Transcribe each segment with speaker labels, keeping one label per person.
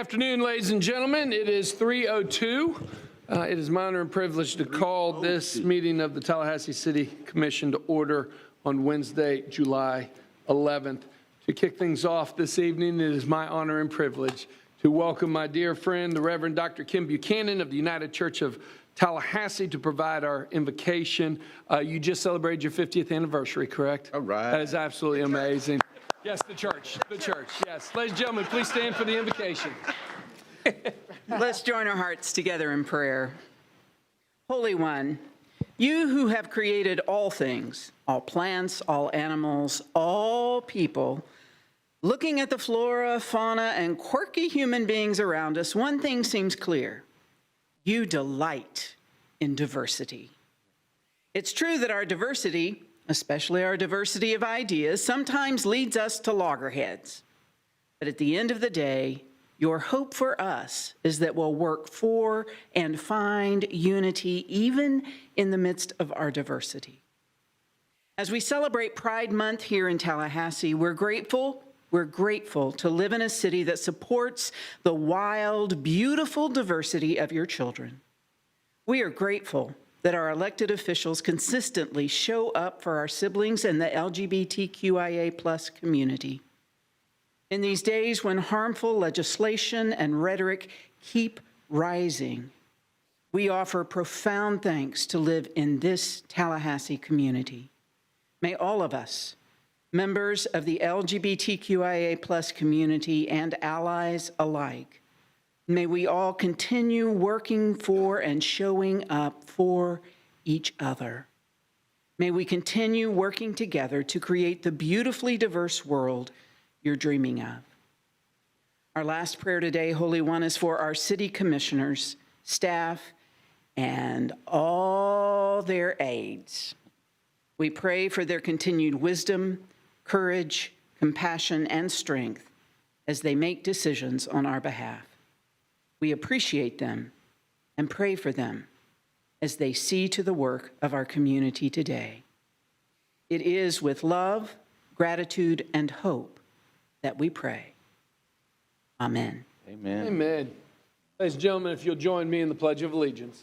Speaker 1: afternoon, ladies and gentlemen. It is 3:02. It is my honor and privilege to call this meeting of the Tallahassee City Commission to order on Wednesday, July 11th. To kick things off this evening, it is my honor and privilege to welcome my dear friend, the Reverend Dr. Kim Buchanan of the United Church of Tallahassee, to provide our invocation. You just celebrated your 50th anniversary, correct?
Speaker 2: All right.
Speaker 1: That is absolutely amazing. Yes, the church, yes. Ladies and gentlemen, please stand for the invocation.
Speaker 3: Let's join our hearts together in prayer. Holy One, you who have created all things, all plants, all animals, all people, looking at the flora, fauna, and quirky human beings around us, one thing seems clear. You delight in diversity. It's true that our diversity, especially our diversity of ideas, sometimes leads us to loggerheads. But at the end of the day, your hope for us is that we'll work for and find unity even in the midst of our diversity. As we celebrate Pride Month here in Tallahassee, we're grateful to live in a city that supports the wild, beautiful diversity of your children. We are grateful that our elected officials consistently show up for our siblings and the LGBTQIA+ community. In these days when harmful legislation and rhetoric keep rising, we offer profound thanks to live in this Tallahassee community. May all of us, members of the LGBTQIA+ community and allies alike, may we all continue working for and showing up for each other. May we continue working together to create the beautifully diverse world you're dreaming of. Our last prayer today, Holy One, is for our city commissioners, staff, and all their aides. We pray for their continued wisdom, courage, compassion, and strength as they make decisions on our behalf. We appreciate them and pray for them as they see to the work of our community today. It is with love, gratitude, and hope that we pray. Amen.
Speaker 2: Amen.
Speaker 1: Amen. Ladies and gentlemen, if you'll join me in the Pledge of Allegiance.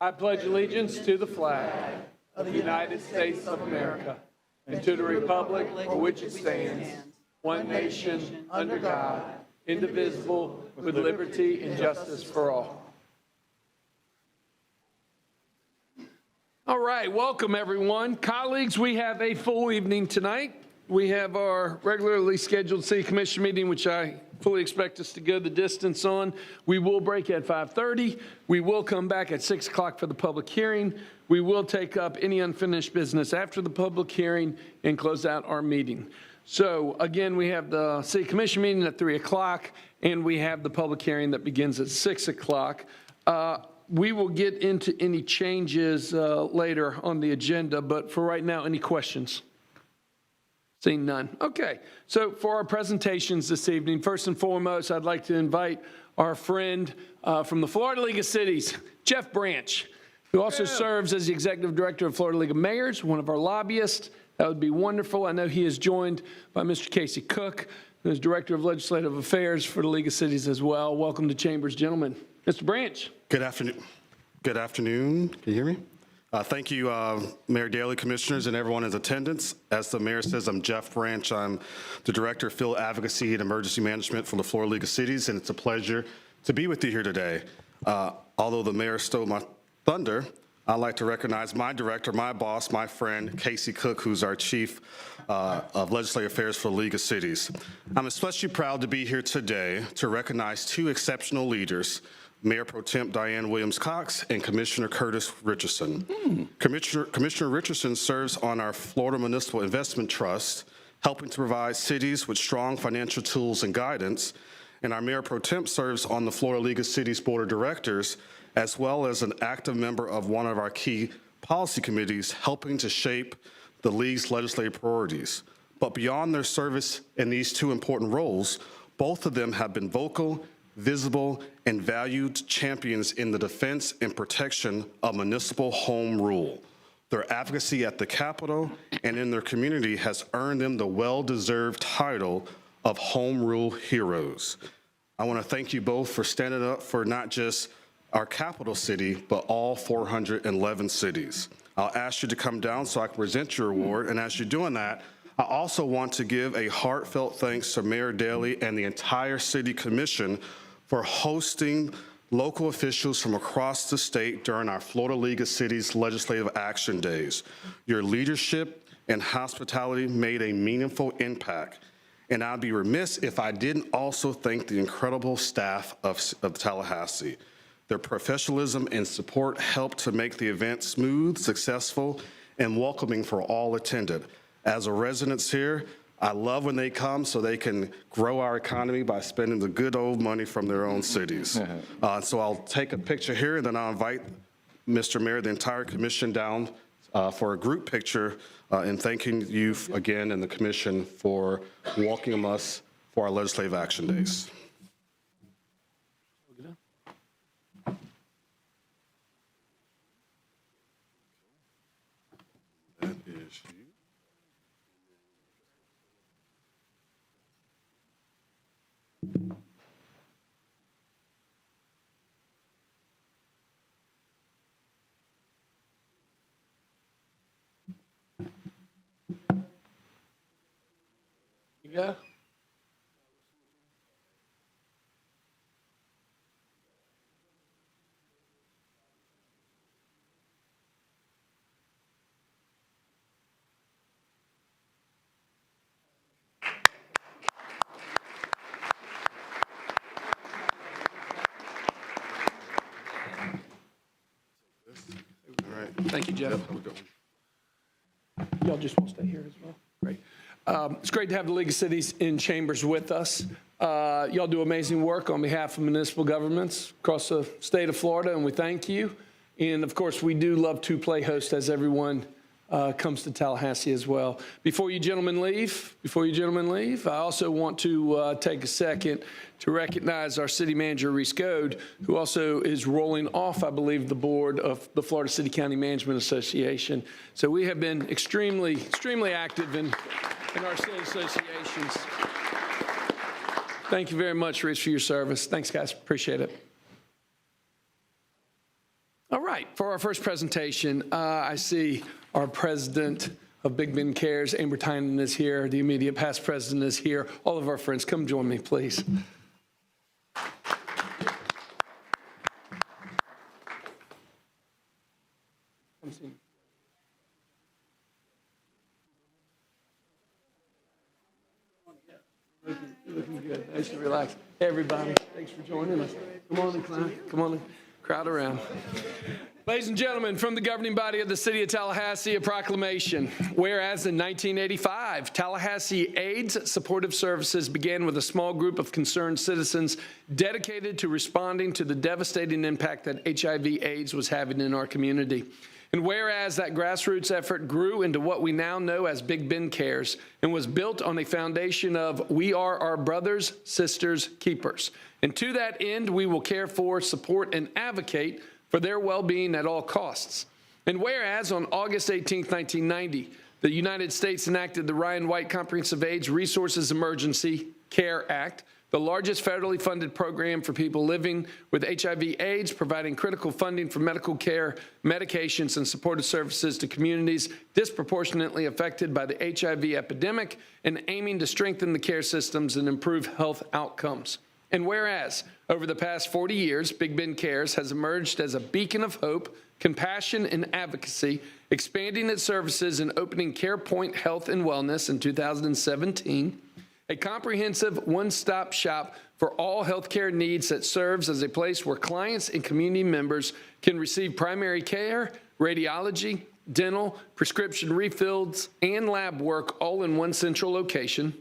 Speaker 1: I pledge allegiance to the flag of the United States of America and to the republic for which it stands, one nation, under God, indivisible, with liberty and justice for all. All right, welcome everyone. Colleagues, we have a full evening tonight. We have our regularly scheduled City Commission meeting, which I fully expect us to go the distance on. We will break at 5:30. We will come back at 6 o'clock for the public hearing. We will take up any unfinished business after the public hearing and close out our meeting. So again, we have the City Commission meeting at 3 o'clock, and we have the public hearing that begins at 6 o'clock. We will get into any changes later on the agenda, but for right now, any questions? Seeing none. Okay, so for our presentations this evening, first and foremost, I'd like to invite our friend from the Florida League of Cities, Jeff Branch, who also serves as the Executive Director of Florida League of Mayors, one of our lobbyists. That would be wonderful. I know he is joined by Mr. Casey Cook, who is Director of Legislative Affairs for the League of Cities as well. Welcome to Chambers, gentlemen. Mr. Branch.
Speaker 4: Good afternoon. Good afternoon. Can you hear me? Thank you, Mayor Daley, commissioners, and everyone in attendance. As the mayor says, I'm Jeff Branch. I'm the Director of Field Advocacy and Emergency Management for the Florida League of Cities, and it's a pleasure to be with you here today. Although the mayor stole my thunder, I'd like to recognize my director, my boss, my friend, Casey Cook, who's our Chief of Legislative Affairs for the League of Cities. I'm especially proud to be here today to recognize two exceptional leaders, Mayor Pro Temp Diane Williams-Cox and Commissioner Curtis Richardson. Commissioner Richardson serves on our Florida Municipal Investment Trust, helping to provide cities with strong financial tools and guidance, and our Mayor Pro Temp serves on the Florida League of Cities Board of Directors, as well as an active member of one of our key policy committees, helping to shape the League's legislative priorities. But beyond their service in these two important roles, both of them have been vocal, visible, and valued champions in the defense and protection of municipal home rule. Their advocacy at the Capitol and in their community has earned them the well-deserved title of Home Rule Heroes. I want to thank you both for standing up for not just our capital city, but all 411 cities. I'll ask you to come down so I can present your award, and as you're doing that, I also want to give a heartfelt thanks to Mayor Daley and the entire City Commission for hosting local officials from across the state during our Florida League of Cities Legislative Action Days. Your leadership and hospitality made a meaningful impact, and I'd be remiss if I didn't also thank the incredible staff of Tallahassee. Their professionalism and support helped to make the event smooth, successful, and welcoming for all attended. As a resident here, I love when they come so they can grow our economy by spending the good old money from their own cities. So I'll take a picture here, and then I'll invite Mr. Mayor, the entire commission down for a group picture, and thanking you again and the commission for welcoming us for our legislative action days. That is you.
Speaker 1: You go.
Speaker 4: All right.
Speaker 1: Thank you, Jeff.
Speaker 4: Have a good one.
Speaker 1: Y'all just want to stay here as well? Great. It's great to have the League of Cities in chambers with us. Y'all do amazing work on behalf of municipal governments across the state of Florida, and we thank you. And of course, we do love to play host as everyone comes to Tallahassee as well. Before you gentlemen leave, I also want to take a second to recognize our city manager, Reese Goad, who also is rolling off, I believe, the board of the Florida City County Management Association. So we have been extremely active in our city associations. Thank you very much, Reese, for your service. Thanks, guys. Appreciate it. All right, for our first presentation, I see our president of Big Bend Cares, Amber Tynan, is here. The immediate past president is here. All of our friends, come join me, please. Come see me. You're looking good. Nice and relaxed. Hey, everybody. Thanks for joining us. Come on in, Clint. Come on in. Crowd around. Ladies and gentlemen, from the governing body of the City of Tallahassee, a proclamation. Whereas in 1985, Tallahassee AIDS Supportive Services began with a small group of concerned citizens dedicated to responding to the devastating impact that HIV/AIDS was having in our community. And whereas that grassroots effort grew into what we now know as Big Bend Cares and was built on a foundation of we are our brothers, sisters, keepers. And to that end, we will care for, support, and advocate for their well-being at all costs. And whereas on August 18, 1990, the United States enacted the Ryan White Comprehensive AIDS Resources Emergency Care Act, the largest federally funded program for people living with HIV/AIDS, providing critical funding for medical care, medications, and supportive services to communities disproportionately affected by the HIV epidemic, and aiming to strengthen the care systems and improve health outcomes. And whereas over the past 40 years, Big Bend Cares has emerged as a beacon of hope, compassion, and advocacy, expanding its services and opening CarePoint Health and Wellness in 2017, a comprehensive one-stop shop for all healthcare needs that serves as a place where clients and community members can receive primary care, radiology, dental, prescription refills, and lab work all in one central location.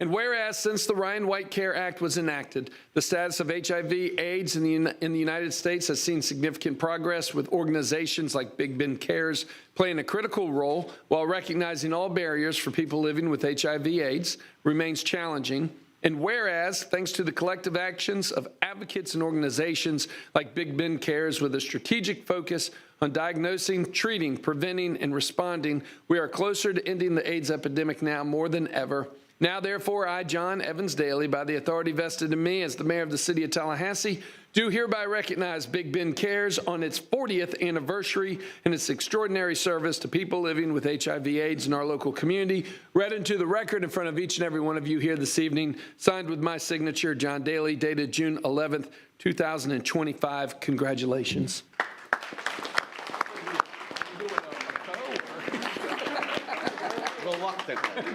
Speaker 1: And whereas since the Ryan White Care Act was enacted, the status of HIV/AIDS in the United States has seen significant progress, with organizations like Big Bend Cares playing a critical role, while recognizing all barriers for people living with HIV/AIDS remains challenging. And whereas, thanks to the collective actions of advocates and organizations like Big Bend Cares with a strategic focus on diagnosing, treating, preventing, and responding, we are closer to ending the AIDS epidemic now more than ever. Now, therefore, I, John Evans Daly, by the authority vested in me as the mayor of the city of Tallahassee, do hereby recognize Big Ben Cares on its 40th anniversary and its extraordinary service to people living with HIV/AIDS in our local community, read into the record in front of each and every one of you here this evening, signed with my signature, John Daly, dated June 11th, 2025. Congratulations.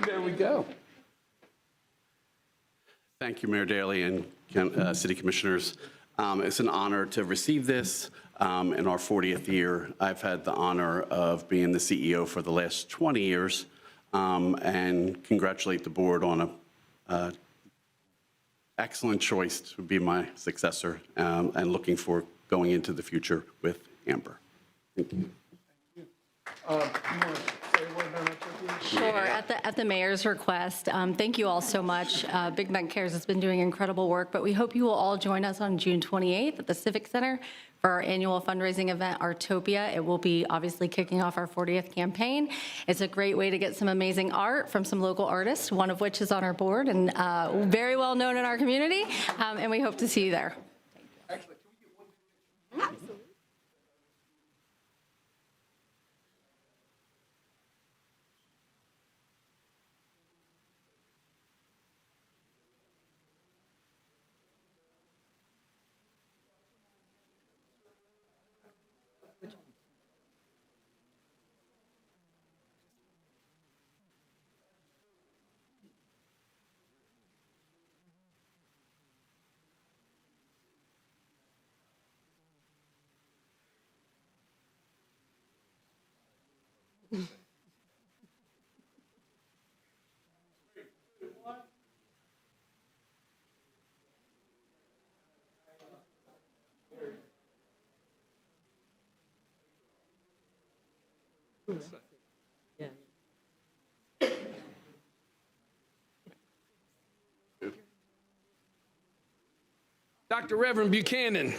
Speaker 1: There we go.
Speaker 2: Thank you, Mayor Daley and City Commissioners. It's an honor to receive this in our 40th year. I've had the honor of being the CEO for the last 20 years and congratulate the board on an excellent choice to be my successor and looking for going into the future with Amber. Thank you.
Speaker 5: Sure. At the mayor's request, thank you all so much. Big Ben Cares has been doing incredible work, but we hope you will all join us on June 28th at the Civic Center for our annual fundraising event, Artopia. It will be obviously kicking off our 40th campaign. It's a great way to get some amazing art from some local artists, one of which is on our board and very well known in our community, and we hope to see you there.
Speaker 1: Dr. Reverend Buchanan,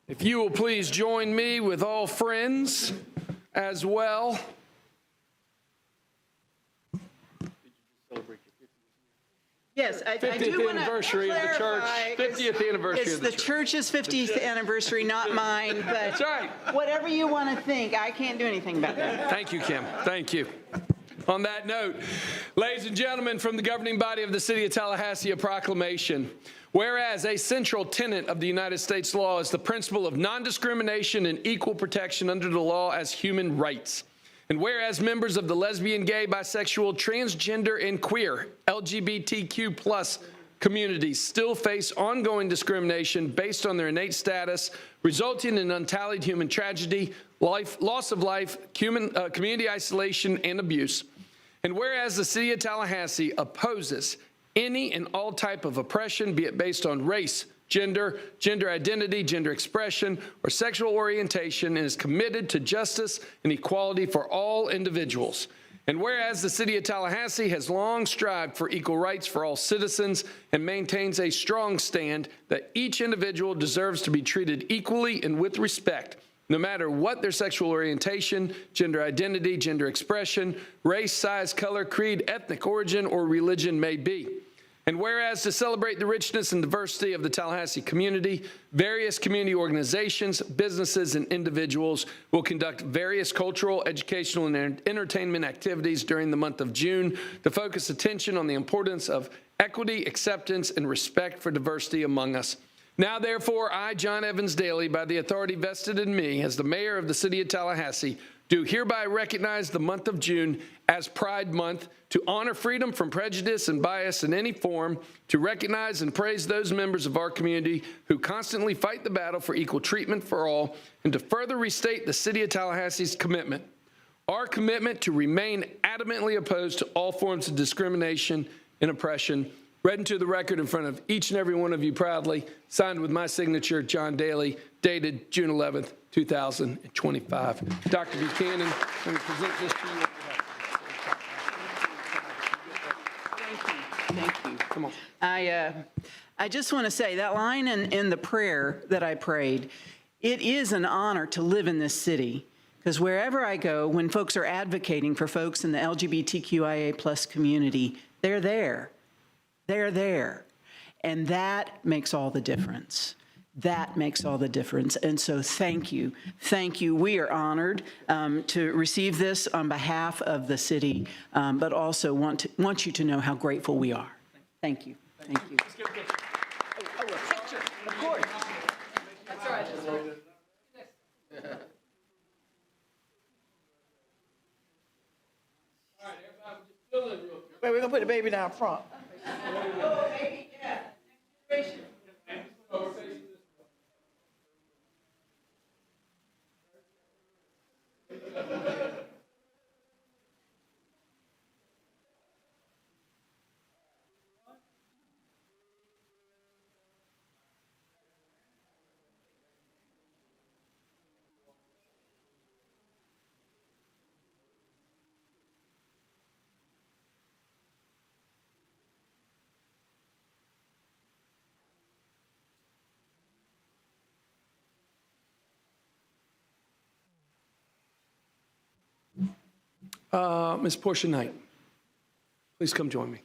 Speaker 1: if you will please join me with all friends as well.
Speaker 3: Yes, I
Speaker 1: 50th
Speaker 3: do want to
Speaker 1: anniversary of the church.
Speaker 3: clarify.
Speaker 1: 50th anniversary
Speaker 3: It's
Speaker 1: of the
Speaker 3: the
Speaker 1: church.
Speaker 3: church's 50th anniversary, not mine, but
Speaker 1: That's right.
Speaker 3: whatever you want to think, I can't do anything about that.
Speaker 1: Thank you, Kim. Thank you. On that note, ladies and gentlemen, from the governing body of the City of Tallahassee, a proclamation. Whereas a central tenet of the United States law is the principle of non-discrimination and equal protection under the law as human rights. And whereas members of the lesbian, gay, bisexual, transgender, and queer LGBTQ+ communities still face ongoing discrimination based on their innate status, resulting in untallied human tragedy, loss of life, community isolation, and abuse. And whereas the City of Tallahassee opposes any and all type of oppression, be it based on race, gender, gender identity, gender expression, or sexual orientation, and is committed to justice and equality for all individuals. And whereas the City of Tallahassee has long strived for equal rights for all citizens and maintains a strong stand that each individual deserves to be treated equally and with respect, no matter what their sexual orientation, gender identity, gender expression, race, size, color, creed, ethnic origin, or religion may be. And whereas to celebrate the richness and diversity of the Tallahassee community, various community organizations, businesses, and individuals will conduct various cultural, educational, and entertainment activities during the month of June to focus attention on the importance of equity, acceptance, and respect for diversity among us. Now, therefore, I, John Evans Daly, by the authority vested in me as the mayor of the City of Tallahassee, do hereby recognize the month of June as Pride Month to honor freedom from prejudice and bias in any form, to recognize and praise those members of our community who constantly fight the battle for equal treatment for all, and to further restate the City of Tallahassee's commitment, our commitment to remain adamantly opposed to all forms of discrimination and oppression, read into the record in front of each and every one of you proudly, signed with my signature, John Daly, dated June 11th, 2025. Dr. Buchanan, let me present this to you.
Speaker 3: Thank you.
Speaker 1: Come on.
Speaker 3: I just want to say that line in the prayer that I prayed, it is an honor to live in this city. Because wherever I go, when folks are advocating for folks in the LGBTQIA plus community, they're there. They're there. And that makes all the difference. That makes all the difference. And so thank you. Thank you. We are honored to receive this on behalf of the city, but also want you to know how grateful we are. Thank you. Thank you.
Speaker 1: Let's get a picture.
Speaker 3: Oh, a picture, of course. That's all right. Wait, we're gonna put the baby down front. Oh, baby, yeah. Next generation.
Speaker 1: Ms. Portia Knight, please come join me.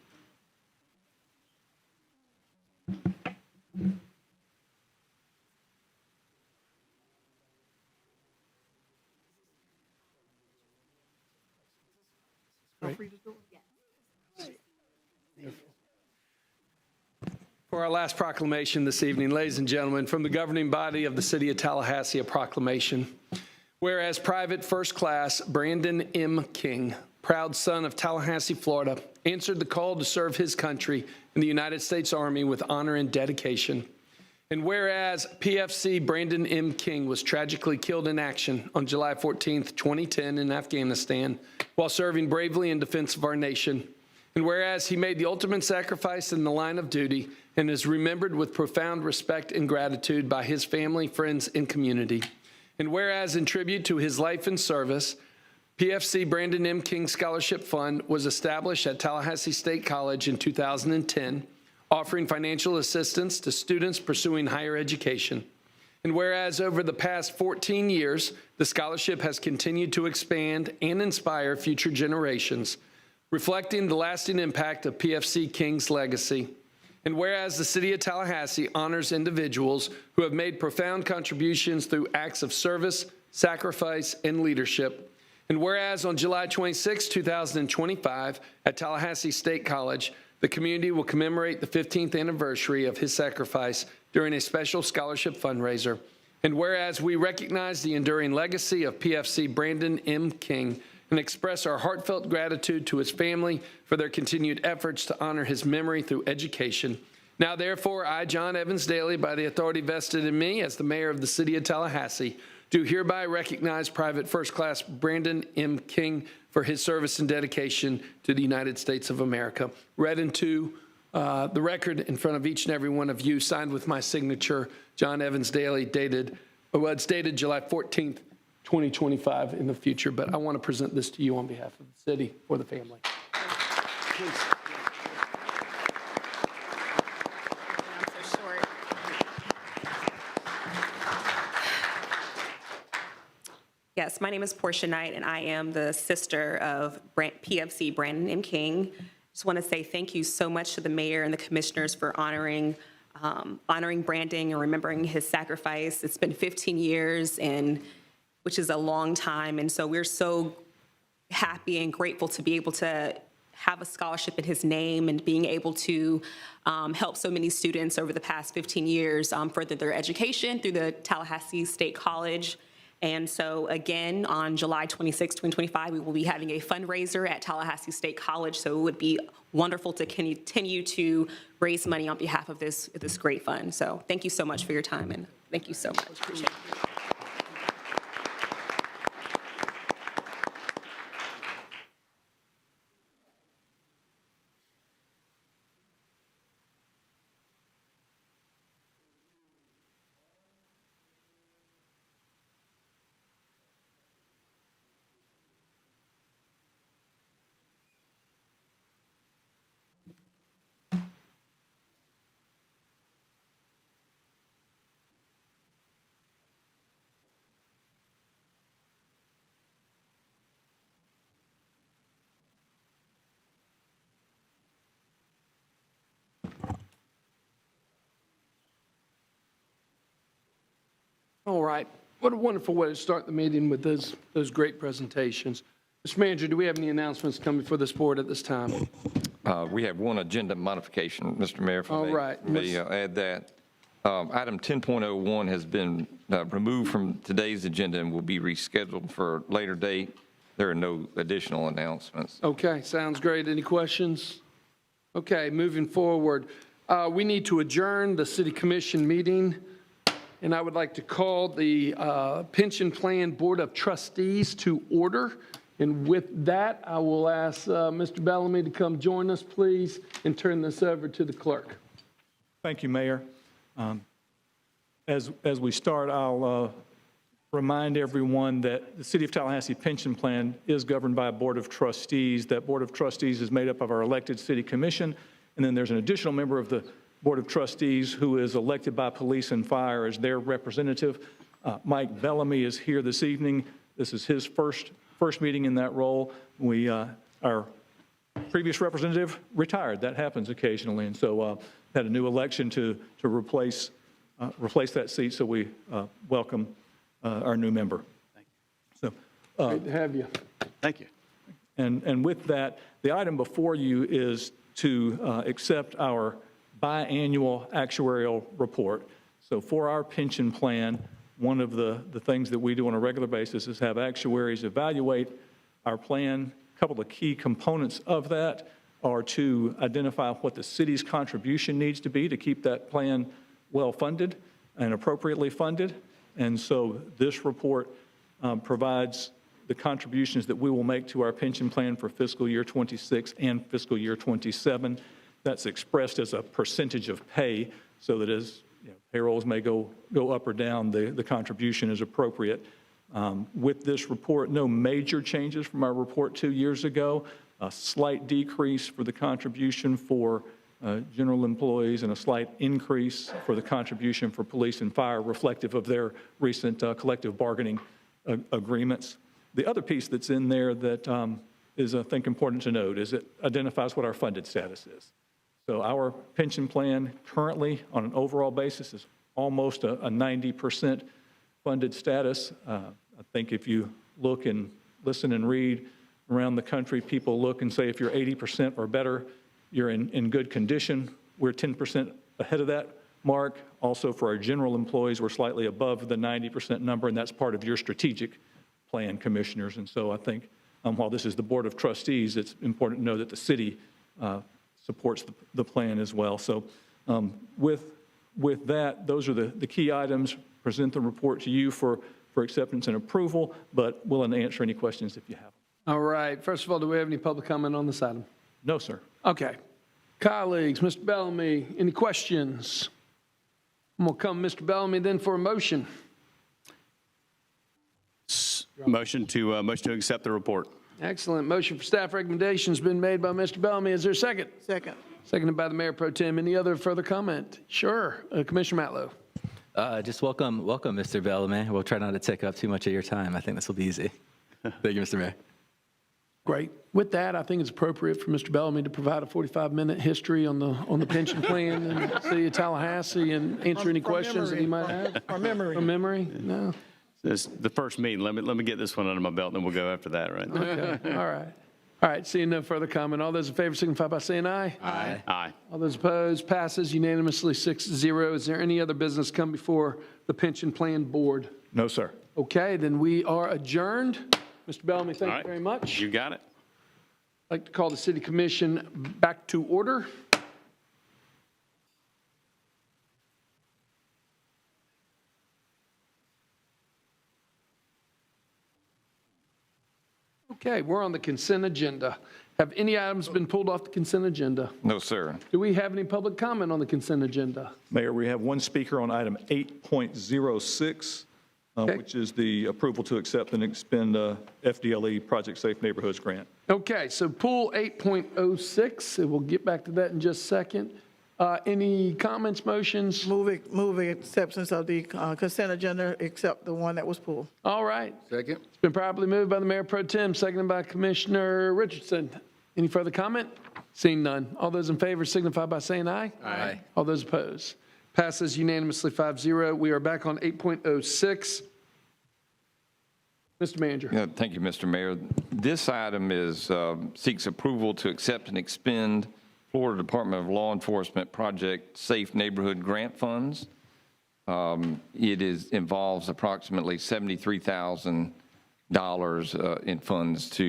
Speaker 1: For our last proclamation this evening, ladies and gentlemen, from the governing body of the City of Tallahassee, a proclamation. Whereas Private First Class Brandon M. King, proud son of Tallahassee, Florida, answered the call to serve his country in the United States Army with honor and dedication. And whereas PFC Brandon M. King was tragically killed in action on July 14th, 2010 in Afghanistan while serving bravely in defense of our nation. And whereas he made the ultimate sacrifice in the line of duty and is remembered with profound respect and gratitude by his family, friends, and community. And whereas in tribute to his life and service, PFC Brandon M. King Scholarship Fund was established at Tallahassee State College in 2010, offering financial assistance to students pursuing higher education. And whereas over the past 14 years, the scholarship has continued to expand and inspire future generations, reflecting the lasting impact of PFC King's legacy. And whereas the City of Tallahassee honors individuals who have made profound contributions through acts of service, sacrifice, and leadership. And whereas on July 26, 2025, at Tallahassee State College, the community will commemorate the 15th anniversary of his sacrifice during a special scholarship fundraiser. And whereas we recognize the enduring legacy of PFC Brandon M. King and express our heartfelt gratitude to his family for their continued efforts to honor his memory through education. Now, therefore, I, John Evans Daly, by the authority vested in me as the mayor of the City of Tallahassee, do hereby recognize Private First Class Brandon M. King for his service and dedication to the United States of America. Read into the record in front of each and every one of you, signed with my signature, John Evans Daly, it's dated July 14th, 2025 in the future, but I want to present this to you on behalf of the city or the family. Please.
Speaker 6: Yes, my name is Portia Knight, and I am the sister of PFC Brandon M. King. Just want to say thank you so much to the mayor and the commissioners for honoring Brandon and remembering his sacrifice. It's been 15 years, which is a long time, and so we're so happy and grateful to be able to have a scholarship in his name and being able to help so many students over the past 15 years further their education through the Tallahassee State College. And so again, on July 26, 2025, we will be having a fundraiser at Tallahassee State College. So it would be wonderful to continue to raise money on behalf of this great fund. So thank you so much for your time, and thank you so much. Appreciate it.
Speaker 1: All right. What a wonderful way to start the meeting with those great presentations. Mr. Manager, do we have any announcements coming before this board at this time?
Speaker 7: We have one agenda modification, Mr. Mayor, if I
Speaker 1: All
Speaker 7: may-
Speaker 1: right.
Speaker 7: may add that. Item 10.01 has been removed from today's agenda and will be rescheduled for a later date. There are no additional announcements.
Speaker 1: Okay, sounds great. Any questions? Okay, moving forward, we need to adjourn the city commission meeting, and I would like to call the Pension Plan Board of Trustees to order. And with that, I will ask Mr. Bellamy to come join us, please, and turn this over to the clerk.
Speaker 8: Thank you, Mayor. As we start, I'll remind everyone that the City of Tallahassee Pension Plan is governed by a Board of Trustees. That Board of Trustees is made up of our elected city commission, and then there's an additional member of the Board of Trustees who is elected by police and fire as their representative. Mike Bellamy is here this evening. This is his first meeting in that role. Our previous representative retired. That happens occasionally, and so had a new election to replace that seat, so we welcome our new member. So,
Speaker 1: Great to have you.
Speaker 2: Thank you.
Speaker 8: and with that, the item before you is to accept our biannual actuarial report. So for our pension plan, one of the things that we do on a regular basis is have actuaries evaluate our plan. A couple of key components of that are to identify what the city's contribution needs to be to keep that plan well-funded and appropriately funded. And so this report provides the contributions that we will make to our pension plan for fiscal year 26 and fiscal year 27. That's expressed as a percentage of pay, so that as payrolls may go up or down, the contribution is appropriate. With this report, no major changes from our report 2 years ago. A slight decrease for the contribution for general employees and a slight increase for the contribution for police and fire, reflective of their recent collective bargaining agreements. The other piece that's in there that is, I think, important to note is it identifies what our funded status is. So our pension plan currently, on an overall basis, is almost a 90% funded status. I think if you look and listen and read around the country, people look and say if you're 80% or better, you're in good condition. We're 10% ahead of that mark. Also, for our general employees, we're slightly above the 90% number, and that's part of your strategic plan, commissioners. And so I think while this is the Board of Trustees, it's important to know that the city supports the plan as well. So with that, those are the key items. Present the report to you for acceptance and approval, but willing to answer any questions if you have them.
Speaker 1: All right. First of all, do we have any public comment on this item?
Speaker 8: No, sir.
Speaker 1: Okay. Colleagues, Mr. Bellamy, any questions? I'm going to come Mr. Bellamy then for a motion.
Speaker 9: Motion to accept the report.
Speaker 1: Excellent. Motion for staff recommendations been made by Mr. Bellamy. Is there a second?
Speaker 10: Second.
Speaker 1: Seconded by the Mayor Pro Tem. Any other further comment? Sure. Commissioner Matlow.
Speaker 11: Just welcome, Mr. Bellamy. We'll try not to take up too much of your time. I think this will be easy. Thank you, Mr. Mayor.
Speaker 1: Great. With that, I think it's appropriate for Mr. Bellamy to provide a 45-minute history on the pension plan in the City of Tallahassee and answer any questions that he might have.
Speaker 10: From memory.
Speaker 1: From memory? No?
Speaker 9: This is the first meeting. Let me get this one under my belt, and then we'll go after that, right?
Speaker 1: Okay. All right. All right. Seeing no further comment. All those in favor signify by saying aye.
Speaker 11: Aye.
Speaker 9: Aye.
Speaker 1: All those opposed, passes unanimously 6-0. Is there any other business come before the Pension Plan Board?
Speaker 8: No, sir.
Speaker 1: Okay, then we are adjourned. Mr. Bellamy, thank
Speaker 9: All
Speaker 1: you
Speaker 9: right.
Speaker 1: very much.
Speaker 9: You got it.
Speaker 1: I'd like to call the City Commission back to order. Okay, we're on the consent agenda. Have any items been pulled off the consent agenda?
Speaker 7: No, sir.
Speaker 1: Do we have any public comment on the consent agenda?
Speaker 8: Mayor, we have one speaker on item 8.06,
Speaker 1: Okay.
Speaker 8: which is the approval to accept and expend FDLE Project Safe Neighborhoods Grant.
Speaker 1: Okay, so pull 8.06, and we'll get back to that in just a second. Any comments, motions?
Speaker 10: Move acceptance of the consent agenda, except the one that was pulled.
Speaker 1: All right. Second. It's been properly moved by the Mayor Pro Tem, seconded by Commissioner Richardson. Any further comment? Seeing none. All those in favor signify by saying aye.
Speaker 11: Aye.
Speaker 1: All those opposed. Passes unanimously 5-0. We are back on 8.06. Mr. Manager.
Speaker 7: Yeah, thank you, Mr. Mayor. This item is, seeks approval to accept and expend Florida Department of Law Enforcement Project Safe Neighborhood Grant Funds. Involves approximately $73,000 in funds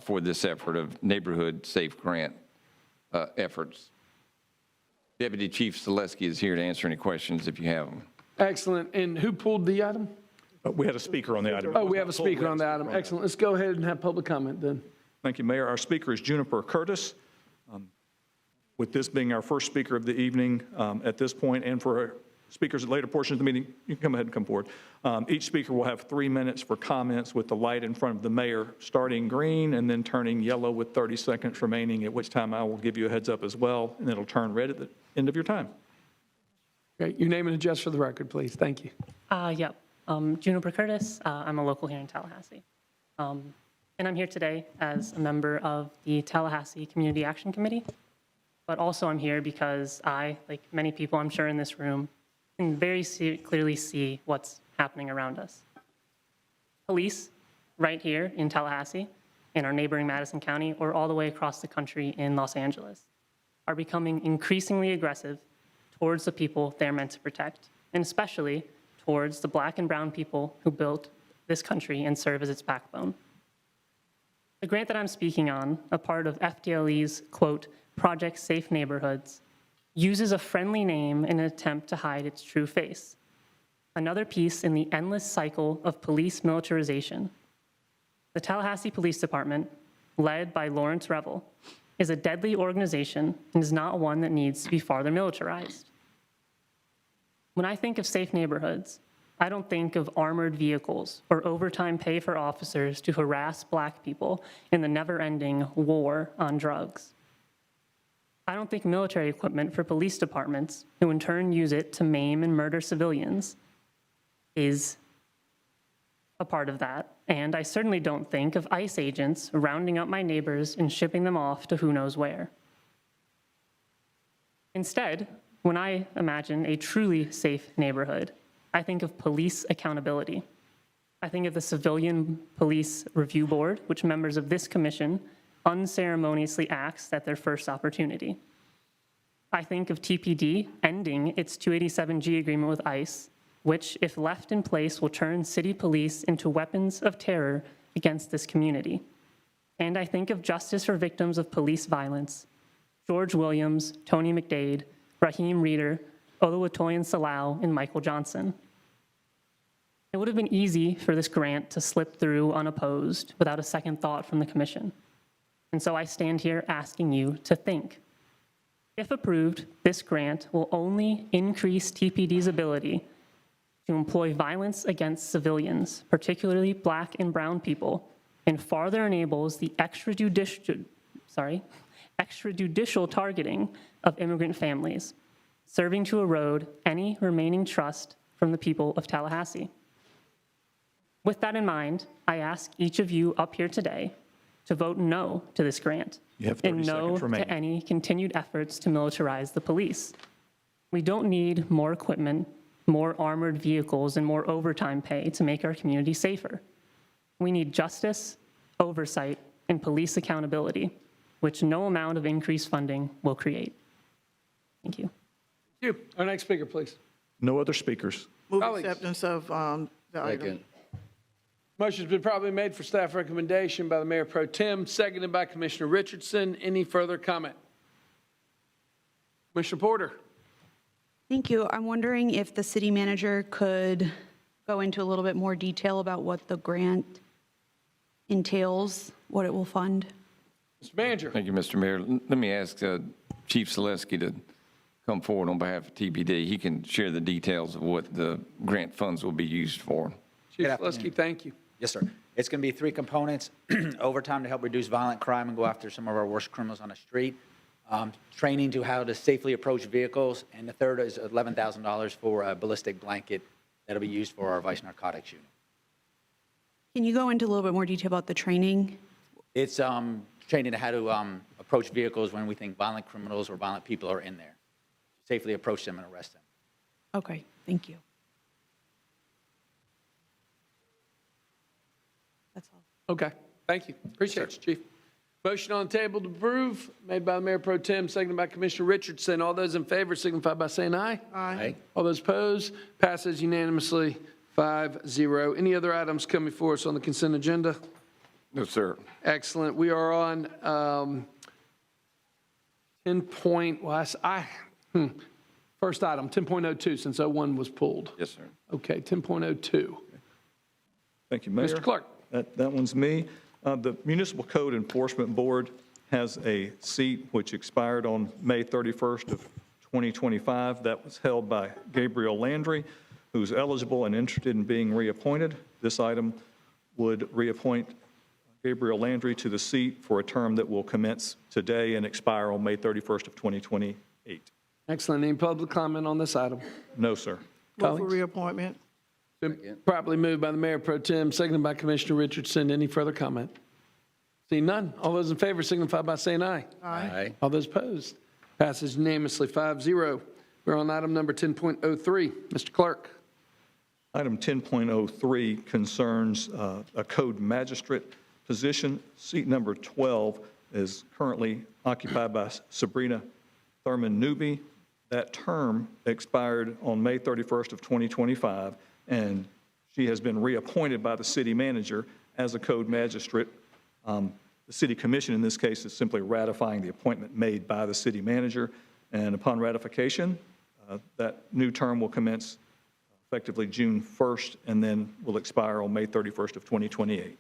Speaker 7: for this effort of neighborhood safe grant efforts. Deputy Chief Selesky is here to answer any questions if you have them.
Speaker 1: Excellent. And who pulled the item?
Speaker 8: We had a speaker on the item.
Speaker 1: Oh, we have a speaker on the item. Excellent. Let's go ahead and have public comment then.
Speaker 8: Thank you, Mayor. Our speaker is Juniper Curtis. With this being our first speaker of the evening, at this point, and for speakers at later portions of the meeting, you can come ahead and come forward. Each speaker will have 3 minutes for comments with the light in front of the mayor starting green and then turning yellow with 30 seconds remaining, at which time I will give you a heads up as well, and it'll turn red at the end of your time.
Speaker 1: Great. Your name and address for the record, please. Thank you.
Speaker 12: Yep. Juniper Curtis. I'm a local here in Tallahassee. And I'm here today as a member of the Tallahassee Community Action Committee. But also I'm here because I, like many people I'm sure in this room, can very clearly see what's happening around us. Police right here in Tallahassee, in our neighboring Madison County, or all the way across the country in Los Angeles, are becoming increasingly aggressive towards the people they're meant to protect, and especially towards the Black and brown people who built this country and serve as its backbone. The grant that I'm speaking on, a part of FDLE's, quote, Project Safe Neighborhoods, uses a friendly name in an attempt to hide its true face. Another piece in the endless cycle of police militarization. The Tallahassee Police Department, led by Lawrence Revel, is a deadly organization and is not one that needs to be farther militarized. When I think of safe neighborhoods, I don't think of armored vehicles or overtime pay for officers to harass Black people in the never-ending war on drugs. I don't think military equipment for police departments, who in turn use it to maim and murder civilians, is a part of that. And I certainly don't think of ICE agents rounding up my neighbors and shipping them off to who knows where. Instead, when I imagine a truly safe neighborhood, I think of police accountability. I think of the Civilian Police Review Board, which members of this commission unceremoniously axed at their first opportunity. I think of TPD ending its 287G agreement with ICE, which, if left in place, will turn city police into weapons of terror against this community. And I think of justice for victims of police violence: George Williams, Tony McDade, Raheem Reeder, Oluwatoyin Salau, and Michael Johnson. It would have been easy for this grant to slip through unopposed without a second thought from the commission. And so I stand here asking you to think. If approved, this grant will only increase TPD's ability to employ violence against civilians, particularly Black and brown people, and farther enables the extrajudicial targeting of immigrant families, serving to erode any remaining trust from the people of Tallahassee. With that in mind, I ask each of you up here today to vote no to this grant,
Speaker 8: You have 30
Speaker 12: and no
Speaker 8: seconds remaining.
Speaker 12: to any continued efforts to militarize the police. We don't need more equipment, more armored vehicles, and more overtime pay to make our community safer. We need justice, oversight, and police accountability, which no amount of increased funding will create. Thank you.
Speaker 1: You. Our next speaker, please.
Speaker 8: No other speakers.
Speaker 10: Move
Speaker 1: Colleagues.
Speaker 10: acceptance of the item.
Speaker 1: Motion's been probably made for staff recommendation by the Mayor Pro Tem, seconded by Commissioner Richardson. Any further comment? Commissioner Porter.
Speaker 13: Thank you. I'm wondering if the city manager could go into a little bit more detail about what the grant entails, what it will fund.
Speaker 1: Mr. Manager.
Speaker 7: Thank you, Mr. Mayor. Let me ask Chief Selesky to come forward on behalf of TPD. He can share the details of what the grant funds will be used for.
Speaker 1: Chief
Speaker 14: Good
Speaker 1: Selesky,
Speaker 14: afternoon.
Speaker 1: thank you.
Speaker 14: Yes, sir. It's going to be 3 components: overtime to help reduce violent crime and go after some of our worst criminals on the street, training to how to safely approach vehicles, and the third is $11,000 for a ballistic blanket that'll be used for our vice narcotics unit.
Speaker 13: Can you go into a little bit more detail about the training?
Speaker 14: It's training to how to approach vehicles when we think violent criminals or violent people are in there, safely approach them and arrest them.
Speaker 13: Okay, thank you. That's all.
Speaker 1: Okay, thank you. Appreciate you, Chief. Motion on the table to approve, made by the Mayor Pro Tem, seconded by Commissioner Richardson. All those in favor signify by saying aye.
Speaker 10: Aye.
Speaker 1: All those opposed, passes unanimously 5-0. Any other items coming before us on the consent agenda?
Speaker 7: No, sir.
Speaker 1: Excellent. We are on 10 point, well, first item, 10.02, since 01 was pulled.
Speaker 7: Yes, sir.
Speaker 1: Okay, 10.02.
Speaker 8: Thank you, Mayor.
Speaker 1: Mr. Clark.
Speaker 8: That one's me. The Municipal Code Enforcement Board has a seat which expired on May 31st of 2025. That was held by Gabriel Landry, who's eligible and interested in being reappointed. This item would reappoint Gabriel Landry to the seat for a term that will commence today and expire on May 31st of 2028.
Speaker 1: Excellent. Any public comment on this item?
Speaker 8: No, sir.
Speaker 10: Move for
Speaker 1: Colleagues?
Speaker 10: reappointment.
Speaker 1: Been properly moved by the Mayor Pro Tem, seconded by Commissioner Richardson. Any further comment? Seeing none. All those in favor signify by saying aye.
Speaker 10: Aye.
Speaker 1: All those opposed? Passes unanimously 5-0. We're on item number 10.03. Mr. Clerk.
Speaker 8: Item 10.03 concerns a code magistrate position. Seat number 12 is currently occupied by Sabrina Thurman Newby. That term expired on May 31st of 2025, and she has been reappointed by the city manager as a code magistrate. The city commission in this case is simply ratifying the appointment made by the city manager, and upon ratification, that new term will commence effectively June 1st and then will expire on May 31st of 2028.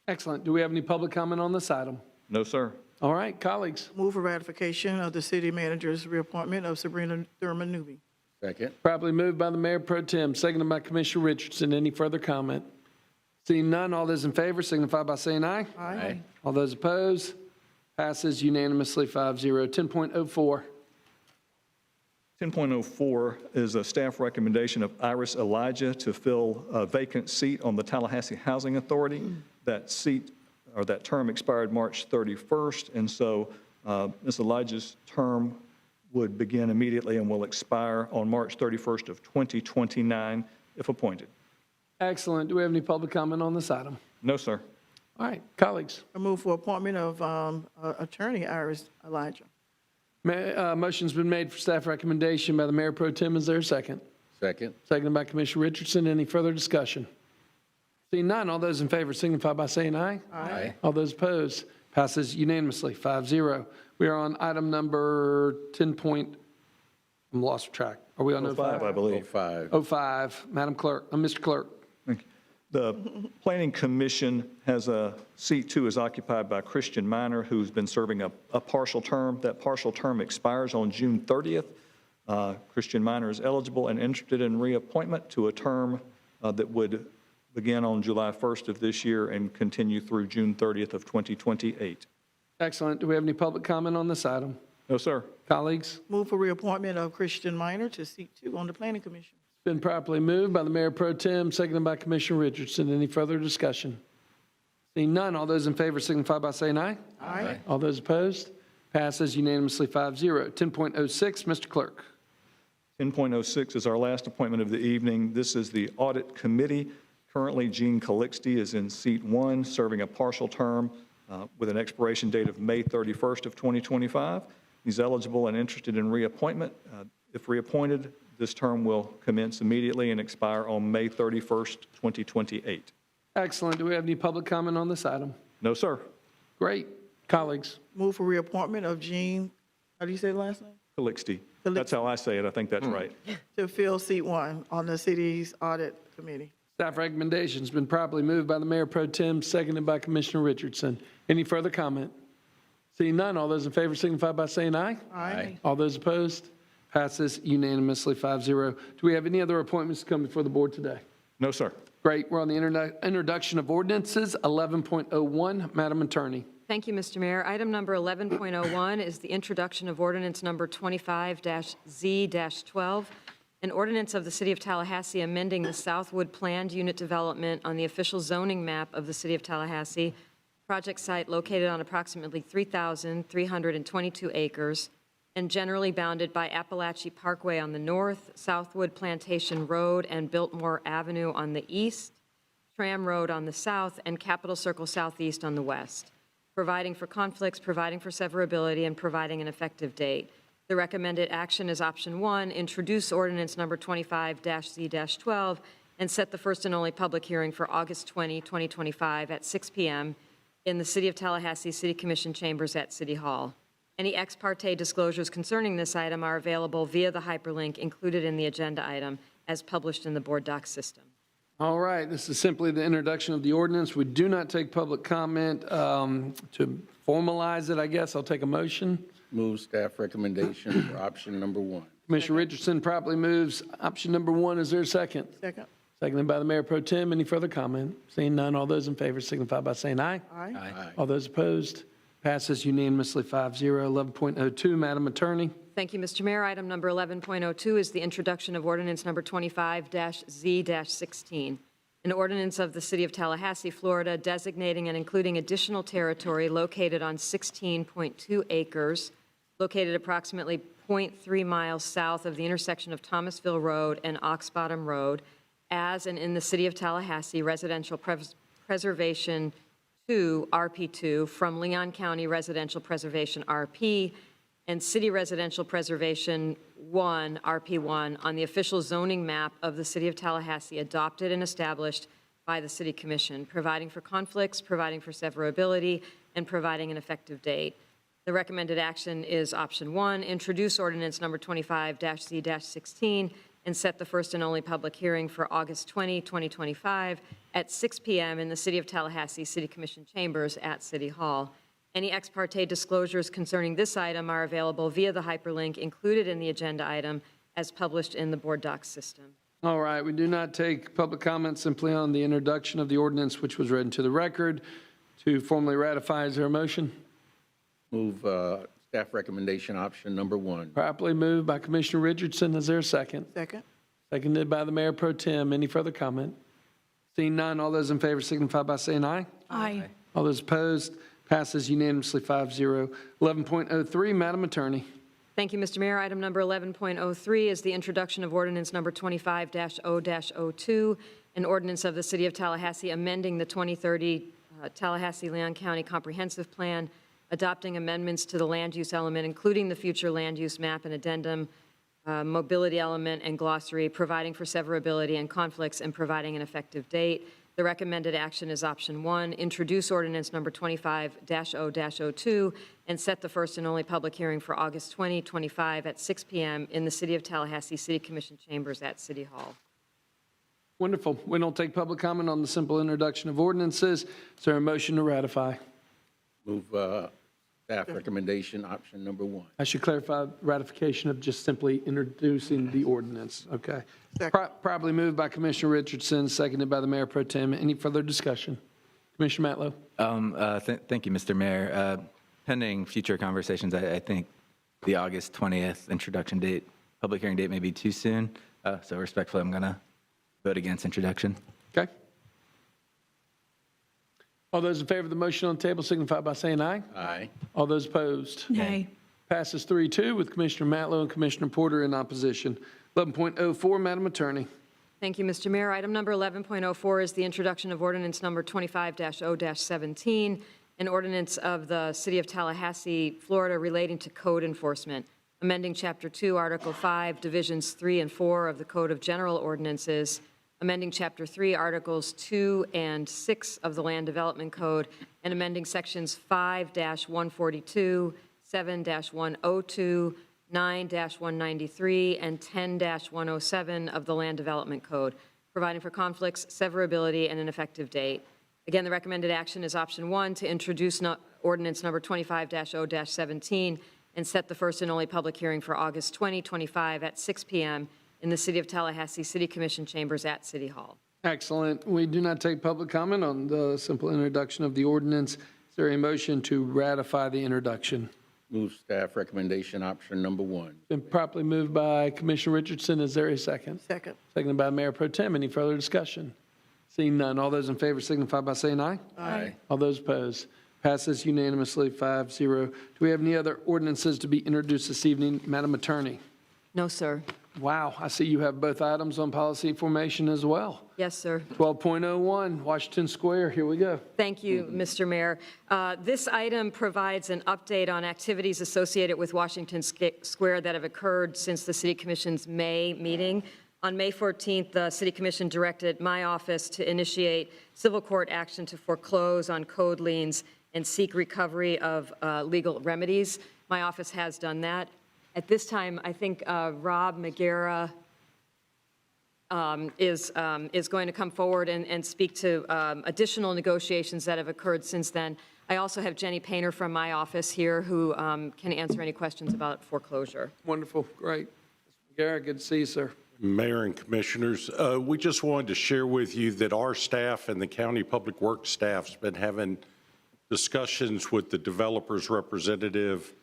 Speaker 1: Excellent. Do we have any public comment on this item?
Speaker 8: No, sir.
Speaker 1: All right, colleagues.
Speaker 10: Move for ratification of the city manager's reappointment of Sabrina Thurman Newby.
Speaker 9: Second.
Speaker 1: Properly moved by the Mayor Pro Tem, seconded by Commissioner Richardson. Any further comment? Seeing none, all those in favor signify by saying aye.
Speaker 10: Aye.
Speaker 1: All those opposed? Passes unanimously 5-0. 10.04.
Speaker 8: 10.04 is a staff recommendation of Iris Elijah to fill a vacant seat on the Tallahassee Housing Authority. That seat, or that term expired March 31st, and so Ms. Elijah's term would begin immediately and will expire on March 31st of 2029 if appointed.
Speaker 1: Excellent. Do we have any public comment on this item?
Speaker 8: No, sir.
Speaker 1: All right, colleagues.
Speaker 10: I move for appointment of Attorney Iris Elijah.
Speaker 1: Motion's been made for staff recommendation by the Mayor Pro Tem. Is there a second?
Speaker 9: Second.
Speaker 1: Seconded by Commissioner Richardson. Any further discussion? Seeing none, all those in favor signify by saying aye.
Speaker 9: Aye.
Speaker 1: All those opposed? Passes unanimously, 5-0. We are on item number 10 point, I'm lost track. Are we on 05?
Speaker 8: I believe.
Speaker 9: 05.
Speaker 1: 05. Madam Clerk, Mr. Clerk.
Speaker 8: Thank you. The Planning Commission has a seat too is occupied by Christian Minor, who's been serving a partial term. That partial term expires on June 30th. Christian Minor is eligible and interested in reappointment to a term that would begin on July 1st of this year and continue through June 30th of 2028.
Speaker 1: Excellent. Do we have any public comment on this item?
Speaker 8: No, sir.
Speaker 1: Colleagues?
Speaker 10: Move for reappointment of Christian Minor to seat 2 on the Planning Commission.
Speaker 1: Been properly moved by the Mayor Pro Tem, seconded by Commissioner Richardson. Any further discussion? Seeing none, all those in favor signify by saying aye.
Speaker 10: Aye.
Speaker 1: All those opposed? Passes unanimously 5-0. 10.06, Mr. Clerk.
Speaker 8: 10.06 is our last appointment of the evening. This is the Audit Committee. Currently, Gene Calixte is in seat 1, serving a partial term with an expiration date of May 31st of 2025. He's eligible and interested in reappointment. If reappointed, this term will commence immediately and expire on May 31st, 2028.
Speaker 1: Excellent. Do we have any public comment on this item?
Speaker 8: No, sir.
Speaker 1: Great. Colleagues?
Speaker 10: Move for reappointment of Jean, how do you say the last name?
Speaker 8: Calixte. That's how I say it. I think that's right.
Speaker 10: To fill seat 1 on the city's Audit Committee.
Speaker 1: Staff recommendation's been properly moved by the Mayor Pro Tem, seconded by Commissioner Richardson. Any further comment? Seeing none, all those in favor signify by saying aye.
Speaker 10: Aye.
Speaker 1: All those opposed? Passes unanimously 5-0. Do we have any other appointments to come before the board today?
Speaker 8: No, sir.
Speaker 1: Great. We're on the introduction of ordinances, 11.01. Madam Attorney.
Speaker 15: Thank you, Mr. Mayor. Item number 11.01 is the introduction of ordinance number 25-Z-12, an ordinance of the City of Tallahassee amending the Southwood Planned Unit Development on the official zoning map of the City of Tallahassee, project site located on approximately 3,322 acres, and generally bounded by Appalachia Parkway on the north, Southwood Plantation Road and Biltmore Avenue on the east, Tram Road on the south, and Capitol Circle Southeast on the west, providing for conflicts, providing for severability, and providing an effective date. The recommended action is option 1, introduce ordinance number 25-Z-12 and set the first and only public hearing for August 20, 2025 at 6 p.m. in the City of Tallahassee City Commission chambers at City Hall. Any ex parte disclosures concerning this item are available via the hyperlink included in the agenda item as published in the board doc system.
Speaker 1: All right, this is simply the introduction of the ordinance. We do not take public comment. To formalize it, I guess, I'll take a motion.
Speaker 16: Move staff recommendation for option number 1.
Speaker 1: Commissioner Richardson properly moves option number 1. Is there a second?
Speaker 10: Second.
Speaker 1: Seconded by the Mayor Pro Tem. Any further comment? Seeing none, all those in favor signify by saying aye.
Speaker 10: Aye.
Speaker 1: All those opposed? Passes unanimously 5-0. 11.02, Madam Attorney.
Speaker 15: Thank you, Mr. Mayor. Item number 11.02 is the introduction of ordinance number 25-Z-16, an ordinance of the City of Tallahassee, Florida, designating and including additional territory located on 16.2 acres, located approximately 0.3 miles south of the intersection of Thomasville Road and Ox Bottom Road, as and in the City of Tallahassee Residential Preservation 2, RP2, from Leon County Residential Preservation RP and City Residential Preservation 1, RP1, on the official zoning map of the City of Tallahassee adopted and established by the City Commission, providing for conflicts, providing for severability, and providing an effective date. The recommended action is option 1, introduce ordinance number 25-Z-16 and set the first and only public hearing for August 20, 2025 at 6 p.m. in the City of Tallahassee City Commission chambers at City Hall. Any ex parte disclosures concerning this item are available via the hyperlink included in the agenda item as published in the board docs system.
Speaker 1: All right, we do not take public comment, simply on the introduction of the ordinance which was read into the record. To formally ratify, is there a motion?
Speaker 16: Move staff recommendation option number 1.
Speaker 1: Properly moved by Commissioner Richardson. Is there a second?
Speaker 10: Second.
Speaker 1: Seconded by the Mayor Pro Tem. Any further comment? Seeing none, all those in favor signify by saying aye.
Speaker 13: Aye.
Speaker 1: All those opposed? Passes unanimously 5-0. 11.03, Madam Attorney.
Speaker 15: Thank you, Mr. Mayor. Item number 11.03 is the introduction of ordinance number 25-0-02, an ordinance of the City of Tallahassee amending the 2030 Tallahassee-Leon County Comprehensive Plan, adopting amendments to the land use element, including the future land use map and addendum, mobility element and glossary, providing for severability and conflicts, and providing an effective date. The recommended action is option 1, introduce ordinance number 25-0-02 and set the first and only public hearing for August 20, 2025 at 6 p.m. in the City of Tallahassee City Commission chambers at City Hall.
Speaker 1: Wonderful. We don't take public comment on the simple introduction of ordinances. Is there a motion to ratify?
Speaker 16: Move staff recommendation option number 1.
Speaker 1: I should clarify ratification of just simply introducing the ordinance. Okay. Properly moved by Commissioner Richardson, seconded by the Mayor Pro Tem. Any further discussion? Commissioner Matlow.
Speaker 11: Thank you, Mr. Mayor. Pending future conversations, I think the August 20th introduction date, public hearing date may be too soon. So respectfully, I'm going to vote against introduction.
Speaker 1: Okay. All those in favor of the motion on the table signify by saying aye.
Speaker 16: Aye.
Speaker 1: All those opposed?
Speaker 13: Nay.
Speaker 1: Passes 3-2 with Commissioner Matlow and Commissioner Porter in opposition. 11.04, Madam Attorney.
Speaker 15: Thank you, Mr. Mayor. Item number 11.04 is the introduction of ordinance number 25-0-17, an ordinance of the City of Tallahassee, Florida, relating to code enforcement, amending Chapter 2, Article 5, Divisions 3 and 4 of the Code of General Ordinances, amending Chapter 3, Articles 2 and 6 of the Land Development Code, and amending Sections 5-142, 7-102, 9-193, and 10-107 of the Land Development Code, providing for conflicts, severability, and an effective date. Again, the recommended action is option 1, to introduce ordinance number 25-0-17 and set the first and only public hearing for August 20, 2025 at 6 p.m. in the City of Tallahassee City Commission chambers at City Hall.
Speaker 1: Excellent. We do not take public comment on the simple introduction of the ordinance. Is there a motion to ratify the introduction?
Speaker 16: Move staff recommendation option number 1.
Speaker 1: Been properly moved by Commissioner Richardson. Is there a second?
Speaker 10: Second.
Speaker 1: Seconded by Mayor Pro Tem. Any further discussion? Seeing none, all those in favor signify by saying aye.
Speaker 16: Aye.
Speaker 1: All those opposed? Passes unanimously, 5-0. Do we have any other ordinances to be introduced this evening, Madam Attorney?
Speaker 15: No, sir.
Speaker 1: Wow, I see you have both items on policy formation as well.
Speaker 15: Yes, sir.
Speaker 1: 12.01, Washington Square, here we go.
Speaker 15: Thank you, Mr. Mayor. This item provides an update on activities associated with Washington Square that have occurred since the City Commission's May meeting. On May 14th, the City Commission directed my office to initiate civil court action to foreclose on code liens and seek recovery of legal remedies. My office has done that. At this time, I think Rob McGarrah is going to come forward and speak to additional negotiations that have occurred since then. I also have Jenny Painter from my office here who can answer any questions about foreclosure.
Speaker 1: Wonderful, great. Mr. McGarrett, good to see you, sir.
Speaker 16: Mayor and Commissioners, we just wanted to share with you that our staff and the County Public Works staff's been having discussions with the developer's representative,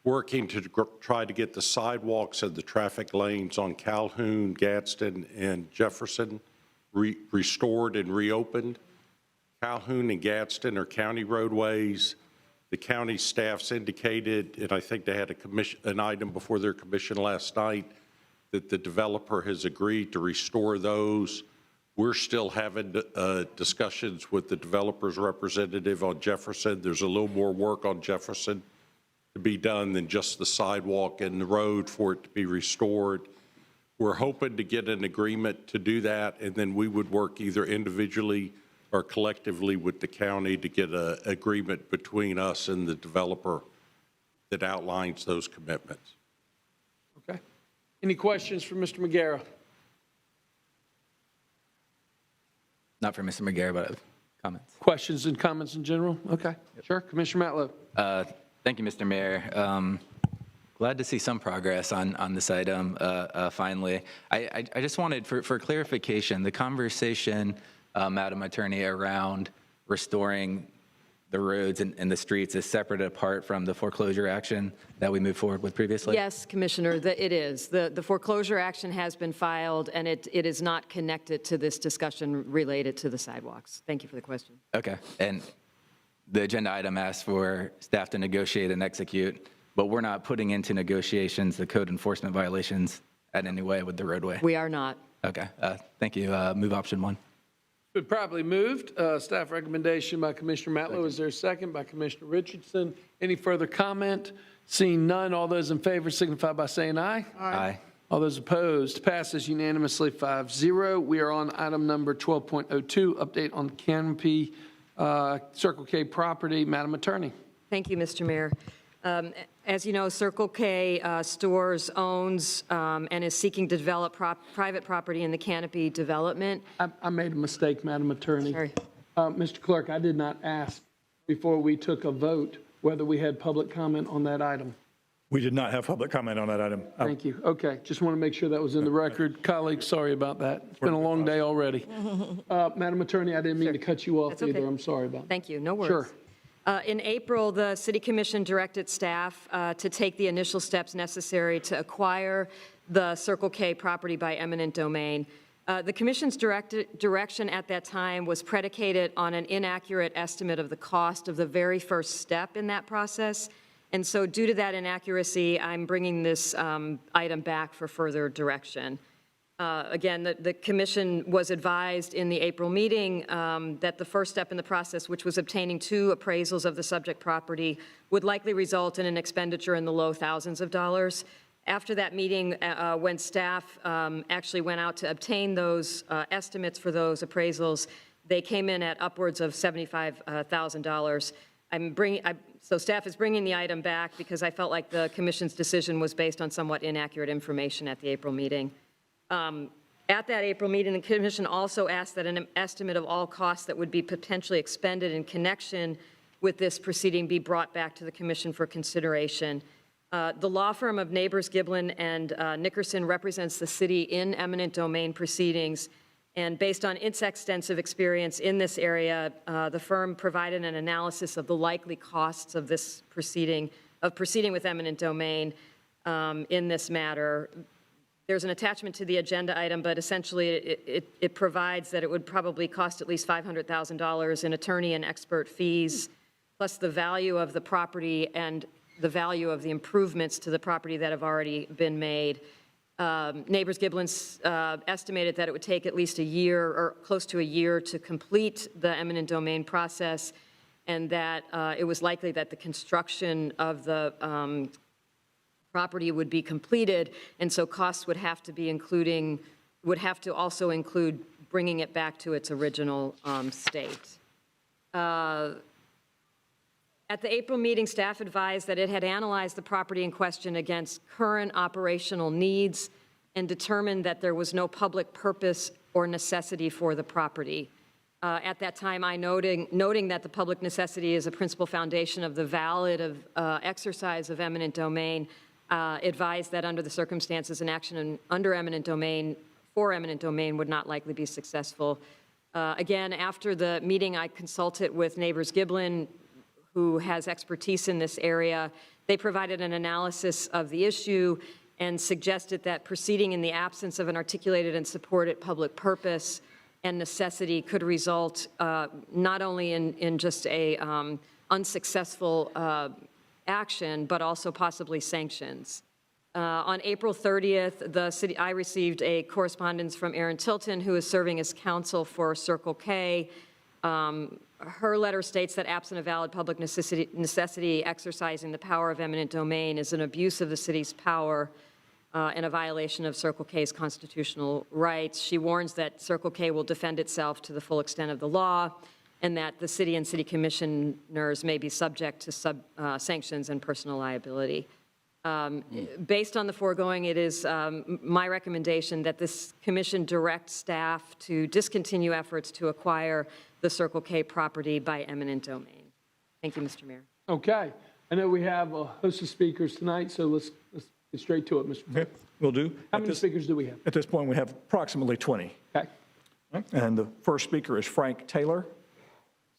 Speaker 16: working to try to get the sidewalks and the traffic lanes on Calhoun, Gadsden, and Jefferson restored and reopened. Calhoun and Gadsden are county roadways. The county staff's indicated, and I think they had an item before their commission last night, that the developer has agreed to restore those. We're still having discussions with the developer's representative on Jefferson. There's a little more work on Jefferson to be done than just the sidewalk and the road for it to be restored. We're hoping to get an agreement to do that, and then we would work either individually or collectively with the county to get an agreement between us and the developer that outlines those commitments.
Speaker 1: Okay. Any questions for Mr. McGarrah?
Speaker 11: Not for Mr. McGarrett, but comments.
Speaker 1: Questions and comments in general? Okay, sure. Commissioner Matlow.
Speaker 11: Thank you, Mr. Mayor. Glad to see some progress on this item finally. I just wanted, for clarification, the conversation, Madam Attorney, around restoring the roads and the streets is separate apart from the foreclosure action that we moved forward with previously?
Speaker 15: Yes, Commissioner, it is. The foreclosure action has been filed, and it is not connected to this discussion related to the sidewalks. Thank you for the question.
Speaker 11: Okay. And the agenda item asks for staff to negotiate and execute, but we're not putting into negotiations the code enforcement violations in any way with the roadway?
Speaker 15: We are not.
Speaker 11: Okay. Thank you. Move option 1.
Speaker 1: Been properly moved. Staff recommendation by Commissioner Matlow. Is there a second by Commissioner Richardson? Any further comment? Seeing none, all those in favor signify by saying aye.
Speaker 11: Aye.
Speaker 1: All those opposed, passes unanimously 5-0. We are on item number 12.02, update on Canopy Circle K property. Madam Attorney.
Speaker 15: Thank you, Mr. Mayor. As you know, Circle K Stores owns and is seeking to develop private property in the Canopy development.
Speaker 1: I made a mistake, Madam Attorney.
Speaker 15: Sorry.
Speaker 1: Mr. Clerk, I did not ask before we took a vote whether we had public comment on that item.
Speaker 8: We did not have public comment on that item.
Speaker 1: Thank you. Okay, just want to make sure that was in the record. Colleagues, sorry about that. It's been a long day already. Madam Attorney, I didn't mean to cut you off
Speaker 15: That's okay.
Speaker 1: either. I'm sorry about that.
Speaker 15: Thank you. No worries.
Speaker 1: Sure.
Speaker 15: In April, the City Commission directed staff to take the initial steps necessary to acquire the Circle K property by eminent domain. The Commission's direction at that time was predicated on an inaccurate estimate of the cost of the very first step in that process. And so due to that inaccuracy, I'm bringing this item back for further direction. Again, the Commission was advised in the April meeting that the first step in the process, which was obtaining 2 appraisals of the subject property, would likely result in an expenditure in the low thousands of dollars. After that meeting, when staff actually went out to obtain those estimates for those appraisals, they came in at upwards of $75,000. So staff is bringing the item back because I felt like the Commission's decision was based on somewhat inaccurate information at the April meeting. At that April meeting, the Commission also asked that an estimate of all costs that would be potentially expended in connection with this proceeding be brought back to the Commission for consideration. The law firm of Neighbors, Giblin, and Nickerson represents the city in eminent domain proceedings. And based on its extensive experience in this area, the firm provided an analysis of the likely costs of this proceeding with eminent domain in this matter. There's an attachment to the agenda item, but essentially it provides that it would probably cost at least $500,000 in attorney and expert fees, plus the value of the property and the value of the improvements to the property that have already been made. Neighbors Giblin estimated that it would take at least a year or close to a year to complete the eminent domain process, and that it was likely that the construction of the property would be completed, and so costs would have to also include bringing it back to its original state. At the April meeting, staff advised that it had analyzed the property in question against current operational needs and determined that there was no public purpose or necessity for the property. At that time, noting that the public necessity is a principal foundation of the valid exercise of eminent domain, advised that under the circumstances, an action under eminent domain for eminent domain would not likely be successful. Again, after the meeting, I consulted with Neighbors Giblin, who has expertise in this area. They provided an analysis of the issue and suggested that proceeding in the absence of an articulated and supported public purpose and necessity could result not only in just a unsuccessful action, but also possibly sanctions. On April 30th, I received a correspondence from Erin Tilton, who is serving as counsel for Circle K. Her letter states that absent a valid public necessity, exercising the power of eminent domain is an abuse of the city's power and a violation of Circle K's constitutional rights. She warns that Circle K will defend itself to the full extent of the law, and that the city and city commissioners may be subject to sanctions and personal liability. Based on the foregoing, it is my recommendation that this commission direct staff to discontinue efforts to acquire the Circle K property by eminent domain. Thank you, Mr. Mayor.
Speaker 1: Okay. I know we have a host of speakers tonight, so let's get straight to it, Mr. Mayor.
Speaker 8: Okay, will do.
Speaker 1: How many speakers do we have?
Speaker 8: At this point, we have approximately 20.
Speaker 1: Okay.
Speaker 8: And the first speaker is Frank Taylor.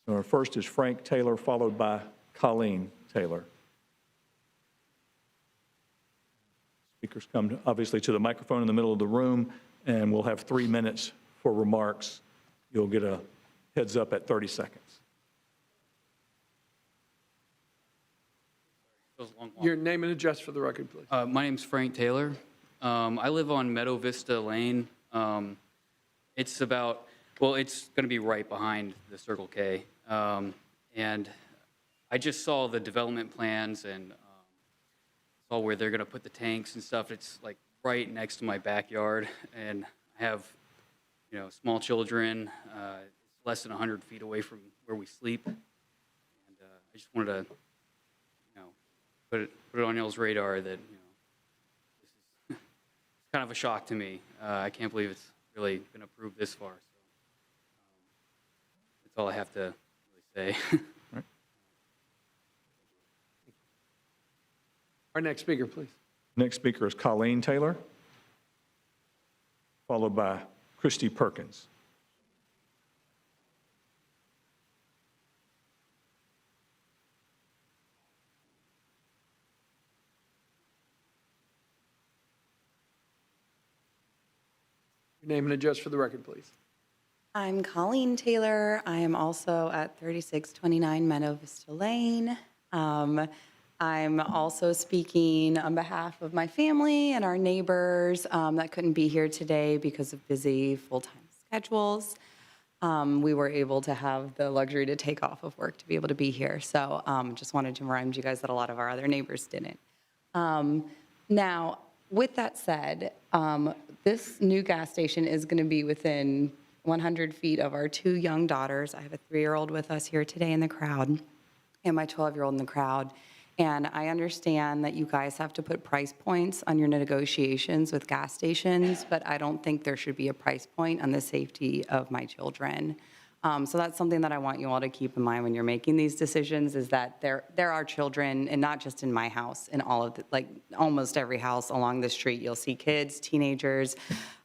Speaker 8: So our first is Frank Taylor, followed by Colleen Taylor. Speakers come, obviously, to the microphone in the middle of the room, and we'll have 3 minutes for remarks. You'll get a heads up at 30 seconds.
Speaker 1: Your name and address for the record, please.
Speaker 17: My name's Frank Taylor. I live on Meadow Vista Lane. It's going to be right behind the Circle K. And I just saw the development plans and saw where they're going to put the tanks and stuff. It's like right next to my backyard. And I have, small children, less than 100 feet away from where we sleep. And I just wanted to, put it on y'all's radar that, this is kind of a shock to me. I can't believe it's really been approved this far. So that's all I have to really say.
Speaker 8: Right.
Speaker 1: Our next speaker, please.
Speaker 8: Next speaker is Colleen Taylor, followed by Christy Perkins.
Speaker 1: Your name and address for the record, please.
Speaker 18: I'm Colleen Taylor. I am also at 3629 Meadow Vista Lane. I'm also speaking on behalf of my family and our neighbors that couldn't be here today because of busy full-time schedules. We were able to have the luxury to take off of work to be able to be here. So just wanted to remind you guys that a lot of our other neighbors didn't. Now, with that said, this new gas station is going to be within 100 feet of our 2 young daughters. I have a 3-year-old with us here today in the crowd and my 12-year-old in the crowd. And I understand that you guys have to put price points on your negotiations with gas stations, but I don't think there should be a price point on the safety of my children. So that's something that I want you all to keep in mind when you're making these decisions, is that there are children, and not just in my house, in all of almost every house along the street, you'll see kids, teenagers,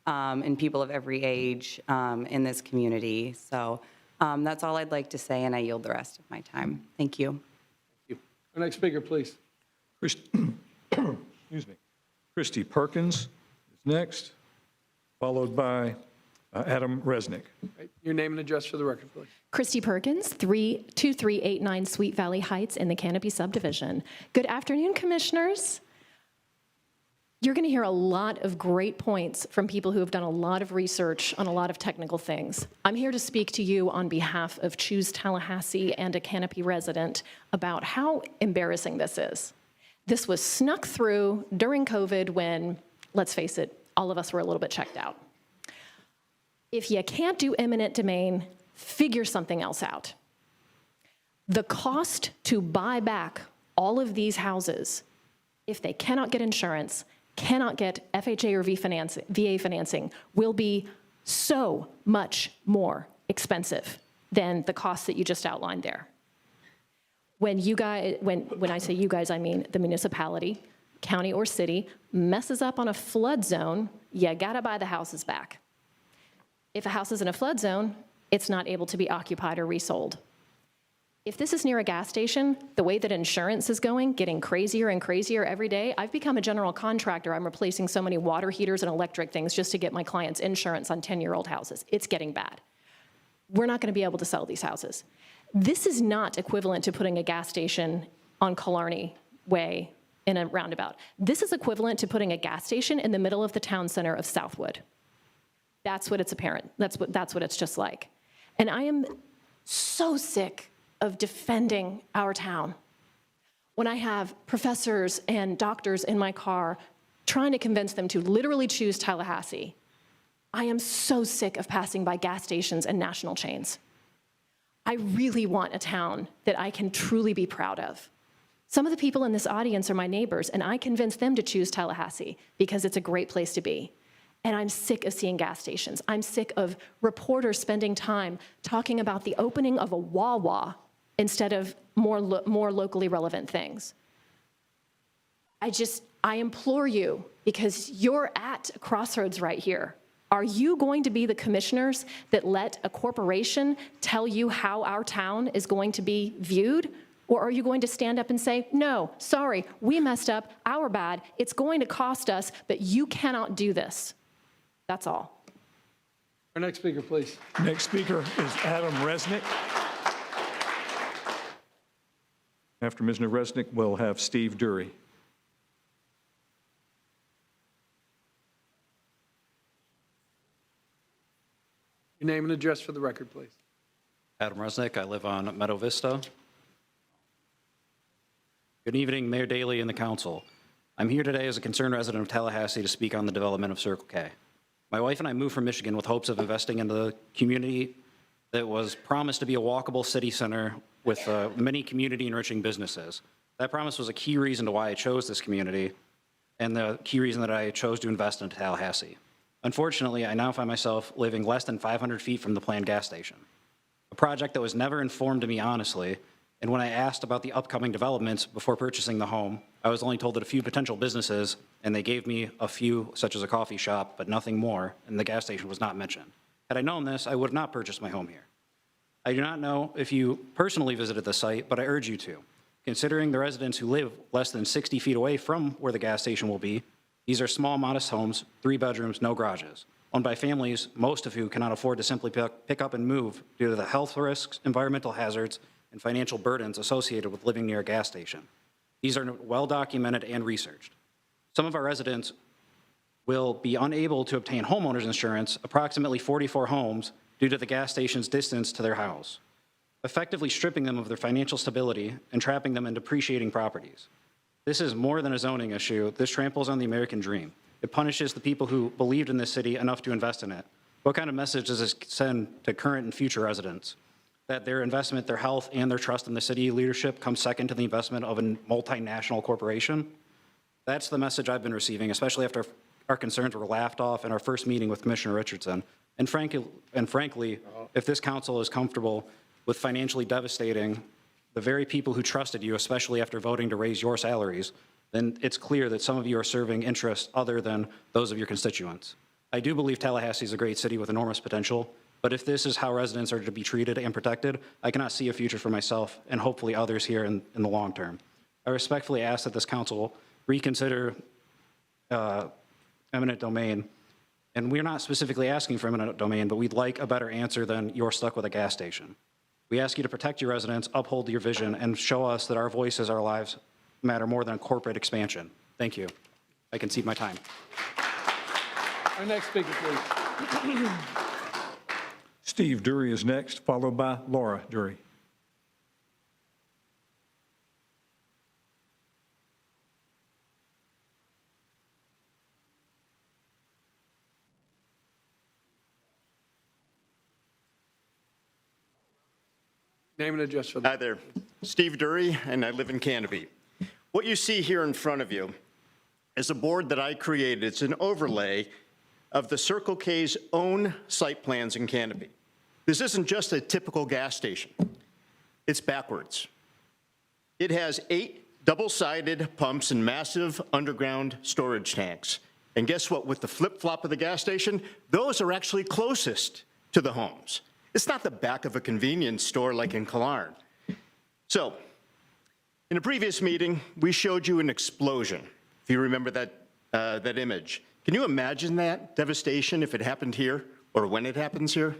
Speaker 18: and people of every age in this community. So that's all I'd like to say, and I yield the rest of my time. Thank you.
Speaker 1: Thank you. Our next speaker, please.
Speaker 8: Excuse me. Christy Perkins is next, followed by Adam Resnick.
Speaker 1: Right. Your name and address for the record, please.
Speaker 19: Christy Perkins, 2389 Sweet Valley Heights in the Canopy subdivision. Good afternoon, commissioners. You're going to hear a lot of great points from people who have done a lot of research on a lot of technical things. I'm here to speak to you on behalf of Choose Tallahassee and a Canopy resident about how embarrassing this is. This was snuck through during COVID when, let's face it, all of us were a little bit checked out. If you can't do eminent domain, figure something else out. The cost to buy back all of these houses, if they cannot get insurance, cannot get FHA or VA financing, will be so much more expensive than the costs that you just outlined there. When I say you guys, I mean the municipality, county or city, messes up on a flood zone, you gotta buy the houses back. If a house is in a flood zone, it's not able to be occupied or resold. If this is near a gas station, the way that insurance is going, getting crazier and crazier every day, I've become a general contractor. I'm replacing so many water heaters and electric things just to get my clients insurance on 10-year-old houses. It's getting bad. We're not going to be able to sell these houses. This is not equivalent to putting a gas station on Killarney Way in a roundabout. This is equivalent to putting a gas station in the middle of the town center of Southwood. That's what it's apparent. That's what it's just like. And I am so sick of defending our town when I have professors and doctors in my car trying to convince them to literally choose Tallahassee. I am so sick of passing by gas stations and national chains. I really want a town that I can truly be proud of. Some of the people in this audience are my neighbors, and I convince them to choose Tallahassee because it's a great place to be. And I'm sick of seeing gas stations. I'm sick of reporters spending time talking about the opening of a Wawa instead of more locally relevant things. I implore you, because you're at a crossroads right here. Are you going to be the commissioners that let a corporation tell you how our town is going to be viewed? Or are you going to stand up and say, no, sorry, we messed up, our bad, it's going to cost us, but you cannot do this? That's all.
Speaker 1: Our next speaker, please.
Speaker 8: Next speaker is Adam Resnick. After Ms. Resnick, we'll have Steve Dury.
Speaker 1: Your name and address for the record, please.
Speaker 20: Adam Resnick, I live on Meadow Vista. Good evening, Mayor Daley and the council. I'm here today as a concerned resident of Tallahassee to speak on the development of Circle K. My wife and I moved from Michigan with hopes of investing in the community that was promised to be a walkable city center with many community-enriching businesses. That promise was a key reason to why I chose this community and the key reason that I chose to invest in Tallahassee. Unfortunately, I now find myself living less than 500 feet from the planned gas station, a project that was never informed to me honestly, and when I asked about the upcoming developments before purchasing the home, I was only told that a few potential businesses, and they gave me a few, such as a coffee shop, but nothing more, and the gas station was not mentioned. Had I known this, I would have not purchased my home here. I do not know if you personally visited the site, but I urge you to. Considering the residents who live less than 60 feet away from where the gas station will be, these are small, modest homes, 3 bedrooms, no garages, owned by families, most of who cannot afford to simply pick up and move due to the health risks, environmental hazards, and financial burdens associated with living near a gas station. These are well documented and researched. Some of our residents will be unable to obtain homeowners insurance, approximately 44 homes, due to the gas station's distance to their house, effectively stripping them of their financial stability and trapping them in depreciating properties. This is more than a zoning issue. This tramples on the American dream. It punishes the people who believed in this city enough to invest in it. What kind of message does this send to current and future residents? That their investment, their health, and their trust in the city leadership comes second to the investment of a multinational corporation? That's the message I've been receiving, especially after our concerns were laughed off in our first meeting with Commissioner Richardson. And frankly, if this council is comfortable with financially devastating the very people who trusted you, especially after voting to raise your salaries, then it's clear that some of you are serving interests other than those of your constituents. I do believe Tallahassee is a great city with enormous potential, but if this is how residents are to be treated and protected, I cannot see a future for myself and hopefully others here in the long term. I respectfully ask that this council reconsider eminent domain And we're not specifically asking for eminent domain, but we'd like a better answer than you're stuck with a gas station. We ask you to protect your residents, uphold your vision, and show us that our voices, our lives matter more than corporate expansion. Thank you. I concede my time.
Speaker 1: Our next speaker, please.
Speaker 8: Steve Dury is next, followed by Laura Dury.
Speaker 1: Name and address for the.
Speaker 21: Hi there. Steve Dury, and I live in Canopy. What you see here in front of you is a board that I created. It's an overlay of the Circle K's own site plans in Canopy. This isn't just a typical gas station. It's backwards. It has 8 double-sided pumps and massive underground storage tanks. And guess what? With the flip-flop of the gas station, those are actually closest to the homes. It's not the back of a convenience store like in Killarn. So, in a previous meeting, we showed you an explosion, if you remember that image. Can you imagine that devastation if it happened here or when it happens here?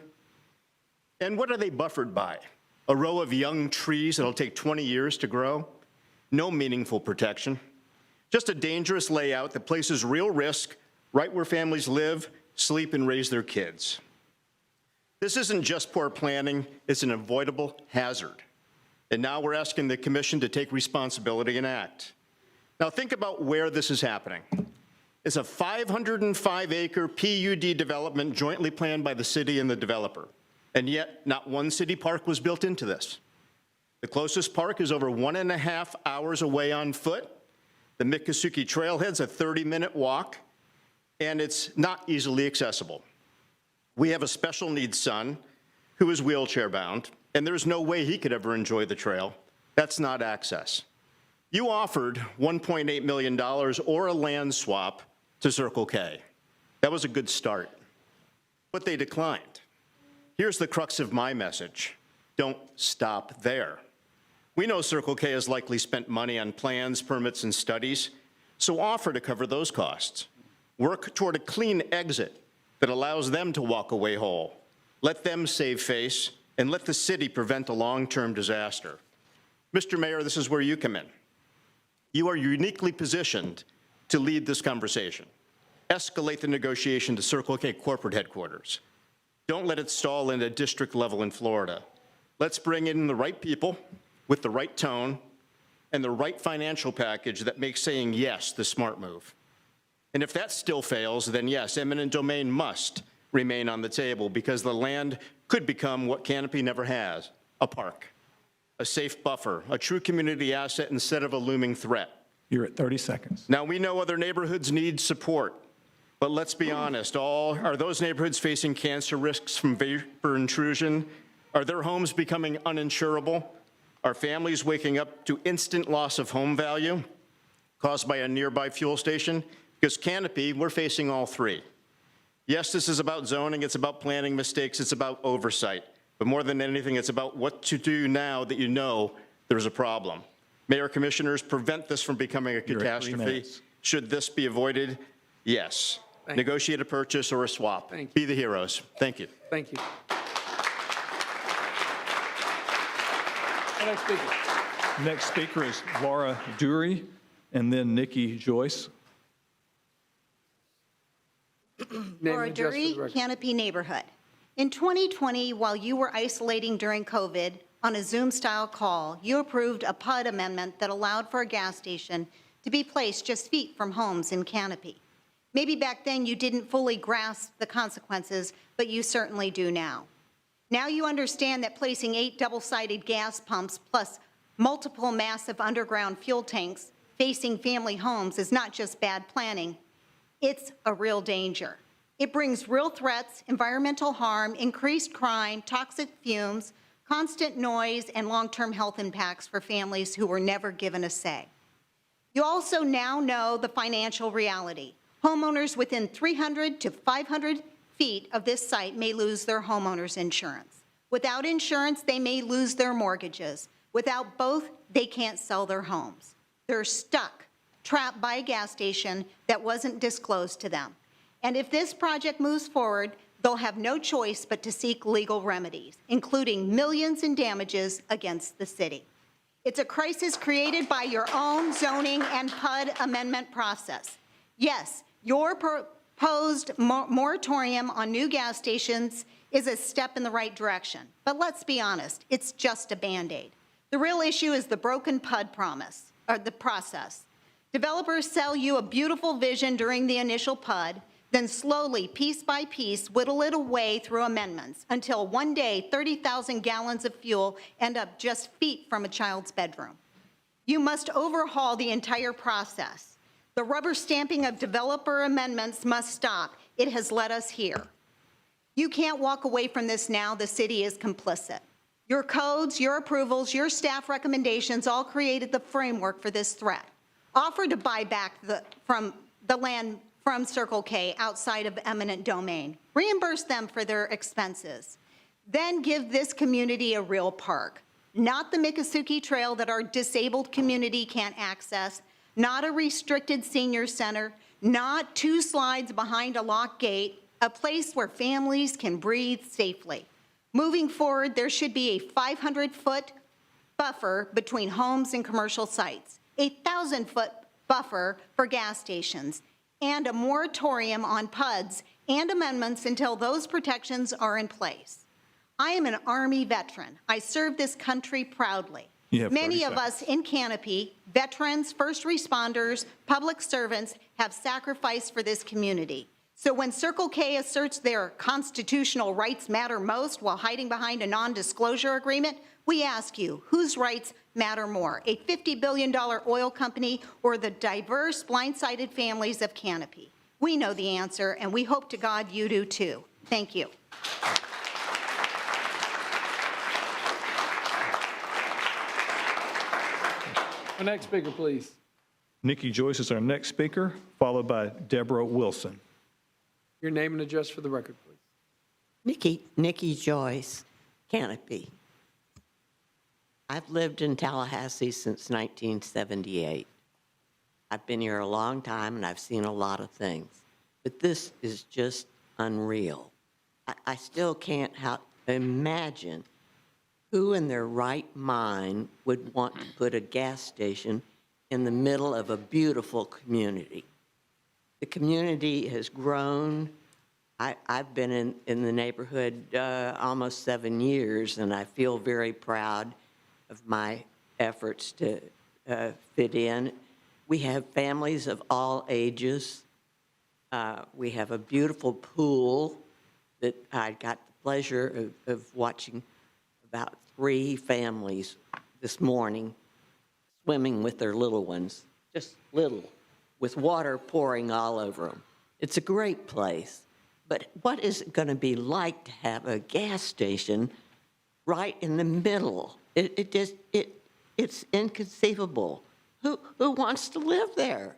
Speaker 21: And what are they buffered by? A row of young trees that'll take 20 years to grow? No meaningful protection. Just a dangerous layout that places real risk right where families live, sleep, and raise their kids. This isn't just poor planning, it's an avoidable hazard. And now we're asking the commission to take responsibility and act. Now think about where this is happening. It's a 505-acre PUD development jointly planned by the city and the developer. And yet, not one city park was built into this. The closest park is over 1.5 hours away on foot. The Miccosukee Trailhead's a 30-minute walk, and it's not easily accessible. We have a special needs son who is wheelchair bound, and there's no way he could ever enjoy the trail. That's not access. You offered $1.8 million or a land swap to Circle K. That was a good start, but they declined. Here's the crux of my message. Don't stop there. We know Circle K has likely spent money on plans, permits, and studies, so offer to cover those costs. Work toward a clean exit that allows them to walk away whole. Let them save face, and let the city prevent a long-term disaster. Mr. Mayor, this is where you come in. You are uniquely positioned to lead this conversation. Escalate the negotiation to Circle K corporate headquarters. Don't let it stall in a district level in Florida. Let's bring in the right people with the right tone and the right financial package that makes saying yes the smart move. And if that still fails, then yes, eminent domain must remain on the table because the land could become what Canopy never has, a park, a safe buffer, a true community asset instead of a looming threat.
Speaker 8: You're at 30 seconds.
Speaker 21: Now, we know other neighborhoods need support, but let's be honest, are those neighborhoods facing cancer risks from vapor intrusion? Are their homes becoming uninsurable? Are families waking up to instant loss of home value caused by a nearby fuel station? Because Canopy, we're facing all three. Yes, this is about zoning, it's about planning mistakes, it's about oversight. But more than anything, it's about what to do now that you know there's a problem. Mayor, commissioners, prevent this from becoming a catastrophe. Should this be avoided? Yes. Negotiate a purchase or a swap. Be the heroes. Thank you.
Speaker 1: Thank you. Next speaker.
Speaker 8: Next speaker is Laura Dury, and then Nikki Joyce.
Speaker 22: Laura Dury, Canopy Neighborhood. In 2020, while you were isolating during COVID, on a Zoom-style call, you approved a PUD amendment that allowed for a gas station to be placed just feet from homes in Canopy. Maybe back then you didn't fully grasp the consequences, but you certainly do now. Now you understand that placing 8 double-sided gas pumps plus multiple massive underground fuel tanks facing family homes is not just bad planning, it's a real danger. It brings real threats, environmental harm, increased crime, toxic fumes, constant noise, and long-term health impacts for families who were never given a say. You also now know the financial reality. Homeowners within 300 to 500 feet of this site may lose their homeowner's insurance. Without insurance, they may lose their mortgages. Without both, they can't sell their homes. They're stuck, trapped by a gas station that wasn't disclosed to them. And if this project moves forward, they'll have no choice but to seek legal remedies, including millions in damages against the city. It's a crisis created by your own zoning and PUD amendment process. Yes, your proposed moratorium on new gas stations is a step in the right direction. But let's be honest, it's just a Band-Aid. The real issue is the broken PUD process. Developers sell you a beautiful vision during the initial PUD, then slowly, piece by piece, whittle it away through amendments until one day 30,000 gallons of fuel end up just feet from a child's bedroom. You must overhaul the entire process. The rubber stamping of developer amendments must stop. It has led us here. You can't walk away from this now. The city is complicit. Your codes, your approvals, your staff recommendations all created the framework for this threat. Offer to buy back the land from Circle K outside of eminent domain. Reimburse them for their expenses. Then give this community a real park. Not the Miccosukee Trail that our disabled community can't access, not a restricted senior center, not 2 slides behind a locked gate, a place where families can breathe safely. Moving forward, there should be a 500-foot buffer between homes and commercial sites, a 1,000-foot buffer for gas stations, and a moratorium on PUDs and amendments until those protections are in place. I am an Army veteran. I serve this country proudly. Many of us in Canopy, veterans, first responders, public servants, have sacrificed for this community. So when Circle K asserts their constitutional rights matter most while hiding behind a non-disclosure agreement, we ask you, whose rights matter more, a $50 billion oil company or the diverse, blindsided families of Canopy? We know the answer, and we hope to God you do too. Thank you.
Speaker 1: Our next speaker, please.
Speaker 8: Nikki Joyce is our next speaker, followed by Deborah Wilson.
Speaker 1: Your name and address for the record, please.
Speaker 4: Nikki Joyce, Canopy. I've lived in Tallahassee since 1978. I've been here a long time and I've seen a lot of things, but this is just unreal. I still can't imagine who in their right mind would want to put a gas station in the middle of a beautiful community. The community has grown. I've been in the neighborhood almost 7 years, and I feel very proud of my efforts to fit in. We have families of all ages. We have a beautiful pool that I got the pleasure of watching about 3 families this morning swimming with their little ones, just little, with water pouring all over them. It's a great place, but what is it going to be like to have a gas station right in the middle? It's inconceivable. Who wants to live there?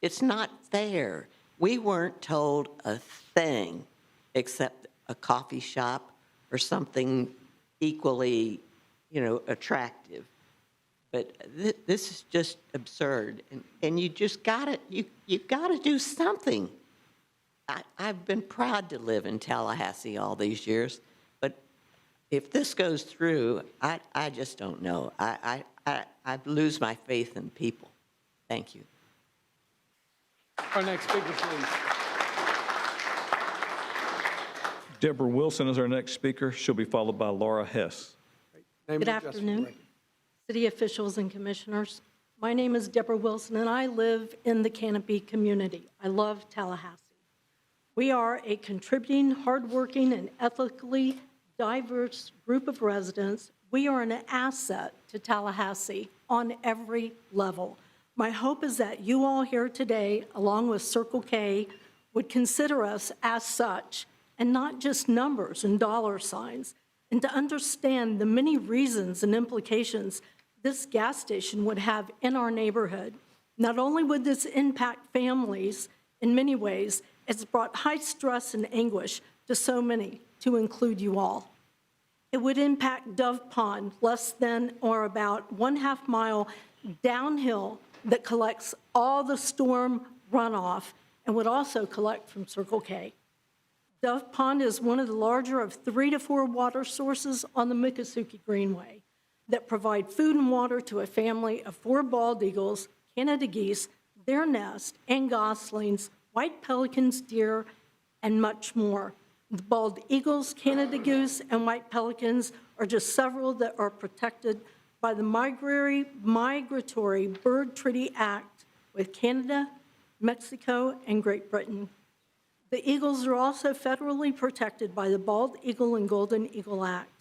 Speaker 4: It's not fair. We weren't told a thing except a coffee shop or something equally, attractive. But this is just absurd, and you just you've got to do something. I've been proud to live in Tallahassee all these years, but if this goes through, I just don't know. I lose my faith in people. Thank you.
Speaker 1: Our next speaker, please.
Speaker 8: Deborah Wilson is our next speaker. She'll be followed by Laura Hess.
Speaker 5: Good afternoon, city officials and commissioners. My name is Deborah Wilson, and I live in the Canopy community. I love Tallahassee. We are a contributing, hardworking, and ethically diverse group of residents. We are an asset to Tallahassee on every level. My hope is that you all here today, along with Circle K, would consider us as such, and not just numbers and dollar signs, and to understand the many reasons and implications this gas station would have in our neighborhood. Not only would this impact families in many ways, it's brought high stress and anguish to so many, to include you all. It would impact Dove Pond, less than or about 1/2 mile downhill that collects all the storm runoff and would also collect from Circle K. Dove Pond is one of the larger of 3 to 4 water sources on the Miccosukee Greenway that provide food and water to a family of 4 bald eagles, Canada geese, their nest, and goslings, white pelicans, deer, and much more. The bald eagles, Canada goose, and white pelicans are just several that are protected by the Migratory Bird Treaty Act with Canada, Mexico, and Great Britain. The eagles are also federally protected by the Bald Eagle and Golden Eagle Act.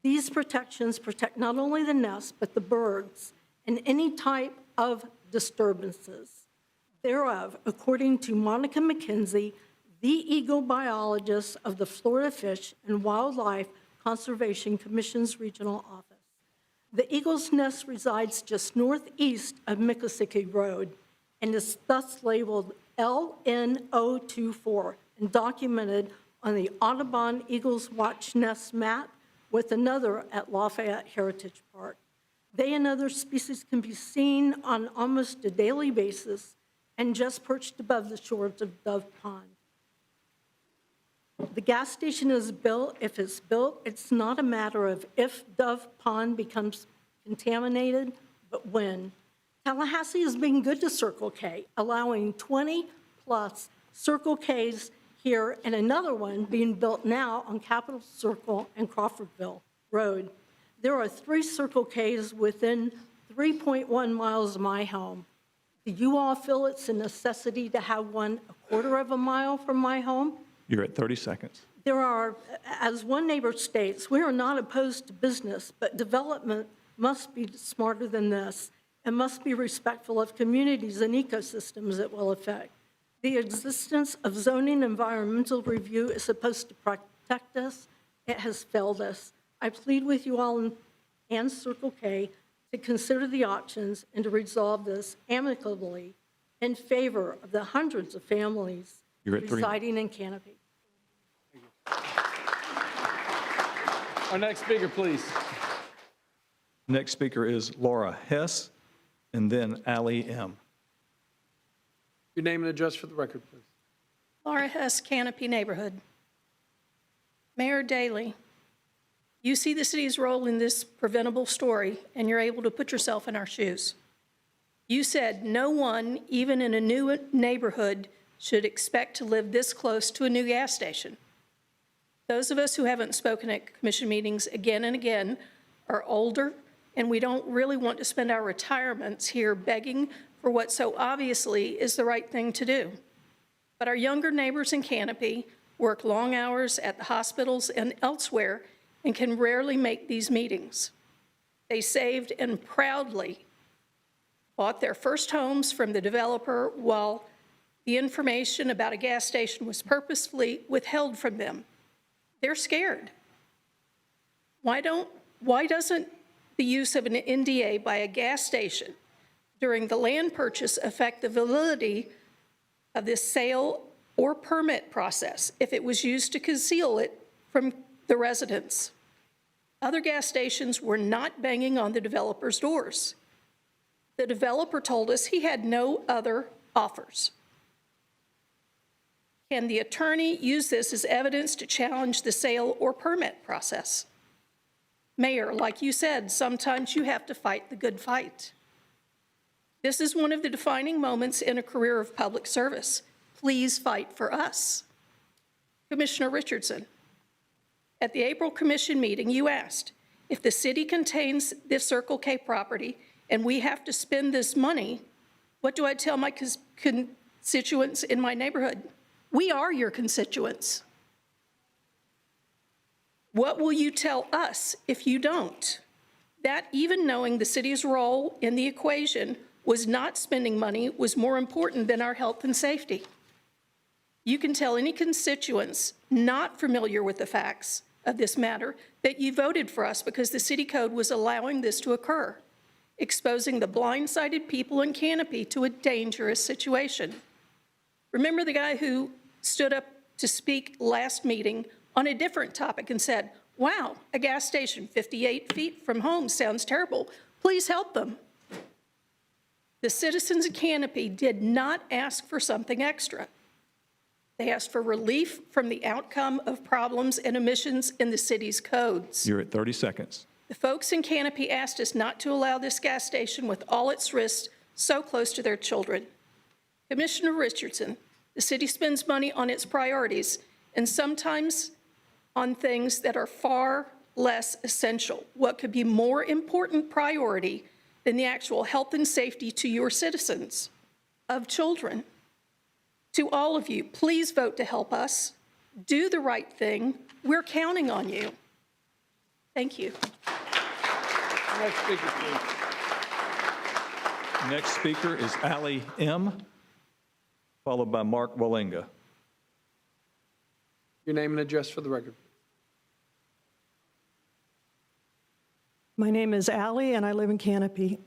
Speaker 5: These protections protect not only the nest, but the birds and any type of disturbances thereof, according to Monica McKenzie, the eagle biologist of the Florida Fish and Wildlife Conservation Commission's regional office. The eagle's nest resides just northeast of Miccosukee Road and is thus labeled LN024 and documented on the Audubon Eagles Watch Nest map with another at Lafayette Heritage Park. They and other species can be seen on almost a daily basis and just perched above the shores of Dove Pond. The gas station is built. If it's built, it's not a matter of if Dove Pond becomes contaminated, but when. Tallahassee has been good to Circle K, allowing 20-plus Circle Ks here and another one being built now on Capitol Circle and Crawfordville Road. There are 3 Circle Ks within 3.1 miles of my home. Do you all feel it's a necessity to have one a quarter of a mile from my home?
Speaker 8: You're at 30 seconds.
Speaker 5: There are, as one neighbor states, we are not opposed to business, but development must be smarter than this and must be respectful of communities and ecosystems it will affect. The existence of zoning environmental review is supposed to protect us. It has failed us. I plead with you all and Circle K to consider the options and to resolve this amicably in favor of the hundreds of families residing in Canopy.
Speaker 1: Our next speaker, please.
Speaker 8: Next speaker is Laura Hess, and then Allie M.
Speaker 1: Your name and address for the record, please.
Speaker 3: Laura Hess, Canopy Neighborhood. Mayor Daley, you see the city's role in this preventable story, and you're able to put yourself in our shoes. You said no one, even in a new neighborhood, should expect to live this close to a new gas station. Those of us who haven't spoken at commission meetings again and again are older, and we don't really want to spend our retirements here begging for what so obviously is the right thing to do. But our younger neighbors in Canopy work long hours at the hospitals and elsewhere and can rarely make these meetings. They saved and proudly bought their first homes from the developer while the information about a gas station was purposefully withheld from them. They're scared. Why doesn't the use of an NDA by a gas station during the land purchase affect the validity of this sale or permit process if it was used to conceal it from the residents? Other gas stations were not banging on the developer's doors. The developer told us he had no other offers. Can the attorney use this as evidence to challenge the sale or permit process? Mayor, like you said, sometimes you have to fight the good fight. This is one of the defining moments in a career of public service. Please fight for us. Commissioner Richardson, at the April Commission meeting, you asked, if the city contains this Circle K property and we have to spend this money, what do I tell my constituents in my neighborhood? We are your constituents. What will you tell us if you don't? That even knowing the city's role in the equation was not spending money was more important than our health and safety. You can tell any constituents not familiar with the facts of this matter that you voted for us because the city code was allowing this to occur, exposing the blindsided people in Canopy to a dangerous situation. Remember the guy who stood up to speak last meeting on a different topic and said, wow, a gas station 58 feet from home sounds terrible. Please help them. The citizens of Canopy did not ask for something extra. They asked for relief from the outcome of problems and omissions in the city's codes.
Speaker 8: You're at 30 seconds.
Speaker 3: The folks in Canopy asked us not to allow this gas station with all its risks so close to their children. Commissioner Richardson, the city spends money on its priorities and sometimes on things that are far less essential. What could be more important priority than the actual health and safety to your citizens, of children? To all of you, please vote to help us. Do the right thing. We're counting on you. Thank you.
Speaker 1: Next speaker, please.
Speaker 8: Next speaker is Allie M., followed by Mark Wallinga.
Speaker 1: Your name and address for the record.
Speaker 5: My name is Allie, and I live in Canopy.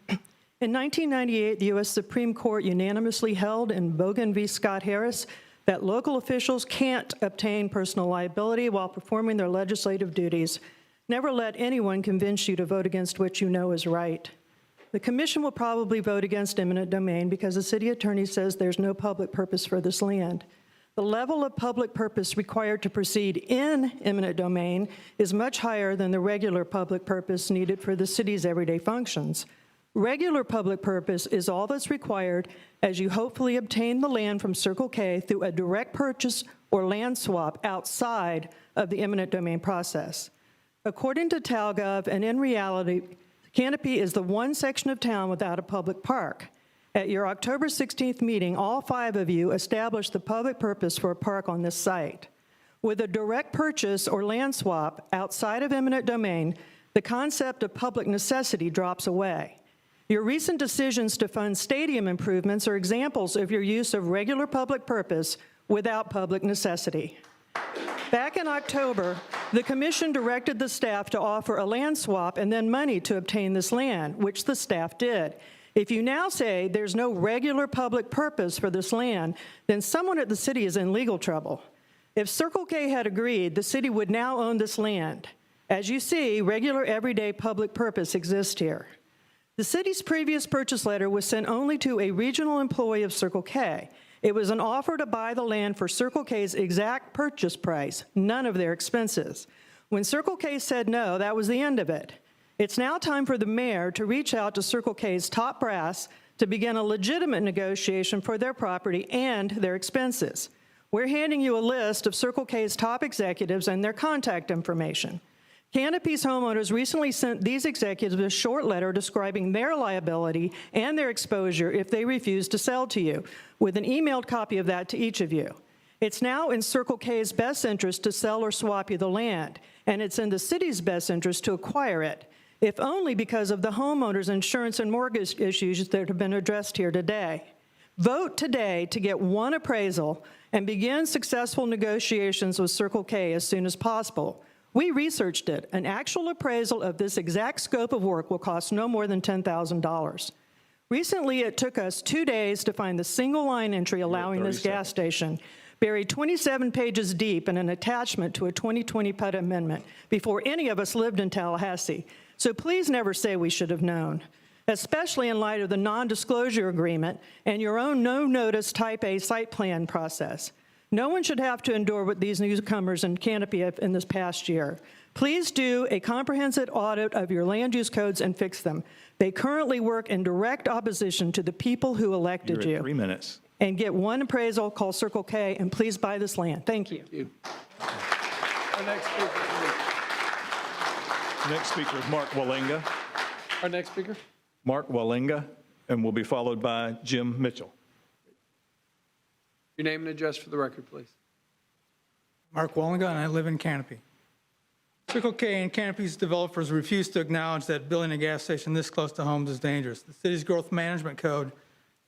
Speaker 5: In 1998, the U.S. Supreme Court unanimously held in Bogan v. Scott Harris that local officials can't obtain personal liability while performing their legislative duties. Never let anyone convince you to vote against what you know is right. The commission will probably vote against eminent domain because the city attorney says there's no public purpose for this land. The level of public purpose required to proceed in eminent domain is much higher than the regular public purpose needed for the city's everyday functions. Regular public purpose is all that's required as you hopefully obtain the land from Circle K through a direct purchase or land swap outside of the eminent domain process. According to TalGov, and in reality, Canopy is the one section of town without a public park. At your October 16th meeting, all 5 of you established the public purpose for a park on this site. With a direct purchase or land swap outside of eminent domain, the concept of public necessity drops away. Your recent decisions to fund stadium improvements are examples of your use of regular public purpose without public necessity. Back in October, the commission directed the staff to offer a land swap and then money to obtain this land, which the staff did. If you now say there's no regular public purpose for this land, then someone at the city is in legal trouble. If Circle K had agreed, the city would now own this land. As you see, regular everyday public purpose exists here. The city's previous purchase letter was sent only to a regional employee of Circle K. It was an offer to buy the land for Circle K's exact purchase price, none of their expenses. When Circle K said no, that was the end of it. It's now time for the mayor to reach out to Circle K's top brass to begin a legitimate negotiation for their property and their expenses. We're handing you a list of Circle K's top executives and their contact information. Canopy's homeowners recently sent these executives a short letter describing their liability and their exposure if they refuse to sell to you, with an emailed copy of that to each of you. It's now in Circle K's best interest to sell or swap you the land, and it's in the city's best interest to acquire it, if only because of the homeowners' insurance and mortgage issues that have been addressed here today. Vote today to get one appraisal and begin successful negotiations with Circle K as soon as possible. We researched it. An actual appraisal of this exact scope of work will cost no more than $10,000. Recently, it took us 2 days to find the single line entry allowing this gas station, buried 27 pages deep in an attachment to a 2020 PUD amendment before any of us lived in Tallahassee. So please never say we should have known, especially in light of the non-disclosure agreement and your own no-notice Type A site plan process. No one should have to endure what these newcomers in Canopy have in this past year. Please do a comprehensive audit of your land use codes and fix them. They currently work in direct opposition to the people who elected you.
Speaker 8: You're at 3 minutes.
Speaker 5: And get one appraisal, call Circle K, and please buy this land. Thank you.
Speaker 1: Thank you. Our next speaker, please.
Speaker 8: Next speaker is Mark Wallinga.
Speaker 1: Our next speaker.
Speaker 8: Mark Wallinga, and will be followed by Jim Mitchell.
Speaker 1: Your name and address for the record, please.
Speaker 2: Mark Wallinga, and I live in Canopy. Circle K and Canopy's developers refuse to acknowledge that building a gas station this close to homes is dangerous. The city's growth management code, and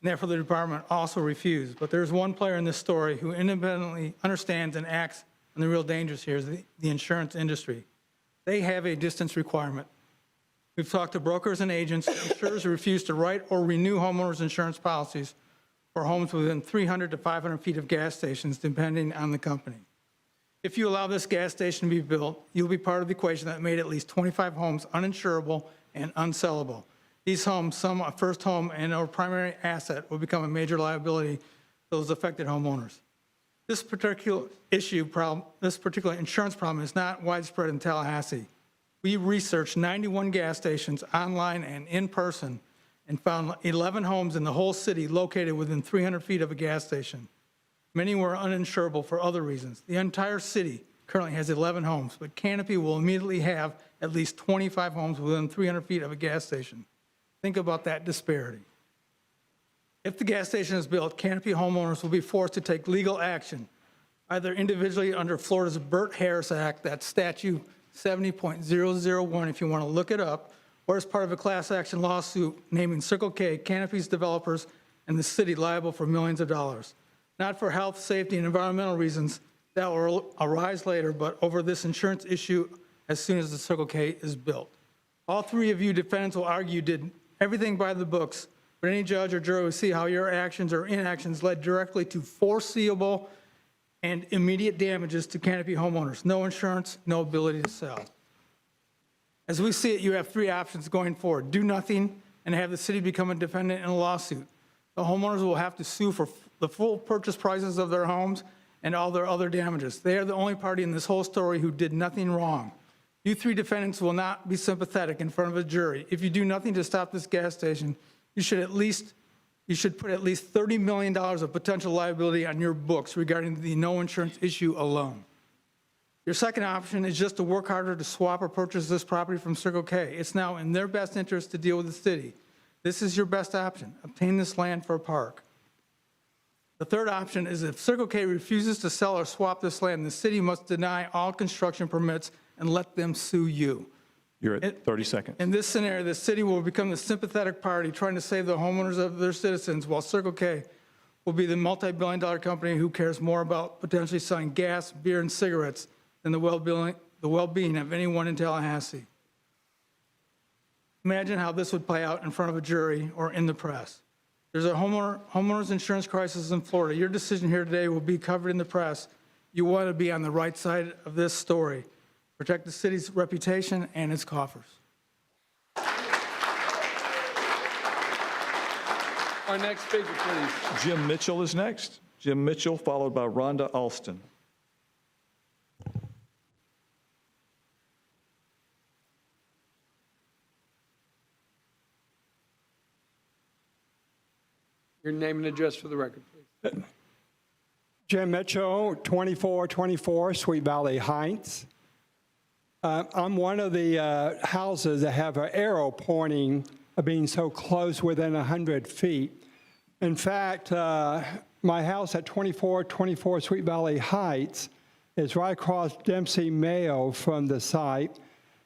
Speaker 2: therefore the department, also refused. But there's one player in this story who independently understands and acts on the real dangers here is the insurance industry. They have a distance requirement. We've talked to brokers and agents, insurers who refuse to write or renew homeowners insurance policies for homes within 300 to 500 feet of gas stations, depending on the company. If you allow this gas station to be built, you'll be part of the equation that made at least 25 homes uninsurable and unsellable. These homes, some a first home and or primary asset, will become a major liability to those affected homeowners. This particular insurance problem is not widespread in Tallahassee. We researched 91 gas stations online and in person and found 11 homes in the whole city located within 300 feet of a gas station. Many were uninsurable for other reasons. The entire city currently has 11 homes, but Canopy will immediately have at least 25 homes within 300 feet of a gas station. Think about that disparity. If the gas station is built, Canopy homeowners will be forced to take legal action, either individually under Florida's Burt Harris Act, that's statute 70.001 if you want to look it up, or as part of a class action lawsuit naming Circle K, Canopy's developers, and the city liable for millions of dollars. Not for health, safety, and environmental reasons that will arise later, but over this insurance issue as soon as the Circle K is built. All three of you defendants will argue you did everything by the books, but any judge or jury will see how your actions or inactions led directly to foreseeable and immediate damages to Canopy homeowners. No insurance, no ability to sell. As we see it, you have three options going forward. Do nothing and have the city become a defendant in a lawsuit. The homeowners will have to sue for the full purchase prices of their homes and all their other damages. They are the only party in this whole story who did nothing wrong. You three defendants will not be sympathetic in front of a jury. If you do nothing to stop this gas station, you should put at least $30 million of potential liability on your books regarding the no insurance issue alone. Your second option is just to work harder to swap or purchase this property from Circle K. It's now in their best interest to deal with the city. This is your best option. Obtain this land for a park. The third option is if Circle K refuses to sell or swap this land, the city must deny all construction permits and let them sue you.
Speaker 8: You're at 30 seconds.
Speaker 2: In this scenario, the city will become the sympathetic party trying to save the homeowners of their citizens, while Circle K will be the multi-billion-dollar company who cares more about potentially selling gas, beer, and cigarettes than the well-being of anyone in Tallahassee. Imagine how this would play out in front of a jury or in the press. There's a homeowners insurance crisis in Florida. Your decision here today will be covered in the press. You want to be on the right side of this story. Protect the city's reputation and its coffers.
Speaker 1: Our next speaker, please.
Speaker 8: Jim Mitchell is next. Jim Mitchell, followed by Rhonda Alston.
Speaker 1: Your name and address for the record, please.
Speaker 6: Jim Mitchell, 2424 Sweet Valley Heights. I'm one of the houses that have an arrow pointing being so close within 100 feet. In fact, my house at 2424 Sweet Valley Heights is right across Dempsey Mayo from the site.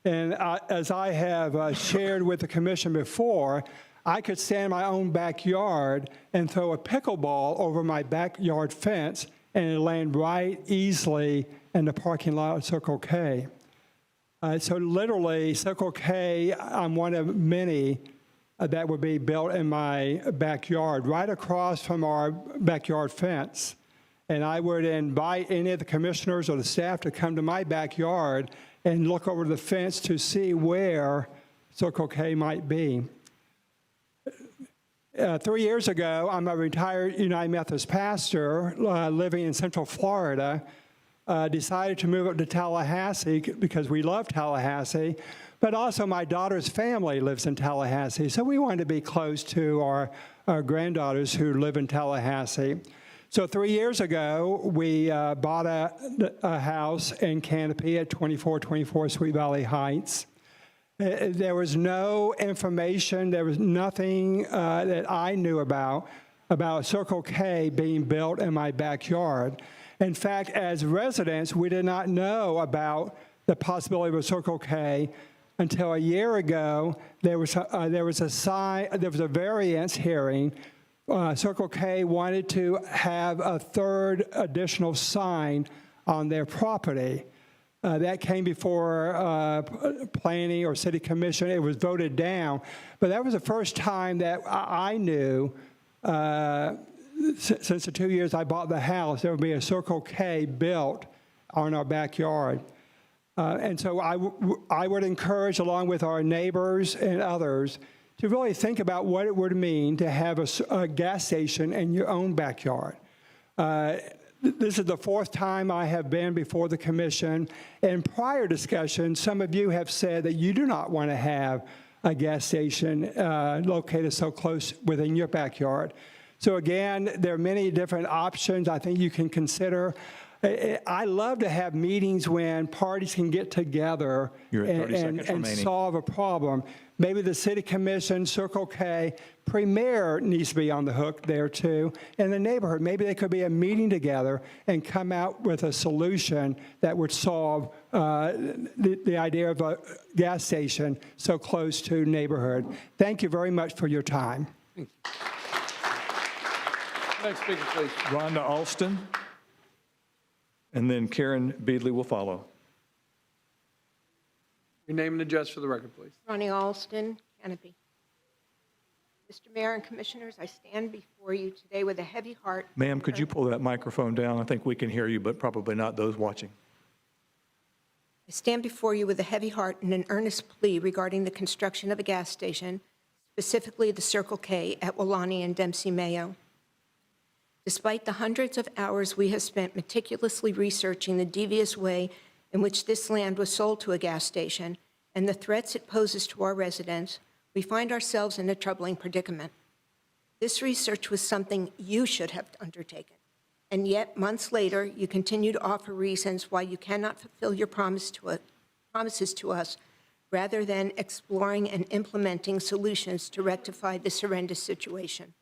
Speaker 6: And as I have shared with the commission before, I could stand in my own backyard and throw a pickleball over my backyard fence and it land right easily in the parking lot of Circle K. So literally, Circle K, I'm one of many that would be built in my backyard, right across from our backyard fence. And I would invite any of the commissioners or the staff to come to my backyard and look over the fence to see where Circle K might be. 3 years ago, I'm a retired United Methodist pastor living in Central Florida. Decided to move up to Tallahassee because we love Tallahassee, but also my daughter's family lives in Tallahassee, so we wanted to be close to our granddaughters who live in Tallahassee. So 3 years ago, we bought a house in Canopy at 2424 Sweet Valley Heights. There was no information, there was nothing that I knew about Circle K being built in my backyard. In fact, as residents, we did not know about the possibility of a Circle K until a year ago. There was a variance hearing. Circle K wanted to have a third additional sign on their property. That came before planning or city commission. It was voted down. But that was the first time that I knew since the 2 years I bought the house, there would be a Circle K built on our backyard. And so I would encourage, along with our neighbors and others, to really think about what it would mean to have a gas station in your own backyard. This is the fourth time I have been before the commission. In prior discussions, some of you have said that you do not want to have a gas station located so close within your backyard. So again, there are many different options I think you can consider. I love to have meetings when parties can get together
Speaker 8: You're at 30 seconds
Speaker 6: and
Speaker 8: remaining.
Speaker 6: solve a problem. Maybe the city commission, Circle K, Premier needs to be on the hook there too, and the neighborhood. Maybe they could be a meeting together and come out with a solution that would solve the idea of a gas station so close to neighborhood. Thank you very much for your time.
Speaker 1: Next speaker, please.
Speaker 8: Rhonda Alston, and then Karen Beadley will follow.
Speaker 1: Your name and address for the record, please.
Speaker 12: Ronnie Alston, Canopy. Mr. Mayor and Commissioners, I stand before you today with a heavy heart.
Speaker 8: Ma'am, could you pull that microphone down? I think we can hear you, but probably not those watching.
Speaker 12: I stand before you with a heavy heart and an earnest plea regarding the construction of a gas station, specifically the Circle K at Walani and Dempsey Mayo. Despite the hundreds of hours we have spent meticulously researching the devious way in which this land was sold to a gas station and the threats it poses to our residents, we find ourselves in a troubling predicament. This research was something you should have undertaken, and yet months later, you continue to offer reasons why you cannot fulfill your promises to us, rather than exploring and implementing solutions to rectify this horrendous situation.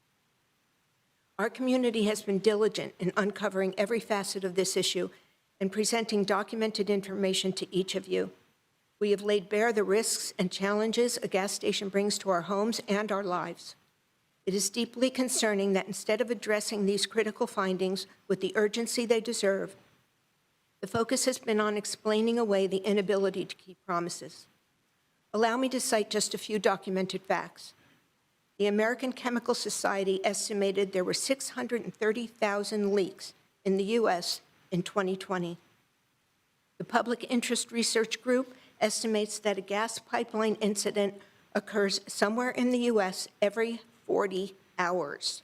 Speaker 12: Our community has been diligent in uncovering every facet of this issue and presenting documented information to each of you. We have laid bare the risks and challenges a gas station brings to our homes and our lives. It is deeply concerning that instead of addressing these critical findings with the urgency they deserve, the focus has been on explaining away the inability to keep promises. Allow me to cite just a few documented facts. The American Chemical Society estimated there were 630,000 leaks in the U.S. in 2020. The Public Interest Research Group estimates that a gas pipeline incident occurs somewhere in the U.S. every 40 hours.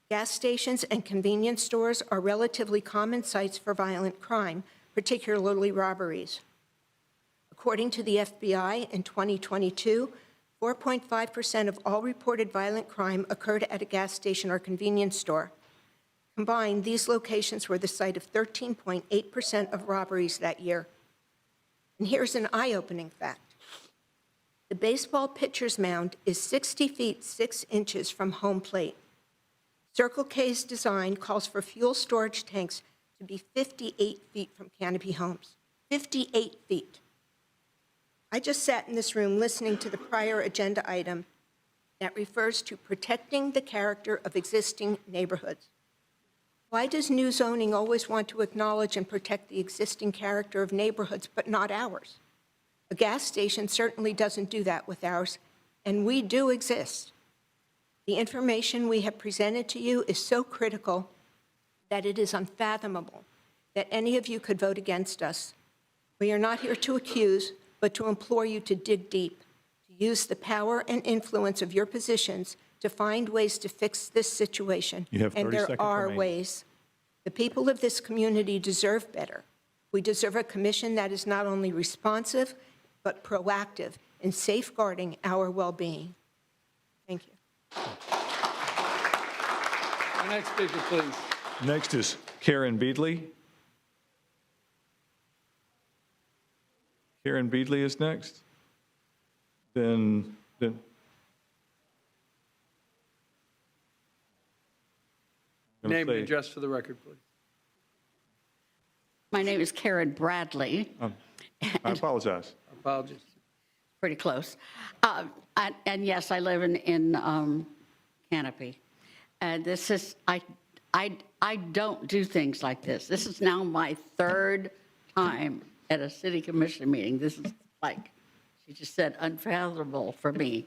Speaker 12: Gas stations and convenience stores are relatively common sites for violent crime, particularly robberies. According to the FBI, in 2022, 4.5% of all reported violent crime occurred at a gas station or convenience store. Combined, these locations were the site of 13.8% of robberies that year. And here's an eye-opening fact. The baseball pitcher's mound is 60 feet 6 inches from home plate. Circle K's design calls for fuel storage tanks to be 58 feet from canopy homes. 58 feet. I just sat in this room listening to the prior agenda item that refers to protecting the character of existing neighborhoods. Why does new zoning always want to acknowledge and protect the existing character of neighborhoods, but not ours? A gas station certainly doesn't do that with ours, and we do exist. The information we have presented to you is so critical that it is unfathomable that any of you could vote against us. We are not here to accuse, but to implore you to dig deep, to use the power and influence of your positions to find ways to fix this situation.
Speaker 8: You have 30
Speaker 12: and there
Speaker 8: seconds
Speaker 12: are
Speaker 8: remaining.
Speaker 12: ways. The people of this community deserve better. We deserve a commission that is not only responsive, but proactive in safeguarding our well-being. Thank you.
Speaker 1: Our next speaker, please.
Speaker 8: Next is Karen Beadley. Karen Beadley is next. Then
Speaker 1: Name and address for the record, please.
Speaker 14: My name is Karen Bradley.
Speaker 8: I apologize.
Speaker 1: Apologies.
Speaker 14: Pretty close. And yes, I live in Canopy. And this is, I don't do things like this. This is now my third time at a city commission meeting. This is like, she just said, unfathomable for me.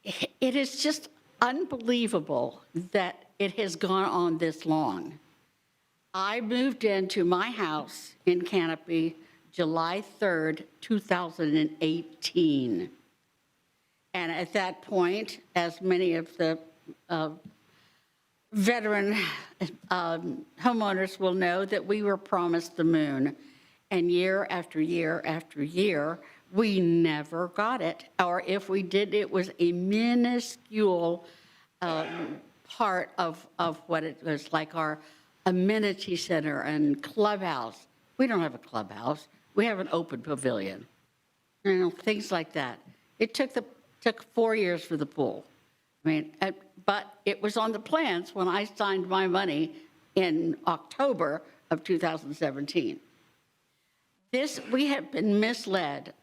Speaker 14: It is just unbelievable that it has gone on this long. I moved into my house in Canopy July 3rd, 2018. And at that point, as many of the veteran homeowners will know that we were promised the moon, and year after year after year, we never got it. Or if we did, it was a minuscule part of what it was, like our amenity center and clubhouse. We don't have a clubhouse. We have an open pavilion. You know, things like that. It took 4 years for the pool. I mean, but it was on the plans when I signed my money in October of 2017. We have been misled.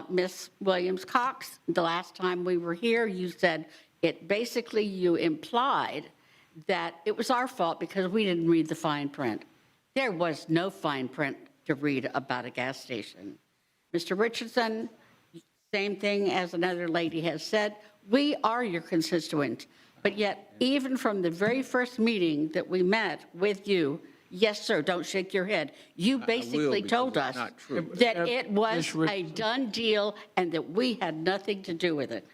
Speaker 14: Ms. Williams-Cox, the last time we were here, you said you implied that it was our fault because we didn't read the fine print. There was no fine print to read about a gas station. Mr. Richardson, same thing as another lady has said, we are your constituents. But yet, even from the very first meeting that we met with you, yes, sir, don't shake your head, you basically told us that it was a done deal and that we had nothing to do with it.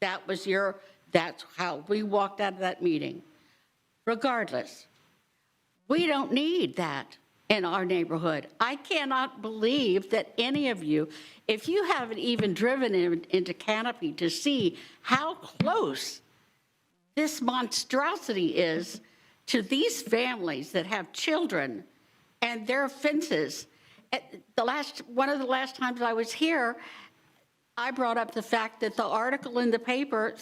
Speaker 14: That's how we walked out of that meeting. Regardless, we don't need that in our neighborhood. I cannot believe that any of you, if you haven't even driven into Canopy to see how close this monstrosity is to these families that have children and their fences. One of the last times I was here, I brought up the fact that the article in the paper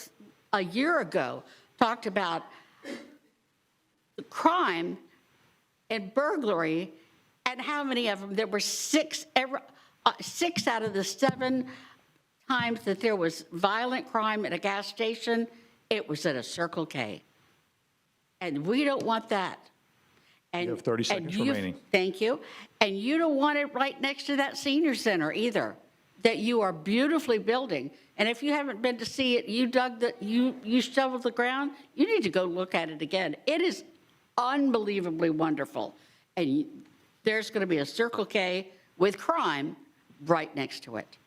Speaker 14: a year ago talked about the crime and burglary, and how many of them, there were 6 out of the 7 times that there was violent crime at a gas station, it was at a Circle K. And we don't want that. And,
Speaker 8: You have 30 seconds remaining.
Speaker 14: Thank you. And you don't want it right next to that senior center either, that you are beautifully building. And if you haven't been to see it, you shoveled the ground, you need to go look at it again. It is unbelievably wonderful. And there's going to be a Circle K with crime right next to it.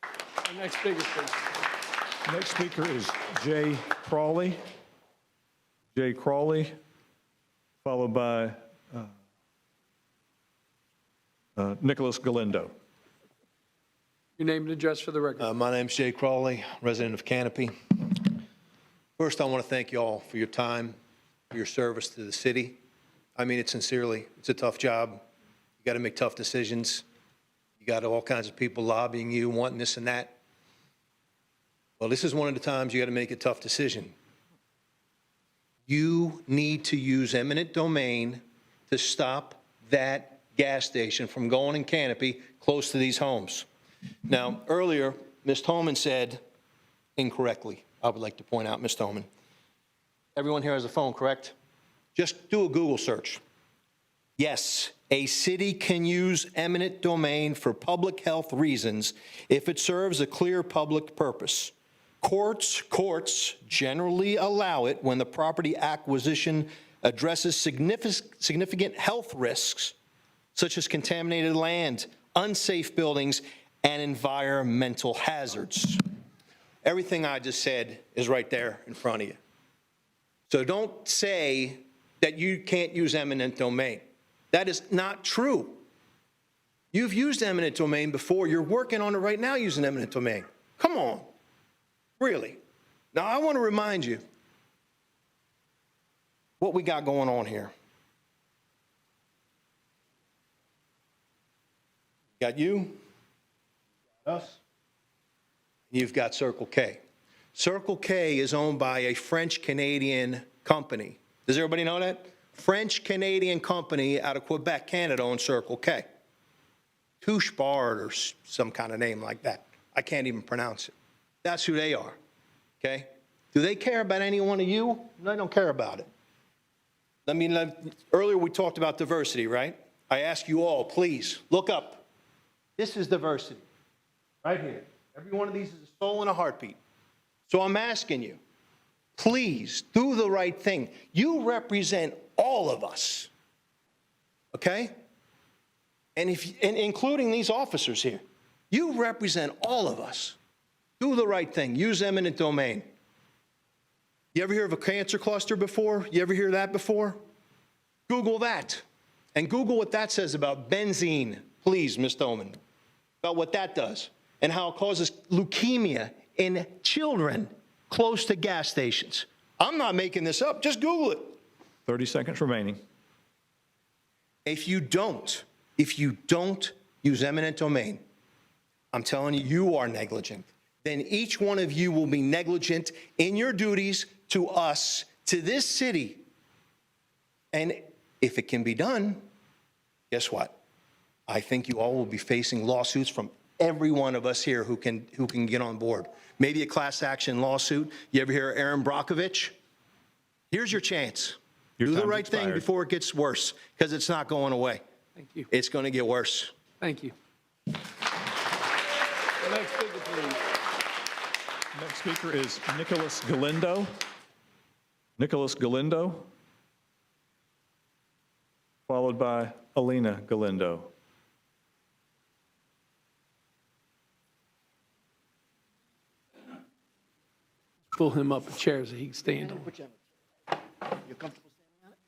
Speaker 1: Our next speaker, please.
Speaker 8: Next speaker is Jay Crawley. Jay Crawley, followed by Nicholas Galindo.
Speaker 1: Your name and address for the record.
Speaker 7: My name's Jay Crawley, resident of Canopy. First, I want to thank you all for your time, for your service to the city. I mean it sincerely. It's a tough job. You got to make tough decisions. You got all kinds of people lobbying you, wanting this and that. Well, this is one of the times you got to make a tough decision. You need to use eminent domain to stop that gas station from going in Canopy close to these homes. Now, earlier, Ms. Tolman said incorrectly, I would like to point out, Ms. Tolman. Everyone here has a phone, correct? Just do a Google search. Yes, a city can use eminent domain for public health reasons if it serves a clear public purpose. Courts generally allow it when the property acquisition addresses significant health risks, such as contaminated land, unsafe buildings, and environmental hazards. Everything I just said is right there in front of you. So don't say that you can't use eminent domain. That is not true. You've used eminent domain before. You're working on it right now using eminent domain. Come on. Really. Now, I want to remind you what we got going on here. Got you, us, you've got Circle K. Circle K is owned by a French-Canadian company. Does everybody know that? French-Canadian company out of Quebec, Canada owns Circle K. Touche-Bard or some kind of name like that. I can't even pronounce it. That's who they are, okay? Do they care about any one of you? No, they don't care about it. I mean, earlier we talked about diversity, right? I ask you all, please, look up. This is diversity, right here. Every one of these is a soul and a heartbeat. So I'm asking you, please do the right thing. You represent all of us, okay? And including these officers here, you represent all of us. Do the right thing. Use eminent domain. You ever hear of a cancer cluster before? You ever hear that before? Google that. And Google what that says about benzene, please, Ms. Thoman, about what that does and how it causes leukemia in children close to gas stations. I'm not making this up. Just Google it.
Speaker 8: 30 seconds remaining.
Speaker 7: If you don't use eminent domain, I'm telling you, you are negligent. Then each one of you will be negligent in your duties to us, to this city. And if it can be done, guess what? I think you all will be facing lawsuits from every one of us here who can get on board. Maybe a class action lawsuit. You ever hear of Aaron Brockovich? Here's your chance. Do the right thing before it gets worse, because it's not going away.
Speaker 1: Thank you.
Speaker 7: It's going to get worse.
Speaker 1: Thank you. Next speaker, please.
Speaker 8: Next speaker is Nicholas Galindo. Nicholas Galindo, followed by Alina Galindo.
Speaker 1: Pull him up a chair so he can stand on it.
Speaker 10: You comfortable standing on it?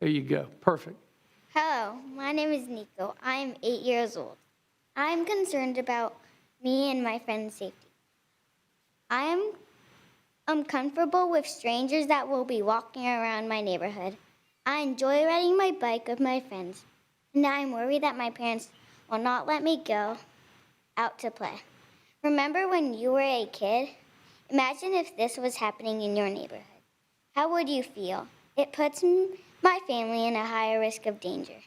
Speaker 1: There you go. Perfect.
Speaker 9: Hello, my name is Nico. I am 8 years old. I am concerned about me and my friend's safety. I am uncomfortable with strangers that will be walking around my neighborhood. I enjoy riding my bike with my friends, and I am worried that my parents will not let me go out to play. Remember when you were a kid? Imagine if this was happening in your neighborhood. How would you feel? It puts my family in a higher risk of danger.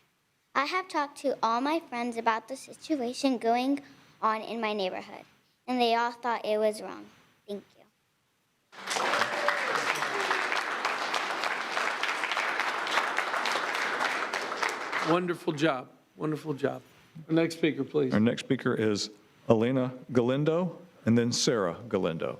Speaker 9: I have talked to all my friends about the situation going on in my neighborhood, and they all thought it was wrong. Thank you.
Speaker 1: Wonderful job. Wonderful job. Our next speaker, please.
Speaker 8: Our next speaker is Alina Galindo, and then Sarah Galindo.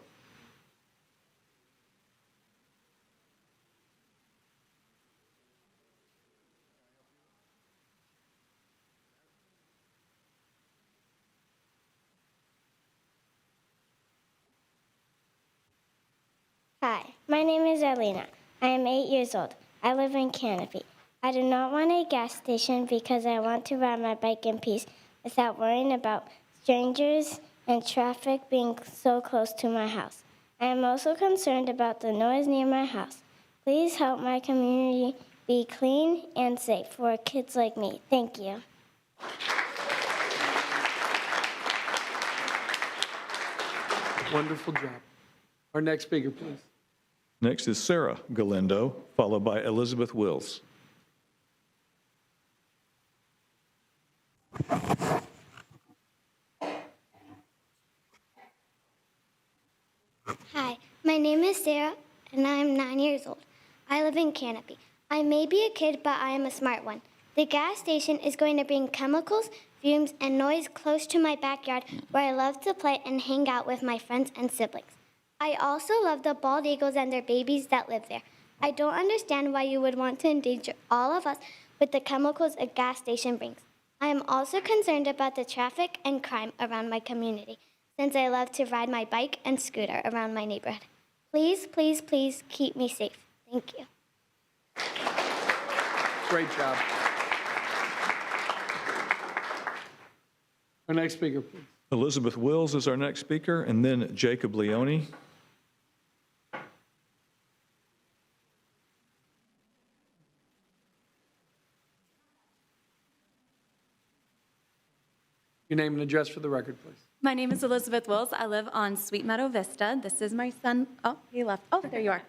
Speaker 9: Hi, my name is Alina. I am 8 years old. I live in Canopy. I do not want a gas station because I want to ride my bike in peace without worrying about strangers and traffic being so close to my house. I am also concerned about the noise near my house. Please help my community be clean and safe for kids like me. Thank you.
Speaker 1: Wonderful job. Our next speaker, please.
Speaker 8: Next is Sarah Galindo, followed by Elizabeth Wills.
Speaker 9: Hi, my name is Sarah, and I am 9 years old. I live in Canopy. I may be a kid, but I am a smart one. The gas station is going to bring chemicals, fumes, and noise close to my backyard where I love to play and hang out with my friends and siblings. I also love the bald eagles and their babies that live there. I don't understand why you would want to endanger all of us with the chemicals a gas station brings. I am also concerned about the traffic and crime around my community, since I love to ride my bike and scooter around my neighborhood. Please, please, please keep me safe. Thank you.
Speaker 1: Great job. Our next speaker, please.
Speaker 8: Elizabeth Wills is our next speaker, and then Jacob Leone.
Speaker 1: Your name and address for the record, please.
Speaker 13: My name is Elizabeth Wills. I live on Sweet Meadow Vista. This is my son. Oh, he left. Oh, there you are.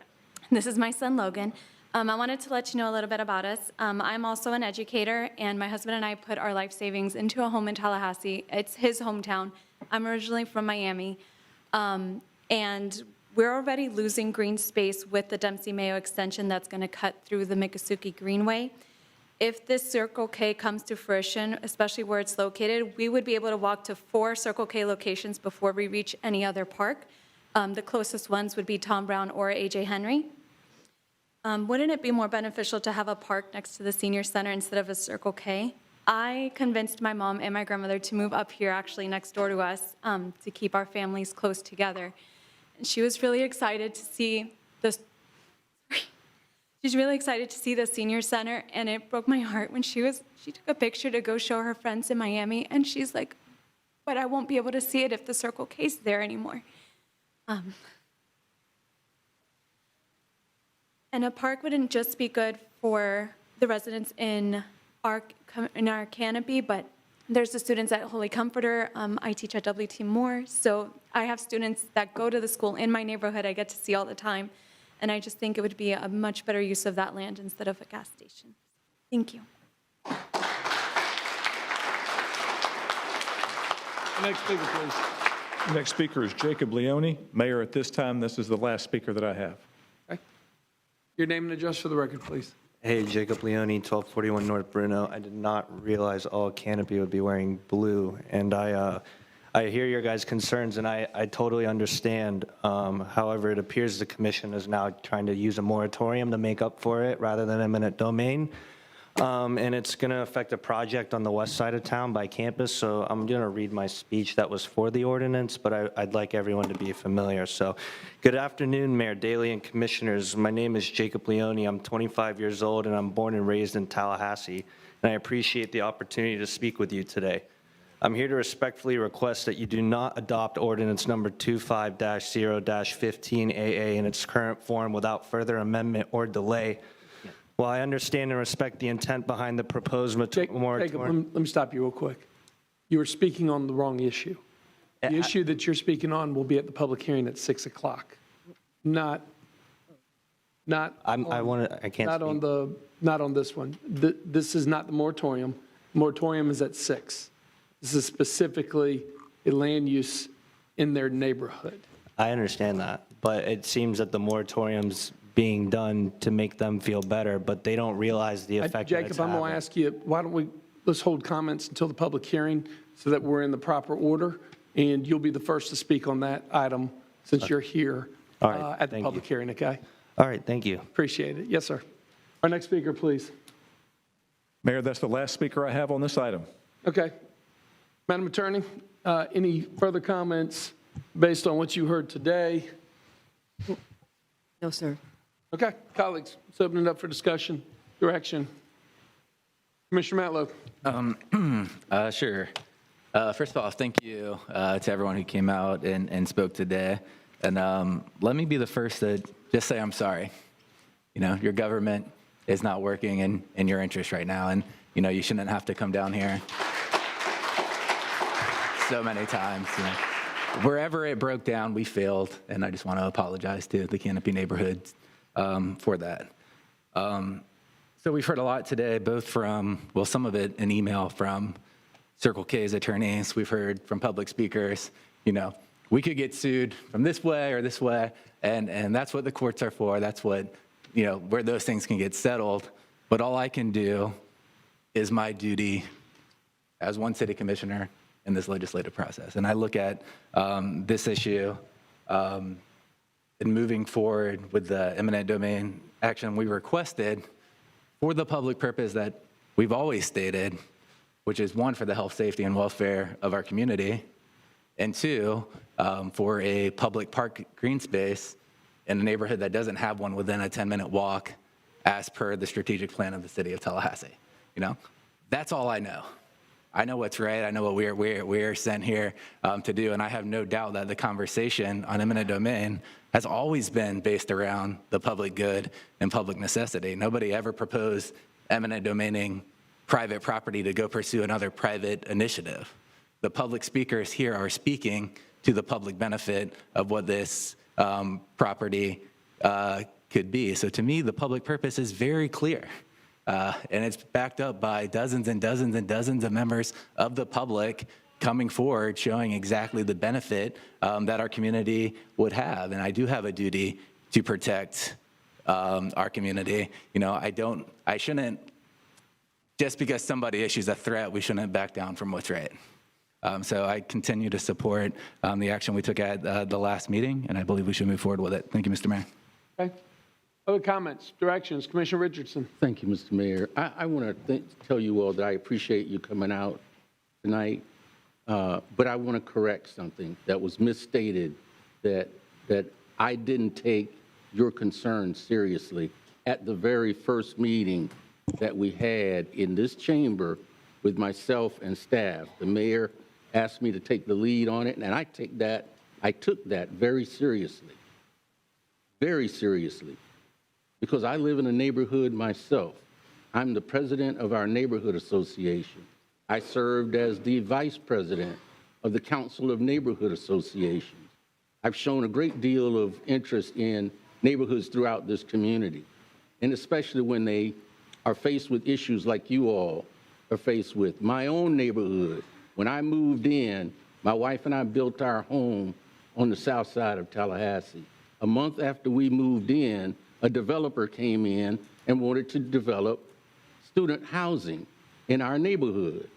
Speaker 13: This is my son, Logan. I wanted to let you know a little bit about us. I'm also an educator, and my husband and I put our life savings into a home in Tallahassee. It's his hometown. I'm originally from Miami, and we're already losing green space with the Dempsey Mayo extension that's going to cut through the Miccosukee Greenway. If this Circle K comes to fruition, especially where it's located, we would be able to walk to 4 Circle K locations before we reach any other park. The closest ones would be Tom Brown or A.J. Henry. Wouldn't it be more beneficial to have a park next to the senior center instead of a Circle K? I convinced my mom and my grandmother to move up here, actually next door to us, to keep our families close together. And she was really excited to see this. She's really excited to see the senior center, and it broke my heart when she took a picture to go show her friends in Miami, and she's like, but I won't be able to see it if the Circle K's there anymore. And a park wouldn't just be good for the residents in our canopy, but there's the students at Holy Comforter. I teach at WT Moore, so I have students that go to the school in my neighborhood I get to see all the time. And I just think it would be a much better use of that land instead of a gas station. Thank you.
Speaker 1: Next speaker, please.
Speaker 8: The next speaker is Jacob Leone. Mayor, at this time, this is the last speaker that I have.
Speaker 1: Okay. Your name and address for the record, please.
Speaker 11: Hey, Jacob Leone, 1241 North Bruno. I did not realize all canopy would be wearing blue, and I hear your guys' concerns, and I totally understand. However, it appears the commission is now trying to use a moratorium to make up for it rather than eminent domain. And it's going to affect a project on the west side of town by campus, so I'm going to read my speech that was for the ordinance, but I'd like everyone to be familiar. So, good afternoon, Mayor Daley and Commissioners. My name is Jacob Leone. I'm 25 years old, and I'm born and raised in Tallahassee, and I appreciate the opportunity to speak with you today. I'm here to respectfully request that you do not adopt ordinance number 25-0-15AA in its current form without further amendment or delay. While I understand and respect the intent behind the proposed moratorium.
Speaker 1: Jacob, let me stop you real quick. You are speaking on the wrong issue. The issue that you're speaking on will be at the public hearing at 6 o'clock. Not on this one. This is not the moratorium. Moratorium is at 6. This is specifically a land use in their neighborhood.
Speaker 11: I understand that, but it seems that the moratorium's being done to make them feel better, but they don't realize the effect that it's
Speaker 1: Jacob, I'm going to ask you, why don't let's hold comments until the public hearing so that we're in the proper order, and you'll be the first to speak on that item since you're here at the public hearing, okay?
Speaker 11: All right, thank you.
Speaker 1: Appreciate it. Yes, sir. Our next speaker, please.
Speaker 8: Mayor, that's the last speaker I have on this item.
Speaker 1: Okay. Madam Attorney, any further comments based on what you heard today?
Speaker 15: No, sir.
Speaker 1: Okay, colleagues, let's open it up for discussion, direction. Commissioner Matlow.
Speaker 16: Sure. First of all, thank you to everyone who came out and spoke today. And let me be the first to just say I'm sorry. You know, your government is not working in your interest right now, and, you know, you shouldn't have to come down here so many times. You know. Wherever it broke down, we failed, and I just want to apologize to the Canopy neighborhoods for that. So we've heard a lot today, both from, well, some of it an email from Circle K's attorneys. We've heard from public speakers, you know, we could get sued from this way or this way, and that's what the courts are for. That's what, you know, where those things can get settled. But all I can do is my duty as one city commissioner in this legislative process. And I look at this issue and moving forward with the eminent domain action we requested for the public purpose that we've always stated, which is one, for the health, safety, and welfare of our community, and two, for a public park green space in a neighborhood that doesn't have one within a 10-minute walk as per the strategic plan of the City of Tallahassee. You know, that's all I know. I know what's right. I know what we're sent here to do, and I have no doubt that the conversation on eminent domain has always been based around the public good and public necessity. Nobody ever proposed eminent domaining private property to go pursue another private initiative. The public speakers here are speaking to the public benefit of what this property could be. So to me, the public purpose is very clear. And it's backed up by dozens and dozens and dozens of members of the public coming forward, showing exactly the benefit that our community would have. And I do have a duty to protect our community. You know, I shouldn't, just because somebody issues a threat, we shouldn't back down from what's right. So I continue to support the action we took at the last meeting, and I believe we should move forward with it. Thank you, Mr. Mayor.
Speaker 1: Okay. Other comments, directions, Commissioner Richardson.
Speaker 17: Thank you, Mr. Mayor. I want to tell you all that I appreciate you coming out tonight, but I want to correct something that was misstated, that I didn't take your concerns seriously at the very first meeting that we had in this chamber with myself and staff. The mayor asked me to take the lead on it, and I took that very seriously, because I live in a neighborhood myself. I'm the president of our neighborhood association. I served as the vice president of the Council of Neighborhood Associations. I've shown a great deal of interest in neighborhoods throughout this community, and especially when they are faced with issues like you all are faced with. My own neighborhood, when I moved in, my wife and I built our home on the south side of Tallahassee. A month after we moved in, a developer came in and wanted to develop student housing in our neighborhood.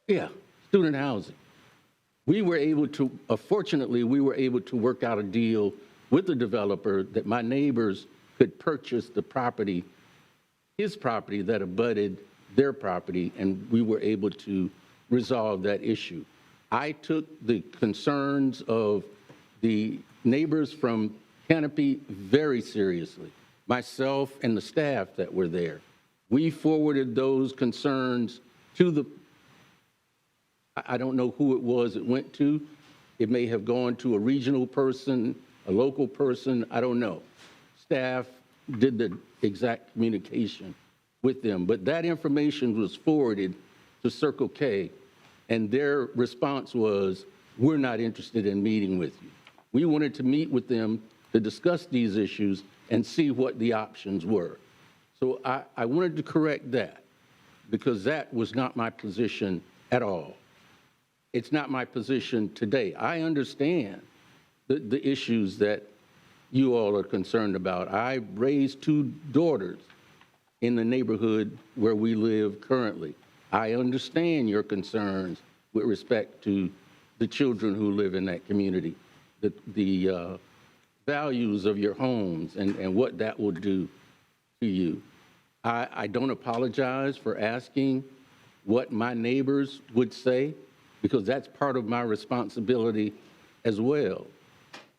Speaker 17: Yeah, student housing. We were able to, fortunately, we were able to work out a deal with the developer that my neighbors could purchase the property, his property that abutted their property, and we were able to resolve that issue. I took the concerns of the neighbors from Canopy very seriously, myself and the staff that were there. We forwarded those concerns to the, I don't know who it was it went to. It may have gone to a regional person, a local person, I don't know. Staff did the exact communication with them, but that information was forwarded to Circle K, and their response was, we're not interested in meeting with you. We wanted to meet with them to discuss these issues and see what the options were. So I wanted to correct that, because that was not my position at all. It's not my position today. I understand the issues that you all are concerned about. I raised 2 daughters in the neighborhood where we live currently. I understand your concerns with respect to the children who live in that community, the values of your homes and what that will do to you. I don't apologize for asking what my neighbors would say, because that's part of my responsibility as well,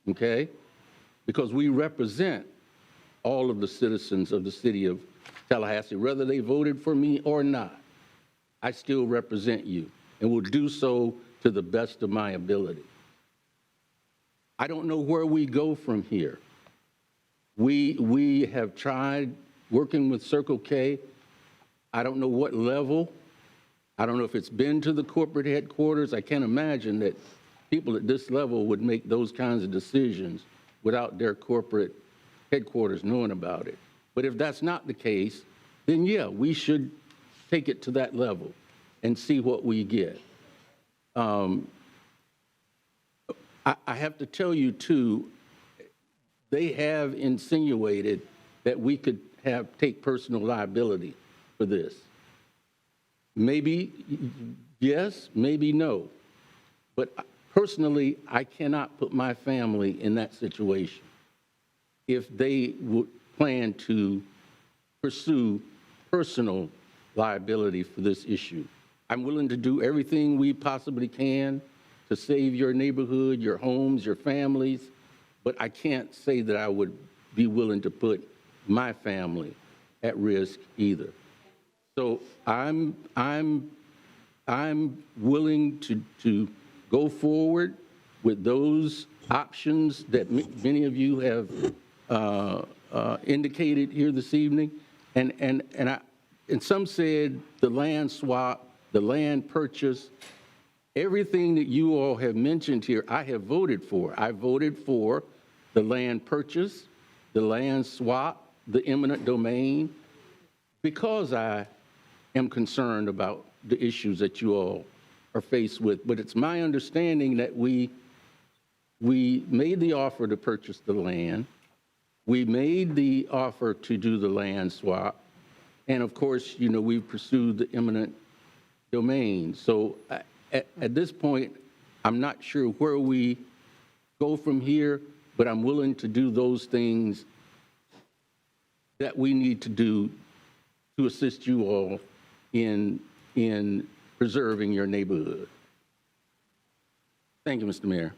Speaker 17: okay? Because we represent all of the citizens of the city of Tallahassee, whether they voted for me or not. I still represent you and will do so to the best of my ability. I don't know where we go from here. We have tried working with Circle K. I don't know what level. I don't know if it's been to the corporate headquarters. I can't imagine that people at this level would make those kinds of decisions without their corporate headquarters knowing about it. But if that's not the case, then yeah, we should take it to that level and see what we get. I have to tell you too, they have insinuated that we could take personal liability for this. Maybe yes, maybe no. But personally, I cannot put my family in that situation if they would plan to pursue personal liability for this issue. I'm willing to do everything we possibly can to save your neighborhood, your homes, your families, but I can't say that I would be willing to put my family at risk either. So I'm willing to go forward with those options that many of you have indicated here this evening, and some said the land swap, the land purchase, everything that you all have mentioned here, I have voted for. I voted for the land purchase, the land swap, the eminent domain, because I am concerned about the issues that you all are faced with. But it's my understanding that we made the offer to purchase the land. We made the offer to do the land swap. And of course, you know, we've pursued the eminent domain. So at this point, I'm not sure where we go from here, but I'm willing to do those things that we need to do to assist you all in preserving your neighborhood. Thank you, Mr. Mayor.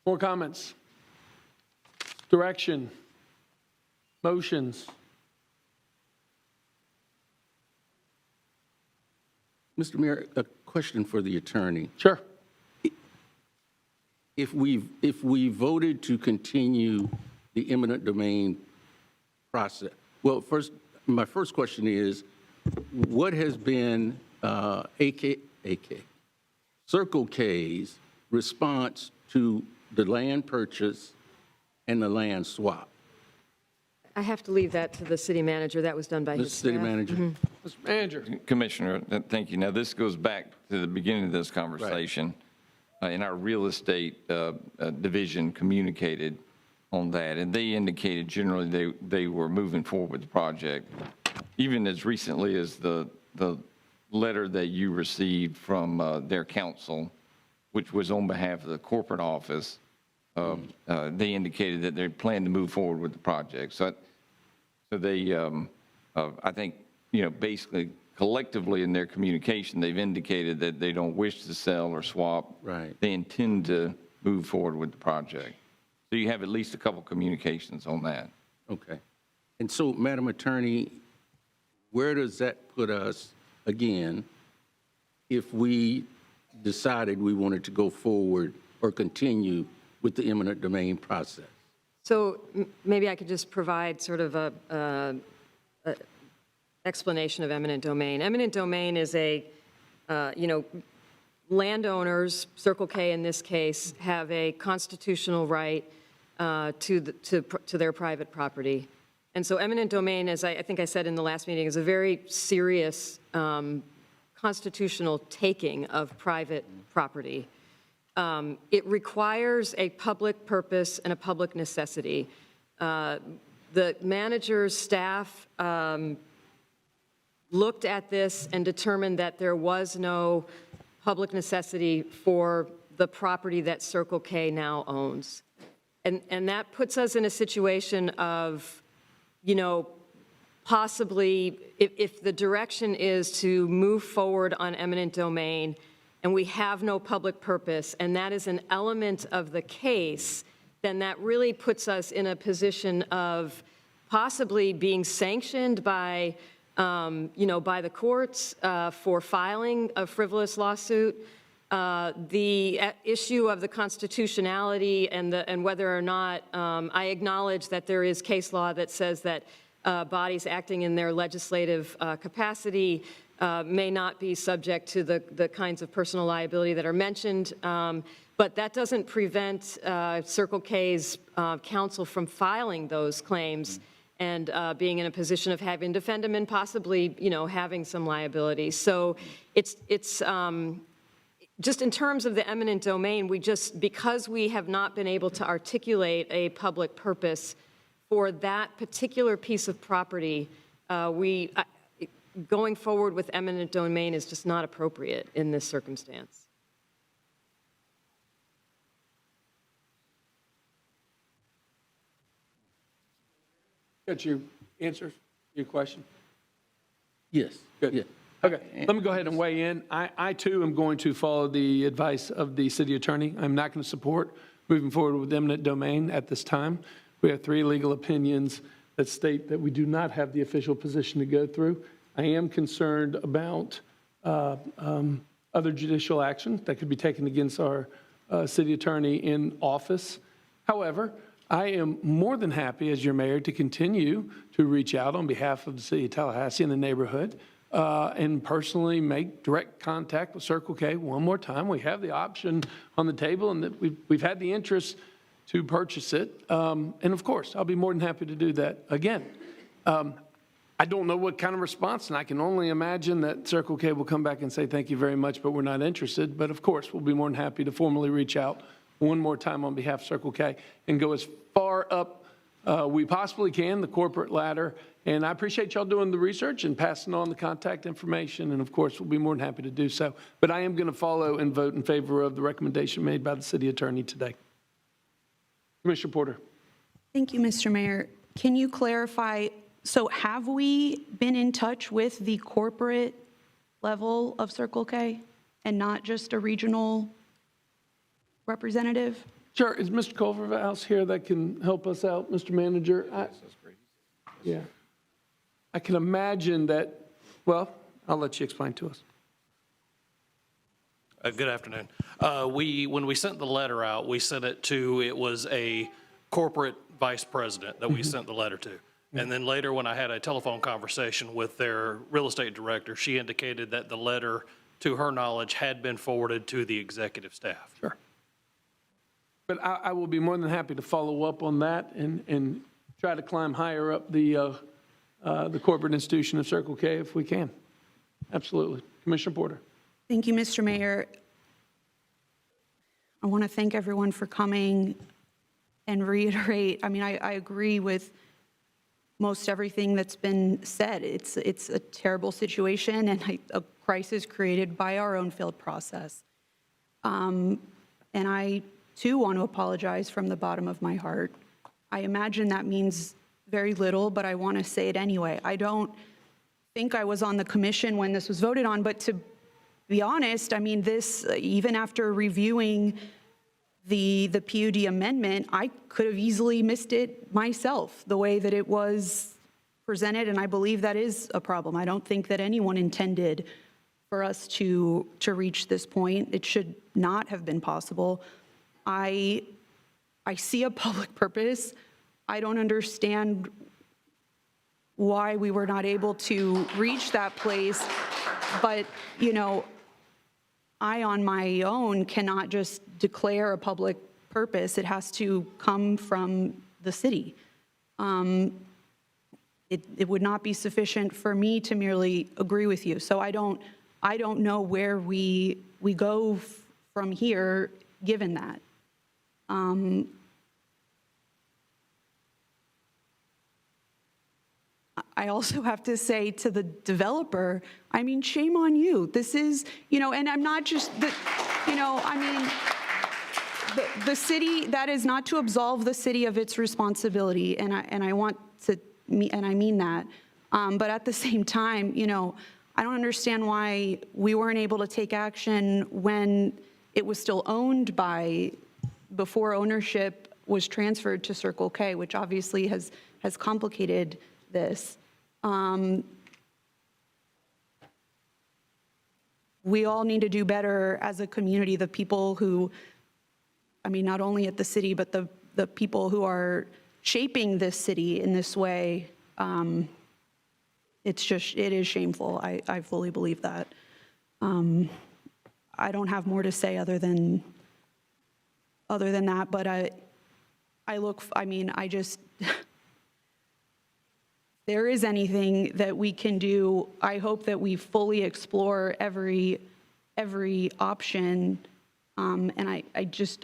Speaker 1: More comments? Direction? Motions?
Speaker 17: Mr. Mayor, a question for the attorney.
Speaker 1: Sure.
Speaker 17: If we voted to continue the eminent domain process, well, my first question is, what has been Circle K's response to the land purchase and the land swap?
Speaker 15: I have to leave that to the city manager. That was done by his
Speaker 17: Mr. City
Speaker 15: staff.
Speaker 17: Manager.
Speaker 1: Mr. Manager?
Speaker 18: Commissioner, thank you. Now, this goes back to the beginning of this conversation. And our real estate division communicated on that, and they indicated generally they were moving forward with the project, even as recently as the letter that you received from their counsel, which was on behalf of the corporate office. They indicated that they plan to move forward with the project. So they, I think, basically collectively in their communication, they've indicated that they don't wish to sell or swap.
Speaker 17: Right.
Speaker 18: They intend to move forward with the project. So you have at least a couple communications on that.
Speaker 17: Okay. And so, Madam Attorney, where does that put us, again, if we decided we wanted to go forward or continue with the eminent domain process?
Speaker 15: So maybe I could just provide sort of a explanation of eminent domain. Eminent domain is landowners, Circle K in this case, have a constitutional right to their private property. And so eminent domain, as I think I said in the last meeting, is a very serious constitutional taking of private property. It requires a public purpose and a public necessity. The manager's staff looked at this and determined that there was no public necessity for the property that Circle K now owns. And that puts us in a situation of, possibly, if the direction is to move forward on eminent domain and we have no public purpose, and that is an element of the case, then that really puts us in a position of possibly being sanctioned by by the courts for filing a frivolous lawsuit. The issue of the constitutionality and whether or not I acknowledge that there is case law that says that bodies acting in their legislative capacity may not be subject to the kinds of personal liability that are mentioned. But that doesn't prevent Circle K's counsel from filing those claims and being in a position of having to defend them and possibly, having some liability. So it's just in terms of the eminent domain, because we have not been able to articulate a public purpose for that particular piece of property, going forward with eminent domain is just not appropriate in this circumstance.
Speaker 1: Got your answers, your question?
Speaker 17: Yes.
Speaker 1: Good.
Speaker 17: Yeah.
Speaker 1: Okay, let me go ahead and weigh in. I too am going to follow the advice of the city attorney. I'm not going to support moving forward with eminent domain at this time. We have 3 legal opinions that state that we do not have the official position to go through. I am concerned about other judicial action that could be taken against our city attorney in office. However, I am more than happy as your mayor to continue to reach out on behalf of the city of Tallahassee and the neighborhood and personally make direct contact with Circle K one more time. We have the option on the table and that we've had the interest to purchase it. And of course, I'll be more than happy to do that again. I don't know what kind of response, and I can only imagine that Circle K will come back and say, thank you very much, but we're not interested. But of course, we'll be more than happy to formally reach out one more time on behalf of Circle K and go as far up we possibly can, the corporate ladder. And I appreciate y'all doing the research and passing on the contact information. And of course, we'll be more than happy to do so. But I am going to follow and vote in favor of the recommendation made by the city attorney today. Commissioner Porter.
Speaker 19: Thank you, Mr. Mayor. Can you clarify, so have we been in touch with the corporate level of Circle K and not just a regional representative?
Speaker 1: Sure. Is Mr. Culverhouse here that can help us out, Mr. Manager? Yeah. I can imagine that, well, I'll let you explain to us.
Speaker 20: Good afternoon. When we sent the letter out, we sent it to, it was a corporate vice president that we sent the letter to. And then later, when I had a telephone conversation with their real estate director, she indicated that the letter, to her knowledge, had been forwarded to the executive staff.
Speaker 1: Sure. But I will be more than happy to follow up on that and try to climb higher up the corporate institution of Circle K if we can. Absolutely. Commissioner Porter.
Speaker 19: Thank you, Mr. Mayor. I want to thank everyone for coming and reiterate. I mean, I agree with most everything that's been said. It's a terrible situation and a crisis created by our own failed process. And I, too, want to apologize from the bottom of my heart. I imagine that means very little, but I want to say it anyway. I don't think I was on the commission when this was voted on, but to be honest, I mean, this, even after reviewing the PUD amendment, I could have easily missed it myself, the way that it was presented, and I believe that is a problem. I don't think that anyone intended for us to reach this point. It should not have been possible. I see a public purpose. I don't understand why we were not able to reach that place, but, you know, I, on my own, cannot just declare a public purpose. It has to come from the city. It would not be sufficient for me to merely agree with you. So I don't know where we go from here, given that. I also have to say to the developer, I mean, shame on you. This is, you know, and I'm not just, you know, I mean, the city, that is not to absolve the city of its responsibility, and I want to, and I mean that. But at the same time, you know, I don't understand why we weren't able to take action when it was still owned by, before ownership was transferred to Circle K, which obviously has complicated this. We all need to do better as a community, the people who, I mean, not only at the city, but the people who are shaping this city in this way. It is shameful. I fully believe that. I don't have more to say other than that, but I just, there is anything that we can do, I hope that we fully explore every option. And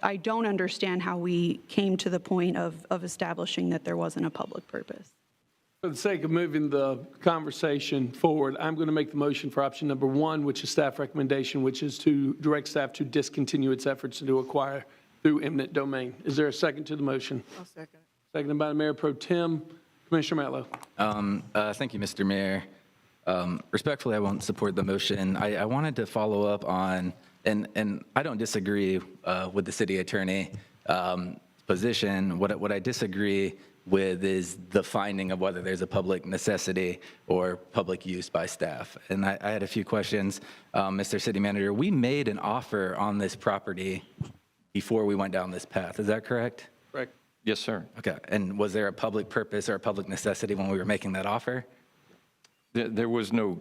Speaker 19: I don't understand how we came to the point of establishing that there wasn't a public purpose.
Speaker 1: For the sake of moving the conversation forward, I'm going to make the motion for option number 1, which is staff recommendation, which is to direct staff to discontinue its efforts to acquire through eminent domain. Is there a second to the motion?
Speaker 10: I'll second.
Speaker 1: Seconded by the Mayor Pro Tem. Commissioner Matlow.
Speaker 16: Thank you, Mr. Mayor. Respectfully, I won't support the motion. I wanted to follow up on, and I don't disagree with the city attorney position. What I disagree with is the finding of whether there's a public necessity or public use by staff. And I had a few questions. Mr. City Manager, we made an offer on this property before we went down this path. Is that correct?
Speaker 1: Correct.
Speaker 18: Yes, sir.
Speaker 16: Okay. And was there a public purpose or a public necessity when we were making that offer?
Speaker 18: There was no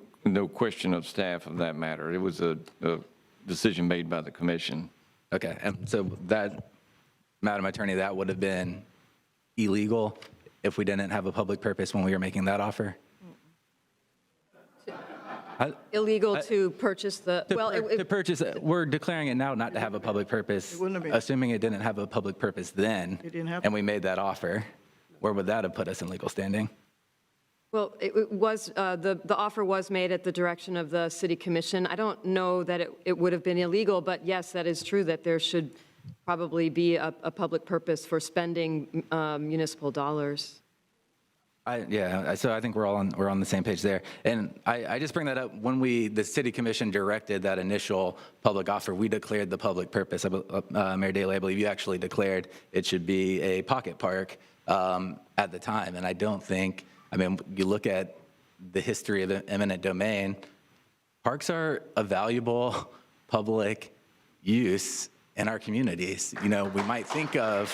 Speaker 18: question of staff of that matter. It was a decision made by the commission.
Speaker 16: Okay. And so that, Madam Attorney, that would have been illegal if we didn't have a public purpose when we were making that offer?
Speaker 15: Illegal to purchase the,
Speaker 16: to purchase, we're declaring it now not to have a public purpose.
Speaker 10: It wouldn't have been.
Speaker 16: Assuming it didn't have a public purpose then,
Speaker 10: It didn't have.
Speaker 16: and we made that offer, where would that have put us in legal standing?
Speaker 15: Well, it was, the offer was made at the direction of the city commission. I don't know that it would have been illegal, but yes, that is true that there should probably be a public purpose for spending municipal dollars.
Speaker 16: So I think we're on the same page there. And I just bring that up, when the city commission directed that initial public offer, we declared the public purpose. Mayor Daley, I believe you actually declared it should be a pocket park at the time. And I don't think, you look at the history of eminent domain, parks are a valuable public use in our communities. We might think of,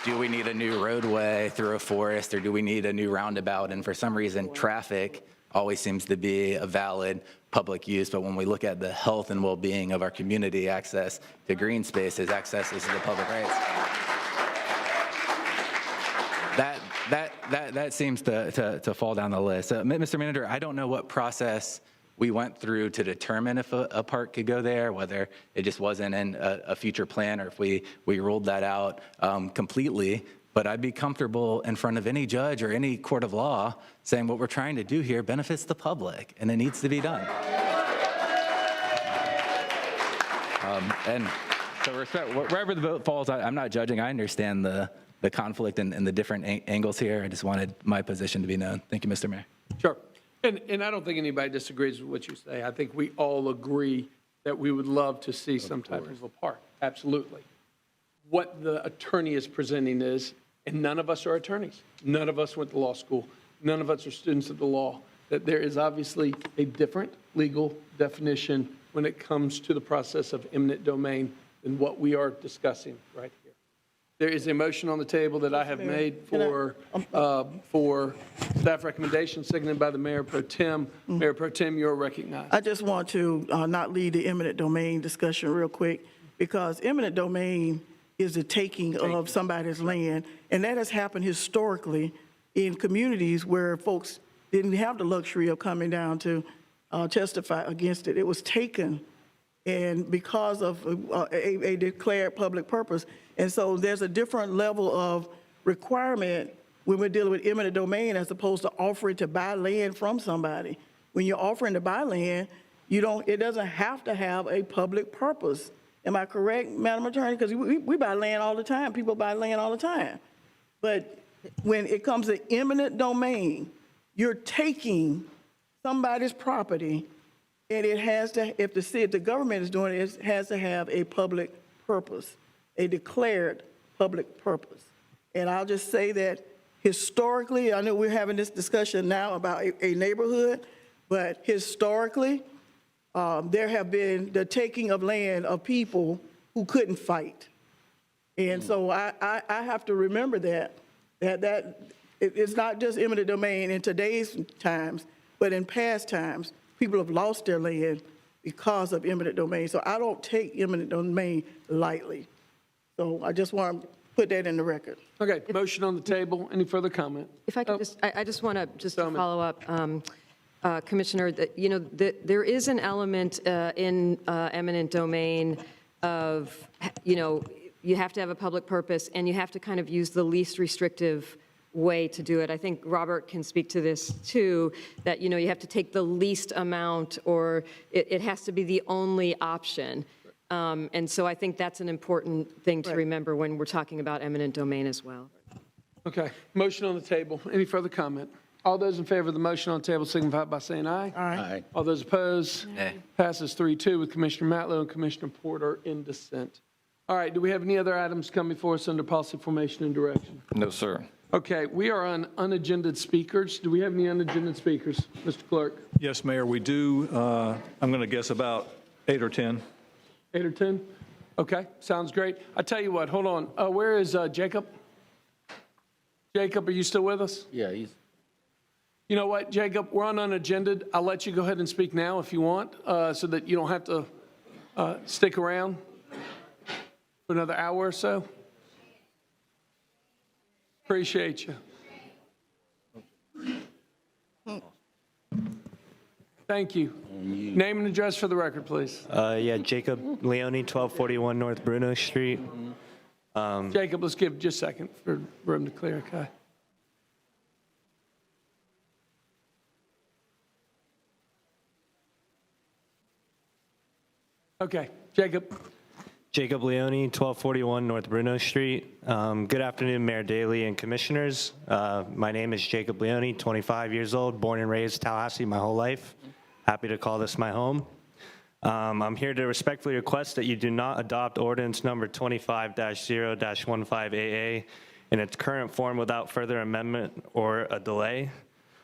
Speaker 16: do we need a new roadway through a forest, or do we need a new roundabout? And for some reason, traffic always seems to be a valid public use. But when we look at the health and well-being of our community, access to green spaces, accesses to the public rights, that seems to fall down the list. Mr. Manager, I don't know what process we went through to determine if a park could go there, whether it just wasn't in a future plan or if we ruled that out completely. But I'd be comfortable in front of any judge or any court of law saying what we're trying to do here benefits the public and it needs to be done. And so wherever the vote falls, I'm not judging. I understand the conflict and the different angles here. I just wanted my position to be known. Thank you, Mr. Mayor.
Speaker 1: Sure. And I don't think anybody disagrees with what you say. I think we all agree that we would love to see some type of a park. Absolutely. What the attorney is presenting is, and none of us are attorneys. None of us went to law school. None of us are students of the law. That there is obviously a different legal definition when it comes to the process of eminent domain than what we are discussing right here. There is a motion on the table that I have made for staff recommendation, seconded by the Mayor Pro Tem. Mayor Pro Tem, you're recognized.
Speaker 10: I just want to not lead the eminent domain discussion real quick, because eminent domain is the taking of somebody's land, and that has happened historically in communities where folks didn't have the luxury of coming down to testify against it. It was taken, and because of a declared public purpose. And so there's a different level of requirement when we're dealing with eminent domain as opposed to offering to buy land from somebody. When you're offering to buy land, it doesn't have to have a public purpose. Am I correct, Madam Attorney? Because we buy land all the time. People buy land all the time. But when it comes to eminent domain, you're taking somebody's property, and it has to, if the government is doing it, it has to have a public purpose, a declared public purpose. And I'll just say that historically, I know we're having this discussion now about a neighborhood, but historically, there have been the taking of land of people who couldn't fight. And so I have to remember that it's not just eminent domain in today's times, but in past times, people have lost their land because of eminent domain. So I don't take eminent domain lightly. So I just want to put that in the record.
Speaker 1: Okay, motion on the table. Any further comment?
Speaker 15: If I could I just want to follow up, Commissioner, that, there is an element in eminent domain of, you have to have a public purpose and you have to kind of use the least restrictive way to do it. I think Robert can speak to this too, that, you have to take the least amount, or it has to be the only option. And so I think that's an important thing to remember when we're talking about eminent domain as well.
Speaker 1: Okay, motion on the table. Any further comment? All those in favor of the motion on the table signify by saying aye.
Speaker 10: Aye.
Speaker 1: All those opposed?
Speaker 16: Nay.
Speaker 1: Passes 3-2 with Commissioner Matlow and Commissioner Porter in dissent. All right, do we have any other items come before us under policy formation and direction?
Speaker 18: No, sir.
Speaker 1: Okay, we are on unagended speakers. Do we have any unagended speakers, Mr. Clerk?
Speaker 8: Yes, Mayor, we do. I'm going to guess about 8 or 10.
Speaker 1: 8 or 10? Okay, sounds great. I tell you what, hold on. Where is Jacob? Jacob, are you still with us?
Speaker 17: Yeah, he's.
Speaker 1: You know what, Jacob, we're on unagended. I'll let you go ahead and speak now if you want, so that you don't have to stick around for another hour or so. Appreciate you. Thank you. Name and address for the record, please.
Speaker 11: Jacob Leone, 1241 North Bruno Street.
Speaker 1: Jacob, let's give just a second for room to clear, okay? Okay, Jacob,
Speaker 11: Jacob Leone, 1241 North Bruno Street. Good afternoon, Mayor Daley and commissioners. My name is Jacob Leone, 25 years old, born and raised Tallahassee my whole life. Happy to call this my home. I'm here to respectfully request that you do not adopt ordinance number 25-0-15AA in its current form without further amendment or a delay.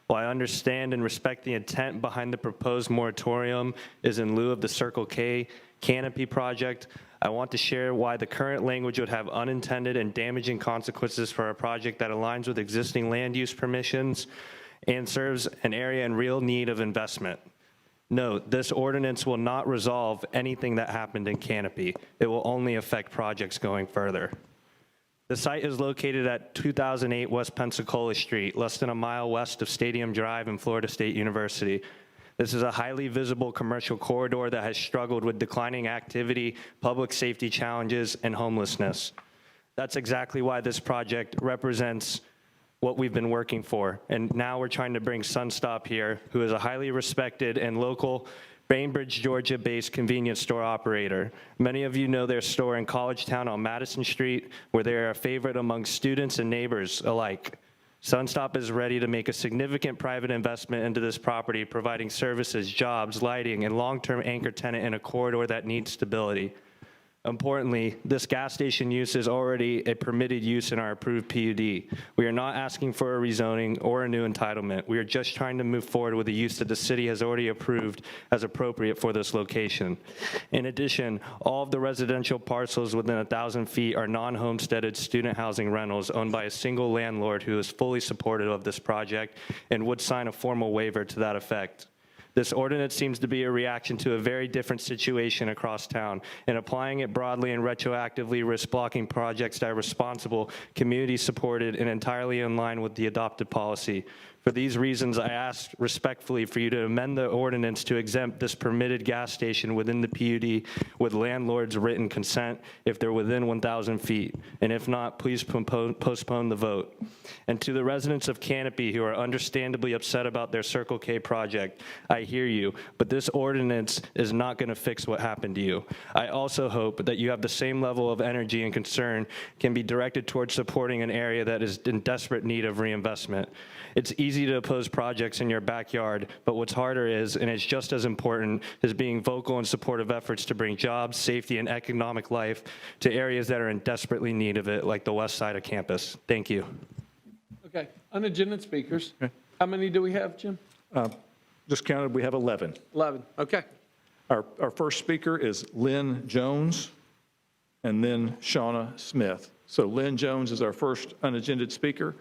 Speaker 11: While I understand and respect the intent behind the proposed moratorium is in lieu of the Circle K canopy project, I want to share why the current language would have unintended and damaging consequences for a project that aligns with existing land use permissions and serves an area in real need of investment. Note, this ordinance will not resolve anything that happened in Canopy. It will only affect projects going further. The site is located at 2008 West Pensacola Street, less than a mile west of Stadium Drive and Florida State University. This is a highly visible commercial corridor that has struggled with declining activity, public safety challenges, and homelessness. That's exactly why this project represents what we've been working for. And now we're trying to bring Sunstop here, who is a highly respected and local Bainbridge, Georgia-based convenience store operator. Many of you know their store in College Town on Madison Street, where they are a favorite among students and neighbors alike. Sunstop is ready to make a significant private investment into this property, providing services, jobs, lighting, and long-term anchor tenant in a corridor that needs stability. Importantly, this gas station use is already a permitted use in our approved PUD. We are not asking for a rezoning or a new entitlement. We are just trying to move forward with a use that the city has already approved as appropriate for this location. In addition, all of the residential parcels within 1,000 feet are non-homesteaded student housing rentals owned by a single landlord who is fully supportive of this project and would sign a formal waiver to that effect. This ordinance seems to be a reaction to a very different situation across town, and applying it broadly and retroactively risks blocking projects that are responsible, community-supported, and entirely in line with the adopted policy. For these reasons, I ask respectfully for you to amend the ordinance to exempt this permitted gas station within the PUD with landlord's written consent if they're within 1,000 feet. And if not, please postpone the vote. And to the residents of Canopy who are understandably upset about their Circle K project, I hear you, but this ordinance is not going to fix what happened to you. I also hope that you have the same level of energy and concern can be directed towards supporting an area that is in desperate need of reinvestment. It's easy to oppose projects in your backyard, but what's harder is, and it's just as important, is being vocal in support of efforts to bring jobs, safety, and economic life to areas that are in desperately need of it, like the west side of campus. Thank you.
Speaker 1: Okay, unagended speakers. How many do we have, Jim?
Speaker 8: Just counted, we have 11.
Speaker 1: 11, okay.
Speaker 8: Our first speaker is Lynn Jones, and then Shauna Smith. So Lynn Jones is our first unagended speaker.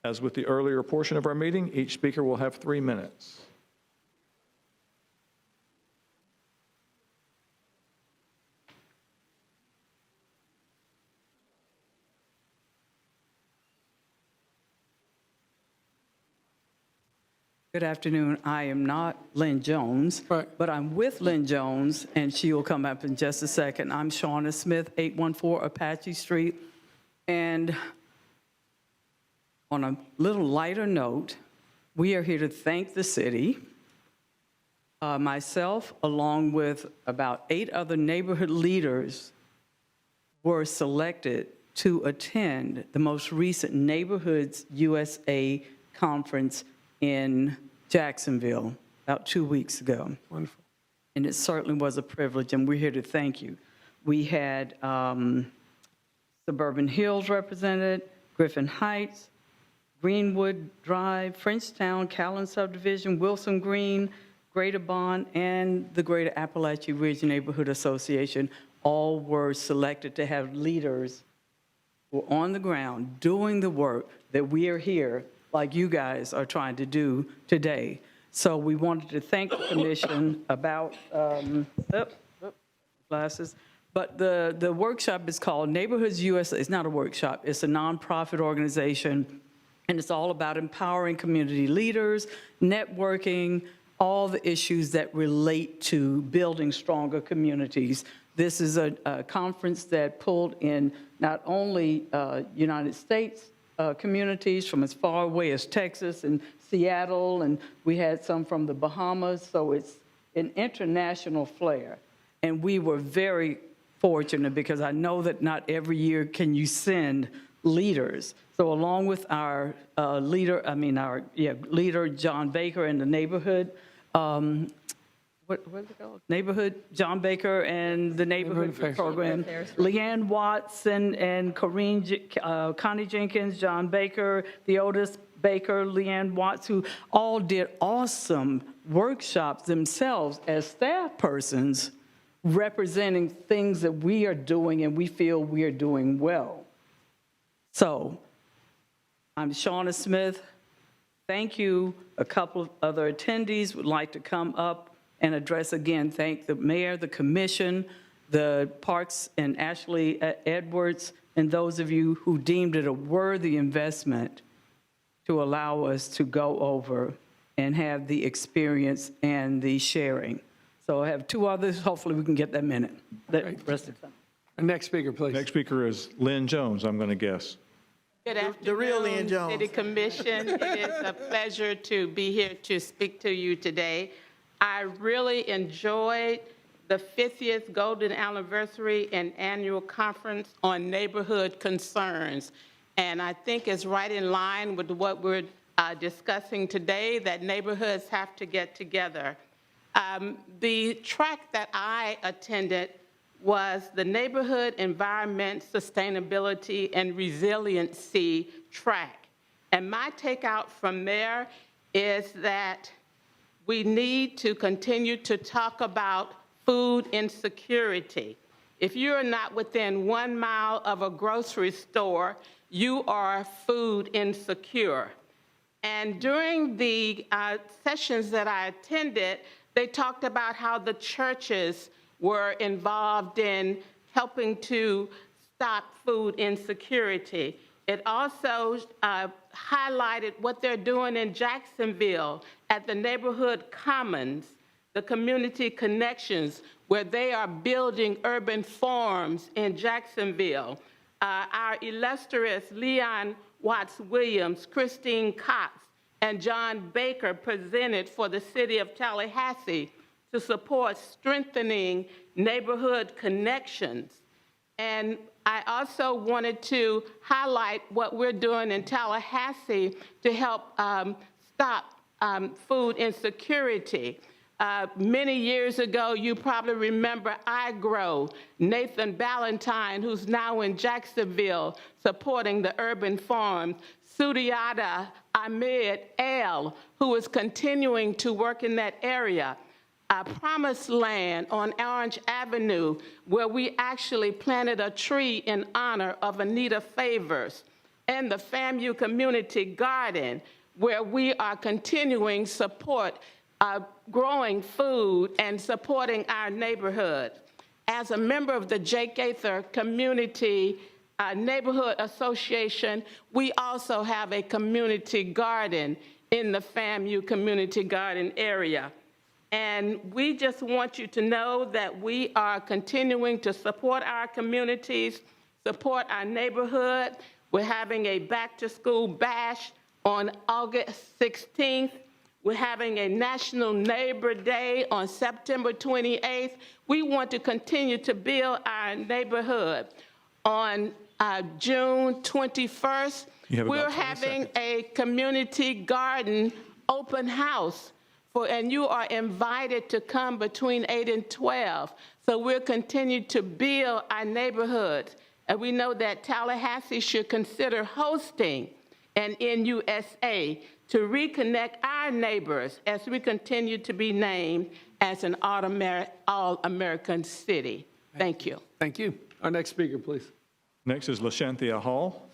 Speaker 8: As with the earlier portion of our meeting, each speaker will have 3 minutes.
Speaker 21: Good afternoon. I am not Lynn Jones, but I'm with Lynn Jones, and she will come up in just a second. I'm Shauna Smith, 814 Apache Street. And on a little lighter note, we are here to thank the city. Myself, along with about 8 other neighborhood leaders, were selected to attend the most recent Neighborhoods USA conference in Jacksonville about 2 weeks ago.
Speaker 1: Wonderful.
Speaker 21: And it certainly was a privilege, and we're here to thank you. We had Suburban Hills represented, Griffin Heights, Greenwood Drive, Frenchtown, Callan Subdivision, Wilson Green, Greater Bond, and the Greater Appalachia Ridge Neighborhood Association all were selected to have leaders who are on the ground doing the work that we are here, like you guys are trying to do today. So we wanted to thank the commission about, glasses. But the workshop is called Neighborhoods USA. It's not a workshop, it's a nonprofit organization. And it's all about empowering community leaders, networking, all the issues that relate to building stronger communities. This is a conference that pulled in not only United States communities from as far away as Texas and Seattle, and we had some from the Bahamas, so it's an international flair. And we were very fortunate because I know that not every year can you send leaders. So along with our leader, John Baker in the neighborhood, what's it called? Neighborhood, John Baker and the neighborhood program. Leanne Watson and Connie Jenkins, John Baker, Theodis Baker, Leanne Watts, who all did awesome workshops themselves as staff persons representing things that we are doing and we feel we are doing well. So I'm Shauna Smith. Thank you. A couple of other attendees would like to come up and address again. Thank the mayor, the commission, the Parks and Ashley Edwards, and those of you who deemed it a worthy investment to allow us to go over and have the experience and the sharing. So I have two others. Hopefully we can get that minute. The rest of the time.
Speaker 1: Next speaker, please.
Speaker 8: Next speaker is Lynn Jones, I'm going to guess.
Speaker 4: Good afternoon,
Speaker 10: The real Lynn Jones.
Speaker 4: City Commission. It is a pleasure to be here to speak to you today. I really enjoyed the 50th Golden Anniversary and Annual Conference on Neighborhood Concerns. And I think it's right in line with what we're discussing today, that neighborhoods have to get together. The track that I attended was the Neighborhood Environment, Sustainability, and Resiliency track. And my takeout from there is that we need to continue to talk about food insecurity. If you're not within 1 mile of a grocery store, you are food insecure. And during the sessions that I attended, they talked about how the churches were involved in helping to stop food insecurity. It also highlighted what they're doing in Jacksonville at the Neighborhood Commons, the Community Connections, where they are building urban farms in Jacksonville. Our illustrious Leon Watts Williams, Christine Cox, and John Baker presented for the City of Tallahassee to support strengthening neighborhood connections. And I also wanted to highlight what we're doing in Tallahassee to help stop food insecurity. Many years ago, you probably remember iGrow, Nathan Ballantyne, who's now in Jacksonville, supporting the urban farms, Sudiata Ahmed El, who is continuing to work in that area. Promised Land on Orange Avenue, where we actually planted a tree in honor of Anita Favors, and the FAMU Community Garden, where we are continuing support growing food and supporting our neighborhood. As a member of the J. Gaither Community Neighborhood Association, we also have a community garden in the FAMU Community Garden area. And we just want you to know that we are continuing to support our communities, support our neighborhood. We're having a back-to-school bash on August 16th. We're having a National Neighbor Day on September 28th. We want to continue to build our neighborhood. On June 21st, we're having a community garden open house. And you are invited to come between 8 and 12. So we'll continue to build our neighborhoods. And we know that Tallahassee should consider hosting an NUSA to reconnect our neighbors as we continue to be named as an all-American city. Thank you.
Speaker 1: Thank you. Our next speaker, please.
Speaker 8: Next is LaShanthia Hall.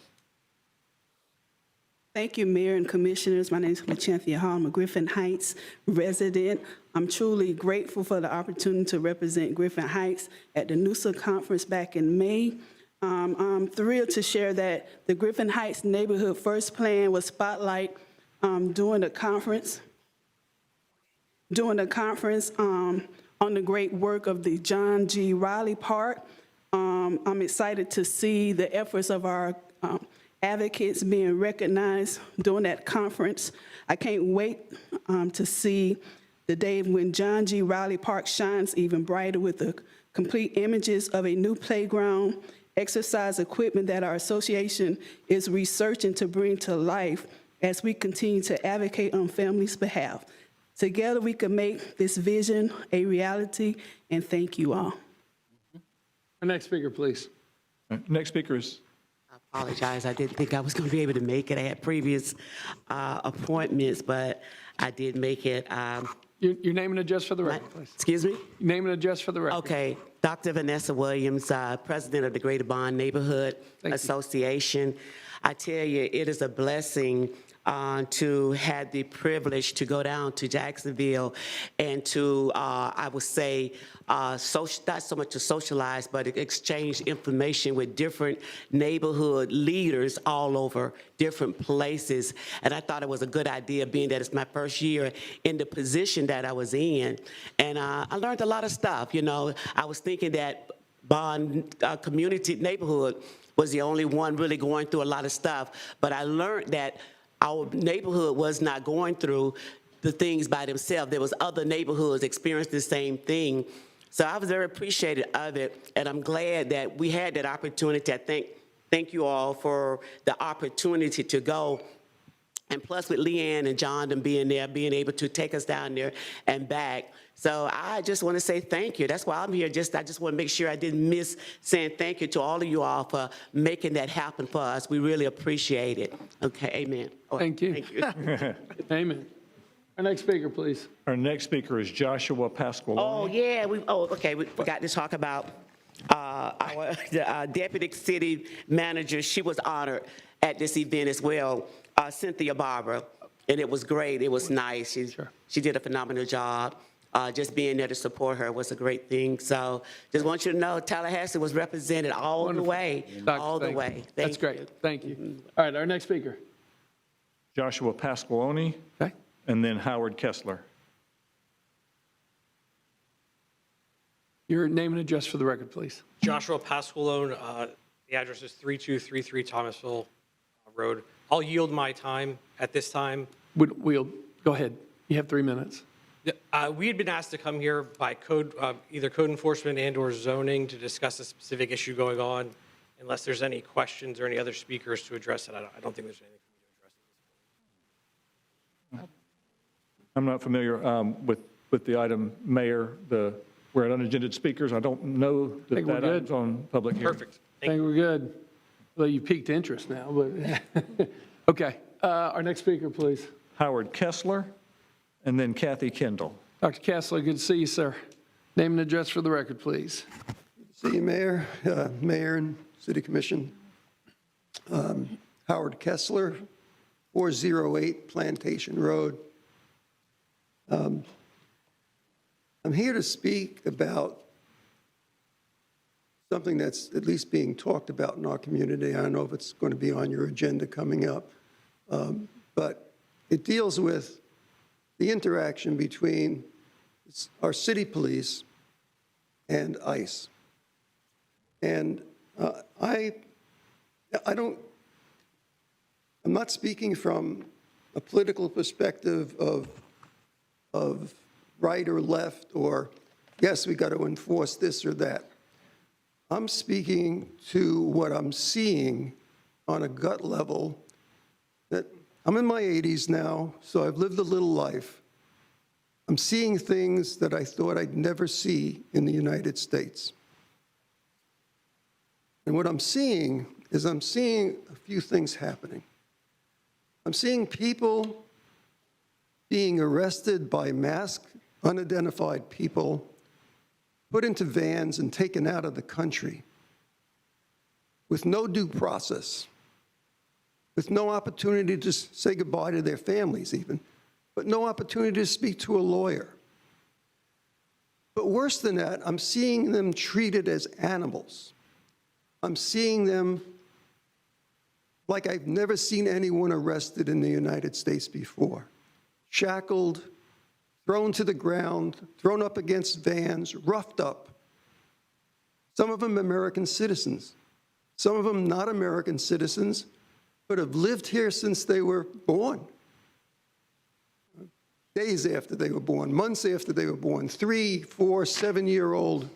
Speaker 22: Thank you, Mayor and Commissioners. My name is LaChanthia Hall. I'm a Griffin Heights resident. I'm truly grateful for the opportunity to represent Griffin Heights at the NUSA conference back in May. I'm thrilled to share that the Griffin Heights Neighborhood First Plan was spotlight during the conference on the great work of the John G. Riley Park. I'm excited to see the efforts of our advocates being recognized during that conference. I can't wait to see the day when John G. Riley Park shines even brighter with the complete images of a new playground, exercise equipment that our association is researching to bring to life as we continue to advocate on families' behalf. Together, we can make this vision a reality, and thank you all.
Speaker 1: Our next speaker, please.
Speaker 8: Next speaker is
Speaker 3: I apologize. I didn't think I was going to be able to make it. I had previous appointments, but I did make it.
Speaker 1: Your name and address for the record, please.
Speaker 3: Excuse me?
Speaker 1: Name and address for the record.
Speaker 3: Okay. Dr. Vanessa Williams, President of the Greater Bond Neighborhood Association. I tell you, it is a blessing to have the privilege to go down to Jacksonville and to, I would say, not so much to socialize, but exchange information with different neighborhood leaders all over different places. And I thought it was a good idea, being that it's my first year in the position that I was in. And I learned a lot of stuff. You know, I was thinking that Bond community neighborhood was the only one really going through a lot of stuff, but I learned that our neighborhood was not going through the things by themselves. There was other neighborhoods experiencing the same thing. So I was very appreciative of it, and I'm glad that we had that opportunity. I thank you all for the opportunity to go. And plus with Leanne and John and being there, being able to take us down there and back. So I just want to say thank you. That's why I'm here. I just want to make sure I didn't miss saying thank you to all of you all for making that happen for us. We really appreciate it. Okay, amen.
Speaker 1: Thank you.
Speaker 3: Thank you.
Speaker 1: Amen. Our next speaker, please.
Speaker 8: Our next speaker is Joshua Pasqualoni.
Speaker 3: Oh, yeah. Okay. We forgot to talk about our deputy city manager. She was honored at this event as well, Cynthia Barber. And it was great. It was nice. She did a phenomenal job. Just being there to support her was a great thing. So just want you to know Tallahassee was represented all the way, all the way.
Speaker 1: That's great. Thank you. All right, our next speaker.
Speaker 8: Joshua Pasqualoni.
Speaker 1: Okay.
Speaker 8: And then Howard Kessler.
Speaker 1: Your name and address for the record, please.
Speaker 5: Joshua Pasqualone, the address is 3233 Thomasville Road. I'll yield my time at this time.
Speaker 1: We'll go ahead. You have 3 minutes.
Speaker 5: We had been asked to come here by code, either code enforcement and/or zoning to discuss a specific issue going on. Unless there's any questions or any other speakers to address it, I don't think there's anything for me to address.
Speaker 8: I'm not familiar with the item, Mayor. We're at unagended speakers. I don't know that that item's on public hearing.
Speaker 5: Perfect.
Speaker 1: I think we're good. Well, you piqued interest now, but okay. Our next speaker, please.
Speaker 8: Howard Kessler, and then Kathy Kendall.
Speaker 1: Dr. Kessler, good to see you, sir. Name and address for the record, please.
Speaker 23: See you, Mayor, Mayor and City Commission. Howard Kessler, 408 Plantation Road. I'm here to speak about something that's at least being talked about in our community. I don't know if it's going to be on your agenda coming up, but it deals with the interaction between our city police and ICE. And I'm not speaking from a political perspective of right or left, or yes, we got to enforce this or that. I'm speaking to what I'm seeing on a gut level. That I'm in my 80s now, so I've lived a little life. I'm seeing things that I thought I'd never see in the United States. And what I'm seeing is I'm seeing a few things happening. I'm seeing people being arrested by masked, unidentified people, put into vans and taken out of the country with no due process, with no opportunity to say goodbye to their families even, but no opportunity to speak to a lawyer. But worse than that, I'm seeing them treated as animals. I'm seeing them like I've never seen anyone arrested in the United States before. Shackled, thrown to the ground, thrown up against vans, roughed up. Some of them American citizens, some of them not American citizens, but have lived here since they were born. Days after they were born, months after they were born, 3, 4, 7-year-old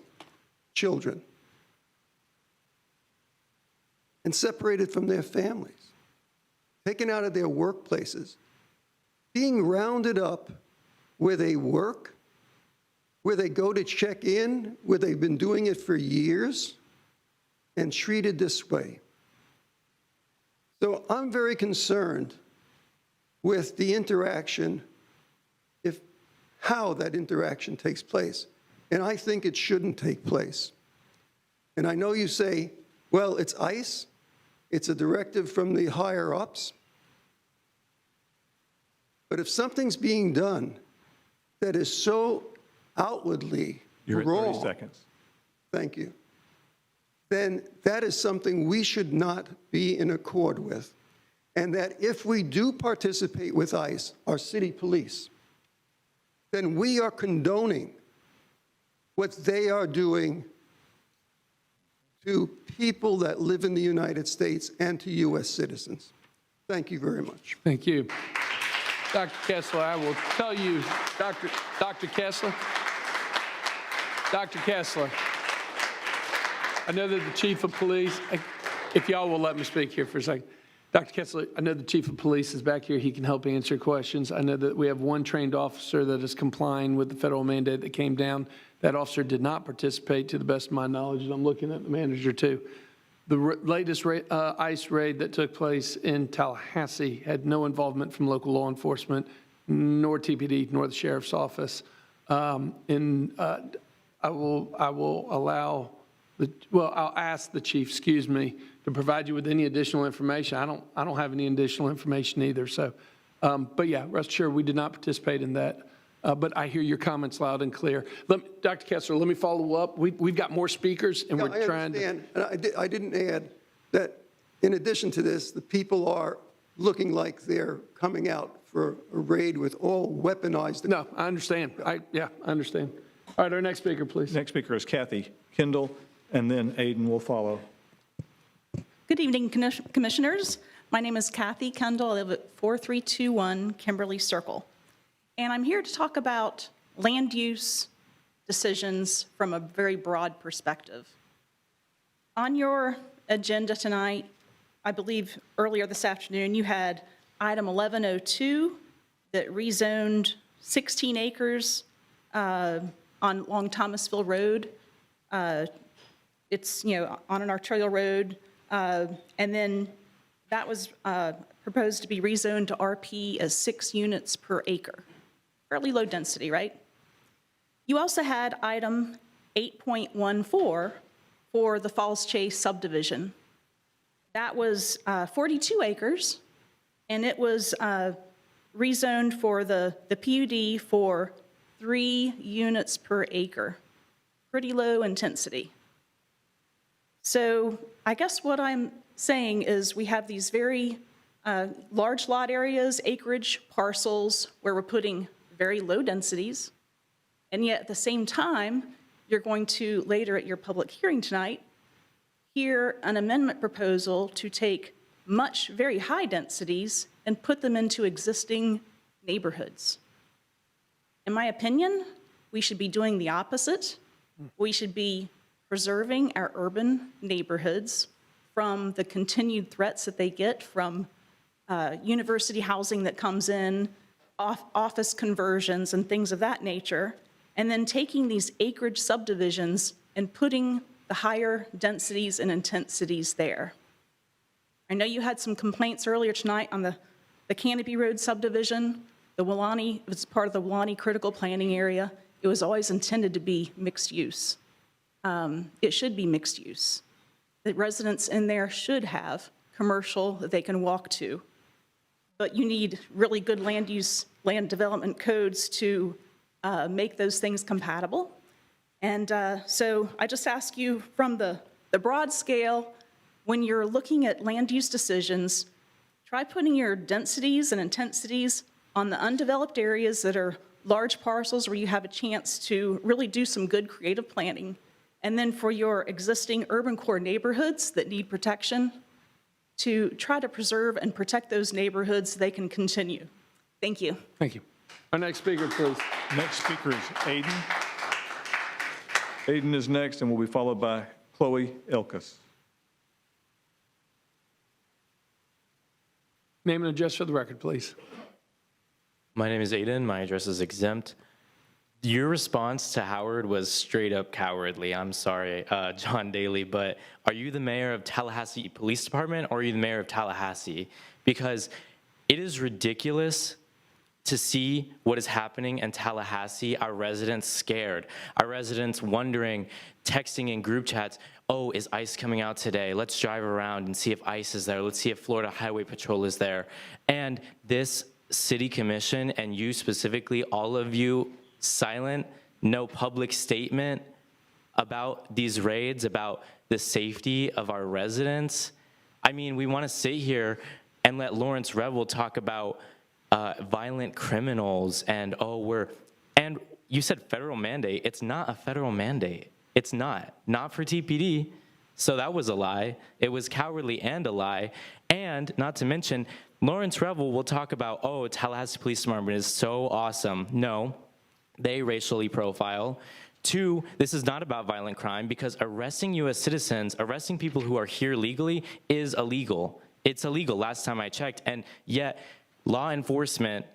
Speaker 23: children and separated from their families, taken out of their workplaces, being rounded up where they work, where they go to check in, where they've been doing it for years, and treated this way. So I'm very concerned with the interaction, how that interaction takes place. And I think it shouldn't take place. And I know you say, well, it's ICE, it's a directive from the higher ups. But if something's being done that is so outwardly
Speaker 8: You're
Speaker 23: wrong,
Speaker 8: at 30 seconds.
Speaker 23: thank you, then that is something we should not be in accord with. And that if we do participate with ICE, our city police, then we are condoning what they are doing to people that live in the United States and to U.S. citizens. Thank you very much.
Speaker 1: Thank you. Dr. Kessler, I will tell you, Dr. Kessler, I know that the chief of police, if y'all will let me speak here for a second. Dr. Kessler, I know the chief of police is back here. He can help answer questions. I know that we have one trained officer that is complying with the federal mandate that came down. That officer did not participate to the best of my knowledge, and I'm looking at the manager too. The latest ICE raid that took place in Tallahassee had no involvement from local law enforcement, nor TPD, nor the sheriff's office. I will I'll ask the chief, excuse me, to provide you with any additional information. I don't have any additional information either. So, but yeah, rest assured, we did not participate in that. But I hear your comments loud and clear. Dr. Kessler, let me follow up. We've got more speakers, and we're trying to.
Speaker 23: And I didn't add that in addition to this, the people are looking like they're coming out for a raid with all weaponized.
Speaker 1: No, I understand. I understand. All right, our next speaker, please.
Speaker 8: Next speaker is Kathy Kendall, and then Aiden will follow.
Speaker 2: Good evening, commissioners. My name is Kathy Kendall. I live at 4321 Kimberly Circle. And I'm here to talk about land use decisions from a very broad perspective. On your agenda tonight, I believe earlier this afternoon, you had item 1102 that rezoned 16 acres along Thomasville Road. It's, on an arterial road. And then that was proposed to be rezoned to RP as 6 units per acre. Fairly low density, right? You also had item 8.14 for the Falls Chase subdivision. That was 42 acres, and it was rezoned for the PUD for 3 units per acre. Pretty low intensity. So I guess what I'm saying is we have these very large lot areas, acreage parcels, where we're putting very low densities, and yet at the same time, you're going to, later at your public hearing tonight, hear an amendment proposal to take very high densities and put them into existing neighborhoods. In my opinion, we should be doing the opposite. We should be preserving our urban neighborhoods from the continued threats that they get from university housing that comes in, office conversions and things of that nature, and then taking these acreage subdivisions and putting the higher densities and intensities there. I know you had some complaints earlier tonight on the Canopy Road subdivision. The Wilani, it was part of the Wilani critical planning area. It was always intended to be mixed use. It should be mixed use. The residents in there should have commercial that they can walk to. But you need really good land development codes to make those things compatible. And so I just ask you from the broad scale, when you're looking at land use decisions, try putting your densities and intensities on the undeveloped areas that are large parcels where you have a chance to really do some good creative planning. And then for your existing urban core neighborhoods that need protection, to try to preserve and protect those neighborhoods so they can continue. Thank you.
Speaker 1: Thank you. Our next speaker, please.
Speaker 8: Next speaker is Aiden. Aiden is next and will be followed by Chloe Elkus.
Speaker 1: Name and address for the record, please.
Speaker 6: My name is Aiden. My address is exempt. Your response to Howard was straight up cowardly. I'm sorry, John Daly, but are you the mayor of Tallahassee Police Department or are you the mayor of Tallahassee? Because it is ridiculous to see what is happening in Tallahassee, our residents scared, our residents wondering, texting in group chats, oh, is ICE coming out today? Let's drive around and see if ICE is there. Let's see if Florida Highway Patrol is there. And this city commission, and you specifically, all of you, silent, no public statement about these raids, about the safety of our residents. I mean, we want to sit here and let Lawrence Revel talk about violent criminals and, and you said federal mandate. It's not a federal mandate. It's not for TPD. So that was a lie. It was cowardly and a lie. And not to mention, Lawrence Revel will talk about, oh, Tallahassee Police Department is so awesome. No, they racially profile. 2, this is not about violent crime because arresting U.S. citizens, arresting people who are here legally is illegal. It's illegal last time I checked, and yet law enforcement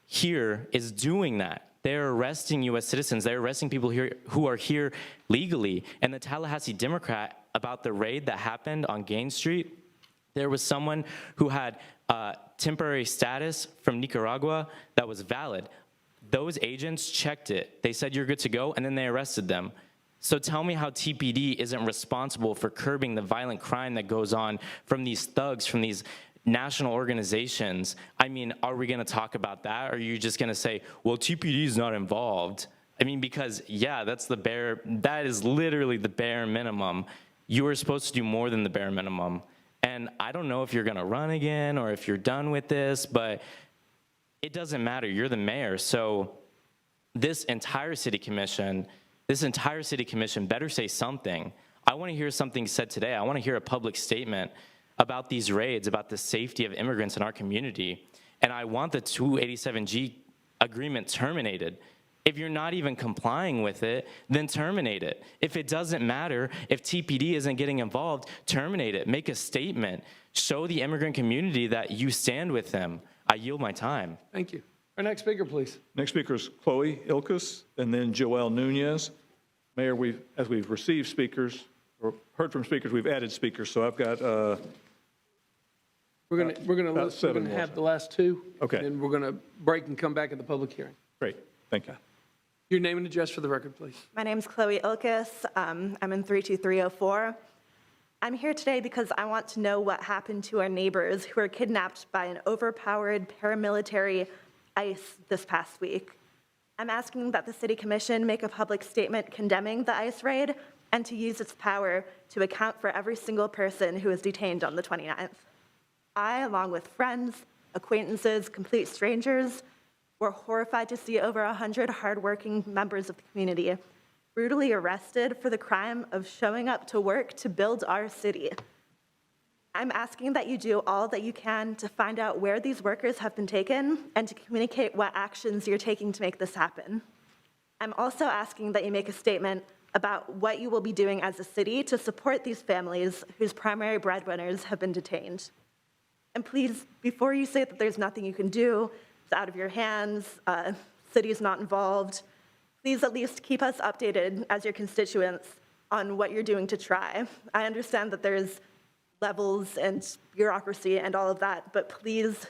Speaker 6: here is doing that. They're arresting U.S. citizens. They're arresting people here who are here legally. And the Tallahassee Democrat, about the raid that happened on Gaines Street, there was someone who had temporary status from Nicaragua that was valid. Those agents checked it. They said, you're good to go, and then they arrested them. So tell me how TPD isn't responsible for curbing the violent crime that goes on from these thugs, from these national organizations. I mean, are we gonna talk about that? Or are you just gonna say, well, TPD is not involved? I mean, because yeah, that is literally the bare minimum. You were supposed to do more than the bare minimum. And I don't know if you're gonna run again or if you're done with this, but it doesn't matter, you're the mayor. So this entire city commission better say something. I wanna hear something said today. I wanna hear a public statement about these raids, about the safety of immigrants in our community. And I want the 287G agreement terminated. If you're not even complying with it, then terminate it. If it doesn't matter, if TPD isn't getting involved, terminate it. Make a statement. Show the immigrant community that you stand with them. I yield my time.
Speaker 1: Thank you. Our next speaker, please.
Speaker 8: Next speaker is Chloe Ilkus, and then Joelle Nunez. Mayor, as we've received speakers, or heard from speakers, we've added speakers. So I've got
Speaker 1: We're gonna have the last 2.
Speaker 8: Okay.
Speaker 1: And we're gonna break and come back at the public hearing.
Speaker 8: Great, thank you.
Speaker 1: Your name and address for the record, please.
Speaker 12: My name's Chloe Ilkus. I'm in 32304. I'm here today because I want to know what happened to our neighbors who were kidnapped by an overpowered paramilitary ICE this past week. I'm asking that the City Commission make a public statement condemning the ICE raid and to use its power to account for every single person who was detained on the 29th. I, along with friends, acquaintances, complete strangers, were horrified to see over 100 hardworking members of the community brutally arrested for the crime of showing up to work to build our city. I'm asking that you do all that you can to find out where these workers have been taken and to communicate what actions you're taking to make this happen. I'm also asking that you make a statement about what you will be doing as a city to support these families whose primary breadwinners have been detained. And please, before you say that there's nothing you can do, it's out of your hands, city's not involved, please at least keep us updated as your constituents on what you're doing to try. I understand that there's levels and bureaucracy and all of that, but please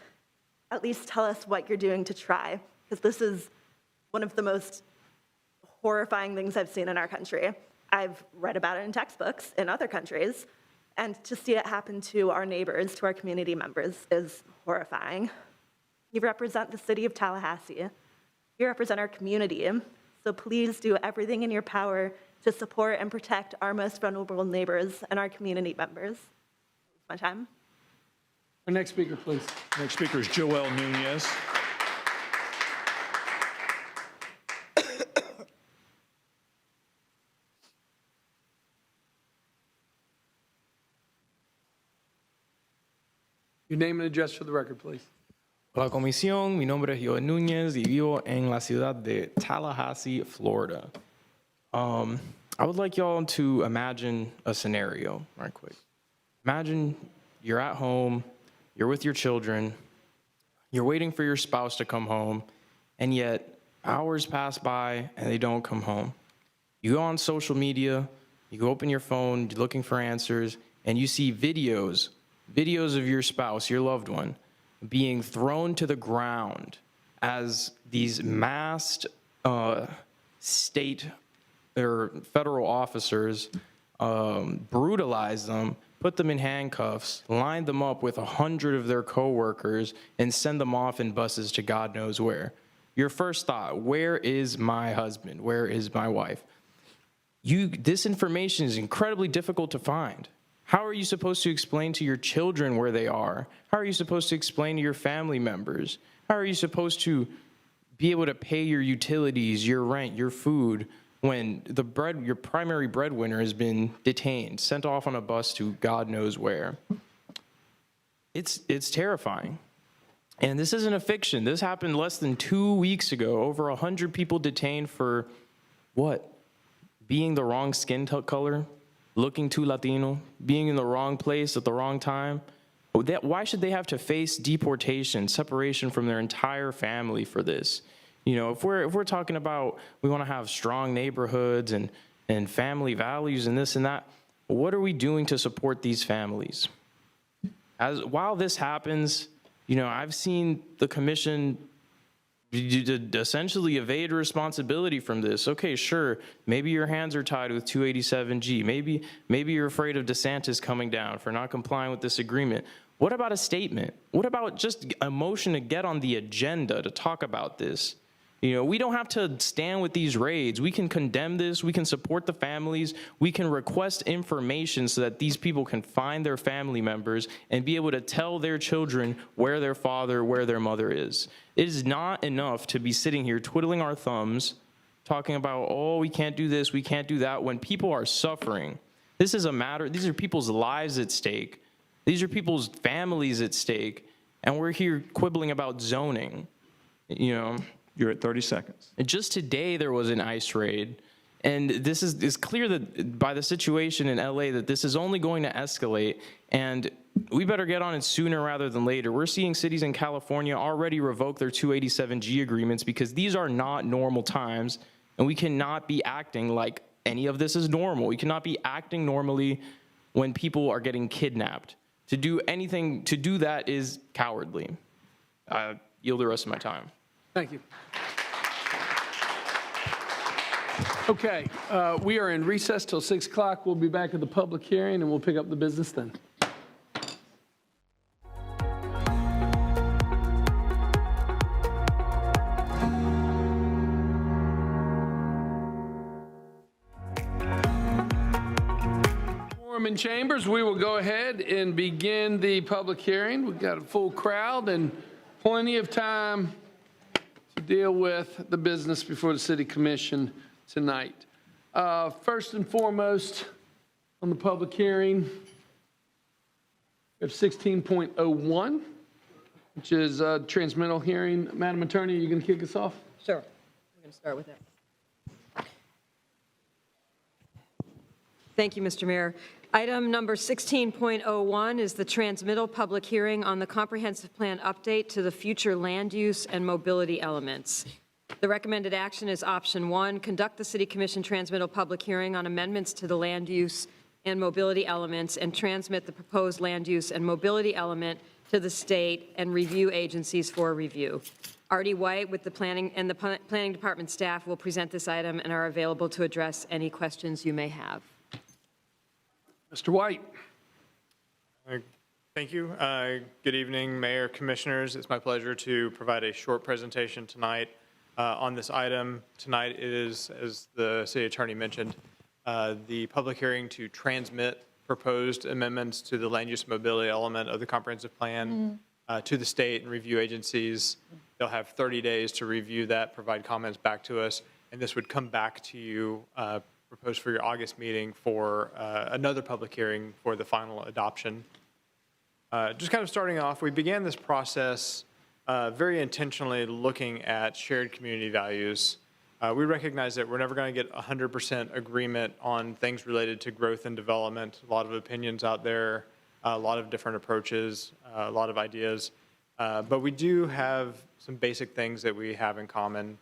Speaker 12: at least tell us what you're doing to try, because this is one of the most horrifying things I've seen in our country. I've read about it in textbooks in other countries, and to see it happen to our neighbors, to our community members, is horrifying. You represent the city of Tallahassee. You represent our community. So please do everything in your power to support and protect our most vulnerable neighbors and our community members. That's my time.
Speaker 1: Our next speaker, please.
Speaker 8: Next speaker is Joelle Nunez.
Speaker 1: Your name and address for the record, please.
Speaker 14: Hola comisión, mi nombre es Joel Núñez y vivo en la ciudad de Tallahassee, Florida. I'm
Speaker 6: I would like y'all to imagine a scenario right quick. Imagine you're at home, you're with your children, you're waiting for your spouse to come home, and yet hours pass by and they don't come home. You go on social media, you open your phone, you're looking for answers, and you see videos of your spouse, your loved one, being thrown to the ground as these masked state or federal officers brutalize them, put them in handcuffs, line them up with 100 of their coworkers, and send them off in buses to God knows where. Your first thought, where is my husband? Where is my wife? This information is incredibly difficult to find. How are you supposed to explain to your children where they are? How are you supposed to explain to your family members? How are you supposed to be able to pay your utilities, your rent, your food, when your primary breadwinner has been detained, sent off on a bus to God knows where? It's terrifying. And this isn't a fiction. This happened less than 2 weeks ago. Over 100 people detained for what? Being the wrong skin color, looking too Latino, being in the wrong place at the wrong time. Why should they have to face deportation, separation from their entire family for this? You know, if we're talking about we want to have strong neighborhoods and family values and this and that, what are we doing to support these families? While this happens, you know, I've seen the commission essentially evade responsibility from this. Okay, sure, maybe your hands are tied with 287G. Maybe you're afraid of DeSantis coming down for not complying with this agreement. What about a statement? What about just a motion to get on the agenda to talk about this? You know, we don't have to stand with these raids. We can condemn this. We can support the families. We can request information so that these people can find their family members and be able to tell their children where their father, where their mother is. It is not enough to be sitting here twiddling our thumbs, talking about, oh, we can't do this, we can't do that, when people are suffering. This is a matter, these are people's lives at stake. These are people's families at stake. And we're here quibbling about zoning, you know.
Speaker 8: You're at 30 seconds.
Speaker 6: And just today there was an ICE raid, and this is clear that by the situation in LA that this is only going to escalate, and we better get on it sooner rather than later. We're seeing cities in California already revoke their 287G agreements because these are not normal times, and we cannot be acting like any of this is normal. We cannot be acting normally when people are getting kidnapped. To do anything, to do that is cowardly. I yield the rest of my time.
Speaker 1: Thank you. Okay, we are in recess till 6 o'clock. We'll be back at the public hearing, and we'll pick up the business then. Forum in chambers, we will go ahead and begin the public hearing. We've got a full crowd and plenty of time to deal with the business before the City Commission tonight. First and foremost, on the public hearing, we have 16.01, which is a transmittal hearing. Madam Attorney, are you going to kick us off?
Speaker 15: Sure. I'm going to start with that. Thank you, Mr. Mayor. Item number 16.01 is the transmittal public hearing on the comprehensive plan update to the future land use and mobility elements. The recommended action is option 1, conduct the City Commission transmittal public hearing on amendments to the land use and mobility elements and transmit the proposed land use and mobility element to the state and review agencies for review. Artie White with the Planning and the Planning Department staff will present this item and are available to address any questions you may have.
Speaker 1: Mr. White.
Speaker 7: Thank you. Good evening, Mayor, Commissioners. It's my pleasure to provide a short presentation tonight on this item. Tonight is, as the City Attorney mentioned, the public hearing to transmit proposed amendments to the land use mobility element of the comprehensive plan to the state and review agencies. They'll have 30 days to review that, provide comments back to us, and this would come back to you proposed for your August meeting for another public hearing for the final adoption. Just kind of starting off, we began this process very intentionally looking at shared community values We recognize that we're never going to get 100% agreement on things related to growth and development. A lot of opinions out there, a lot of different approaches, a lot of ideas. But we do have some basic things that we have in common.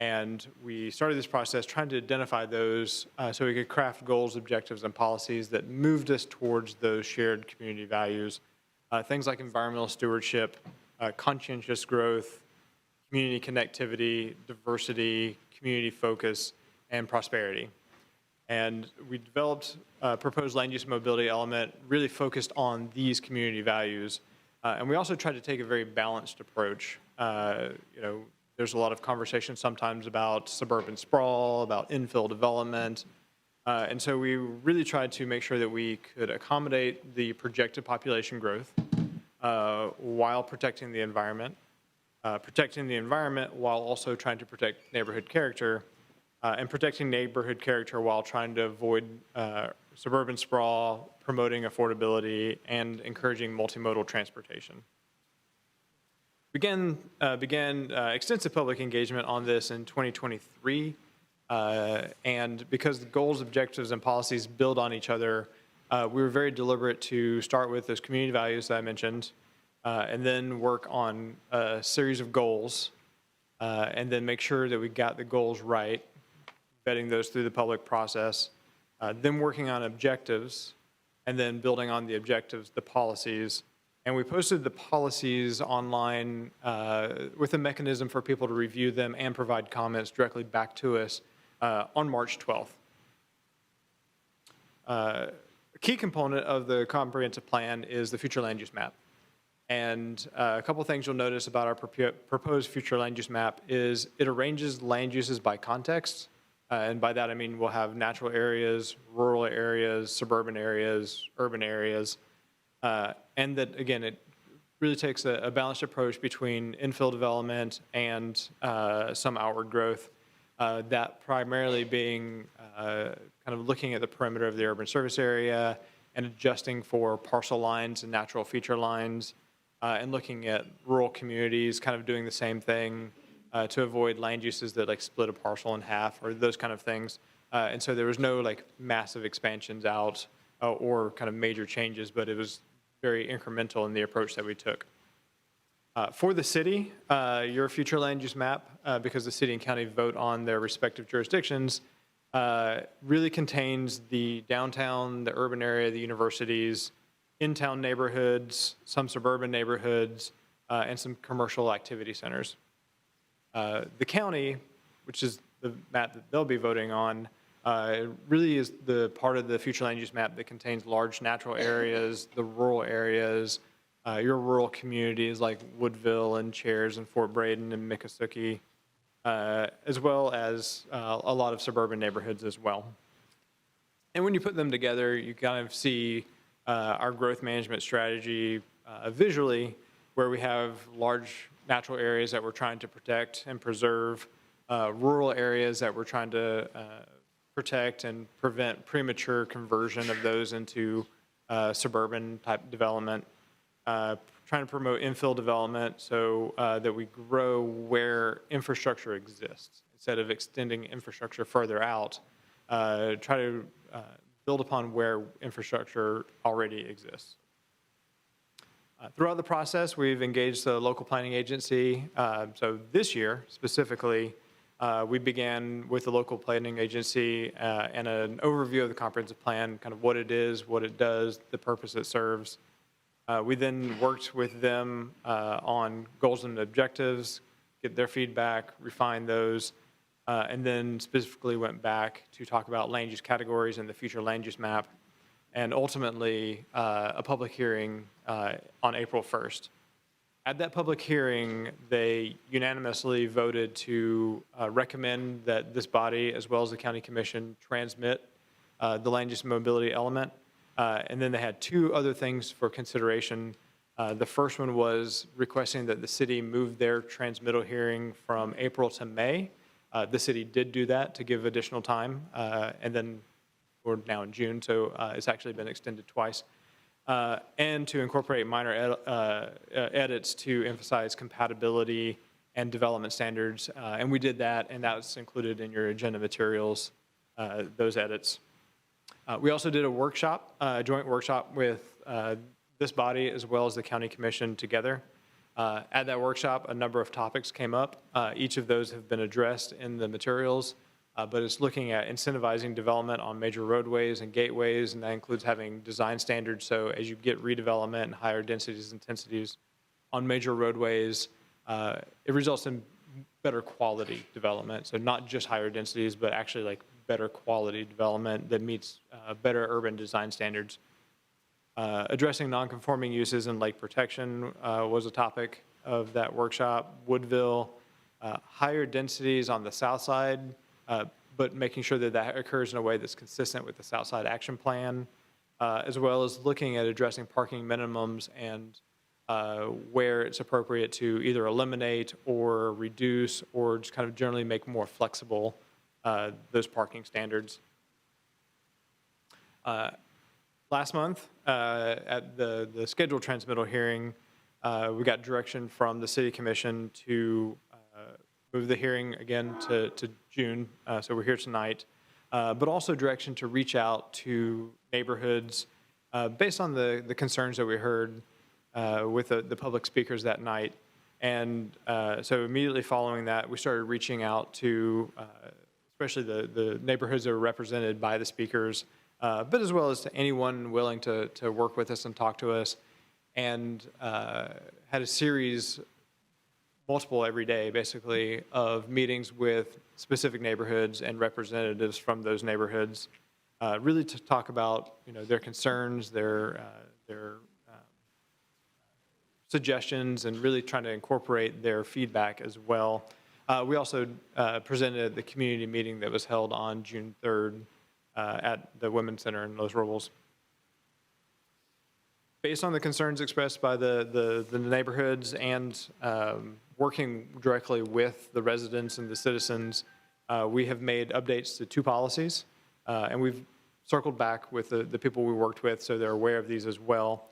Speaker 7: And we started this process trying to identify those so we could craft goals, objectives, and policies that moved us towards those shared community values. Things like environmental stewardship, conscientious growth, community connectivity, diversity, community focus, and prosperity. And we developed a proposed land use mobility element really focused on these community values. And we also tried to take a very balanced approach. There's a lot of conversation sometimes about suburban sprawl, about infill development. And so we really tried to make sure that we could accommodate the projected population growth while protecting the environment while also trying to protect neighborhood character, and protecting neighborhood character while trying to avoid suburban sprawl, promoting affordability, and encouraging multimodal transportation. Began extensive public engagement on this in 2023, and because the goals, objectives, and policies build on each other, we were very deliberate to start with those community values that I mentioned, and then work on a series of goals, and then make sure that we got the goals right, vetting those through the public process, then working on objectives, and then building on the objectives, the policies. And we posted the policies online with a mechanism for people to review them and provide comments directly back to us on March 12th. A key component of the comprehensive plan is the future land use map. And a couple of things you'll notice about our proposed future land use map is it arranges land uses by context. And by that, I mean we'll have natural areas, rural areas, suburban areas, urban areas. And that, again, it really takes a balanced approach between infill development and some outward growth, that primarily being kind of looking at the perimeter of the urban service area and adjusting for parcel lines and natural feature lines, and looking at rural communities, kind of doing the same thing to avoid land uses that like split a parcel in half or those kind of things. And so there was no like massive expansions out or kind of major changes, but it was very incremental in the approach that we took. For the city, your future land use map, because the city and county vote on their respective jurisdictions, really contains the downtown, the urban area, the universities, in-town neighborhoods, some suburban neighborhoods, and some commercial activity centers. The county, which is the map that they'll be voting on, really is the part of the future land use map that contains large natural areas, the rural areas, your rural communities like Woodville and Chairs and Fort Braden and Miccosukee, as well as a lot of suburban neighborhoods as well. And when you put them together, you kind of see our growth management strategy visually, where we have large natural areas that we're trying to protect and preserve, rural areas that we're trying to protect and prevent premature conversion of those into suburban type development, trying to promote infill development so that we grow where infrastructure exists. Instead of extending infrastructure further out, try to build upon where infrastructure already exists. Throughout the process, we've engaged the local planning agency. So this year, specifically, we began with the local planning agency and an overview of the comprehensive plan, kind of what it is, what it does, the purpose it serves. We then worked with them on goals and objectives, get their feedback, refine those, and then specifically went back to talk about land use categories and the future land use map, and ultimately a public hearing on April 1st. At that public hearing, they unanimously voted to recommend that this body, as well as the county commission, transmit the land use mobility element. And then they had two other things for consideration. The first one was requesting that the city move their transmittal hearing from April to May. The city did do that to give additional time, and then we're now in June, so it's actually been extended twice. And to incorporate minor edits to emphasize compatibility and development standards. And we did that, and that's included in your agenda materials, those edits. We also did a workshop, a joint workshop with this body as well as the county commission together. At that workshop, a number of topics came up. Each of those have been addressed in the materials, but it's looking at incentivizing development on major roadways and gateways, and that includes having design standards. So as you get redevelopment and higher densities and intensities on major roadways, it results in better quality development. So not just higher densities, but actually like better quality development that meets better urban design standards. Addressing nonconforming uses and lake protection was a topic of that workshop. Woodville, higher densities on the south side, but making sure that that occurs in a way that's consistent with the South Side Action Plan, as well as looking at addressing parking minimums and where it's appropriate to either eliminate or reduce or just kind of generally make more flexible those parking standards. Last month, at the scheduled transmittal hearing, we got direction from the City Commission to move the hearing again to June, so we're here tonight, but also direction to reach out to neighborhoods based on the concerns that we heard with the public speakers that night. And so immediately following that, we started reaching out to especially the neighborhoods that are represented by the speakers, but as well as to anyone willing to work with us and talk to us, and had a series, multiple every day, basically, of meetings with specific neighborhoods and representatives from those neighborhoods, really to talk about, their concerns, their suggestions, and really trying to incorporate their feedback as well. We also presented at the community meeting that was held on June 3rd at the Women's Center in Los Robles. Based on the concerns expressed by the neighborhoods and working directly with the residents and the citizens, we have made updates to 2 policies, and we've circled back with the people we worked with so they're aware of these as well.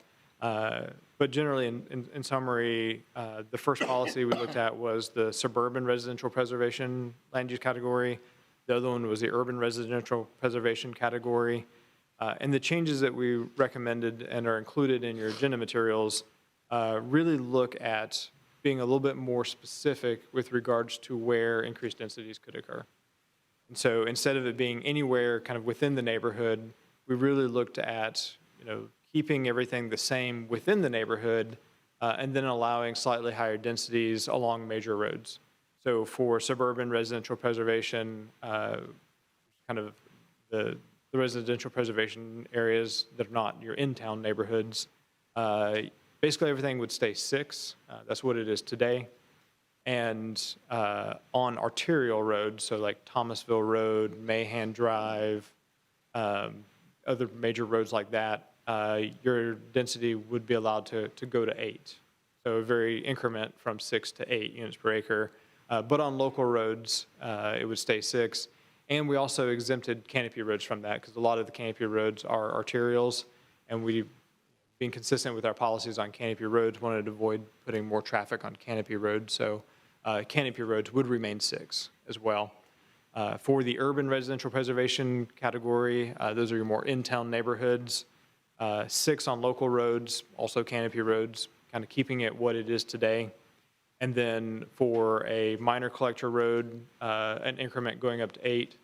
Speaker 7: But generally, in summary, the first policy we looked at was the suburban residential preservation land use category. The other one was the urban residential preservation category. And the changes that we recommended and are included in your agenda materials really look at being a little bit more specific with regards to where increased densities could occur. And so instead of it being anywhere kind of within the neighborhood, we really looked at, keeping everything the same within the neighborhood and then allowing slightly higher densities along major roads. So for suburban residential preservation, kind of the residential preservation areas that are not your in-town neighborhoods, basically everything would stay 6. That's what it is today. And on arterial roads, so like Thomasville Road, Mahan Drive, other major roads like that, your density would be allowed to go to 8. So a very increment from 6 to 8 units per acre. But on local roads, it would stay 6. And we also exempted canopy roads from that because a lot of the canopy roads are arterials, and we, being consistent with our policies on canopy roads, wanted to avoid putting more traffic on canopy roads. So canopy roads would remain 6 as well. For the urban residential preservation category, those are your more in-town neighborhoods. 6 on local roads, also canopy roads, kind of keeping it what it is today. And then for a minor collector road, an increment going up to 8.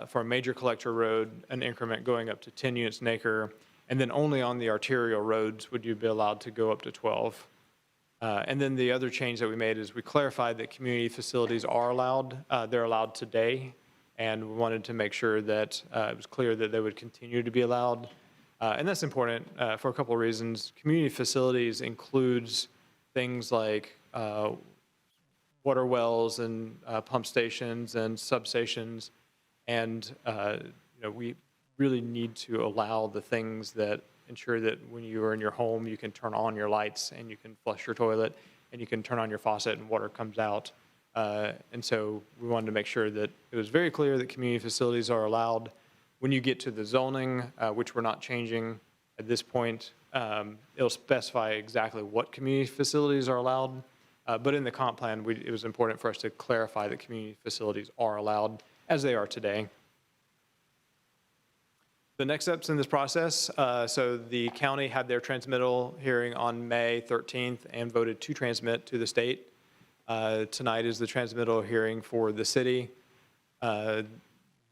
Speaker 7: For a major collector road, an increment going up to 10 units an acre. And then only on the arterial roads would you be allowed to go up to 12. And then the other change that we made is we clarified that community facilities are allowed. They're allowed today. And we wanted to make sure that it was clear that they would continue to be allowed. And that's important for a couple of reasons. Community facilities includes things like water wells and pump stations and substations. And we really need to allow the things that ensure that when you are in your home, you can turn on your lights and you can flush your toilet and you can turn on your faucet and water comes out. And so we wanted to make sure that it was very clear that community facilities are allowed. When you get to the zoning, which we're not changing at this point, it'll specify exactly what community facilities are allowed. But in the comp plan, it was important for us to clarify that community facilities are allowed as they are today. The next steps in this process, so the county had their transmittal hearing on May 13th and voted to transmit to the state. Tonight is the transmittal hearing for the city.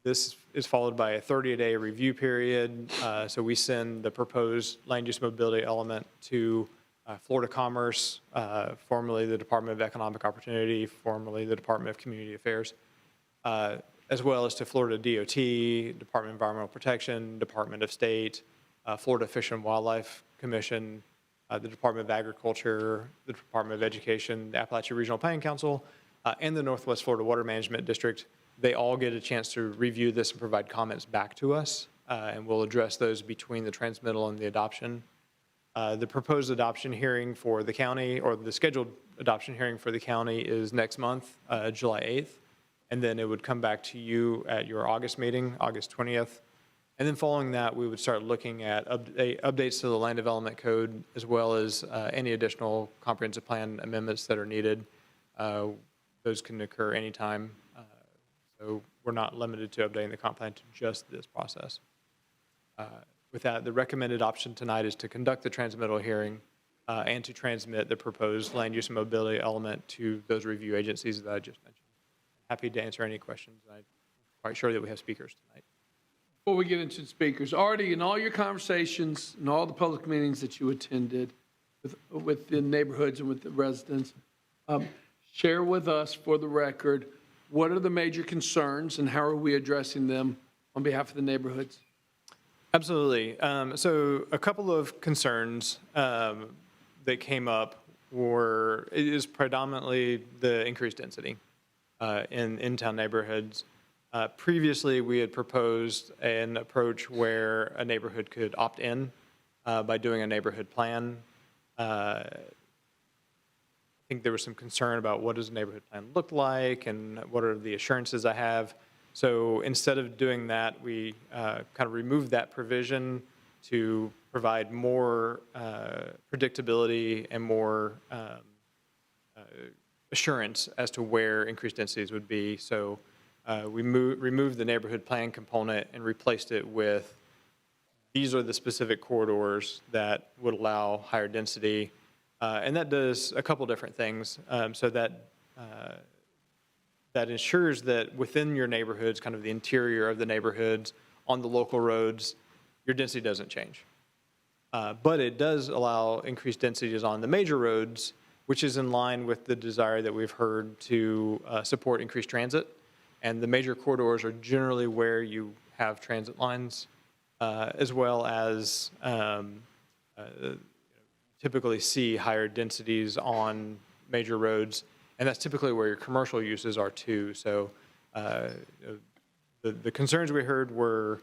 Speaker 7: This is followed by a 30-day review period. So we send the proposed land use mobility element to Florida Commerce, formerly the Department of Economic Opportunity, formerly the Department of Community Affairs, as well as to Florida DOT, Department of Environmental Protection, Department of State, Florida Fish and Wildlife Commission, the Department of Agriculture, the Department of Education, the Appalachian Regional Planning Council, and the Northwest Florida Water Management District. They all get a chance to review this and provide comments back to us, and we'll address those between the transmittal and the adoption. The proposed adoption hearing for the county, or the scheduled adoption hearing for the county, is next month, July 8th. And then it would come back to you at your August meeting, August 20th. And then following that, we would start looking at updates to the land development code, as well as any additional comprehensive plan amendments that are needed. Those can occur anytime. So we're not limited to updating the comp plan to just this process. With that, the recommended option tonight is to conduct the transmittal hearing and to transmit the proposed land use and mobility element to those review agencies that I just mentioned. Happy to answer any questions. I'm quite sure that we have speakers tonight.
Speaker 1: Before we get into the speakers, Artie, in all your conversations and all the public meetings that you attended with the neighborhoods and with the residents, share with us, for the record, what are the major concerns and how are we addressing them on behalf of the neighborhoods?
Speaker 7: Absolutely. So a couple of concerns that came up is predominantly the increased density in in-town neighborhoods. Previously, we had proposed an approach where a neighborhood could opt in by doing a neighborhood plan. I think there was some concern about what does a neighborhood plan look like and what are the assurances I have. So instead of doing that, we kind of removed that provision to provide more predictability and more assurance as to where increased densities would be. So we removed the neighborhood plan component and replaced it with, these are the specific corridors that would allow higher density. And that does a couple different things. So that ensures that within your neighborhoods, kind of the interior of the neighborhoods, on the local roads, your density doesn't change. But it does allow increased densities on the major roads, which is in line with the desire that we've heard to support increased transit. And the major corridors are generally where you have transit lines, as well as typically see higher densities on major roads. And that's typically where your commercial uses are too. So the concerns we heard were,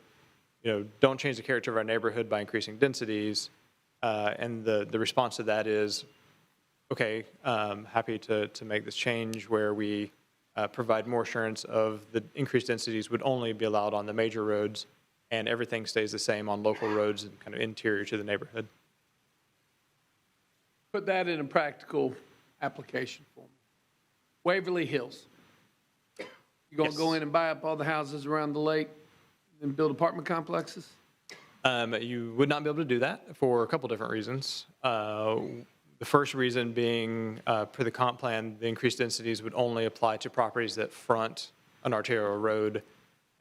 Speaker 7: don't change the character of our neighborhood by increasing densities. And the response to that is, okay, happy to make this change where we provide more assurance of the increased densities would only be allowed on the major roads, and everything stays the same on local roads and kind of interior to the neighborhood.
Speaker 1: Put that in a practical application for me. Waverly Hills. You gonna go in and buy up all the houses around the lake and build apartment complexes?
Speaker 7: You would not be able to do that for a couple different reasons. The first reason being, per the comp plan, the increased densities would only apply to properties that front an arterial road.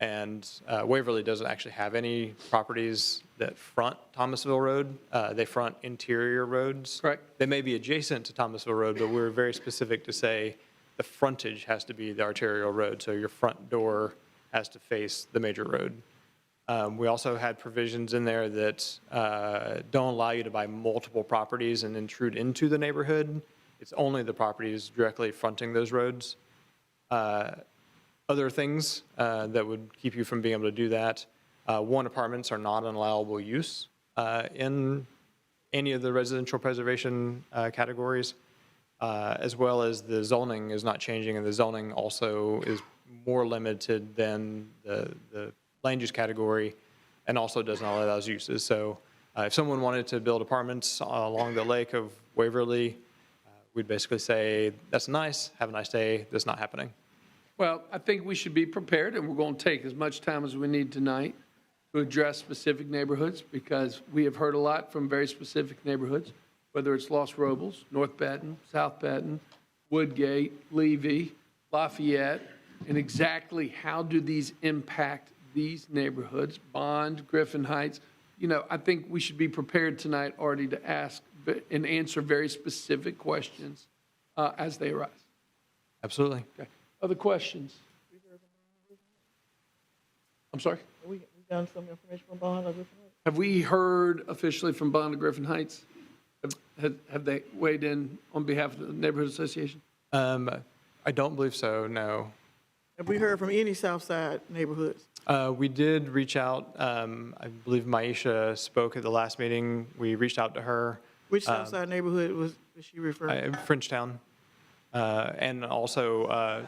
Speaker 7: And Waverly doesn't actually have any properties that front Thomasville Road. They front interior roads.
Speaker 1: Correct.
Speaker 7: They may be adjacent to Thomasville Road, but we're very specific to say the frontage has to be the arterial road. So your front door has to face the major road. We also had provisions in there that don't allow you to buy multiple properties and intrude into the neighborhood. It's only the properties directly fronting those roads. Other things that would keep you from being able to do that. One, apartments are not an allowable use in any of the residential preservation categories, as well as the zoning is not changing, and the zoning also is more limited than the land use category, and also doesn't allow those uses. So if someone wanted to build apartments along the lake of Waverly, we'd basically say, that's nice, have a nice day, that's not happening.
Speaker 1: Well, I think we should be prepared, and we're going to take as much time as we need tonight to address specific neighborhoods, because we have heard a lot from very specific neighborhoods, whether it's Los Robles, North Baton, South Baton, Woodgate, Levy, Lafayette, and exactly how do these impact these neighborhoods, Bond, Griffin Heights. You know, I think we should be prepared tonight already to ask and answer very specific questions as they arise.
Speaker 7: Absolutely.
Speaker 1: Okay. Other questions? I'm sorry?
Speaker 10: We done some information from Bond or Griffin Heights?
Speaker 1: Have we heard officially from Bond of Griffin Heights? Have they weighed in on behalf of the neighborhood association?
Speaker 7: I don't believe so, no.
Speaker 10: Have we heard from any South Side neighborhoods?
Speaker 7: We did reach out. I believe Maisha spoke at the last meeting. We reached out to her.
Speaker 10: Which South Side neighborhood was she referring to?
Speaker 7: Frenchtown. And also,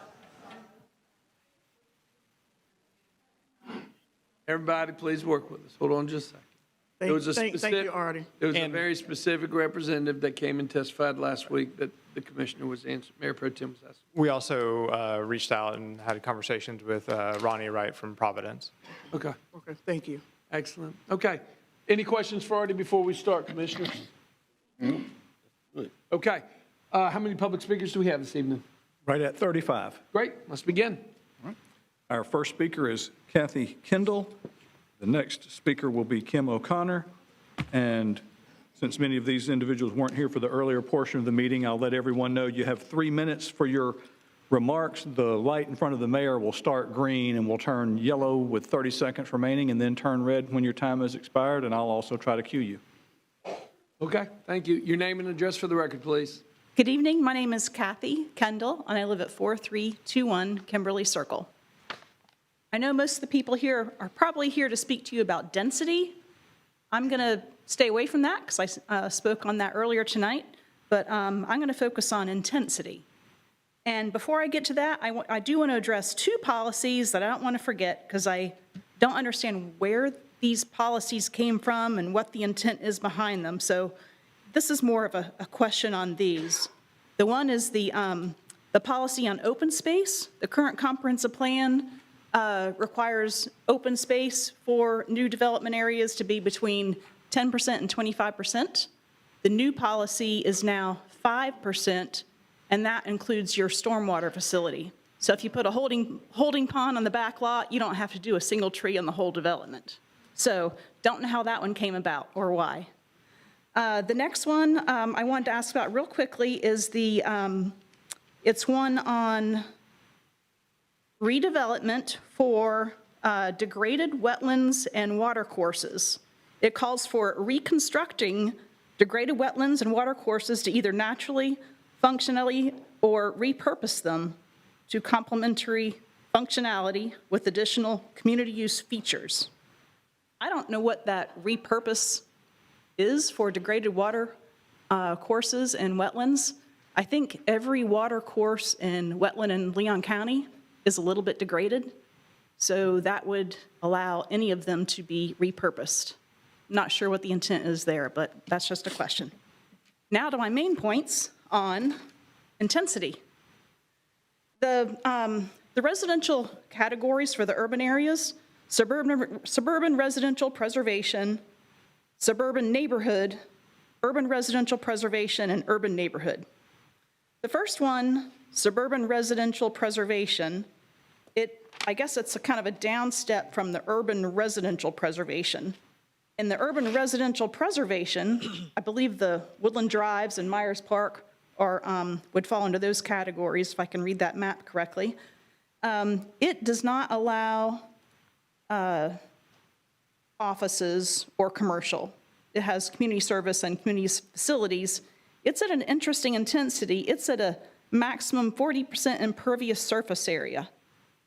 Speaker 1: Everybody, please work with us. Hold on just a second.
Speaker 10: Thank you, Artie.
Speaker 1: There was a very specific representative that came and testified last week that the commissioner was answering, Mayor Pro Tem was asking.
Speaker 7: we also reached out and had conversations with Ronnie Wright from Providence.
Speaker 1: Okay,
Speaker 10: Okay, thank you.
Speaker 1: excellent. Okay. Any questions for Artie before we start, commissioners? Okay. How many public speakers do we have this evening?
Speaker 8: Right at 35.
Speaker 1: Great, let's begin.
Speaker 8: Our first speaker is Kathy Kendall. The next speaker will be Kim O'Connor. And since many of these individuals weren't here for the earlier portion of the meeting, I'll let everyone know you have 3 minutes for your remarks. The light in front of the mayor will start green and will turn yellow with 30 seconds remaining and then turn red when your time has expired, and I'll also try to cue you.
Speaker 1: Okay, thank you. Your name and address for the record, please.
Speaker 2: Good evening. My name is Kathy Kendall, and I live at 4321 Kimberly Circle. I know most of the people here are probably here to speak to you about density. I'm going to stay away from that because I spoke on that earlier tonight, but I'm going to focus on intensity. And before I get to that, I do want to address 2 policies that I don't want to forget because I don't understand where these policies came from and what the intent is behind them. So this is more of a question on these. The one is the policy on open space. The current comprehensive plan requires open space for new development areas to be between 10% and 25%. The new policy is now 5%, and that includes your stormwater facility. So if you put a holding pond on the back lot, you don't have to do a single tree on the whole development. So don't know how that one came about or why. The next one I wanted to ask about real quickly is it's one on redevelopment for degraded wetlands and watercourses. It calls for reconstructing degraded wetlands and watercourses to either naturally, functionally, or repurpose them to complementary functionality with additional community use features. I don't know what that repurpose is for degraded water courses and wetlands. I think every water course and wetland in Leon County is a little bit degraded, so that would allow any of them to be repurposed. Not sure what the intent is there, but that's just a question. Now to my main points on intensity. The residential categories for the urban areas: suburban residential preservation, suburban neighborhood, urban residential preservation, and urban neighborhood. The first one, suburban residential preservation, I guess it's a kind of a down step from the urban residential preservation. In the urban residential preservation, I believe the Woodland Drives and Myers Park would fall into those categories, if I can read that map correctly. It does not allow offices or commercial. It has community service and community facilities. It's at an interesting intensity. It's at a maximum 40% impervious surface area.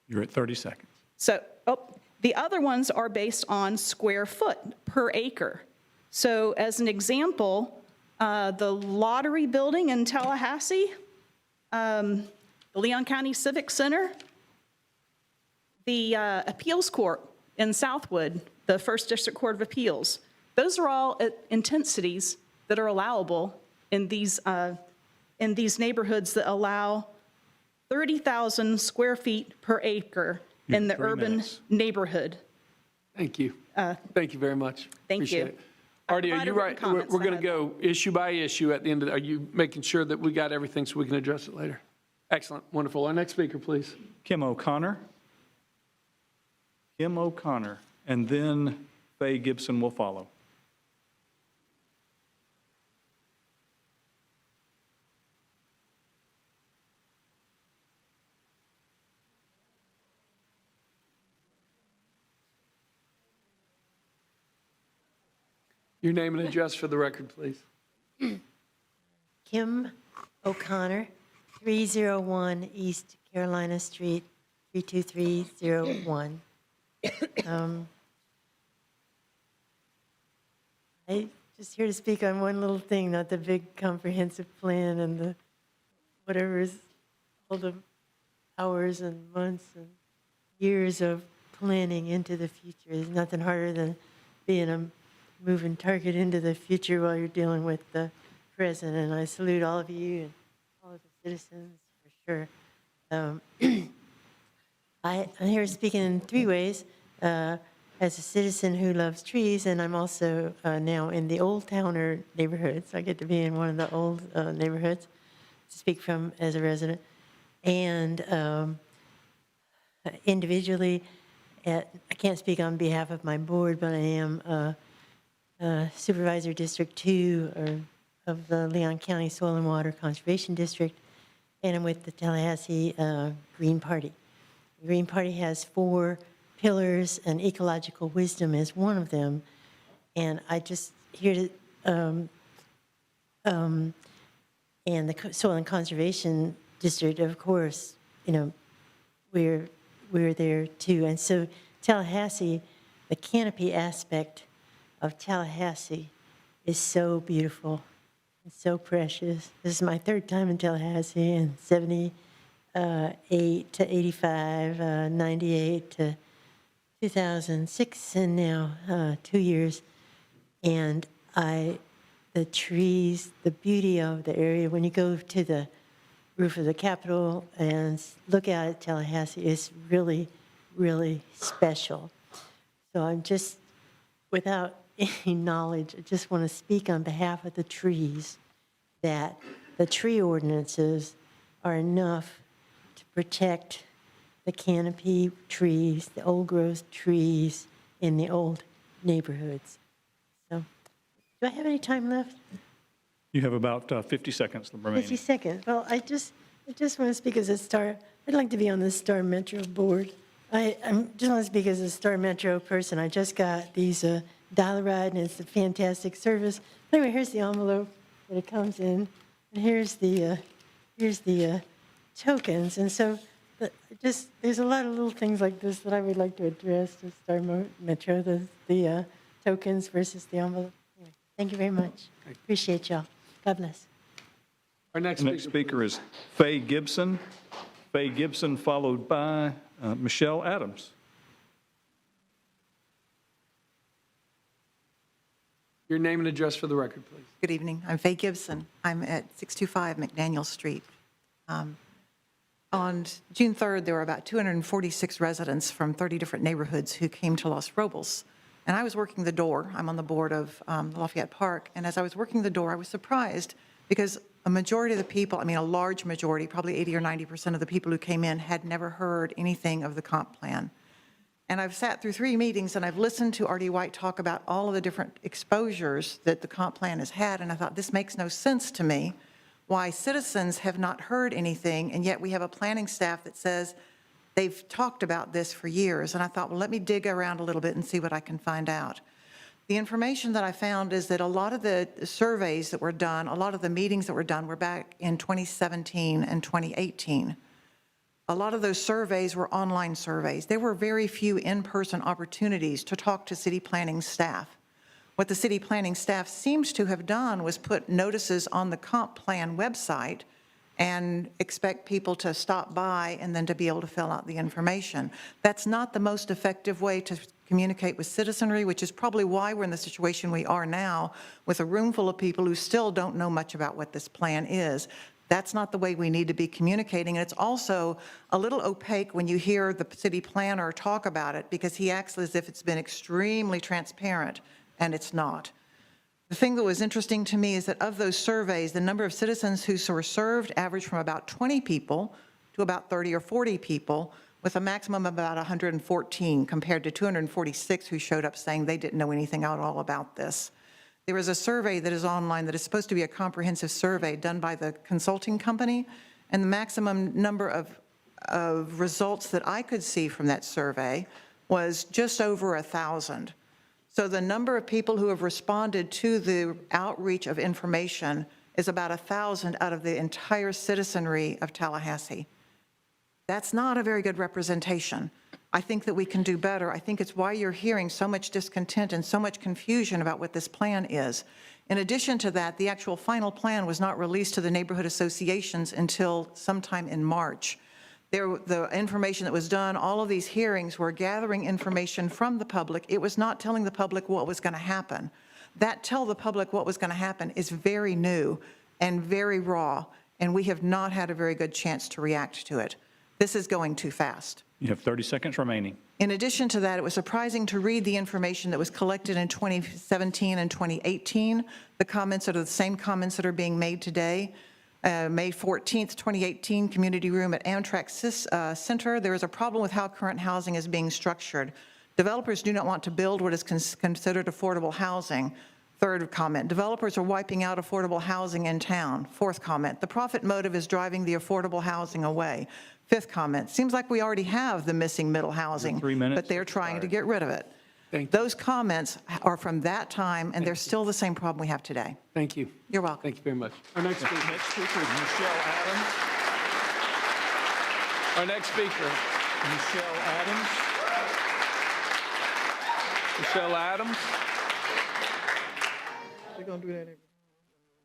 Speaker 8: You're at 30 seconds.
Speaker 2: So, the other ones are based on square foot per acre. So as an example, the Lottery Building in Tallahassee, the Leon County Civic Center, the Appeals Court in Southwood, the First District Court of Appeals, those are all at intensities that are allowable in these in these neighborhoods that allow 30,000 square feet per acre in the
Speaker 1: 3
Speaker 2: urban
Speaker 1: minutes.
Speaker 2: neighborhood.
Speaker 1: Thank you. Thank you very much.
Speaker 2: Thank
Speaker 1: Appreciate
Speaker 2: you.
Speaker 1: it. Artie, are
Speaker 2: provided
Speaker 1: you
Speaker 2: written
Speaker 1: right?
Speaker 2: comments
Speaker 1: We're
Speaker 2: that
Speaker 1: going to go issue by issue at the end of, are you making sure that we got everything so we can address it later? Excellent, wonderful. Our next speaker, please.
Speaker 8: Kim O'Connor. Kim O'Connor, and then Faye Gibson will follow.
Speaker 1: Your name and address for the record, please.
Speaker 9: Kim O'Connor, 301 East Carolina Street, 32301. I just here to speak on one little thing, not the big comprehensive plan and the whatever's all the hours and months and years of planning into the future. There's nothing harder than being a moving target into the future while you're dealing with the present. And I salute all of you and all of the citizens for sure. I'm here speaking in 3 ways. As a citizen who loves trees, and I'm also now in the Old Towner neighborhood, so I get to be in one of the old neighborhoods to speak from as a resident. And individually, I can't speak on behalf of my board, but I am Supervisor District 2 of the Leon County Soil and Water Conservation District, and I'm with the Tallahassee Green Party. The Green Party has 4 pillars, and ecological wisdom is one of them. And I just here to, and the Soil and Conservation District, of course, you know, we're there too. And so Tallahassee, the canopy aspect of Tallahassee is so beautiful and so precious. This is my 3rd time in Tallahassee, and 78 to 85, 98 to 2006, and now 2 years. And the trees, the beauty of the area, when you go to the roof of the Capitol and look out at Tallahassee, is really, really special. So I'm just, without any knowledge, I just want to speak on behalf of the trees, that the tree ordinances are enough to protect the canopy trees, the old growth trees in the old neighborhoods. So, do I have any time left?
Speaker 8: You have about 50 seconds remaining.
Speaker 9: 50 seconds. Well, I just want to speak as a Star. I'd like to be on the Star Metro board. I just want to speak as a Star Metro person. I just got these dial-a-ride, and it's a fantastic service. Anyway, here's the envelope that it comes in, and here's the tokens. And so, there's a lot of little things like this that I would like to address to Star Metro, the tokens versus the envelope. Anyway, thank you very much. Appreciate y'all. God bless.
Speaker 1: Our next
Speaker 8: speaker is Faye Gibson. Faye Gibson, followed by Michelle Adams.
Speaker 1: Your name and address for the record, please.
Speaker 13: Good evening. I'm Faye Gibson. I'm at 625 McDaniel Street. On June 3rd, there were about 246 residents from 30 different neighborhoods who came to Los Robles. And I was working the door. I'm on the board of Lafayette Park. And as I was working the door, I was surprised because a majority of the people, I mean, a large majority, probably 80 or 90% of the people who came in had never heard anything of the comp plan. And I've sat through 3 meetings and I've listened to R.D. White talk about all of the different exposures that the comp plan has had. And I thought, this makes no sense to me, why citizens have not heard anything, and yet we have a planning staff that says they've talked about this for years. And I thought, well, let me dig around a little bit and see what I can find out. The information that I found is that a lot of the surveys that were done, a lot of the meetings that were done were back in 2017 and 2018. A lot of those surveys were online surveys. There were very few in-person opportunities to talk to city planning staff. What the city planning staff seems to have done was put notices on the comp plan website and expect people to stop by and then to be able to fill out the information. That's not the most effective way to communicate with citizenry, which is probably why we're in the situation we are now with a room full of people who still don't know much about what this plan is. That's not the way we need to be communicating. And it's also a little opaque when you hear the city planner talk about it, because he acts as if it's been extremely transparent, and it's not. The thing that was interesting to me is that of those surveys, the number of citizens who were served averaged from about 20 people to about 30 or 40 people, with a maximum of about 114 compared to 246 who showed up saying they didn't know anything at all about this. There was a survey that is online that is supposed to be a comprehensive survey done by the consulting company, and the maximum number of results that I could see from that survey was just over 1,000. So the number of people who have responded to the outreach of information is about 1,000 out of the entire citizenry of Tallahassee. That's not a very good representation. I think that we can do better. I think it's why you're hearing so much discontent and so much confusion about what this plan is. In addition to that, the actual final plan was not released to the neighborhood associations until sometime in March. The information that was done, all of these hearings were gathering information from the public. It was not telling the public what was going to happen. That tell the public what was going to happen is very new and very raw, and we have not had a very good chance to react to it. This is going too fast.
Speaker 8: You have 30 seconds remaining.
Speaker 13: In addition to that, it was surprising to read the information that was collected in 2017 and 2018, the comments are the same comments that are being made today. May 14th, 2018, community room at Amtrak Center. There is a problem with how current housing is being structured. Developers do not want to build what is considered affordable housing. Third comment, developers are wiping out affordable housing in town. Fourth comment, the profit motive is driving the affordable housing away. Fifth comment, seems like we already have the missing middle housing,
Speaker 8: 3 minutes.
Speaker 13: but they're trying to get rid of it. Those comments are from that time, and they're still the same problem we have today.
Speaker 1: Thank you.
Speaker 13: You're welcome.
Speaker 1: Thank you very much. Our next speaker is Michelle Adams. Our next speaker,
Speaker 8: Michelle Adams.
Speaker 1: Michelle Adams.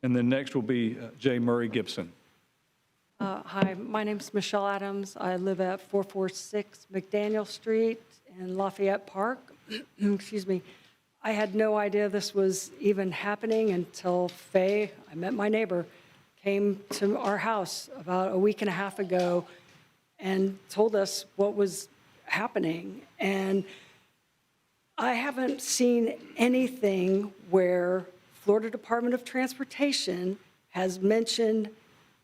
Speaker 8: And then next will be J. Murray Gibson.
Speaker 16: Hi, my name's Michelle Adams. I live at 446 McDaniel Street in Lafayette Park. Excuse me. I had no idea this was even happening until Faye, I met my neighbor, came to our house about a week and a half ago and told us what was happening. And I haven't seen anything where Florida Department of Transportation has mentioned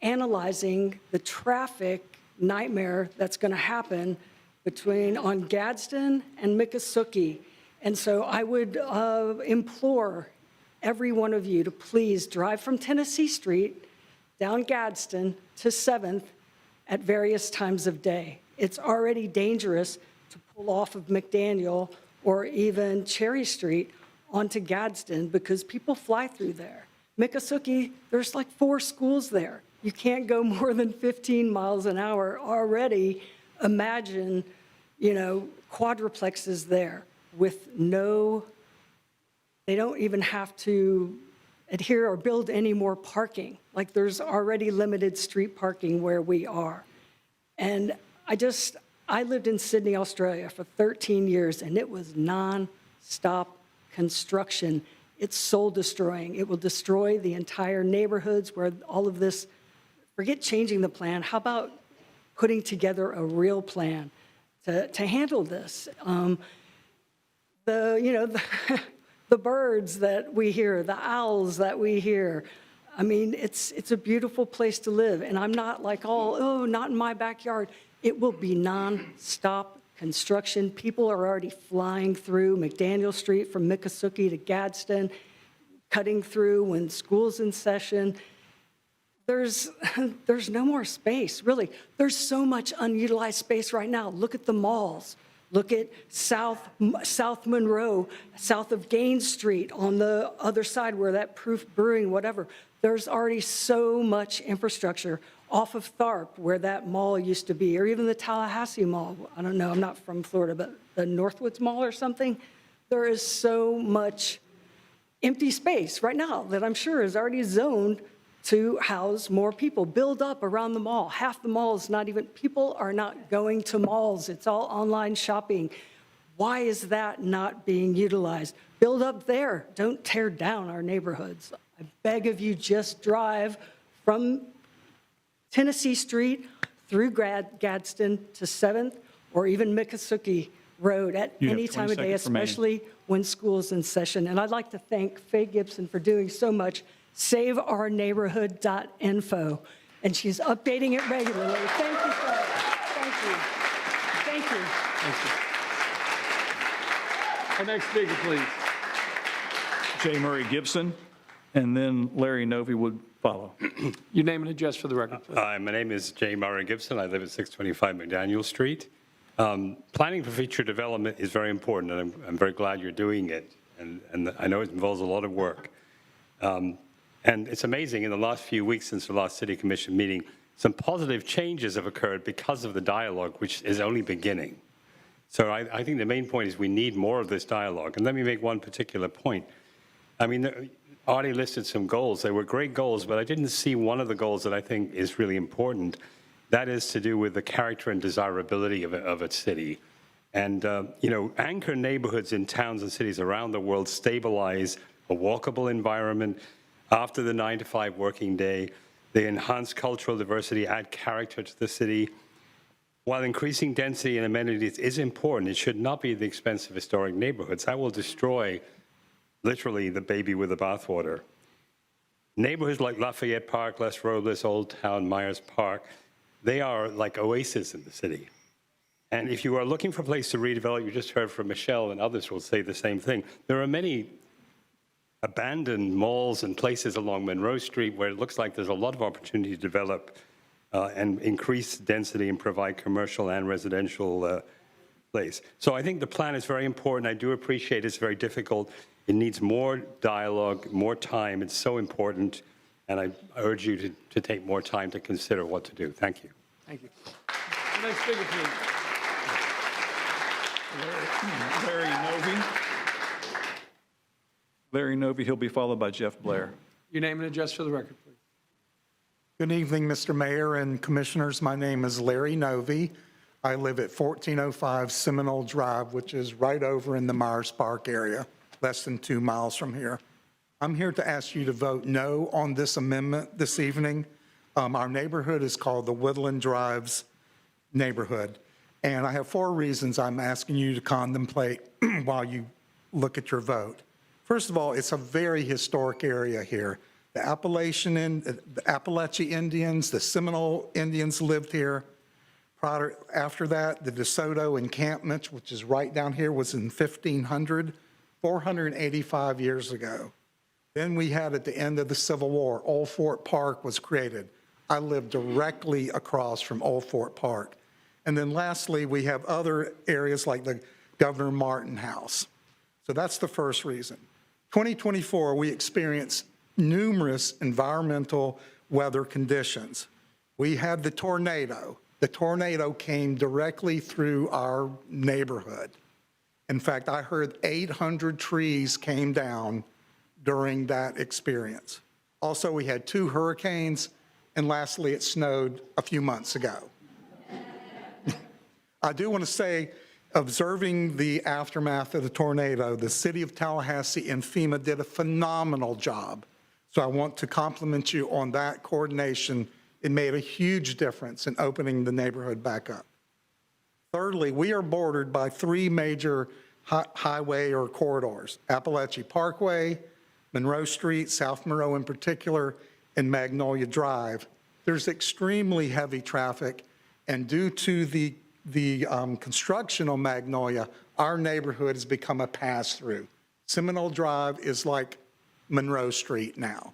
Speaker 16: analyzing the traffic nightmare that's going to happen on Gadsden and Miccosukee. And so I would implore every one of you to please drive from Tennessee Street down Gadsden to 7th at various times of day. It's already dangerous to pull off of McDaniel or even Cherry Street onto Gadsden because people fly through there. Miccosukee, there's like 4 schools there. You can't go more than 15 miles an hour already. Imagine, quadruplexes there with they don't even have to adhere or build any more parking. Like there's already limited street parking where we are. And I lived in Sydney, Australia for 13 years, and it was non-stop construction. It's soul destroying. It will destroy the entire neighborhoods where all of this, forget changing the plan. How about putting together a real plan to handle this? The birds that we hear, the owls that we hear. I mean, it's a beautiful place to live. And I'm not like, not in my backyard. It will be non-stop construction. People are already flying through McDaniel Street from Miccosukee to Gadsden, cutting through when school's in session. There's no more space, really. There's so much unutilized space right now. Look at the malls. Look at South Monroe, south of Gaines Street, on the other side where that Proof Brewing, whatever. There's already so much infrastructure off of Tharp, where that mall used to be, or even the Tallahassee Mall. I don't know, I'm not from Florida, but the Northwoods Mall or something. There is so much empty space right now that I'm sure is already zoned to house more people. Build up around the mall. Half the mall is not even, people are not going to malls. It's all online shopping. Why is that not being utilized? Build up there. Don't tear down our neighborhoods. I beg of you, just drive from Tennessee Street through Gadsden to 7th, or even Miccosukee Road at
Speaker 8: You have
Speaker 16: any
Speaker 8: 20
Speaker 16: time of day,
Speaker 8: seconds remaining.
Speaker 16: especially when school's in session. And I'd like to thank Faye Gibson for doing so much. SaveOurNeighborhood.info. And she's updating it regularly. Thank you, Faye. Thank you. Thank you.
Speaker 1: Our next speaker, please.
Speaker 8: J. Murray Gibson, and then Larry Novy would follow.
Speaker 1: Your name and address for the record, please.
Speaker 18: Hi, my name is J. Murray Gibson. I live at 625 McDaniel Street. Planning for future development is very important, and I'm very glad you're doing it. And I know it involves a lot of work. And it's amazing, in the last few weeks since the last City Commission meeting, some positive changes have occurred because of the dialogue, which is only beginning. So I think the main point is we need more of this dialogue. And let me make one particular point. I mean, Artie listed some goals. They were great goals, but I didn't see one of the goals that I think is really important. That is to do with the character and desirability of a city. And, anchor neighborhoods in towns and cities around the world stabilize a walkable environment after the 9-to-5 working day. They enhance cultural diversity, add character to the city. While increasing density and amenities is important, it should not be at the expense of historic neighborhoods. That will destroy, literally, the baby with the bathwater. Neighborhoods like Lafayette Park, Les Robles, Old Town, Myers Park, they are like oases in the city. And if you are looking for a place to redevelop, you just heard from Michelle, and others will say the same thing. There are many abandoned malls and places along Monroe Street where it looks like there's a lot of opportunity to develop and increase density and provide commercial and residential place. So I think the plan is very important. I do appreciate it's very difficult. It needs more dialogue, more time. It's so important. And I urge you to take more time to consider what to do. Thank you.
Speaker 1: Thank you. Next speaker, please.
Speaker 8: Larry Novy. Larry Novy, he'll be followed by Jeff Blair.
Speaker 1: Your name and address for the record, please.
Speaker 19: Good evening, Mr. Mayor and Commissioners. My name is Larry Novy. I live at 1405 Seminole Drive, which is right over in the Myers Park area, less than 2 miles from here. I'm here to ask you to vote no on this amendment this evening. Our neighborhood is called the Woodland Drives neighborhood, and I have 4 reasons I'm asking you to contemplate while you look at your vote. First of all, it's a very historic area here. The Appalachian Indians, the Seminole Indians lived here. After that, the DeSoto encampment, which is right down here, was in 1500, 485 years ago. Then we had, at the end of the Civil War, Old Fort Park was created. I live directly across from Old Fort Park. And then lastly, we have other areas like the Governor Martin House. So that's the first reason. 2024, we experienced numerous environmental weather conditions. We had the tornado. The tornado came directly through our neighborhood. In fact, I heard 800 trees came down during that experience. Also, we had 2 hurricanes, and lastly, it snowed a few months ago. I do want to say, observing the aftermath of the tornado, the City of Tallahassee and FEMA did a phenomenal job. So I want to compliment you on that coordination. It made a huge difference in opening the neighborhood back up. Thirdly, we are bordered by 3 major highway or corridors: Appalachia Parkway, Monroe Street, South Monroe in particular, and Magnolia Drive. There's extremely heavy traffic, and due to the construction on Magnolia, our neighborhood has become a pass-through. Seminole Drive is like Monroe Street now.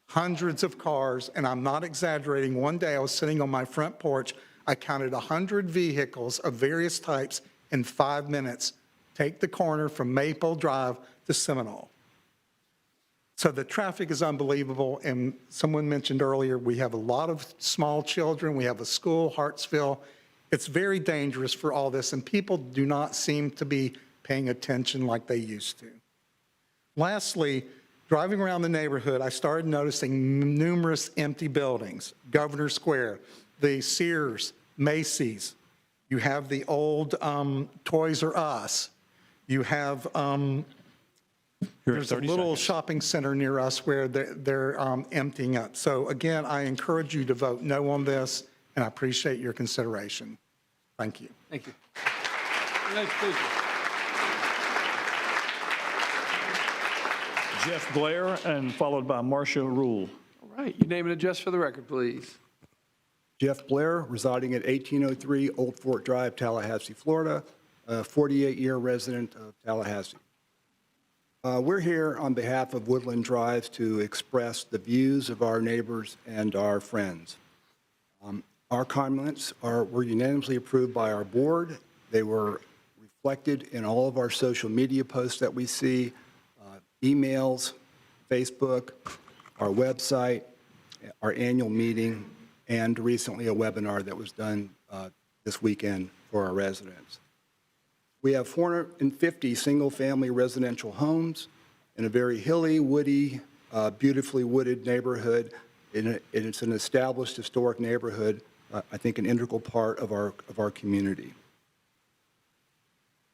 Speaker 19: Hundreds of cars, and I'm not exaggerating. One day I was sitting on my front porch, I counted 100 vehicles of various types in 5 minutes take the corner from Maple Drive to Seminole. So the traffic is unbelievable, and someone mentioned earlier, we have a lot of small children, we have a school, Hartsville. It's very dangerous for all this, and people do not seem to be paying attention like they used to. Lastly, driving around the neighborhood, I started noticing numerous empty buildings. Governor Square, the Sears, Macy's. You have the old Toys R Us. You have There's a little shopping center near us where they're emptying up. So again, I encourage you to vote no on this, and I appreciate your consideration. Thank you.
Speaker 1: Thank you. Next speaker.
Speaker 8: Jeff Blair, and followed by Marcia Rule.
Speaker 1: All right, your name and address for the record, please.
Speaker 11: Jeff Blair, residing at 1803 Old Fort Drive, Tallahassee, Florida, a 48-year resident of Tallahassee. We're here on behalf of Woodland Drive to express the views of our neighbors and our friends. Our comments were unanimously approved by our board. They were reflected in all of our social media posts that we see, emails, Facebook, our website, our annual meeting, and recently a webinar that was done this weekend for our residents. We have 450 single-family residential homes in a very hilly, woody, beautifully wooded neighborhood. It's an established historic neighborhood, I think an integral part of our community.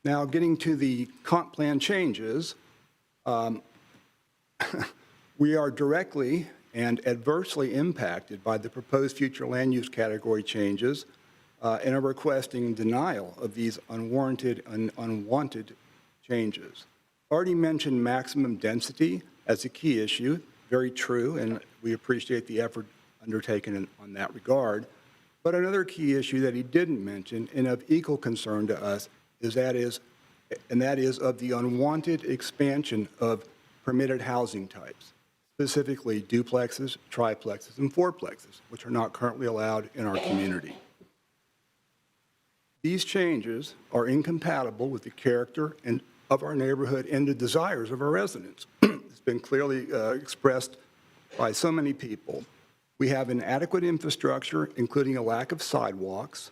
Speaker 11: Now, getting to the comp plan changes, we are directly and adversely impacted by the proposed future land use category changes and are requesting denial of these unwarranted and unwanted changes. Already mentioned maximum density as a key issue, very true, and we appreciate the effort undertaken on that regard. But another key issue that he didn't mention and of equal concern to us is that is of the unwanted expansion of permitted housing types, specifically duplexes, triplexes, and fourplexes, which are not currently allowed in our community. These changes are incompatible with the character of our neighborhood and the desires of our residents. It's been clearly expressed by so many people. We have inadequate infrastructure, including a lack of sidewalks,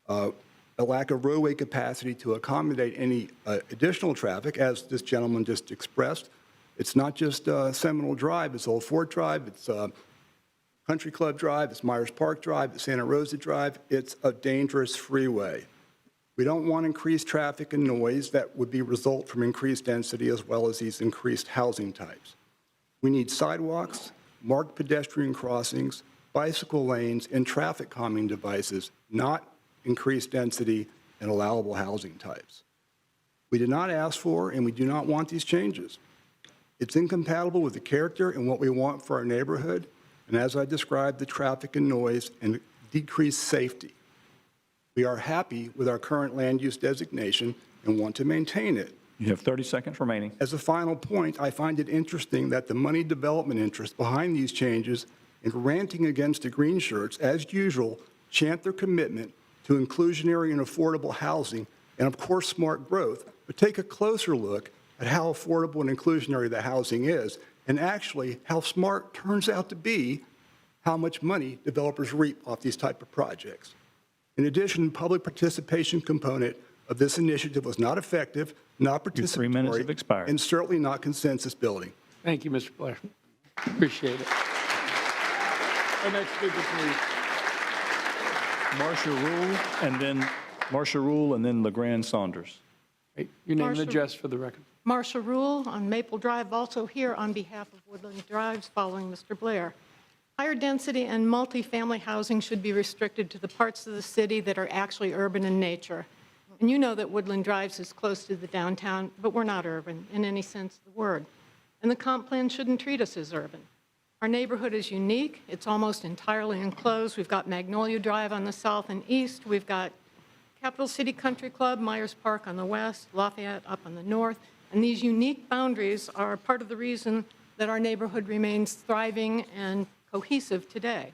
Speaker 11: a lack of roadway capacity to accommodate any additional traffic, as this gentleman just expressed. It's not just Seminole Drive, it's Old Fort Drive, it's Country Club Drive, it's Myers Park Drive, it's Santa Rosa Drive. It's a dangerous freeway. We don't want increased traffic and noise that would be result from increased density as well as these increased housing types. We need sidewalks, marked pedestrian crossings, bicycle lanes, and traffic calming devices, not increased density and allowable housing types. We did not ask for and we do not want these changes. It's incompatible with the character and what we want for our neighborhood, and as I described, the traffic and noise and decreased safety. We are happy with our current land use designation and want to maintain it.
Speaker 8: You have 30 seconds remaining.
Speaker 11: As a final point, I find it interesting that the money development interest behind these changes and ranting against the green shirts, as usual, chant their commitment to inclusionary and affordable housing and, of course, smart growth, but take a closer look at how affordable and inclusionary the housing is, and actually how smart turns out to be how much money developers reap off these type of projects. In addition, public participation component of this initiative was not effective, not participatory,
Speaker 8: 3 minutes have expired.
Speaker 11: And certainly not consensus building.
Speaker 1: Thank you, Mr. Blair. Appreciate it. Our next speaker, please.
Speaker 8: Marcia Rule, and then LeGrand Saunders.
Speaker 1: Your name and address for the record.
Speaker 17: Marcia Rule on Maple Drive, also here on behalf of Woodland Drives, following Mr. Blair. Higher density and multifamily housing should be restricted to the parts of the city that are actually urban in nature. And you know that Woodland Drives is close to the downtown, but we're not urban in any sense of the word. And the comp plan shouldn't treat us as urban. Our neighborhood is unique. It's almost entirely enclosed. We've got Magnolia Drive on the south and east. We've got Capital City Country Club, Myers Park on the west, Lafayette up on the north. And these unique boundaries are part of the reason that our neighborhood remains thriving and cohesive today.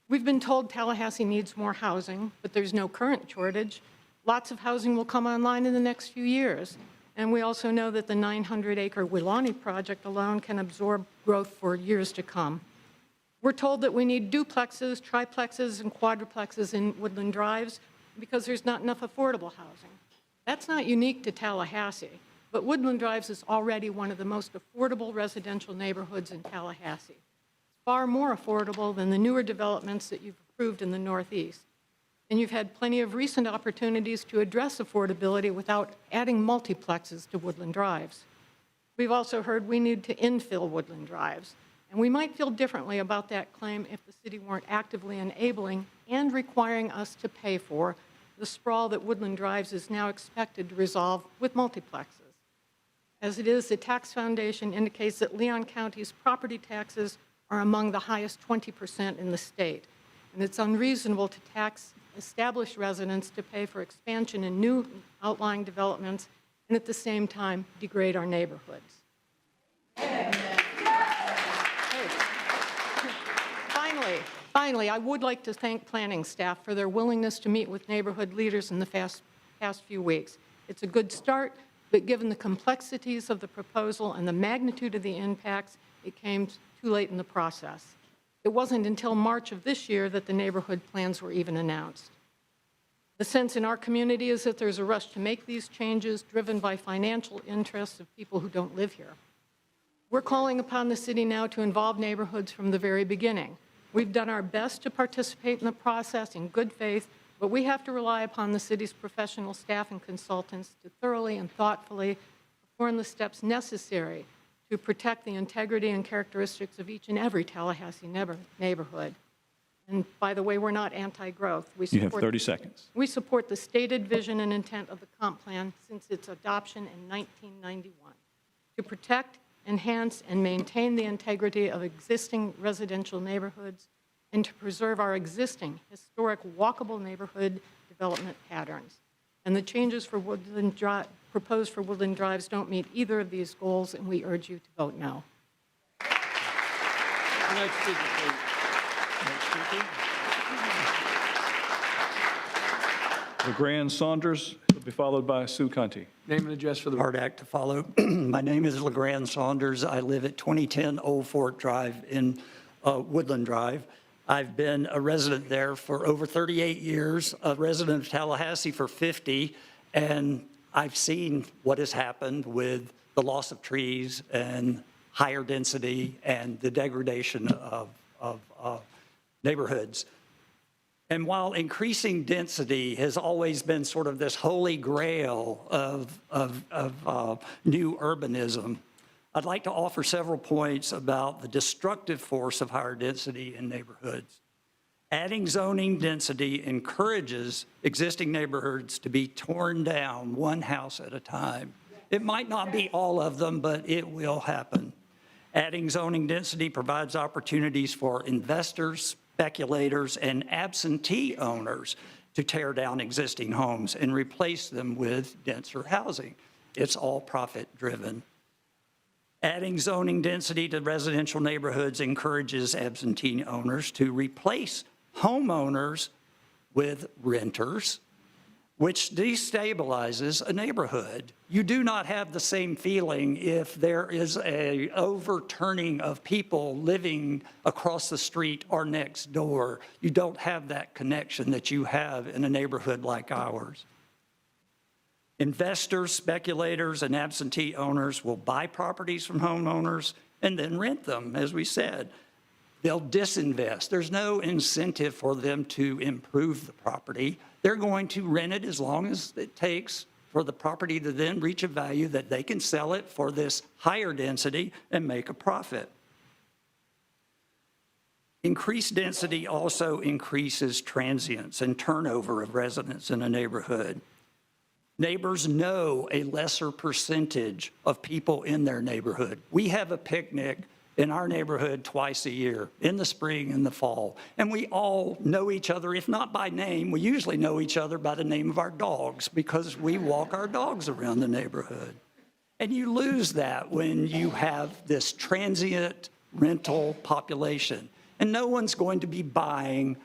Speaker 17: We've been told Tallahassee needs more housing, but there's no current shortage. Lots of housing will come online in the next few years. And we also know that the 900-acre Wilani project alone can absorb growth for years to come. We're told that we need duplexes, triplexes, and quadruplexes in Woodland Drives because there's not enough affordable housing. That's not unique to Tallahassee, but Woodland Drives is already one of the most affordable residential neighborhoods in Tallahassee. It's far more affordable than the newer developments that you've approved in the Northeast. And you've had plenty of recent opportunities to address affordability without adding multiplexes to Woodland Drives. We've also heard we need to infill Woodland Drives. And we might feel differently about that claim if the city weren't actively enabling and requiring us to pay for the sprawl that Woodland Drives is now expected to resolve with multiplexes. As it is, the tax foundation indicates that Leon County's property taxes are among the highest 20% in the state. And it's unreasonable to tax established residents to pay for expansion in new outlying developments and at the same time degrade our neighborhoods. Finally, I would like to thank planning staff for their willingness to meet with neighborhood leaders in the past few weeks. It's a good start, but given the complexities of the proposal and the magnitude of the impacts, it came too late in the process. It wasn't until March of this year that the neighborhood plans were even announced. The sense in our community is that there's a rush to make these changes driven by financial interests of people who don't live here. We're calling upon the city now to involve neighborhoods from the very beginning. We've done our best to participate in the process in good faith, but we have to rely upon the city's professional staff and consultants to thoroughly and thoughtfully perform the steps necessary to protect the integrity and characteristics of each and every Tallahassee neighborhood. And by the way, we're not anti-growth.
Speaker 8: You have 30 seconds.
Speaker 17: We support the stated vision and intent of the comp plan since its adoption in 1991 to protect, enhance, and maintain the integrity of existing residential neighborhoods and to preserve our existing historic walkable neighborhood development patterns. And the changes for proposed for Woodland Drives don't meet either of these goals, and we urge you to vote no.
Speaker 1: Next speaker, please.
Speaker 8: LeGrand Saunders will be followed by Sue Cunty.
Speaker 1: Name and address for the
Speaker 4: Hard act to follow. My name is LeGrand Saunders. I live at 2010 Old Fort Drive in Woodland Drive. I've been a resident there for over 38 years, a resident of Tallahassee for 50, and I've seen what has happened with the loss of trees and higher density and the degradation of neighborhoods. And while increasing density has always been sort of this holy grail of new urbanism, I'd like to offer several points about the destructive force of higher density in neighborhoods. Adding zoning density encourages existing neighborhoods to be torn down one house at a time. It might not be all of them, but it will happen. Adding zoning density provides opportunities for investors, speculators, and absentee owners to tear down existing homes and replace them with denser housing. It's all profit-driven. Adding zoning density to residential neighborhoods encourages absentee owners to replace homeowners with renters, which destabilizes a neighborhood. You do not have the same feeling if there is an overturning of people living across the street or next door. You don't have that connection that you have in a neighborhood like ours. Investors, speculators, and absentee owners will buy properties from homeowners and then rent them, as we said. They'll disinvest. There's no incentive for them to improve the property. They're going to rent it as long as it takes for the property to then reach a value that they can sell it for this higher density and make a profit. Increased density also increases transience and turnover of residents in a neighborhood. Neighbors know a lesser percentage of people in their neighborhood. We have a picnic in our neighborhood twice a year, in the spring and the fall. And we all know each other, if not by name, we usually know each other by the name of our dogs because we walk our dogs around the neighborhood. And you lose that when you have this transient rental population. And no one's going to be buying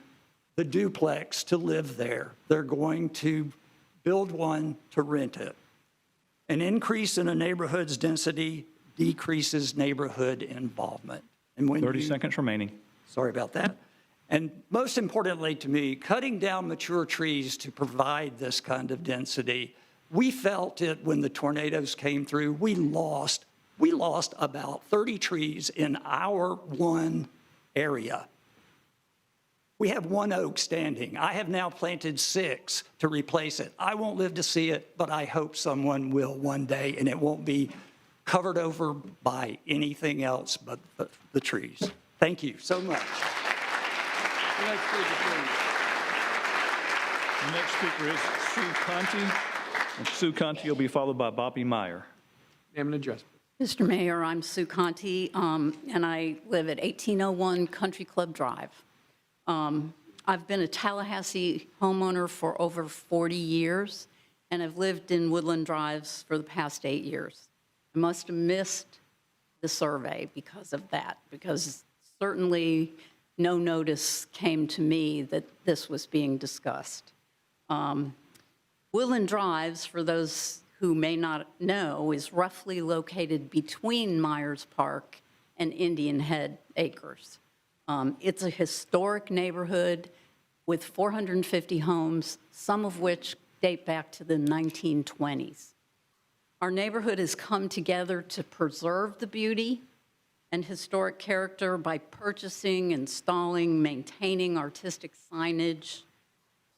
Speaker 4: the duplex to live there. They're going to build one to rent it. An increase in a neighborhood's density decreases neighborhood involvement. And when
Speaker 8: 30 seconds remaining.
Speaker 4: Sorry about that. And most importantly to me, cutting down mature trees to provide this kind of density, we felt it when the tornadoes came through. We lost about 30 trees in our one area. We have one oak standing. I have now planted 6 to replace it. I won't live to see it, but I hope someone will one day, and it won't be covered over by anything else but the trees. Thank you so much.
Speaker 1: The next speaker, please.
Speaker 8: The next speaker is Sue Conti. And Sue Conti will be followed by Bobby Meyer.
Speaker 1: Name and address.
Speaker 20: Mr. Mayor, I'm Sue Conti, and I live at 1801 Country Club Drive. I've been a Tallahassee homeowner for over 40 years, and I've lived in Woodland Drives for the past 8 years. I must have missed the survey because of that, because certainly no notice came to me that this was being discussed. Woodland Drives, for those who may not know, is roughly located between Myers Park and Indian Head Acres. It's a historic neighborhood with 450 homes, some of which date back to the 1920s. Our neighborhood has come together to preserve the beauty and historic character by purchasing, installing, maintaining artistic signage,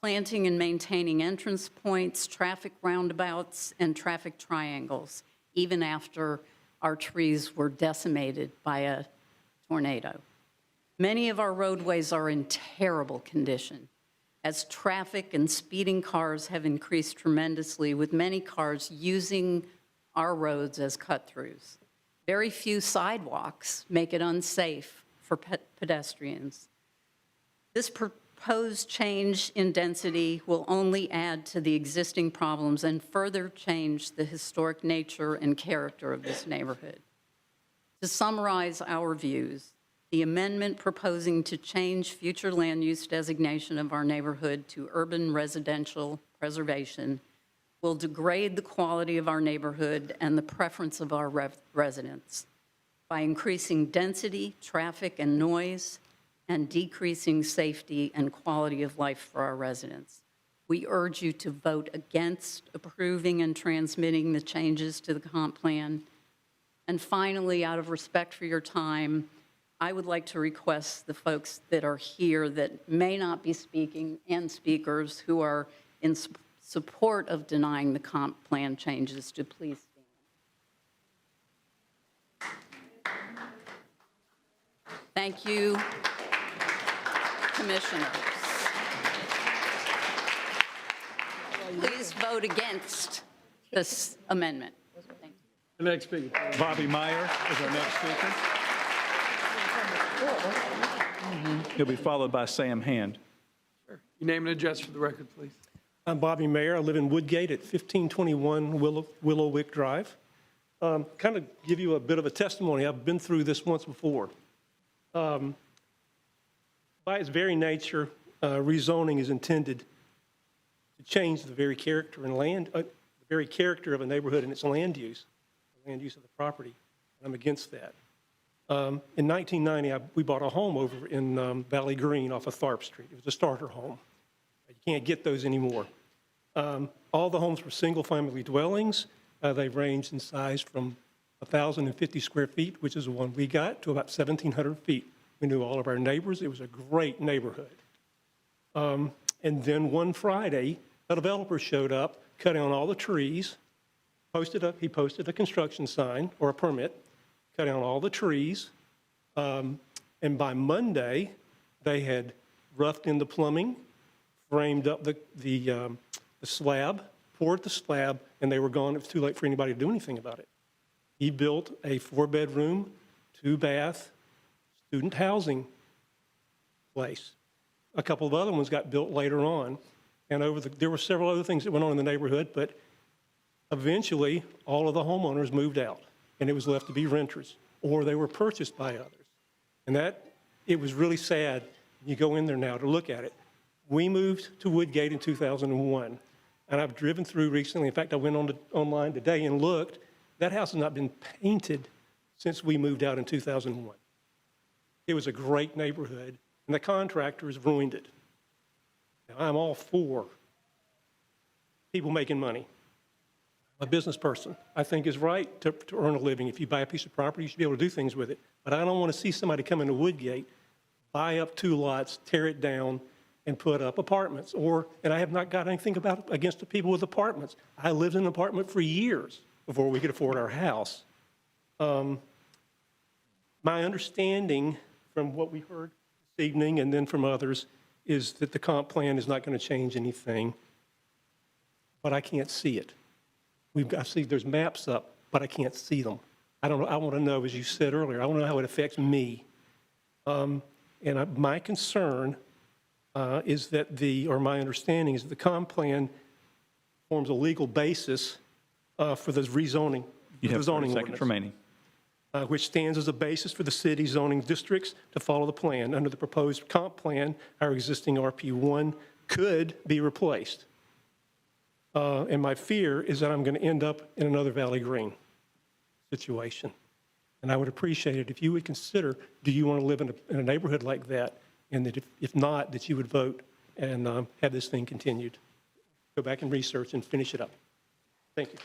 Speaker 20: planting and maintaining entrance points, traffic roundabouts, and traffic triangles, even after our trees were decimated by a tornado. Many of our roadways are in terrible condition, as traffic and speeding cars have increased tremendously, with many cars using our roads as cut-throughs. Very few sidewalks make it unsafe for pedestrians. This proposed change in density will only add to the existing problems and further change the historic nature and character of this neighborhood. To summarize our views, the amendment proposing to change future land use designation of our neighborhood to urban residential preservation will degrade the quality of our neighborhood and the preference of our residents by increasing density, traffic, and noise, and decreasing safety and quality of life for our residents. We urge you to vote against approving and transmitting the changes to the comp plan. And finally, out of respect for your time, I would like to request the folks that are here that may not be speaking and speakers who are in support of denying the comp plan changes to please stand. Thank you, commissioners. Please vote against this amendment. Thank you.
Speaker 1: The next speaker.
Speaker 8: Bobby Meyer is our next speaker. He'll be followed by Sam Hand.
Speaker 1: Your name and address for the record, please.
Speaker 21: I'm Bobby Mayer. I live in Woodgate at 1521 Willow Wick Drive. Kind of give you a bit of a testimony. I've been through this once before. By its very nature, rezoning is intended to change the very character and the very character of a neighborhood and its land use of the property. I'm against that. In 1990, we bought a home over in Valley Green off of Tharp Street. It was a starter home. You can't get those anymore. All the homes were single-family dwellings. They ranged in size from 1,050 square feet, which is the one we got, to about 1,700 feet. We knew all of our neighbors. It was a great neighborhood. And then one Friday, a developer showed up, cut down all the trees, he posted a construction sign or a permit, cut down all the trees, and by Monday, they had roughed in the plumbing, framed up the slab, poured the slab, and they were gone. It was too late for anybody to do anything about it. He built a 4-bedroom, 2-bath student housing place. A couple of other ones got built later on, and there were several other things that went on in the neighborhood, but eventually all of the homeowners moved out, and it was left to be renters, or they were purchased by others. And it was really sad. You go in there now to look at it. We moved to Woodgate in 2001, and I've driven through recently. In fact, I went online today and looked. That house has not been painted since we moved out in 2001. It was a great neighborhood, and the contractors ruined it. Now, I'm all for people making money. I'm a business person. I think it's right to earn a living. If you buy a piece of property, you should be able to do things with it. But I don't want to see somebody come into Woodgate, buy up 2 lots, tear it down, and put up apartments. And I have not got anything against the people with apartments. I lived in an apartment for years before we could afford our house. My understanding from what we heard this evening and then from others is that the comp plan is not going to change anything, but I can't see it. I see there's maps up, but I can't see them. I don't know. I want to know, as you said earlier, I want to know how it affects me. My concern is that my understanding is that the comp plan forms a legal basis for the rezoning.
Speaker 8: You have 30
Speaker 21: the zoning
Speaker 8: seconds
Speaker 21: ordinance,
Speaker 8: remaining.
Speaker 21: which stands as a basis for the city zoning districts to follow the plan. Under the proposed comp plan, our existing RP1 could be replaced. And my fear is that I'm going to end up in another Valley Green situation. And I would appreciate it if you would consider, do you want to live in a neighborhood like that? And that if not, that you would vote and have this thing continued. Go back and research and finish it up. Thank you.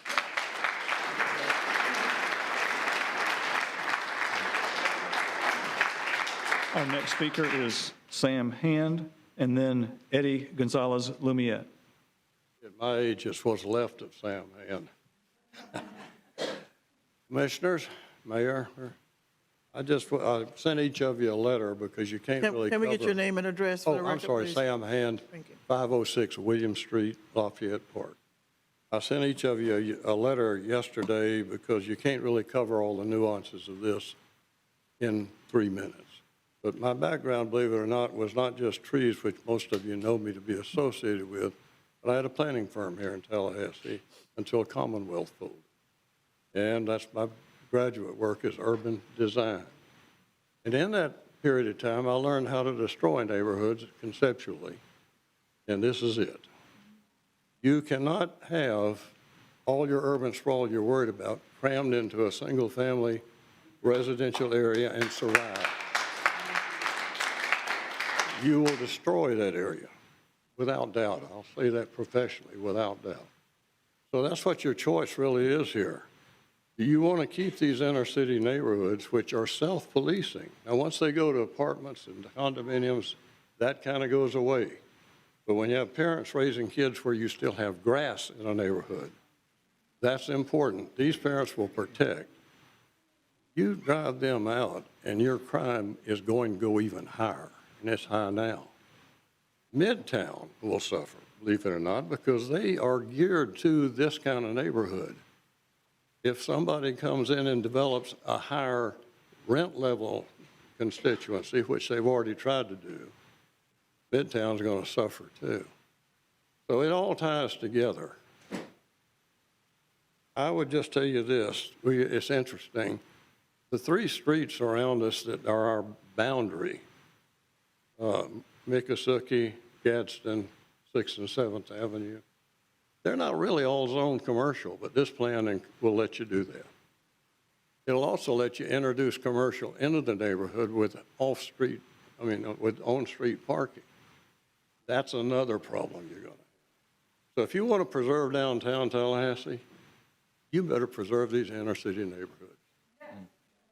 Speaker 8: Our next speaker is Sam Hand, and then Eddie Gonzalez Lumiere.
Speaker 3: At my age, is what's left of Sam Hand. Commissioners, Mayor, I sent each of you a letter because you can't really
Speaker 10: Can we get
Speaker 3: cover-
Speaker 10: your name and address for the record,
Speaker 3: I'm sorry,
Speaker 10: please?
Speaker 3: Sam Hand, 506 Williams Street, Lafayette Park. I sent each of you a letter yesterday because you can't really cover all the nuances of this in 3 minutes. But my background, believe it or not, was not just trees, which most of you know me to be associated with, but I had a planning firm here in Tallahassee until Commonwealth folded. And that's my graduate work is urban design. And in that period of time, I learned how to destroy neighborhoods conceptually. And this is it. You cannot have all your urban sprawl you're worried about crammed into a single-family residential area and survive. You will destroy that area, without doubt. I'll say that professionally, without doubt. So that's what your choice really is here. Do you want to keep these inner city neighborhoods, which are self-policing? Now, once they go to apartments and condominiums, that kind of goes away. But when you have parents raising kids where you still have grass in a neighborhood, that's important. These parents will protect. You drive them out, and your crime is going to go even higher, and it's high now. Midtown will suffer, believe it or not, because they are geared to this kind of neighborhood. If somebody comes in and develops a higher rent level constituency, which they've already tried to do, Midtown's going to suffer too. So it all ties together. I would just tell you this, it's interesting. The 3 streets around us that are our boundary, Miccosukee, Gadsden, 6th and 7th Avenue, they're not really all zoned commercial, but this plan will let you do that. It'll also let you introduce commercial into the neighborhood with with on-street parking. That's another problem you're going to have. So if you want to preserve downtown Tallahassee, you better preserve these inner city neighborhoods.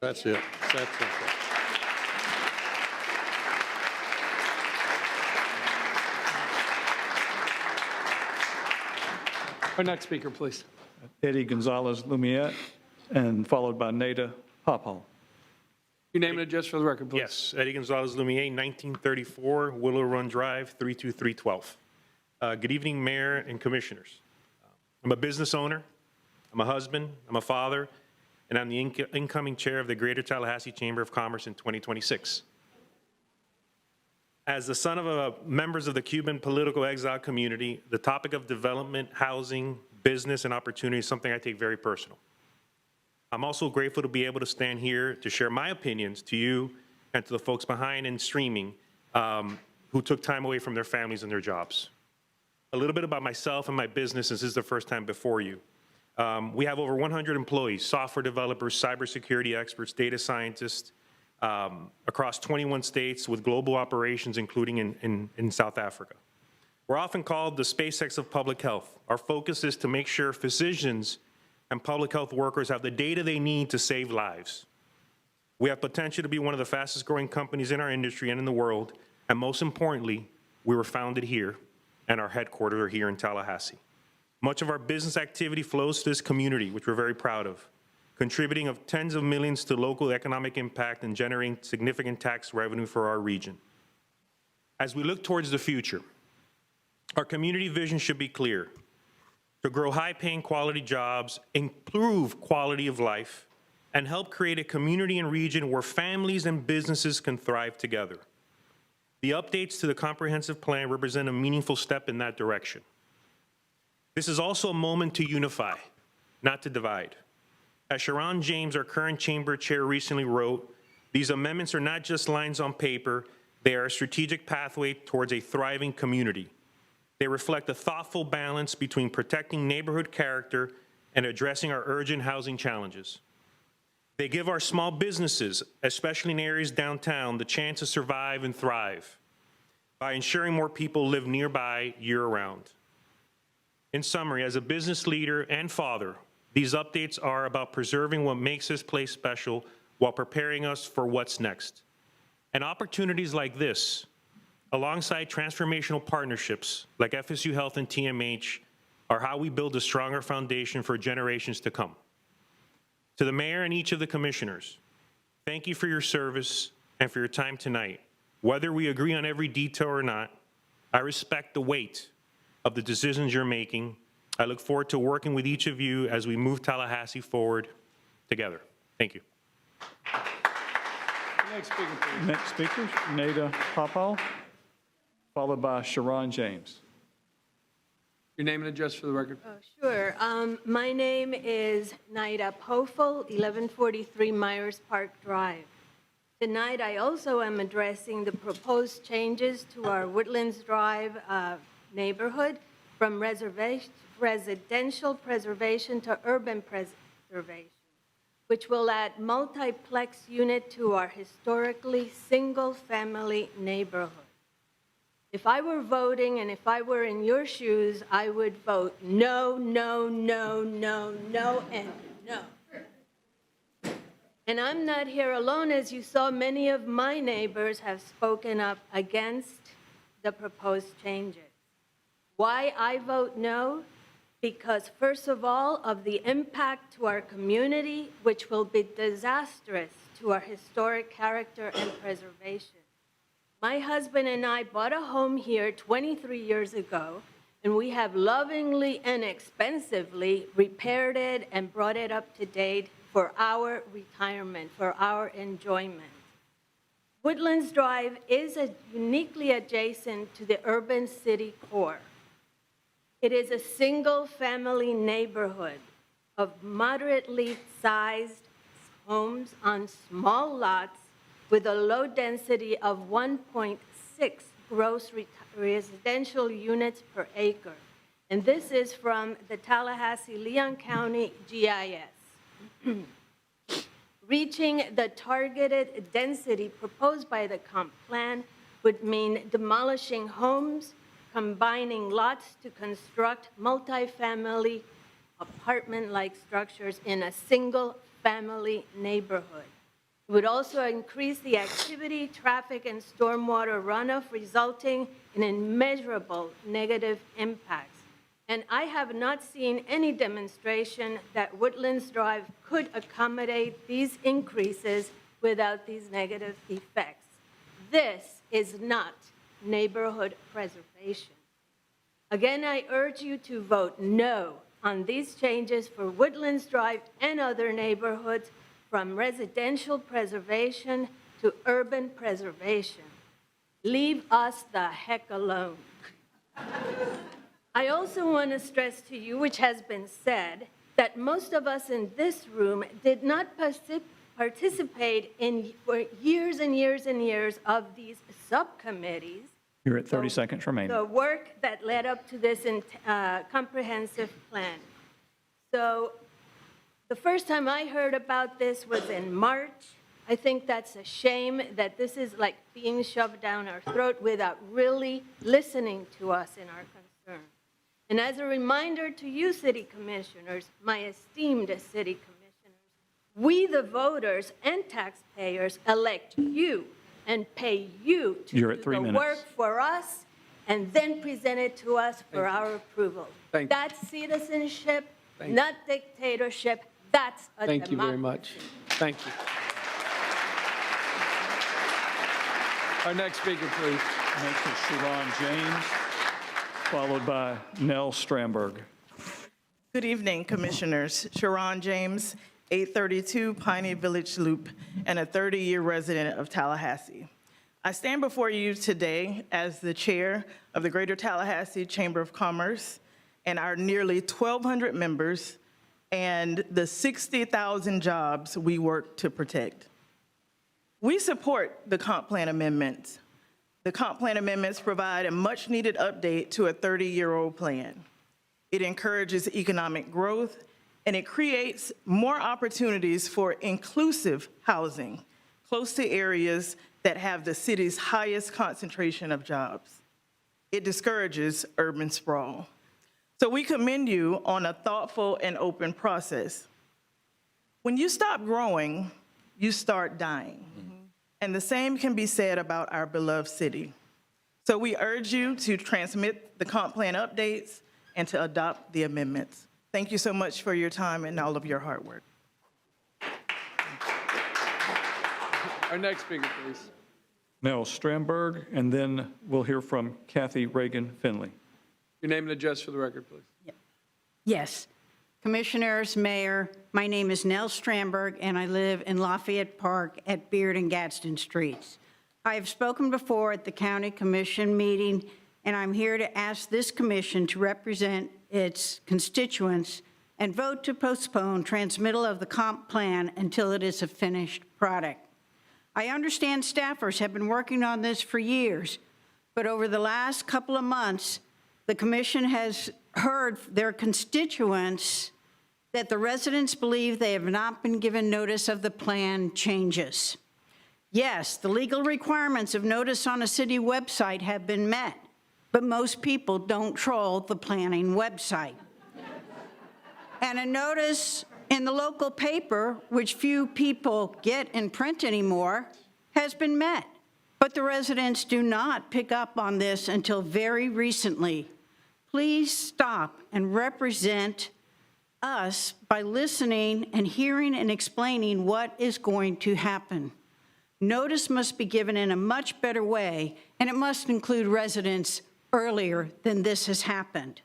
Speaker 3: That's it. That's it.
Speaker 1: Our next speaker, please.
Speaker 8: Eddie Gonzalez Lumiere, and followed by Nada Popol.
Speaker 1: Your name and address for the record, please.
Speaker 5: Yes, Eddie Gonzalez Lumiere, 1934 Willow Run Drive, 32312. Good evening, Mayor and Commissioners. I'm a business owner, I'm a husband, I'm a father, and I'm the incoming chair of the Greater Tallahassee Chamber of Commerce in 2026. As the son of members of the Cuban political exile community, the topic of development, housing, business, and opportunity is something I take very personal. I'm also grateful to be able to stand here to share my opinions to you and to the folks behind and streaming who took time away from their families and their jobs. A little bit about myself and my business, since this is the first time before you. We have over 100 employees, software developers, cybersecurity experts, data scientists, across 21 states with global operations, including in South Africa. We're often called the SpaceX of public health. Our focus is to make sure physicians and public health workers have the data they need to save lives. We have potential to be one of the fastest growing companies in our industry and in the world, and most importantly, we were founded here, and our headquarters are here in Tallahassee. Much of our business activity flows to this community, which we're very proud of. contributing of tens of millions to local economic impact and generating significant tax revenue for our region. As we look towards the future, our community vision should be clear: to grow high-paying quality jobs, improve quality of life, and help create a community and region where families and businesses can thrive together. The updates to the comprehensive plan represent a meaningful step in that direction. This is also a moment to unify, not to divide. As Sharon James, our current chamber chair, recently wrote, these amendments are not just lines on paper, they are a strategic pathway towards a thriving community. They reflect a thoughtful balance between protecting neighborhood character and addressing our urgent housing challenges. They give our small businesses, especially in areas downtown, the chance to survive and thrive by ensuring more people live nearby year-round. In summary, as a business leader and father, these updates are about preserving what makes this place special while preparing us for what's next. And opportunities like this, alongside transformational partnerships like FSU Health and TMH, are how we build a stronger foundation for generations to come. To the mayor and each of the commissioners, thank you for your service and for your time tonight. Whether we agree on every detail or not, I respect the weight of the decisions you're making. I look forward to working with each of you as we move Tallahassee forward together. Thank you.
Speaker 1: Next speaker, please.
Speaker 8: Next speaker, Nada Popal, followed by Sharon James.
Speaker 1: Your name and address for the record.
Speaker 12: Sure. My name is Naida Pofel, 1143 Myers Park Drive. Tonight, I also am addressing the proposed changes to our Woodlands Drive neighborhood from residential preservation to urban preservation, which will add multiplex unit to our historically single-family neighborhood. If I were voting and if I were in your shoes, I would vote no, no, no, no, no, and no. And I'm not here alone. As you saw, many of my neighbors have spoken up against the proposed changes. Why I vote no? Because first of all, of the impact to our community, which will be disastrous to our historic character and preservation. My husband and I bought a home here 23 years ago, and we have lovingly and expensively repaired it and brought it up to date for our retirement, for our enjoyment. Woodlands Drive is uniquely adjacent to the urban city core. It is a single-family neighborhood of moderately sized homes on small lots with a low density of 1.6 gross residential units per acre. And this is from the Tallahassee-Leon County GIS. Reaching the targeted density proposed by the comp plan would mean demolishing homes, combining lots to construct multifamily apartment-like structures in a single-family neighborhood. It would also increase the activity, traffic, and stormwater runoff, resulting in immeasurable negative impacts. And I have not seen any demonstration that Woodlands Drive could accommodate these increases without these negative effects. This is not neighborhood preservation. Again, I urge you to vote no on these changes for Woodlands Drive and other neighborhoods from residential preservation to urban preservation. Leave us the heck alone. I also want to stress to you, which has been said, that most of us in this room did not participate in for years and years and years of these subcommittees.
Speaker 8: You're at 30 seconds remaining.
Speaker 12: The work that led up to this comprehensive plan. So the first time I heard about this was in March. I think that's a shame that this is like being shoved down our throat without really listening to us in our concern. And as a reminder to you, city commissioners, my esteemed city commissioners, we the voters and taxpayers elect you and pay you to
Speaker 8: You're at
Speaker 12: do
Speaker 8: 3
Speaker 12: the
Speaker 8: minutes.
Speaker 12: work for us and then present it to us for our approval.
Speaker 1: Thank you.
Speaker 12: That's citizenship,
Speaker 1: Thank you.
Speaker 12: not dictatorship. That's a
Speaker 1: Thank you very
Speaker 12: democracy.
Speaker 1: much. Thank you. Our next speaker, please.
Speaker 8: Next is Sharon James, followed by Nell Stramberg.
Speaker 14: Good evening, Commissioners. Sharon James, 832 Piney Village Loop, and a 30-year resident of Tallahassee. I stand before you today as the chair of the Greater Tallahassee Chamber of Commerce and our nearly 1,200 members and the 60,000 jobs we work to protect. We support the comp plan amendments. The comp plan amendments provide a much-needed update to a 30-year-old plan. It encourages economic growth, and it creates more opportunities for inclusive housing close to areas that have the city's highest concentration of jobs. It discourages urban sprawl. So we commend you on a thoughtful and open process. When you stop growing, you start dying. And the same can be said about our beloved city. So we urge you to transmit the comp plan updates and to adopt the amendments. Thank you so much for your time and all of your hard work.
Speaker 1: Our next speaker, please.
Speaker 8: Nell Stramberg, and then we'll hear from Kathy Reagan Finley.
Speaker 1: Your name and address for the record, please.
Speaker 22: Yes. Commissioners, Mayor, my name is Nell Stramberg, and I live in Lafayette Park at Beard and Gadsden Streets. I have spoken before at the County Commission meeting, and I'm here to ask this commission to represent its constituents and vote to postpone transmittal of the comp plan until it is a finished product. I understand staffers have been working on this for years, but over the last couple of months, the commission has heard their constituents that the residents believe they have not been given notice of the plan changes. Yes, the legal requirements of notice on a city website have been met, but most people don't troll the planning website. And a notice in the local paper, which few people get in print anymore, has been met. But the residents do not pick up on this until very recently. Please stop and represent us by listening and hearing and explaining what is going to happen. Notice must be given in a much better way, and it must include residents earlier than this has happened.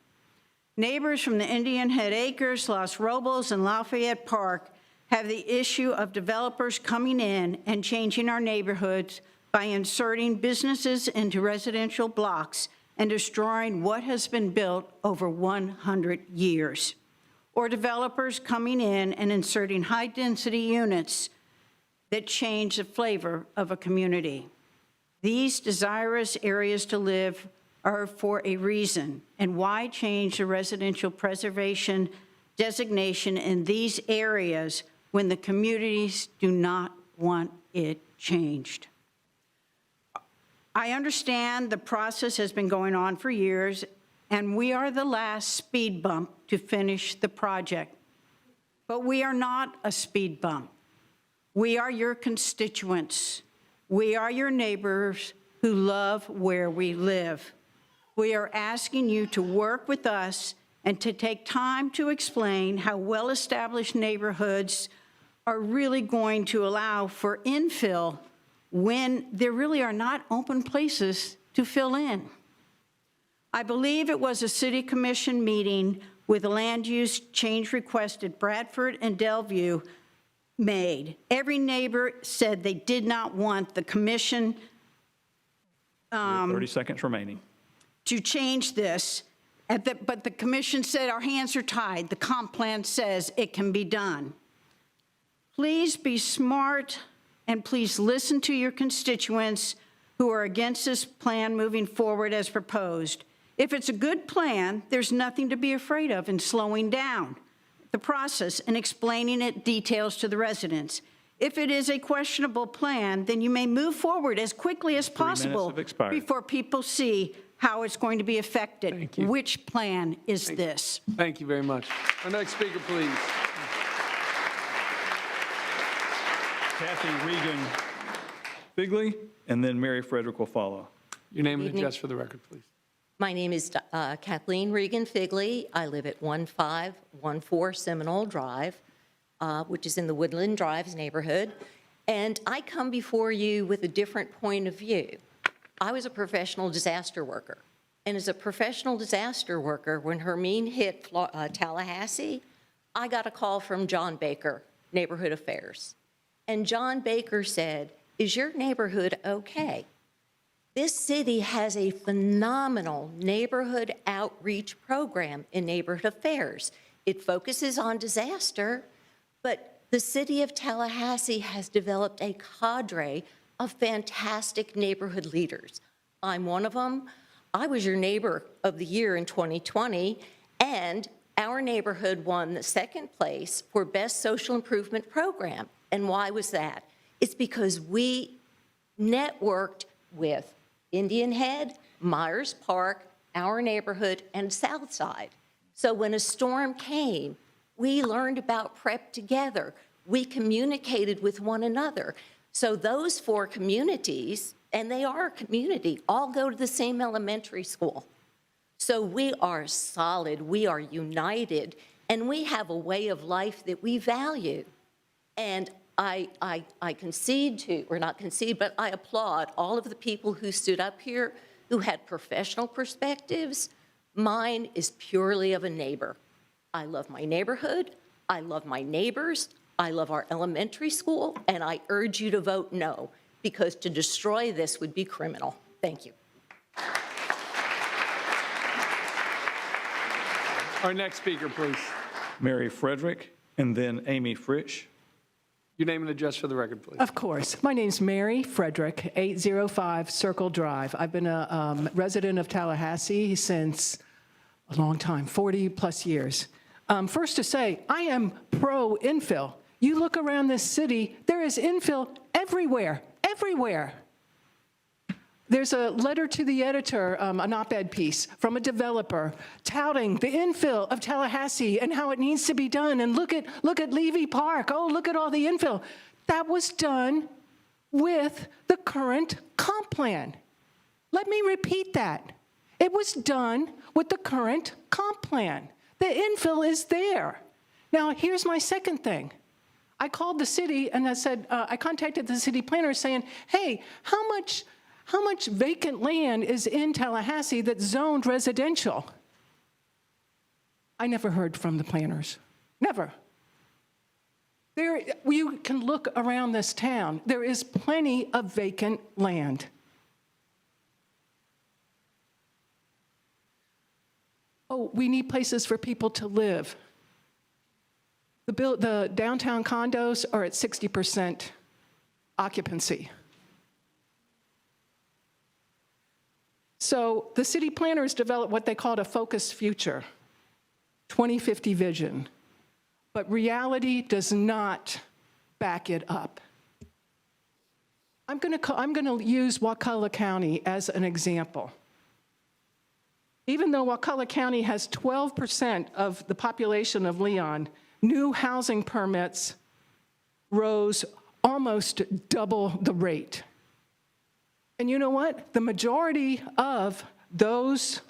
Speaker 22: Neighbors from the Indian Head Acres, Los Robles, and Lafayette Park have the issue of developers coming in and changing our neighborhoods by inserting businesses into residential blocks and destroying what has been built over 100 years. Or developers coming in and inserting high-density units that change the flavor of a community. These desirous areas to live are for a reason, and why change the residential preservation designation in these areas when the communities do not want it changed? I understand the process has been going on for years, and we are the last speed bump to finish the project. But we are not a speed bump. We are your constituents. We are your neighbors who love where we live. We are asking you to work with us and to take time to explain how well-established neighborhoods are really going to allow for infill when there really are not open places to fill in. I believe it was a city commission meeting with a land use change request at Bradford and Delview made. Every neighbor said they did not want the commission
Speaker 8: 30 seconds remaining.
Speaker 22: to change this, but the commission said our hands are tied. The comp plan says it can be done. Please be smart and please listen to your constituents who are against this plan moving forward as proposed. If it's a good plan, there's nothing to be afraid of in slowing down the process and explaining it details to the residents. If it is a questionable plan, then you may move forward as quickly as possible before people see how it's going to be affected.
Speaker 1: Thank you.
Speaker 22: Which plan is this?
Speaker 1: Thank you very much. Our next speaker, please.
Speaker 8: Kathy Reagan Figley, and then Mary Frederick will follow.
Speaker 1: Your name and
Speaker 23: Evening.
Speaker 1: address for the record, please.
Speaker 23: My name is Kathleen Regan Figley. I live at 1514 Seminole Drive.
Speaker 6: which is in the Woodland Drives neighborhood. And I come before you with a different point of view. I was a professional disaster worker. And as a professional disaster worker, when Hermine hit Tallahassee, I got a call from John Baker, Neighborhood Affairs. And John Baker said, "Is your neighborhood okay?" This city has a phenomenal neighborhood outreach program in Neighborhood Affairs. It focuses on disaster, but the City of Tallahassee has developed a cadre of fantastic neighborhood leaders. I'm one of them. I was your Neighbor of the Year in 2020, and our neighborhood won the second place for Best Social Improvement Program. And why was that? It's because we networked with Indian Head, Myers Park, our neighborhood, and Southside. So when a storm came, we learned about PrEP together. We communicated with one another. So those 4 communities, and they are a community, all go to the same elementary school. So we are solid, we are united, and we have a way of life that we value. And I concede to, or not concede, but I applaud all of the people who stood up here who had professional perspectives. Mine is purely of a neighbor. I love my neighborhood, I love my neighbors, I love our elementary school, and I urge you to vote no, because to destroy this would be criminal. Thank you.
Speaker 1: Our next speaker, please.
Speaker 8: Mary Frederick, and then Amy Fritsch.
Speaker 1: Your name and address for the record, please.
Speaker 15: Of course. My name's Mary Frederick, 805 Circle Drive. I've been a resident of Tallahassee since a long time, 40-plus years. First to say, I am pro-infill. You look around this city, there is infill everywhere, everywhere. There's a letter to the editor, an op-ed piece from a developer touting the infill of Tallahassee and how it needs to be done. And look at Levy Park. Oh, look at all the infill. That was done with the current comp plan. Let me repeat that. It was done with the current comp plan. The infill is there. Now, here's my second thing. I called the city and I said, I contacted the city planner saying, hey, how much vacant land is in Tallahassee that's zoned residential? I never heard from the planners. Never. You can look around this town. There is plenty of vacant land. Oh, we need places for people to live. The downtown condos are at 60% occupancy. So the city planners developed what they called a focused future, 2050 vision, but reality does not back it up. I'm going to use Wakulla County as an example. Even though Wakulla County has 12% of the population of Leon, new housing permits rose almost double the rate. And you know what? The majority of those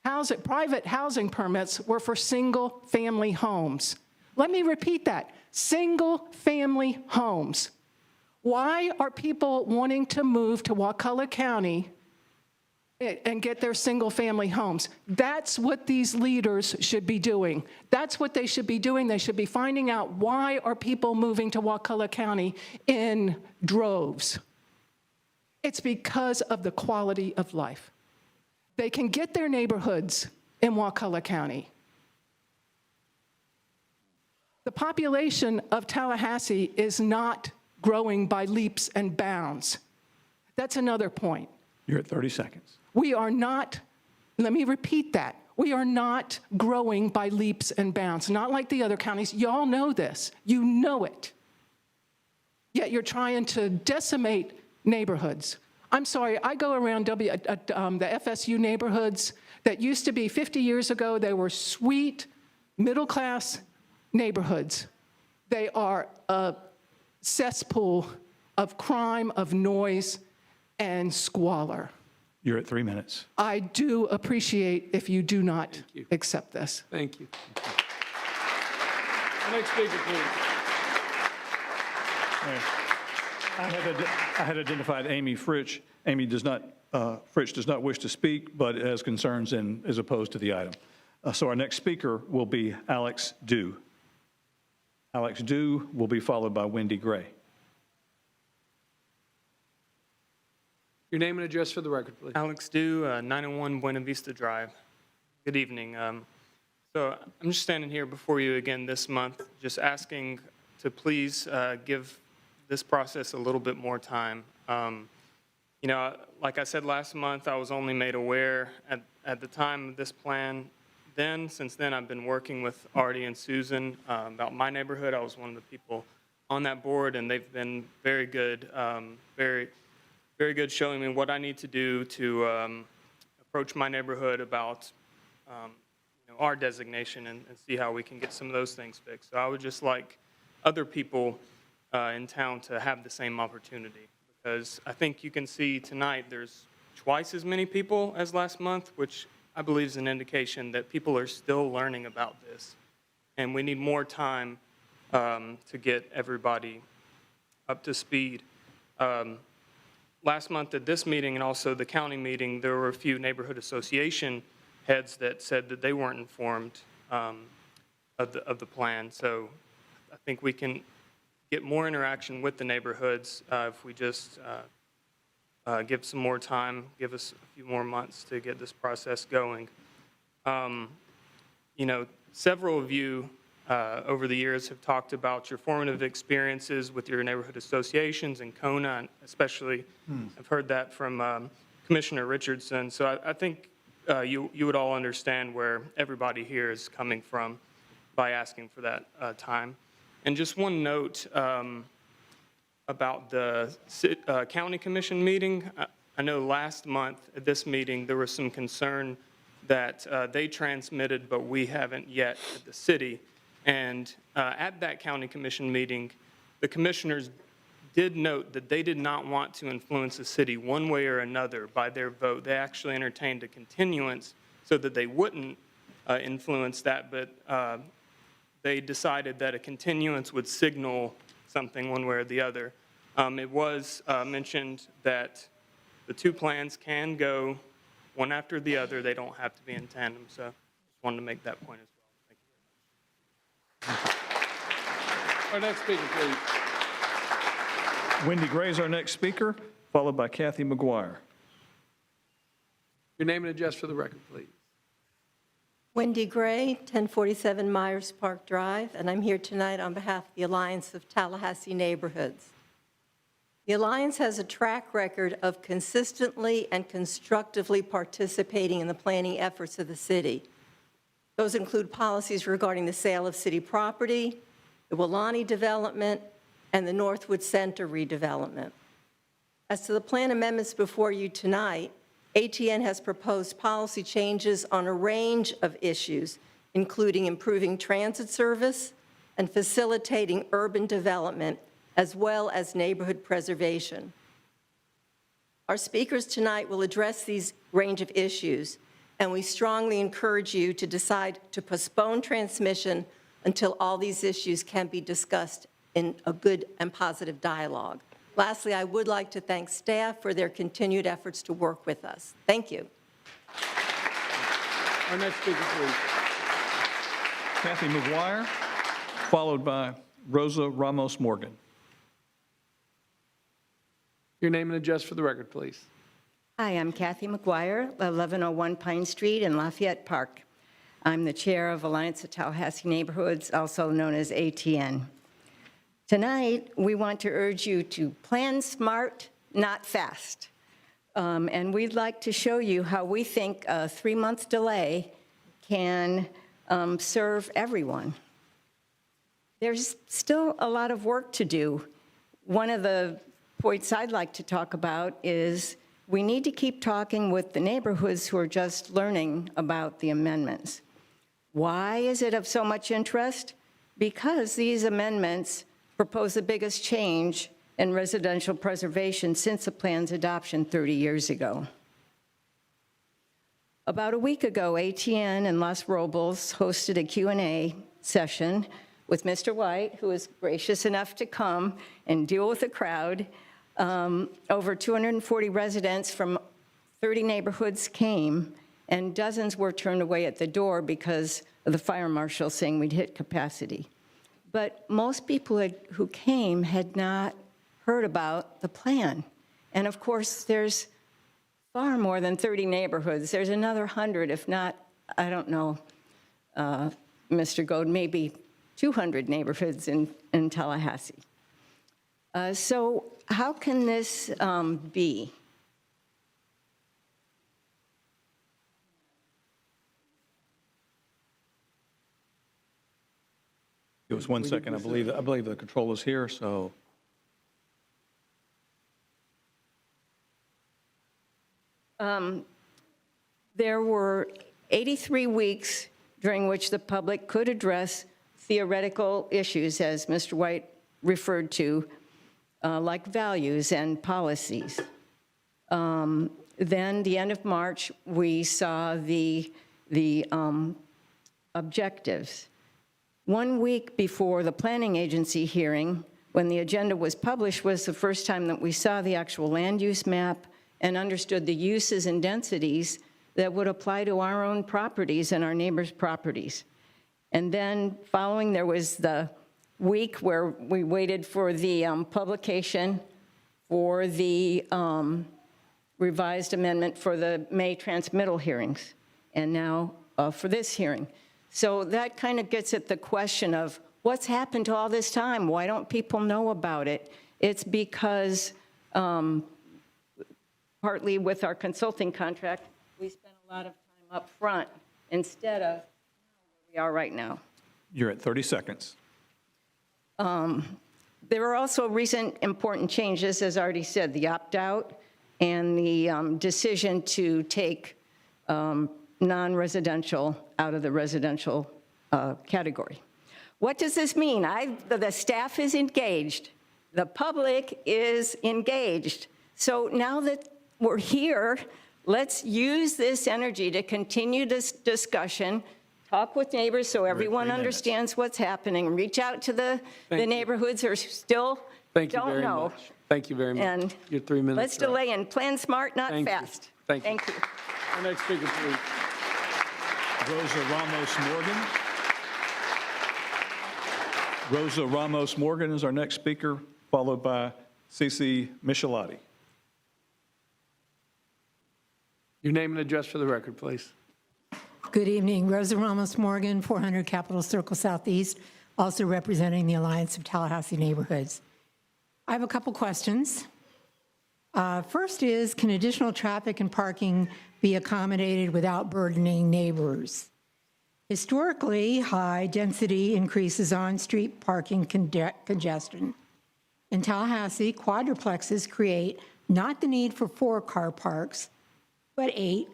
Speaker 15: private housing permits were for single-family homes. Let me repeat that, single-family homes. Why are people wanting to move to Wakulla County and get their single-family homes? That's what these leaders should be doing. That's what they should be doing. They should be finding out why are people moving to Wakulla County in droves. It's because of the quality of life. They can get their neighborhoods in Wakulla County. The population of Tallahassee is not growing by leaps and bounds. That's another point.
Speaker 8: You're at 30 seconds.
Speaker 15: We are not, let me repeat that, we are not growing by leaps and bounds, not like the other counties. Y'all know this. You know it. Yet you're trying to decimate neighborhoods. I'm sorry, I go around the FSU neighborhoods that used to be 50 years ago, they were sweet, middle-class neighborhoods. They are a cesspool of crime, of noise, and squalor.
Speaker 8: You're at 3 minutes.
Speaker 15: I do appreciate if you do not accept this.
Speaker 1: Thank you. Next speaker, please.
Speaker 8: I had identified Amy Fritsch. Amy does not, Fritsch does not wish to speak, but has concerns and is opposed to the item. So our next speaker will be Alex Dew. Alex Dew will be followed by Wendy Gray.
Speaker 1: Your name and address for the record, please.
Speaker 2: Alex Dew, 901 Buena Vista Drive. Good evening. So I'm just standing here before you again this month, just asking to please give this process a little bit more time. You know, like I said last month, I was only made aware at the time of this plan. Since then, I've been working with Artie and Susan about my neighborhood. I was one of the people on that board, and they've been very good, very good showing me what I need to do to approach my neighborhood about you know, our designation and see how we can get some of those things fixed. So I would just like other people in town to have the same opportunity, because I think you can see tonight there's twice as many people as last month, which I believe is an indication that people are still learning about this. And we need more time to get everybody up to speed. Last month at this meeting and also the county meeting, there were a few neighborhood association heads that said that they weren't informed of the plan. So I think we can get more interaction with the neighborhoods if we just give some more time, give us a few more months to get this process going. You know, several of you over the years have talked about your formative experiences with your neighborhood associations in Kona, and especially I've heard that from Commissioner Richardson. So I think you would all understand where everybody here is coming from by asking for that time. And just one note about the county commission meeting. I know last month at this meeting there was some concern that they transmitted, but we haven't yet at the city. And at that county commission meeting, the commissioners did note that they did not want to influence the city one way or another by their vote. They actually entertained a continuance so that they wouldn't influence that, but they decided that a continuance would signal something one way or the other. It was mentioned that the two plans can go one after the other. They don't have to be in tandem. So just wanted to make that point as well. Thank you very much.
Speaker 1: Our next speaker, please.
Speaker 8: Wendy Gray is our next speaker, followed by Kathy McGuire.
Speaker 1: Your name and address for the record, please.
Speaker 7: Wendy Gray, 1047 Myers Park Drive, and I'm here tonight on behalf of the Alliance of Tallahassee Neighborhoods. The Alliance has a track record of consistently and constructively participating in the planning efforts of the city. Those include policies regarding the sale of city property, the Wilani development, and the Northwood Center redevelopment. As to the plan amendments before you tonight, ATN has proposed policy changes on a range of issues, including improving transit service and facilitating urban development, as well as neighborhood preservation. Our speakers tonight will address these range of issues, and we strongly encourage you to decide to postpone transmission until all these issues can be discussed in a good and positive dialogue. Lastly, I would like to thank staff for their continued efforts to work with us. Thank you.
Speaker 1: Our next speaker, please.
Speaker 8: Kathy McGuire, followed by Rosa Ramos Morgan.
Speaker 1: Your name and address for the record, please.
Speaker 23: Hi, I'm Kathy McGuire, 1101 Pine Street in Lafayette Park. I'm the chair of Alliance of Tallahassee Neighborhoods, also known as ATN. Tonight, we want to urge you to plan smart, not fast. And we'd like to show you how we think a 3-month delay can serve everyone. There's still a lot of work to do. One of the points I'd like to talk about is we need to keep talking with the neighborhoods who are just learning about the amendments. Why is it of so much interest? Because these amendments propose the biggest change in residential preservation since the plan's adoption 30 years ago. About a week ago, ATN and Los Robles hosted a Q&A session with Mr. White, who was gracious enough to come and deal with the crowd. Over 240 residents from 30 neighborhoods came, and dozens were turned away at the door because of the fire marshal saying we'd hit capacity. But most people who came had not heard about the plan. And of course, there's far more than 30 neighborhoods. There's another 100, if not, I don't know, Mr. Gold, maybe 200 neighborhoods in Tallahassee. So how can this be?
Speaker 8: Give us 1 second. I believe the control is here, so.
Speaker 23: There were 83 weeks during which the public could address theoretical issues, as Mr. White referred to, like values and policies. Then, the end of March, we saw the objectives. 1 week before the planning agency hearing, when the agenda was published, was the first time that we saw the actual land use map and understood the uses and densities that would apply to our own properties and our neighbors' properties. And then following, there was the week where we waited for the publication for the revised amendment for the May transmittal hearings, and now for this hearing. So that kind of gets at the question of what's happened to all this time? Why don't people know about it? It's because partly with our consulting contract, we spent a lot of time up front instead of where we are right now.
Speaker 8: You're at 30 seconds.
Speaker 23: There were also recent important changes, as already said, the opt-out and the decision to take non-residential out of the residential category. What does this mean? The staff is engaged. The public is engaged. So now that we're here, let's use this energy to continue this discussion, talk with neighbors so everyone understands what's happening, reach out to the neighborhoods who still don't know.
Speaker 1: Thank you very much.
Speaker 23: And
Speaker 1: Your 3 minutes.
Speaker 23: let's delay and plan smart, not fast.
Speaker 1: Thank you.
Speaker 23: Thank you.
Speaker 1: Our next speaker, please.
Speaker 8: Rosa Ramos-Morgan. Rosa Ramos-Morgan is our next speaker, followed by Cece Michelotti.
Speaker 1: Your name and address for the record, please.
Speaker 9: Good evening. Rosa Ramos-Morgan, 400 Capitol Circle Southeast, also representing the Alliance of Tallahassee Neighborhoods. I have a couple questions. First is, can additional traffic and parking be accommodated without burdening neighbors? Historically, high density increases on-street parking congestion. In Tallahassee, quadruplexes create not the need for 4 car parks, but 8,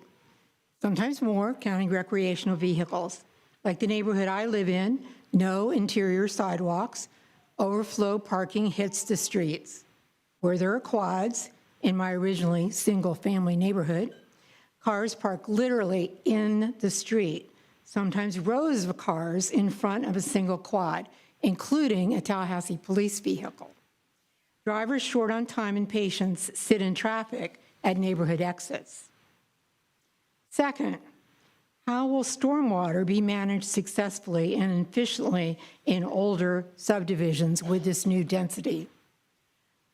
Speaker 9: sometimes more, counting recreational vehicles. Like the neighborhood I live in, no interior sidewalks, overflow parking hits the streets. Where there are quads, in my originally single-family neighborhood, cars park literally in the street, sometimes rows of cars in front of a single quad, including a Tallahassee police vehicle. Drivers short on time and patience sit in traffic at neighborhood exits. Second, how will stormwater be managed successfully and efficiently in older subdivisions with this new density?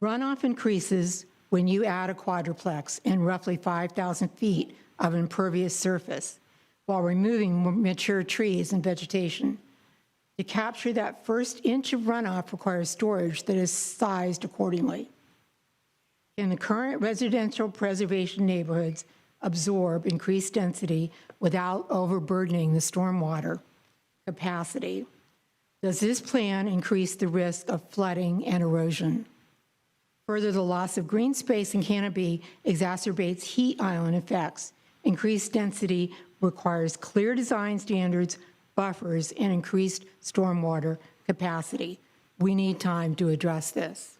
Speaker 9: Runoff increases when you add a quadruplex and roughly 5,000 feet of impervious surface while removing mature trees and vegetation. To capture that first inch of runoff requires storage that is sized accordingly. Can the current residential preservation neighborhoods absorb increased density without overburdening the stormwater capacity? Does this plan increase the risk of flooding and erosion? Further, the loss of green space and canopy exacerbates heat island effects. Increased density requires clear design standards, buffers, and increased stormwater capacity. We need time to address this.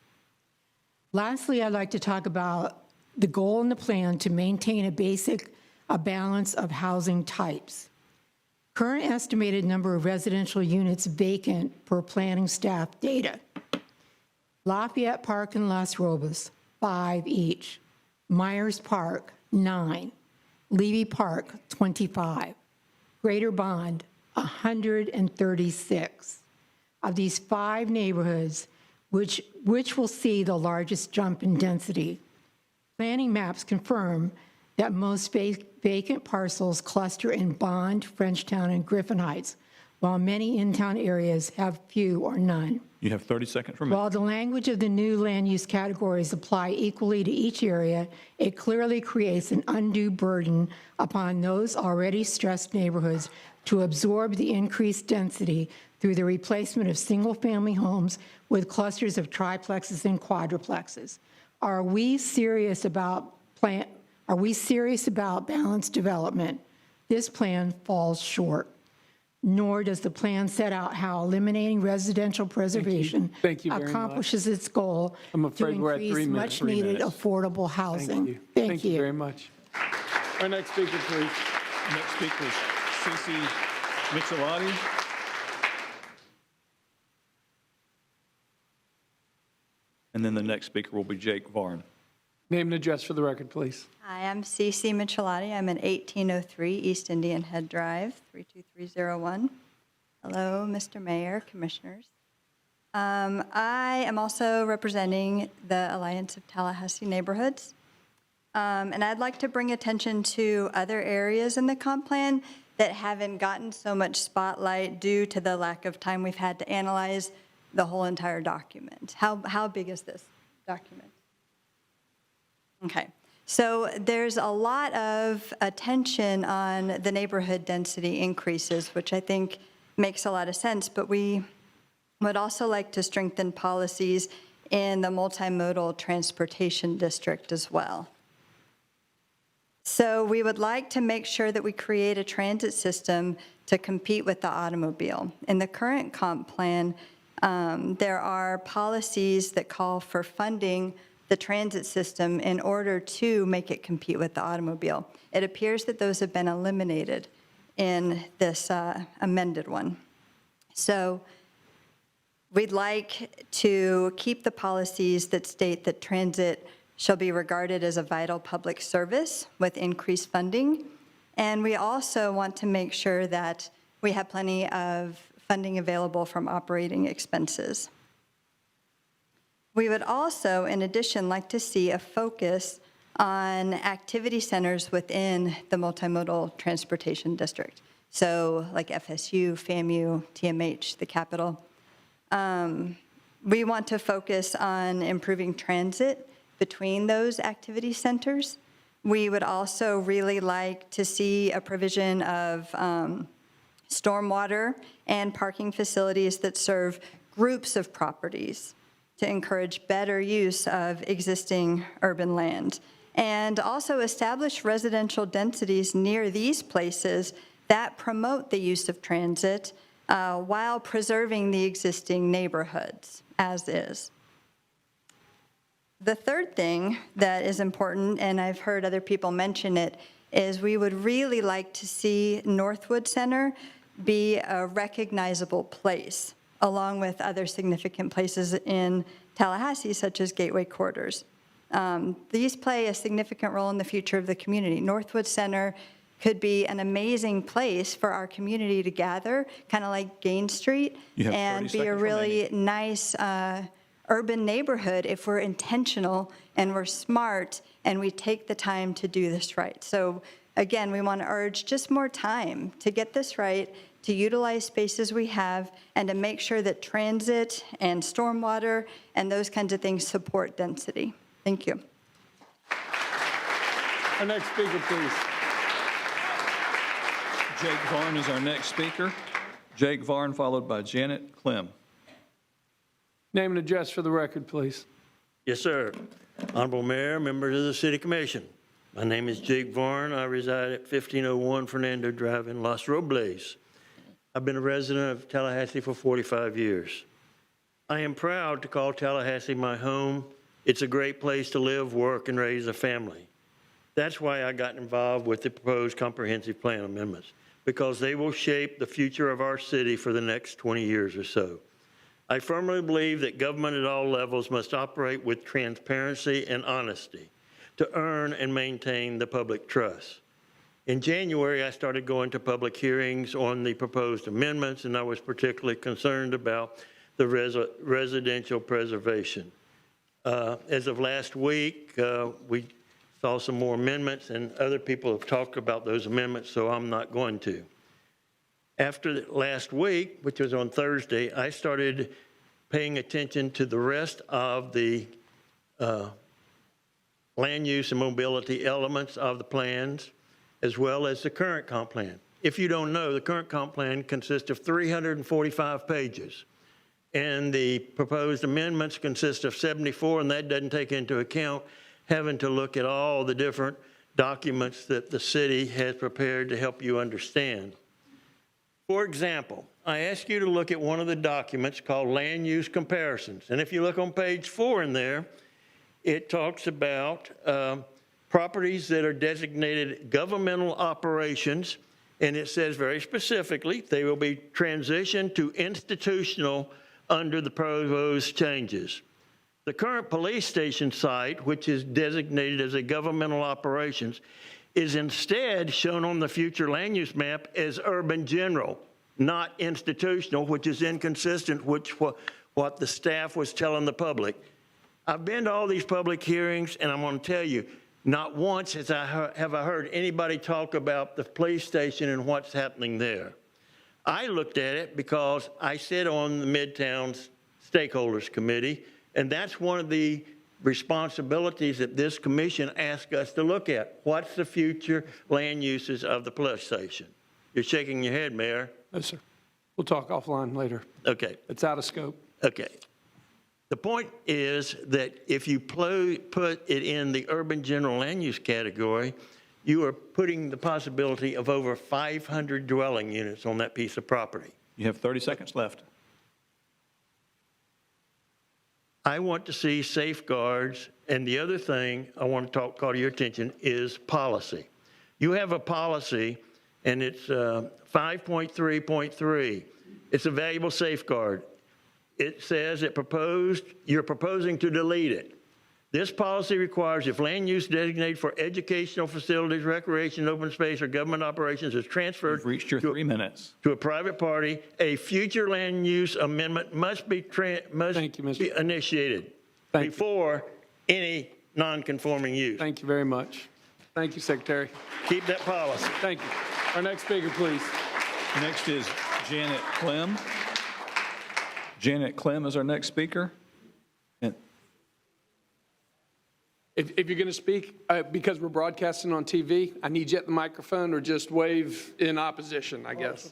Speaker 9: Lastly, I'd like to talk about the goal in the plan to maintain a balance of housing types. Current estimated number of residential units vacant per planning staff data. Lafayette Park and Las Robas, 5 each. Myers Park, 9. Levy Park, 25. Greater Bond, 136. Of these 5 neighborhoods, which will see the largest jump in density, planning maps confirm that most vacant parcels cluster in Bond, Frenchtown, and Griffin Heights, while many in-town areas have few or none.
Speaker 8: You have 30 seconds remaining.
Speaker 9: While the language of the new land use categories apply equally to each area, it clearly creates an undue burden upon those already stressed neighborhoods to absorb the increased density through the replacement of single-family homes with clusters of triplexes and quadruplexes. Are we serious about balanced development? This plan falls short. Nor does the plan set out how eliminating residential preservation
Speaker 1: Thank you very much.
Speaker 9: accomplishes its goal
Speaker 1: I'm
Speaker 9: to
Speaker 1: afraid we're at 3
Speaker 9: increase
Speaker 1: minutes.
Speaker 9: much-needed affordable housing.
Speaker 1: Thank you very much. Our next speaker, please.
Speaker 8: Next speaker is Cece Michelati. And then the next speaker will be Jake Varn.
Speaker 1: Name and address for the record, please.
Speaker 13: Hi, I'm Cece Michelati. I'm at 1803 East Indian Head Drive, 32301. Hello, Mr. Mayor, Commissioners. I am also representing the Alliance of Tallahassee Neighborhoods. And I'd like to bring attention to other areas in the comp plan that haven't gotten so much spotlight due to the lack of time we've had to analyze the whole entire document. How big is this document? Okay, so there's a lot of attention on the neighborhood density increases, which I think makes a lot of sense, but we would also like to strengthen policies in the multimodal transportation district as well. So we would like to make sure that we create a transit system to compete with the automobile. In the current comp plan, there are policies that call for funding the transit system in order to make it compete with the automobile. It appears that those have been eliminated in this amended one. So we'd like to keep the policies that state that transit shall be regarded as a vital public service with increased funding. And we also want to make sure that we have plenty of funding available from operating expenses. We would also, in addition, like to see a focus on activity centers within the multimodal transportation district. So like FSU, FAMU, TMH, the Capitol. We want to focus on improving transit between those activity centers. We would also really like to see a provision of stormwater and parking facilities that serve groups of properties to encourage better use of existing urban land, and also establish residential densities near these places that promote the use of transit while preserving the existing neighborhoods as is. The third thing that is important, and I've heard other people mention it, is we would really like to see Northwood Center be a recognizable place, along with other significant places in Tallahassee, such as Gateway Quarters. These play a significant role in the future of the community. Northwood Center could be an amazing place for our community to gather, kind of like Gain Street, and be a really nice urban neighborhood if we're intentional and we're smart and we take the time to do this right. So again, we want to urge just more time to get this right, to utilize spaces we have, and to make sure that transit and stormwater and those kinds of things support density. Thank you.
Speaker 1: Our next speaker, please.
Speaker 16: Jake Varn is our next speaker. Jake Varn, followed by Janet Clem.
Speaker 1: Name and address for the record, please.
Speaker 18: Yes, sir. Honorable Mayor, members of the City Commission. My name is Jake Varn. I reside at 1501 Fernando Drive in Los Robles. I've been a resident of Tallahassee for 45 years. I am proud to call Tallahassee my home. It's a great place to live, work, and raise a family. That's why I got involved with the proposed comprehensive plan amendments. because they will shape the future of our city for the next 20 years or so. I firmly believe that government at all levels must operate with transparency and honesty to earn and maintain the public trust. In January, I started going to public hearings on the proposed amendments, and I was particularly concerned about the residential preservation. As of last week, we saw some more amendments, and other people have talked about those amendments, so I'm not going to. After last week, which was on Thursday, I started paying attention to the rest of the land use and mobility elements of the plans, as well as the current comp plan. If you don't know, the current comp plan consists of 345 pages, and the proposed amendments consist of 74, and that doesn't take into account having to look at all the different documents that the city has prepared to help you understand. For example, I ask you to look at one of the documents called Land Use Comparisons, and if you look on page 4 in there, it talks about properties that are designated governmental operations, and it says very specifically they will be transitioned to institutional under the proposed changes. The current police station site, which is designated as a governmental operations, is instead shown on the future land use map as urban general, not institutional, which is inconsistent with what the staff was telling the public. I've been to all these public hearings, and I'm going to tell you, not once have I heard anybody talk about the police station and what's happening there. I looked at it because I sit on the Midtown Stakeholders Committee, and that's one of the responsibilities that this commission asked us to look at. What's the future land uses of the police station? You're shaking your head, Mayor.
Speaker 1: No, sir. We'll talk offline later.
Speaker 18: Okay.
Speaker 1: It's out of scope.
Speaker 18: Okay. The point is that if you put it in the urban general land use category, you are putting the possibility of over 500 dwelling units on that piece of property.
Speaker 16: You have 30 seconds left.
Speaker 18: I want to see safeguards, and the other thing I want to call to your attention is policy. You have a policy, and it's 5.3.3. It's a valuable safeguard. It says you're proposing to delete it. This policy requires if land use designated for educational facilities, recreation, open space, or government operations is transferred
Speaker 16: You've reached your 3 minutes.
Speaker 18: to a private party, a future land use amendment must be initiated before any non-conforming use.
Speaker 1: Thank you very much. Thank you, Secretary.
Speaker 18: Keep that policy.
Speaker 1: Thank you. Our next speaker, please.
Speaker 16: Next is Janet Clem. Janet Clem is our next speaker.
Speaker 1: If you're going to speak, because we're broadcasting on TV, I need you at the microphone or just wave in opposition, I guess.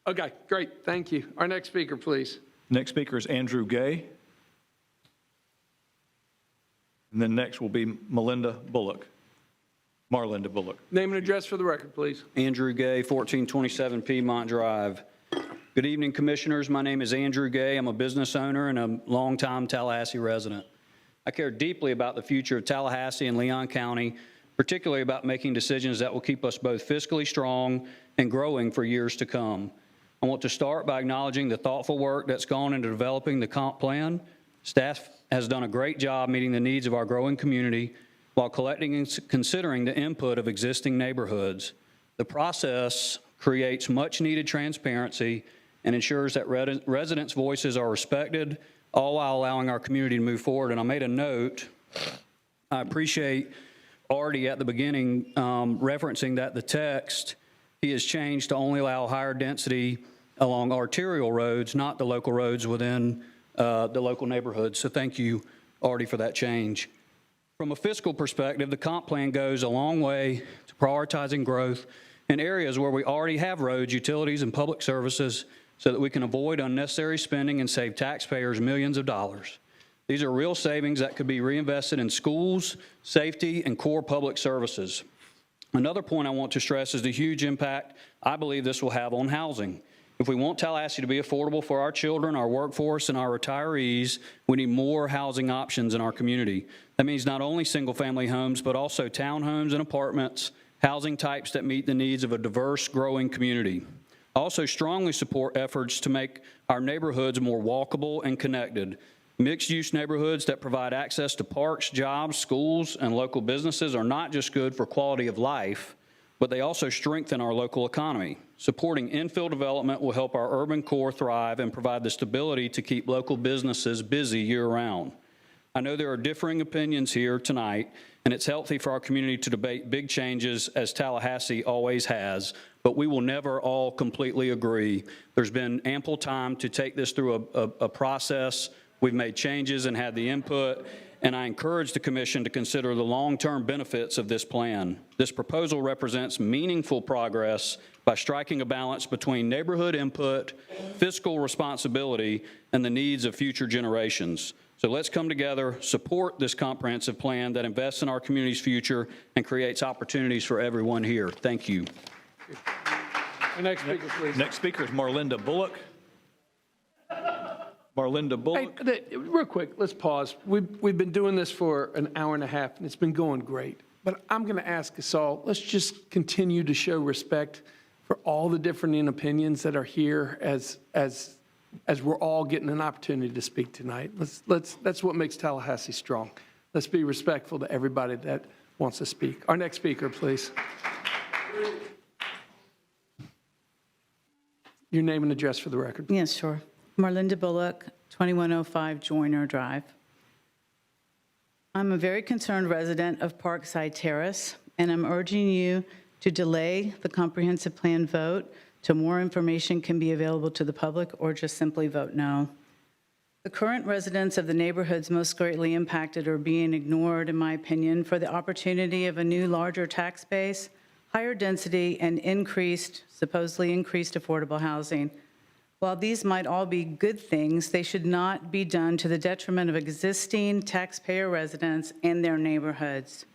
Speaker 1: Okay, great. Thank you. Our next speaker, please.
Speaker 16: Next speaker is Andrew Gay. And then next will be Marlinda Bullock.
Speaker 1: Name and address for the record, please.
Speaker 11: Andrew Gay, 1427 Piedmont Drive. Good evening, Commissioners. My name is Andrew Gay. I'm a business owner and a longtime Tallahassee resident. I care deeply about the future of Tallahassee and Leon County, particularly about making decisions that will keep us both fiscally strong and growing for years to come. I want to start by acknowledging the thoughtful work that's gone into developing the comp plan. Staff has done a great job meeting the needs of our growing community while collecting and considering the input of existing neighborhoods. The process creates much-needed transparency and ensures that residents' voices are respected, all while allowing our community to move forward. And I made a note. I appreciate Artie at the beginning referencing that the text he has changed to only allow higher density along arterial roads, not the local roads within the local neighborhoods. So thank you, Artie, for that change. From a fiscal perspective, the comp plan goes a long way to prioritizing growth in areas where we already have roads, utilities, and public services so that we can avoid unnecessary spending and save taxpayers millions of dollars. These are real savings that could be reinvested in schools, safety, and core public services. Another point I want to stress is the huge impact I believe this will have on housing. If we want Tallahassee to be affordable for our children, our workforce, and our retirees, we need more housing options in our community. That means not only single-family homes, but also townhomes and apartments housing types that meet the needs of a diverse, growing community. I also strongly support efforts to make our neighborhoods more walkable and connected. Mixed-use neighborhoods that provide access to parks, jobs, schools, and local businesses are not just good for quality of life, but they also strengthen our local economy. Supporting infill development will help our urban core thrive and provide the stability to keep local businesses busy year-round. I know there are differing opinions here tonight, and it's healthy for our community to debate big changes, as Tallahassee always has, but we will never all completely agree. There's been ample time to take this through a process. We've made changes and had the input, and I encourage the Commission to consider the long-term benefits of this plan. This proposal represents meaningful progress by striking a balance between neighborhood input, fiscal responsibility, and the needs of future generations. So let's come together, support this comprehensive plan that invests in our community's future and creates opportunities for everyone here. Thank you.
Speaker 1: The next speaker, please.
Speaker 16: Next speaker is Marlinda Bullock. Marlinda Bullock.
Speaker 1: Hey, real quick, let's pause. We've been doing this for an hour and a half, and it's been going great. But I'm going to ask us all, let's just continue to show respect for all the different opinions that are here as we're all getting an opportunity to speak tonight. That's what makes Tallahassee strong. Let's be respectful to everybody that wants to speak. Our next speaker, please. Your name and address for the record.
Speaker 4: Yes, sure. Marlinda Bullock, 2105 Joyner Drive. I'm a very concerned resident of Parkside Terrace, and I'm urging you to delay the comprehensive plan vote till more information can be available to the public, or just simply vote no. The current residents of the neighborhoods most greatly impacted are being ignored, in my opinion, for the opportunity of a new, larger tax base, higher density, and supposedly increased affordable housing. While these might all be good things, they should not be done to the detriment of existing taxpayer residents and their neighborhoods.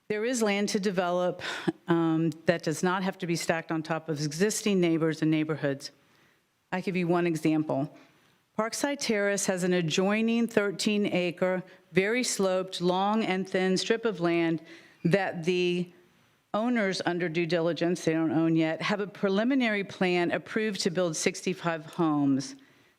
Speaker 4: There is land to develop that does not have to be stacked on top of existing neighbors and neighborhoods. I'll give you one example. Parkside Terrace has an adjoining 13-acre, very sloped, long and thin strip of land that the owners, under due diligence, they don't own yet, have a preliminary plan approved to build 65 homes.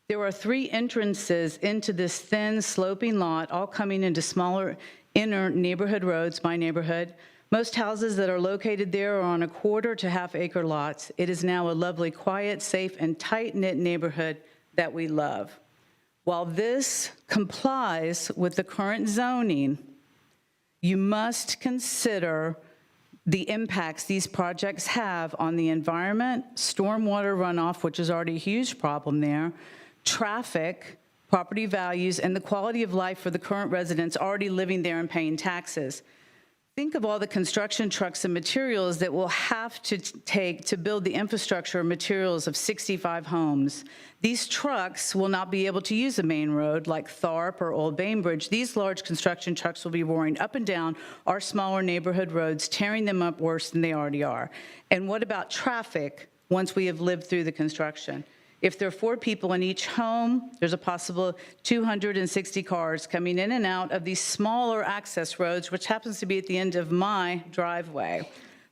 Speaker 4: There are 3 entrances into this thin, sloping lot, all coming into smaller inner neighborhood roads, my neighborhood. Most houses that are located there are on a 1/4 to half-acre lots. It is now a lovely, quiet, safe, and tight-knit neighborhood that we love. While this complies with the current zoning, you must consider the impacts these projects have on the environment, stormwater runoff, which is already a huge problem there, traffic, property values, and the quality of life for the current residents already living there and paying taxes. Think of all the construction trucks and materials that we'll have to take to build the infrastructure and materials of 65 homes. These trucks will not be able to use a main road like Tharp or Old Bainbridge. These large construction trucks will be roaring up and down our smaller neighborhood roads, tearing them up worse than they already are. And what about traffic once we have lived through the construction? If there are 4 people in each home, there's a possible 260 cars coming in and out of these smaller access roads, which happens to be at the end of my driveway.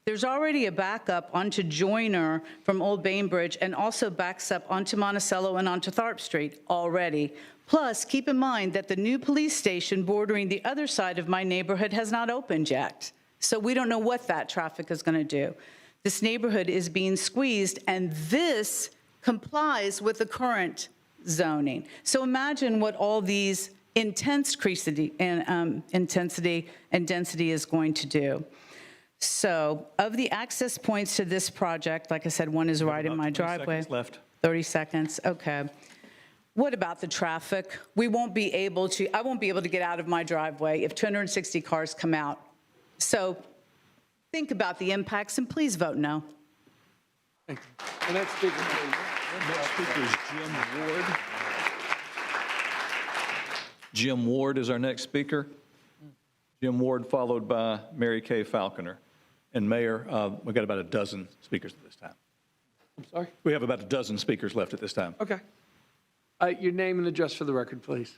Speaker 4: There's already a backup onto Joyner from Old Bainbridge, and also backs up onto Monticello and onto Tharp Street already. Plus, keep in mind that the new police station bordering the other side of my neighborhood has not opened yet. So we don't know what that traffic is going to do. This neighborhood is being squeezed, and this complies with the current zoning. So imagine what all these intensity and density is going to do. So of the access points to this project, like I said, one is right in my driveway.
Speaker 16: 30 seconds left.
Speaker 4: 30 seconds, okay. What about the traffic? I won't be able to get out of my driveway if 260 cars come out. So think about the impacts, and please vote no.
Speaker 1: Thank you. The next speaker, please.
Speaker 16: Next speaker is Jim Ward. Jim Ward is our next speaker. Jim Ward, followed by Mary Kay Falconer. And Mayor, we've got about a dozen speakers at this time.
Speaker 1: I'm sorry?
Speaker 16: We have about a dozen speakers left at this time.
Speaker 1: Okay. Your name and address for the record, please.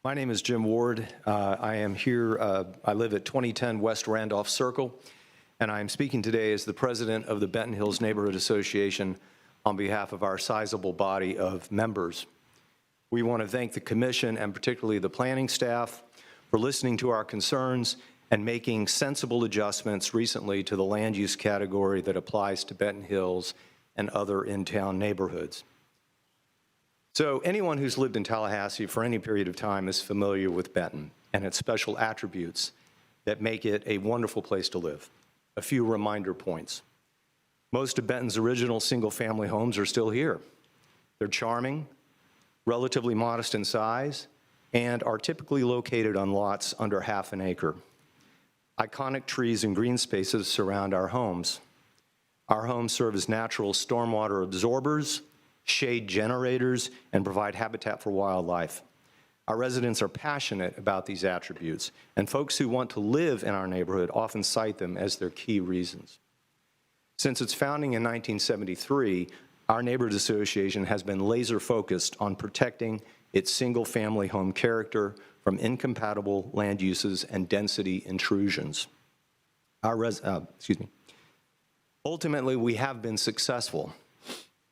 Speaker 17: My name is Jim Ward. I am here, I live at 2010 West Randolph Circle, and I am speaking today as the president of the Benton Hills Neighborhood Association on behalf of our sizable body of members. We want to thank the commission and particularly the planning staff for listening to our concerns and making sensible adjustments recently to the land use category that applies to Benton Hills and other in-town neighborhoods. So anyone who's lived in Tallahassee for any period of time is familiar with Benton and its special attributes that make it a wonderful place to live. A few reminder points. Most of Benton's original single-family homes are still here. They're charming, relatively modest in size, and are typically located on lots under half an acre. Iconic trees and green spaces surround our homes. Our homes serve as natural stormwater absorbers, shade generators, and provide habitat for wildlife. Our residents are passionate about these attributes, and folks who want to live in our neighborhood often cite them as their key reasons. Since its founding in 1973, our Neighborhood Association has been laser-focused on protecting its single-family home character from incompatible land uses and density intrusions. Ultimately, we have been successful.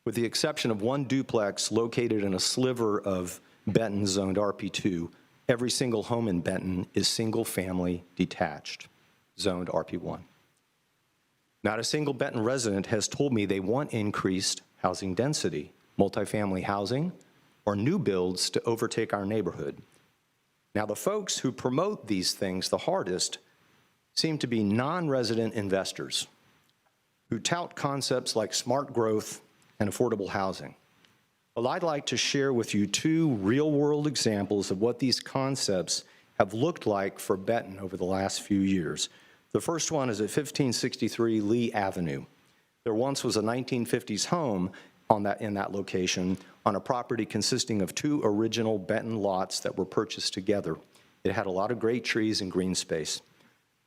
Speaker 17: With the exception of one duplex located in a sliver of Benton zoned RP2, every single home in Benton is single-family detached, zoned RP1. Not a single Benton resident has told me they want increased housing density, multifamily housing, or new builds to overtake our neighborhood. Now, the folks who promote these things the hardest seem to be non-resident investors who tout concepts like smart growth and affordable housing. Well, I'd like to share with you two real-world examples of what these concepts have looked like for Benton over the last few years. The first one is at 1563 Lee Avenue. There once was a 1950s home in that location on a property consisting of two original Benton lots that were purchased together. It had a lot of great trees and green space.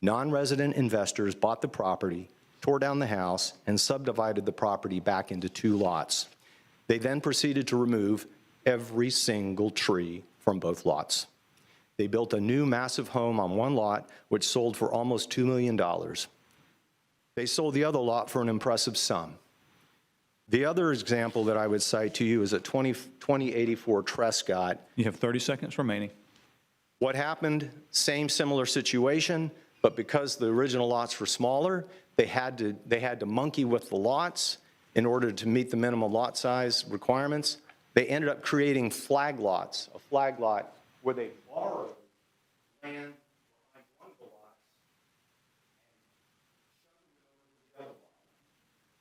Speaker 17: Non-resident investors bought the property, tore down the house, and subdivided the property back into two lots. They then proceeded to remove every single tree from both lots. They built a new massive home on one lot, which sold for almost $2 million. They sold the other lot for an impressive sum. The other example that I would cite to you is at 2084 Trescott.
Speaker 16: You have 30 seconds remaining.
Speaker 17: What happened? Same similar situation, but because the original lots were smaller, they had to monkey with the lots in order to meet the minimum lot size requirements. They ended up creating flag lots, a flag lot where they borrowed land behind one of the lots and shoved it over to the other lot.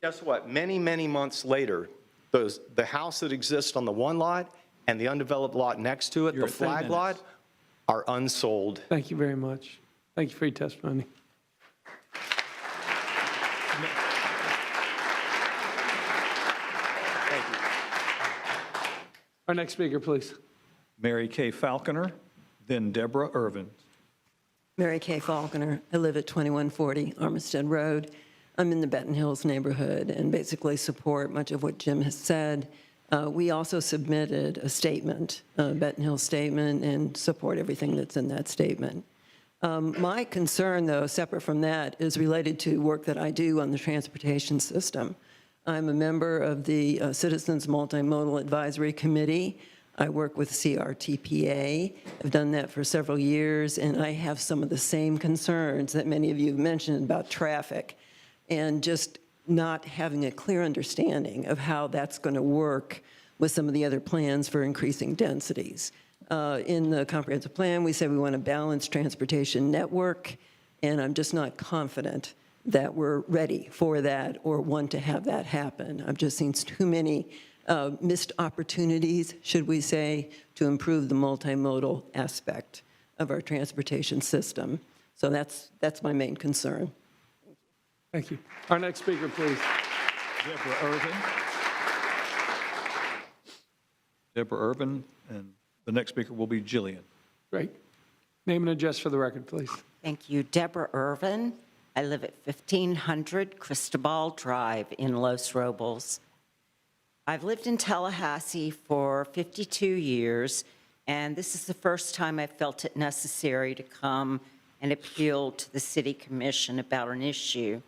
Speaker 17: Guess what? Many, many months later, the house that exists on the one lot and the undeveloped lot next to it, the flag lot, are unsold.
Speaker 1: Thank you very much. Thank you for your testimony.
Speaker 17: Thank you.
Speaker 1: Our next speaker, please.
Speaker 16: Mary Kay Falconer, then Deborah Irvin.
Speaker 19: Mary Kay Falconer. I live at 2140 Armistead Road. I'm in the Benton Hills neighborhood and basically support much of what Jim has said. We also submitted a statement, a Benton Hills statement, and support everything that's in that statement. My concern, though, separate from that, is related to work that I do on the transportation system. I'm a member of the Citizens Multimodal Advisory Committee. I work with CRTPA. I've done that for several years, and I have some of the same concerns that many of you have mentioned about traffic and just not having a clear understanding of how that's going to work with some of the other plans for increasing densities. In the comprehensive plan, we said we want a balanced transportation network, and I'm just not confident that we're ready for that or want to have that happen. I've just seen too many missed opportunities, should we say, to improve the multimodal aspect of our transportation system. So that's my main concern.
Speaker 1: Thank you. Our next speaker, please.
Speaker 16: Deborah Irvin. Deborah Irvin, and the next speaker will be Jillian.
Speaker 1: Great. Name and address for the record, please.
Speaker 20: Thank you. Deborah Irvin. I live at 1500 Cristobal Drive in Los Robles. I've lived in Tallahassee for 52 years, and this is the first time I felt it necessary to come and appeal to the City Commission about an issue.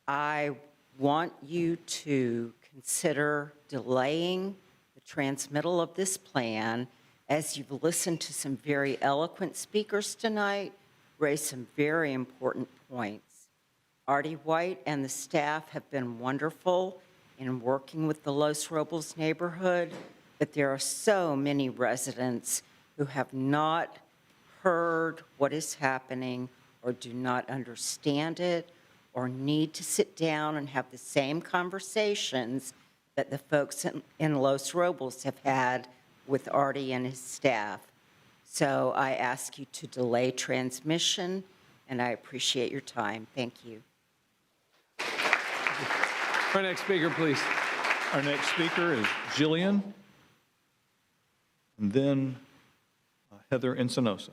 Speaker 20: I want you to consider delaying the transmittal of this plan, as you've listened to some very eloquent speakers tonight, raise some very important points. Artie White and the staff have been wonderful in working with the Los Robles neighborhood, but there are so many residents who have not heard what is happening or do not understand it or need to sit down and have the same conversations that the folks in Los Robles have had with Artie and his staff. So I ask you to delay transmission, and I appreciate your time. Thank you.
Speaker 1: Our next speaker, please.
Speaker 16: Our next speaker is Jillian, and then Heather Encinosa.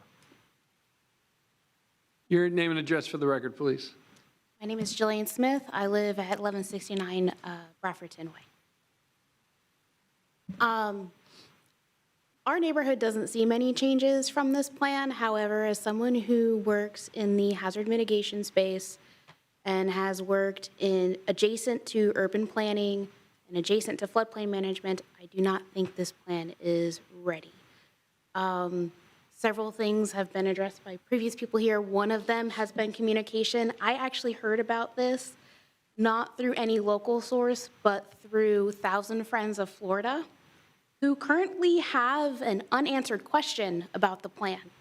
Speaker 1: Your name and address for the record, please.
Speaker 3: My name is Jillian Smith. I live at 1169 Bradfordton Way. Our neighborhood doesn't see many changes from this plan. However, as someone who works in the hazard mitigation space and has worked in adjacent to urban planning and adjacent to floodplain management, I do not think this plan is ready. Several things have been addressed by previous people here. One of them has been communication. I actually heard about this not through any local source, but through Thousand Friends of Florida, who currently have an unanswered question about the plan,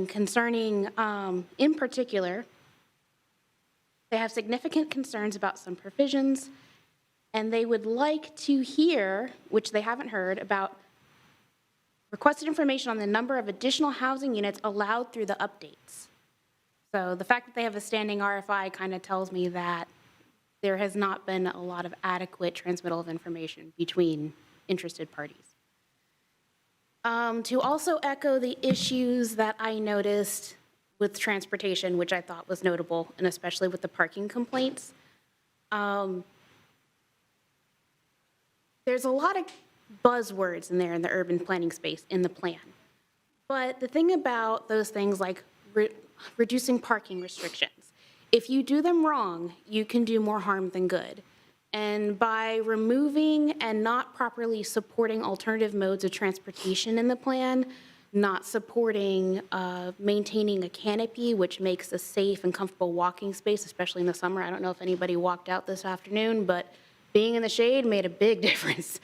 Speaker 3: concerning, in particular, they have significant concerns about some provisions, and they would like to hear, which they haven't heard, about requested information on the number of additional housing units allowed through the updates. So the fact that they have a standing RFI kind of tells me that there has not been a lot of adequate transmittal of information between interested parties. To also echo the issues that I noticed with transportation, which I thought was notable, and especially with the parking complaints, there's a lot of buzzwords in there in the urban planning space in the plan. But the thing about those things like reducing parking restrictions, if you do them wrong, you can do more harm than good. And by removing and not properly supporting alternative modes of transportation in the plan, not supporting maintaining a canopy, which makes a safe and comfortable walking space, especially in the summer. I don't know if anybody walked out this afternoon, but being in the shade made a big difference.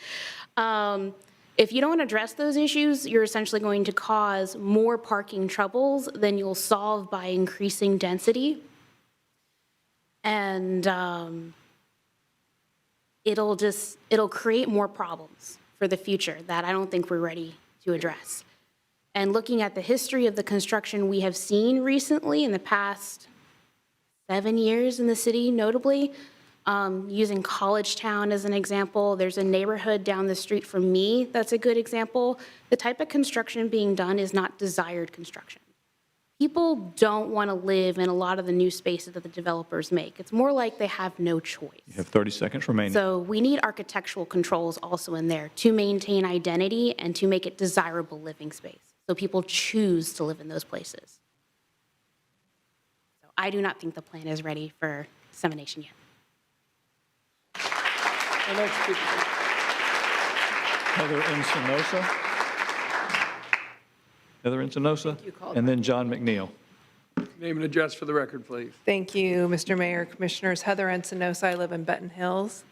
Speaker 3: If you don't address those issues, you're essentially going to cause more parking troubles than you'll solve by increasing density. And it'll create more problems for the future that I don't think we're ready to address. And looking at the history of the construction we have seen recently in the past 7 years in the city, notably, using College Town as an example, there's a neighborhood down the street from me that's a good example. The type of construction being done is not desired construction. People don't want to live in a lot of the new spaces that the developers make. It's more like they have no choice.
Speaker 16: You have 30 seconds remaining.
Speaker 3: So we need architectural controls also in there to maintain identity and to make it desirable living space, so people choose to live in those places. So I do not think the plan is ready for dissemination yet.
Speaker 16: Heather Encinosa. Heather Encinosa, and then John McNeil.
Speaker 1: Name and address for the record, please.
Speaker 10: Thank you, Mr. Mayor, Commissioners. Heather Encinosa, I live in Benton Hills.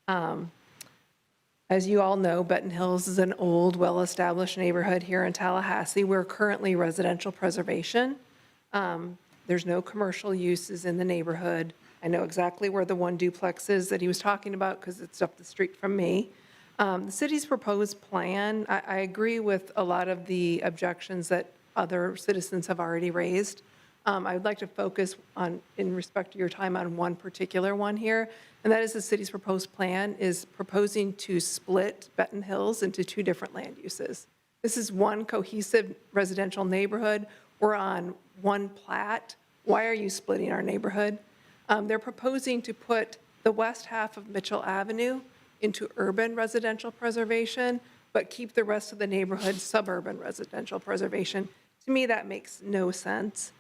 Speaker 10: As you all know, Benton Hills is an old, well-established neighborhood here in Tallahassee. We're currently residential preservation. There's no commercial uses in the neighborhood. I know exactly where the one duplex is that he was talking about because it's up the street from me. The city's proposed plan, I agree with a lot of the objections that other citizens have already raised. I would like to focus on, in respect to your time, on one particular one here, and that is the city's proposed plan is proposing to split Benton Hills into two different land uses. This is one cohesive residential neighborhood. We're on one plat. Why are you splitting our neighborhood? They're proposing to put the west half of Mitchell Avenue into urban residential preservation, but keep the rest of the neighborhood suburban residential preservation. To me, that makes no sense.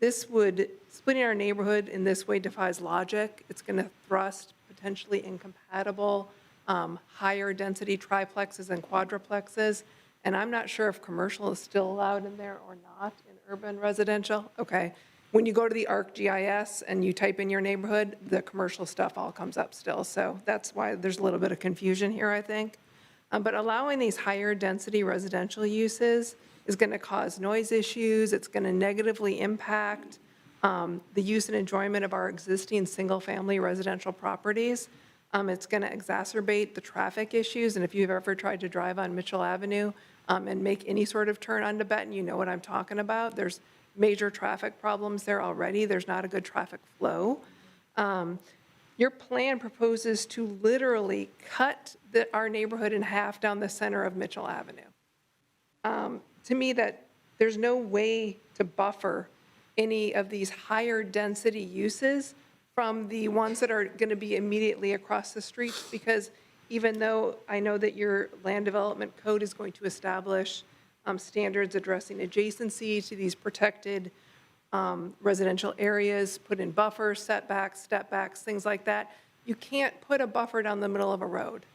Speaker 10: Splitting our neighborhood in this way defies logic. It's going to thrust potentially incompatible, higher density triplexes and quadruplexes. And I'm not sure if commercial is still allowed in there or not in urban residential. Okay. When you go to the ArcGIS and you type in your neighborhood, the commercial stuff all comes up still. So that's why there's a little bit of confusion here, I think. But allowing these higher density residential uses is going to cause noise issues. It's going to negatively impact the use and enjoyment of our existing single-family residential properties. It's going to exacerbate the traffic issues. And if you've ever tried to drive on Mitchell Avenue and make any sort of turn onto Benton, you know what I'm talking about. There's major traffic problems there already. There's not a good traffic flow. Your plan proposes to literally cut our neighborhood in half down the center of Mitchell Avenue. To me, that there's no way to buffer any of these higher density uses from the ones that are going to be immediately across the streets, because even though I know that your land development code is going to establish standards addressing adjacency to these protected residential areas, put in buffers, setbacks, step backs, things like that, you can't put a buffer down the middle of a road.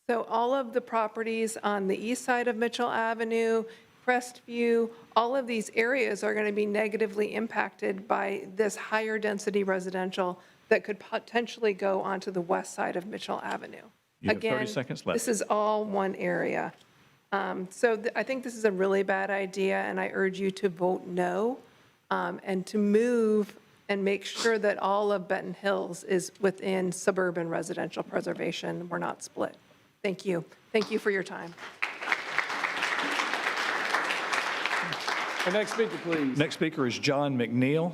Speaker 10: So all of the properties on the east side of Mitchell Avenue, Crestview, all of these areas are going to be negatively impacted by this higher density residential that could potentially go onto the west side of Mitchell Avenue.
Speaker 16: You have 30
Speaker 10: Again,
Speaker 16: seconds left.
Speaker 10: this is all one area. I think this is a really bad idea, and I urge you to vote no and to move and make sure that all of Benton Hills is within suburban residential preservation. We're not split. Thank you. Thank you for your time.
Speaker 1: The next speaker, please.
Speaker 16: Next speaker is John McNeil.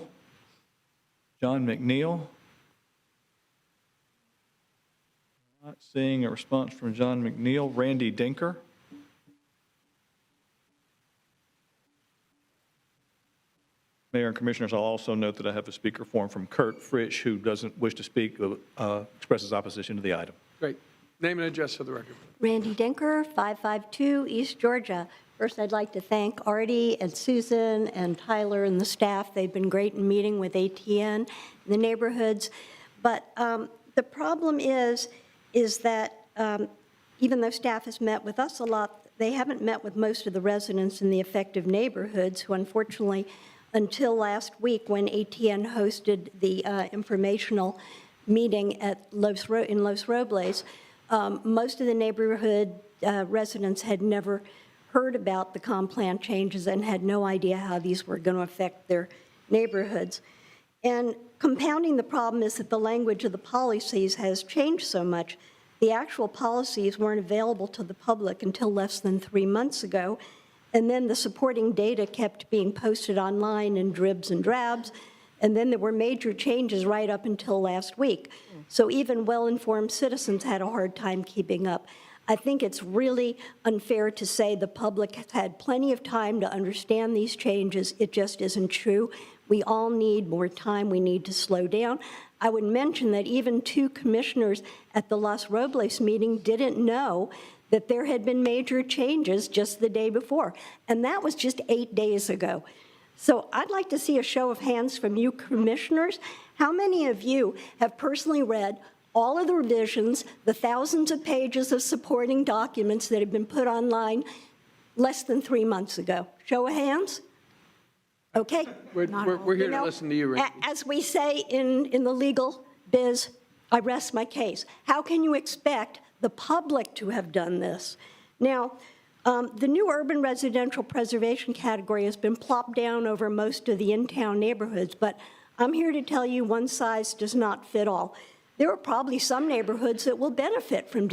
Speaker 16: John McNeil. Not seeing a response from John McNeil. Randy Dinker. Mayor and Commissioners, I'll also note that I have a speaker form from Kurt Fritsch, who doesn't wish to speak, expresses opposition to the item.
Speaker 1: Great. Name and address for the record.
Speaker 5: Randy Denker, 552 East Georgia. First, I'd like to thank Artie and Susan and Tyler and the staff. They've been great in meeting with ATN and the neighborhoods. But the problem is that even though staff has met with us a lot, they haven't met with most of the residents in the affected neighborhoods who, unfortunately, until last week when ATN hosted the informational meeting at in Los Robles, most of the neighborhood residents had never heard about the comp plan changes and had no idea how these were going to affect their neighborhoods. And compounding the problem is that the language of the policies has changed so much. The actual policies weren't available to the public until less than 3 months ago, and then the supporting data kept being posted online in dribs and drabs, and then there were major changes right up until last week. So even well-informed citizens had a hard time keeping up. I think it's really unfair to say the public has had plenty of time to understand these changes. It just isn't true. We all need more time. We need to slow down. I would mention that even 2 commissioners at the Los Robles meeting didn't know that there had been major changes just the day before, and that was just 8 days ago. So I'd like to see a show of hands from you commissioners. How many of you have personally read all of the revisions, the thousands of pages of supporting documents that have been put online less than 3 months ago? Show of hands? Okay.
Speaker 1: We're here to listen to you, Randy.
Speaker 5: As we say in the legal biz, I rest my case. How can you expect the public to have done this? Now, the new urban residential preservation category has been plopped down over most of the in-town neighborhoods, but I'm here to tell you one size does not fit all. There are probably some neighborhoods that will benefit from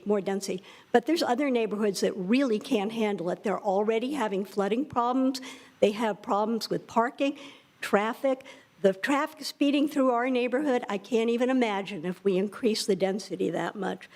Speaker 5: more density, but there's other neighborhoods that really can't handle it. They're already having flooding problems. They have problems with parking, traffic. The traffic speeding through our neighborhood, I can't even imagine if we increase the density that much.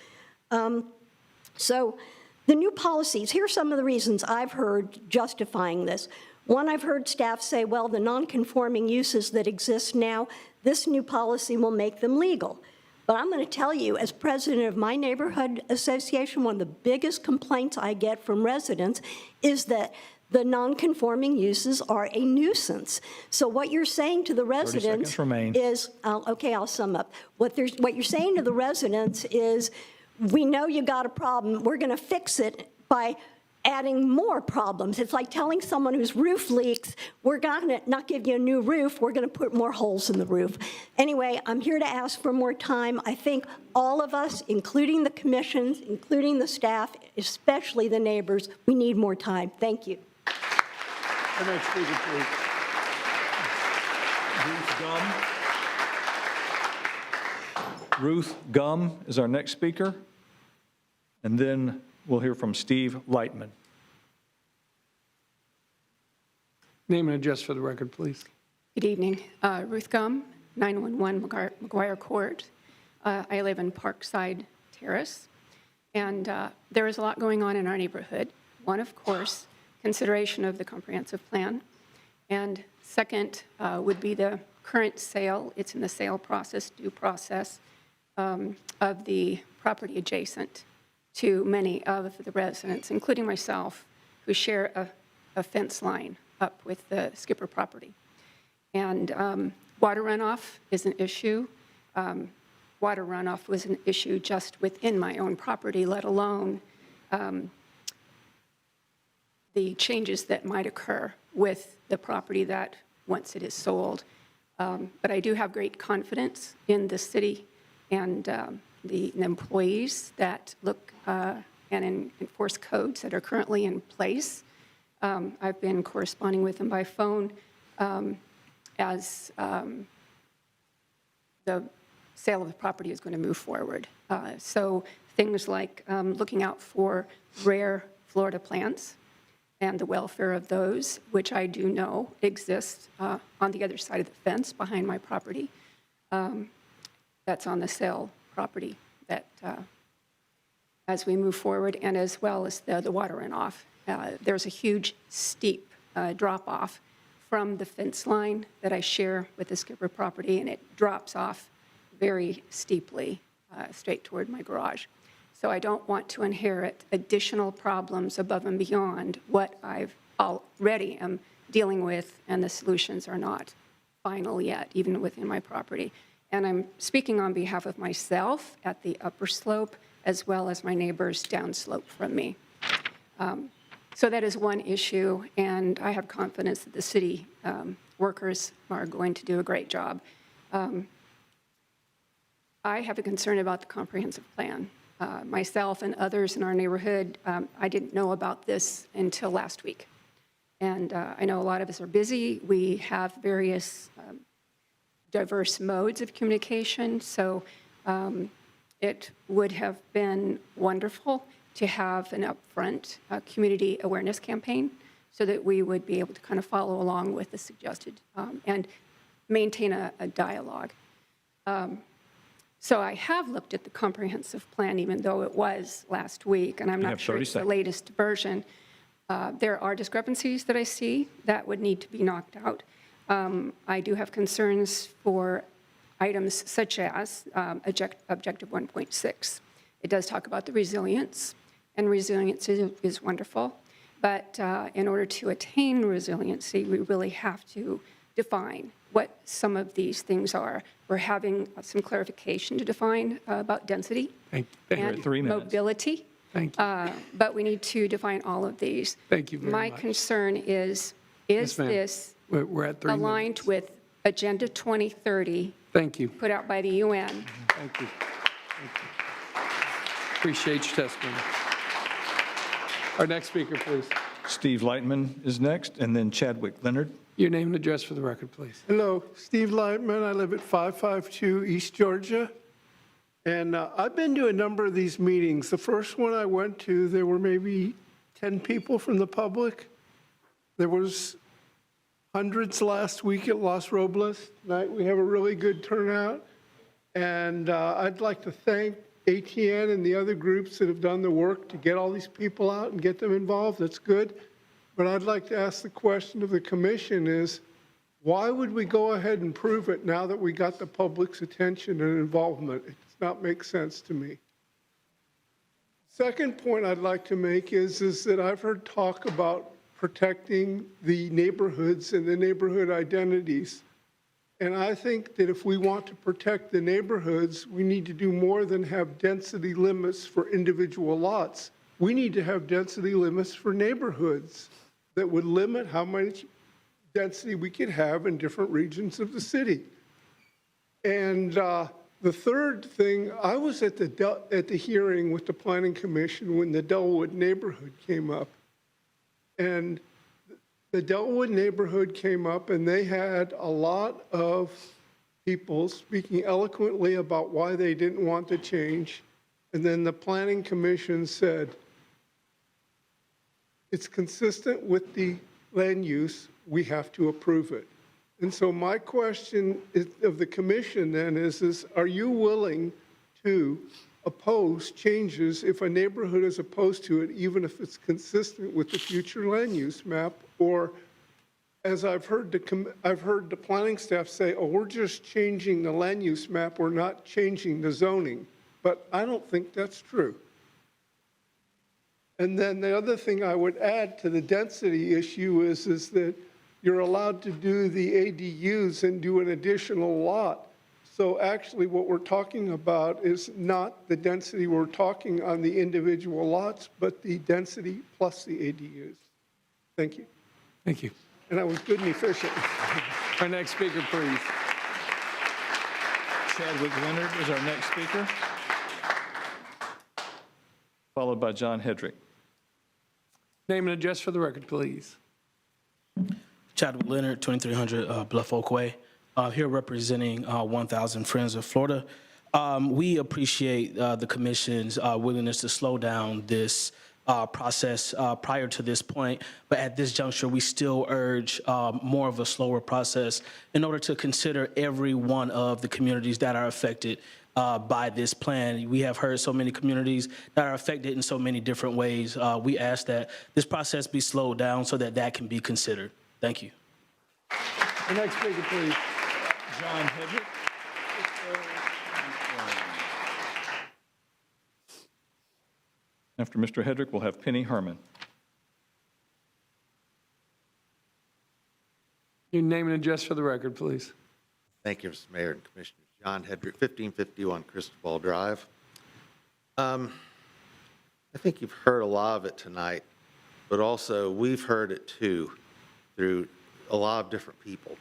Speaker 5: So the new policies, here's some of the reasons I've heard justifying this. One, I've heard staff say, well, the non-conforming uses that exist now, this new policy will make them legal. But I'm going to tell you, as president of my neighborhood association, one of the biggest complaints I get from residents is that the non-conforming uses are a nuisance. So what you're saying to the
Speaker 8: 30
Speaker 5: residents
Speaker 8: seconds remain.
Speaker 5: is, okay, I'll sum up. What you're saying to the residents is, we know you got a problem, we're going to fix it by adding more problems. It's like telling someone whose roof leaks, we're going to not give you a new roof, we're going to put more holes in the roof. Anyway, I'm here to ask for more time. I think all of us, including the commissions, including the staff, especially the neighbors, we need more time. Thank you.
Speaker 1: Our next speaker, please.
Speaker 8: Ruth Gum is our next speaker. And then we'll hear from Steve Lightman.
Speaker 1: Name and address for the record, please.
Speaker 12: Good evening. Ruth Gum, 911 McGuire Court. I live in Parkside Terrace, and there is a lot going on in our neighborhood. One, of course, consideration of the comprehensive plan, and second would be the current sale. It's in the sale process, due process, of the property adjacent to many of the residents, including myself, who share a fence line up with the Skipper property. And water runoff is an issue. Water runoff was an issue just within my own property, let alone the changes that might occur with the property that once it is sold. But I do have great confidence in the city and the employees that look and enforce codes that are currently in place. I've been corresponding with them by phone as the sale of the property is going to move forward. So things like looking out for rare Florida plants and the welfare of those, which I do know exist on the other side of the fence behind my property. That's on the sale property that as we move forward, and as well as the water runoff. There's a huge steep drop-off from the fence line that I share with the Skipper property, and it drops off very steeply straight toward my garage. So I don't want to inherit additional problems above and beyond what I've already am dealing with, and the solutions are not final yet, even within my property. And I'm speaking on behalf of myself at the upper slope, as well as my neighbors downslope from me. So that is one issue, and I have confidence that the city workers are going to do a great job. I have a concern about the comprehensive plan. Myself and others in our neighborhood, I didn't know about this until last week. And I know a lot of us are busy. We have various diverse modes of communication, so it would have been wonderful to have an upfront community awareness campaign so that we would be able to kind of follow along with the suggested and maintain a dialogue. So I have looked at the comprehensive plan, even though it was last week, and I'm not sure it's the latest version. There are discrepancies that I see that would need to be knocked out. I do have concerns for items such as Objective 1.6. It does talk about the resilience, and resilience is wonderful. But in order to attain resiliency, we really have to define what some of these things are. We're having some clarification to define about density and mobility.
Speaker 1: Thank you.
Speaker 12: But we need to define all of these.
Speaker 1: Thank you very
Speaker 12: much. My concern is this
Speaker 1: we're at 3
Speaker 12: aligned
Speaker 1: minutes.
Speaker 12: with Agenda 2030
Speaker 1: Thank you.
Speaker 12: put out by the UN?
Speaker 1: Thank you. Thank you. Appreciate your testimony. Our next speaker, please.
Speaker 8: Steve Lightman is next, and then Chadwick Leonard.
Speaker 1: Your name and address for the record, please.
Speaker 14: Hello, Steve Lightman. I live at 552 East Georgia. And I've been to a number of these meetings. The first one I went to, there were maybe 10 people from the public. There was hundreds last week at Los Robles. Tonight we have a really good turnout. And I'd like to thank ATN and the other groups that have done the work to get all these people out and get them involved. That's good. But I'd like to ask the question of the commission is, Why would we go ahead and prove it now that we got the public's attention and involvement? It does not make sense to me. Second point I'd like to make is that I've heard talk about protecting the neighborhoods and the neighborhood identities. And I think that if we want to protect the neighborhoods, we need to do more than have density limits for individual lots. We need to have density limits for neighborhoods that would limit how much density we could have in different regions of the city. And the third thing, I was at the hearing with the Planning Commission when the Dellwood neighborhood came up. And the Dellwood neighborhood came up, and they had a lot of people speaking eloquently about why they didn't want to change. And then the Planning Commission said, it's consistent with the land use, we have to approve it. And so my question of the commission then is are you willing to oppose changes if a neighborhood is opposed to it, even if it's consistent with the future land use map? Or as I've heard the planning staff say, oh, we're just changing the land use map, we're not changing the zoning. But I don't think that's true. And then the other thing I would add to the density issue is that you're allowed to do the ADUs and do an additional lot. So actually what we're talking about is not the density we're talking on the individual lots, but the density plus the ADUs. Thank you.
Speaker 1: Thank you.
Speaker 14: And I was good and efficient.
Speaker 1: Our next speaker, please.
Speaker 16: Chadwick Leonard is our next speaker, followed by John Hedrick.
Speaker 1: Name and address for the record, please.
Speaker 6: Chadwick Leonard, 2300 Bluff Oak Way, here representing 1,000 Friends of Florida. We appreciate the Commission's willingness to slow down this process prior to this point, but at this juncture, we still urge more of a slower process in order to consider every one of the communities that are affected by this plan. We have heard so many communities that are affected in so many different ways. We ask that this process be slowed down so that that can be considered. Thank you.
Speaker 1: The next speaker, please.
Speaker 16: John Hedrick. After Mr. Hedrick, we'll have Penny Herman.
Speaker 1: Your name and address for the record, please.
Speaker 21: Thank you, Mr. Mayor and Commissioners. John Hedrick, 1551 Cristobal Drive. I think you've heard a lot of it tonight, but also we've heard it too through a lot of different people.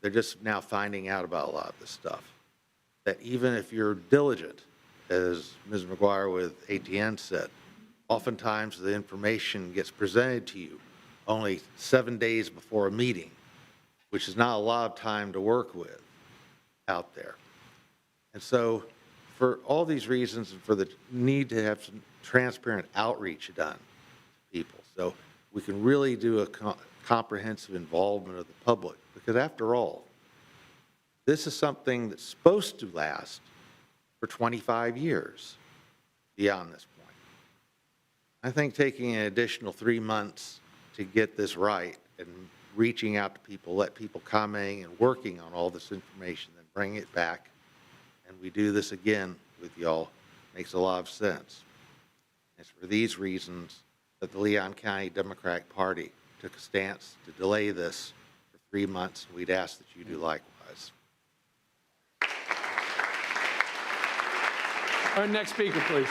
Speaker 21: They're just now finding out about a lot of this stuff. That even if you're diligent, as Ms. McGuire with ATN said, oftentimes the information gets presented to you only 7 days before a meeting, which is not a lot of time to work with out there. And so for all these reasons and for the need to have some transparent outreach done to people, so we can really do a comprehensive involvement of the public, because after all, this is something that's supposed to last for 25 years beyond this point. I think taking an additional 3 months to get this right and reaching out to people, let people commenting and working on all this information, then bring it back, and we do this again with y'all, makes a lot of sense. It's for these reasons that the Leon County Democratic Party took a stance to delay this for 3 months. We'd ask that you do likewise.
Speaker 1: Our next speaker, please.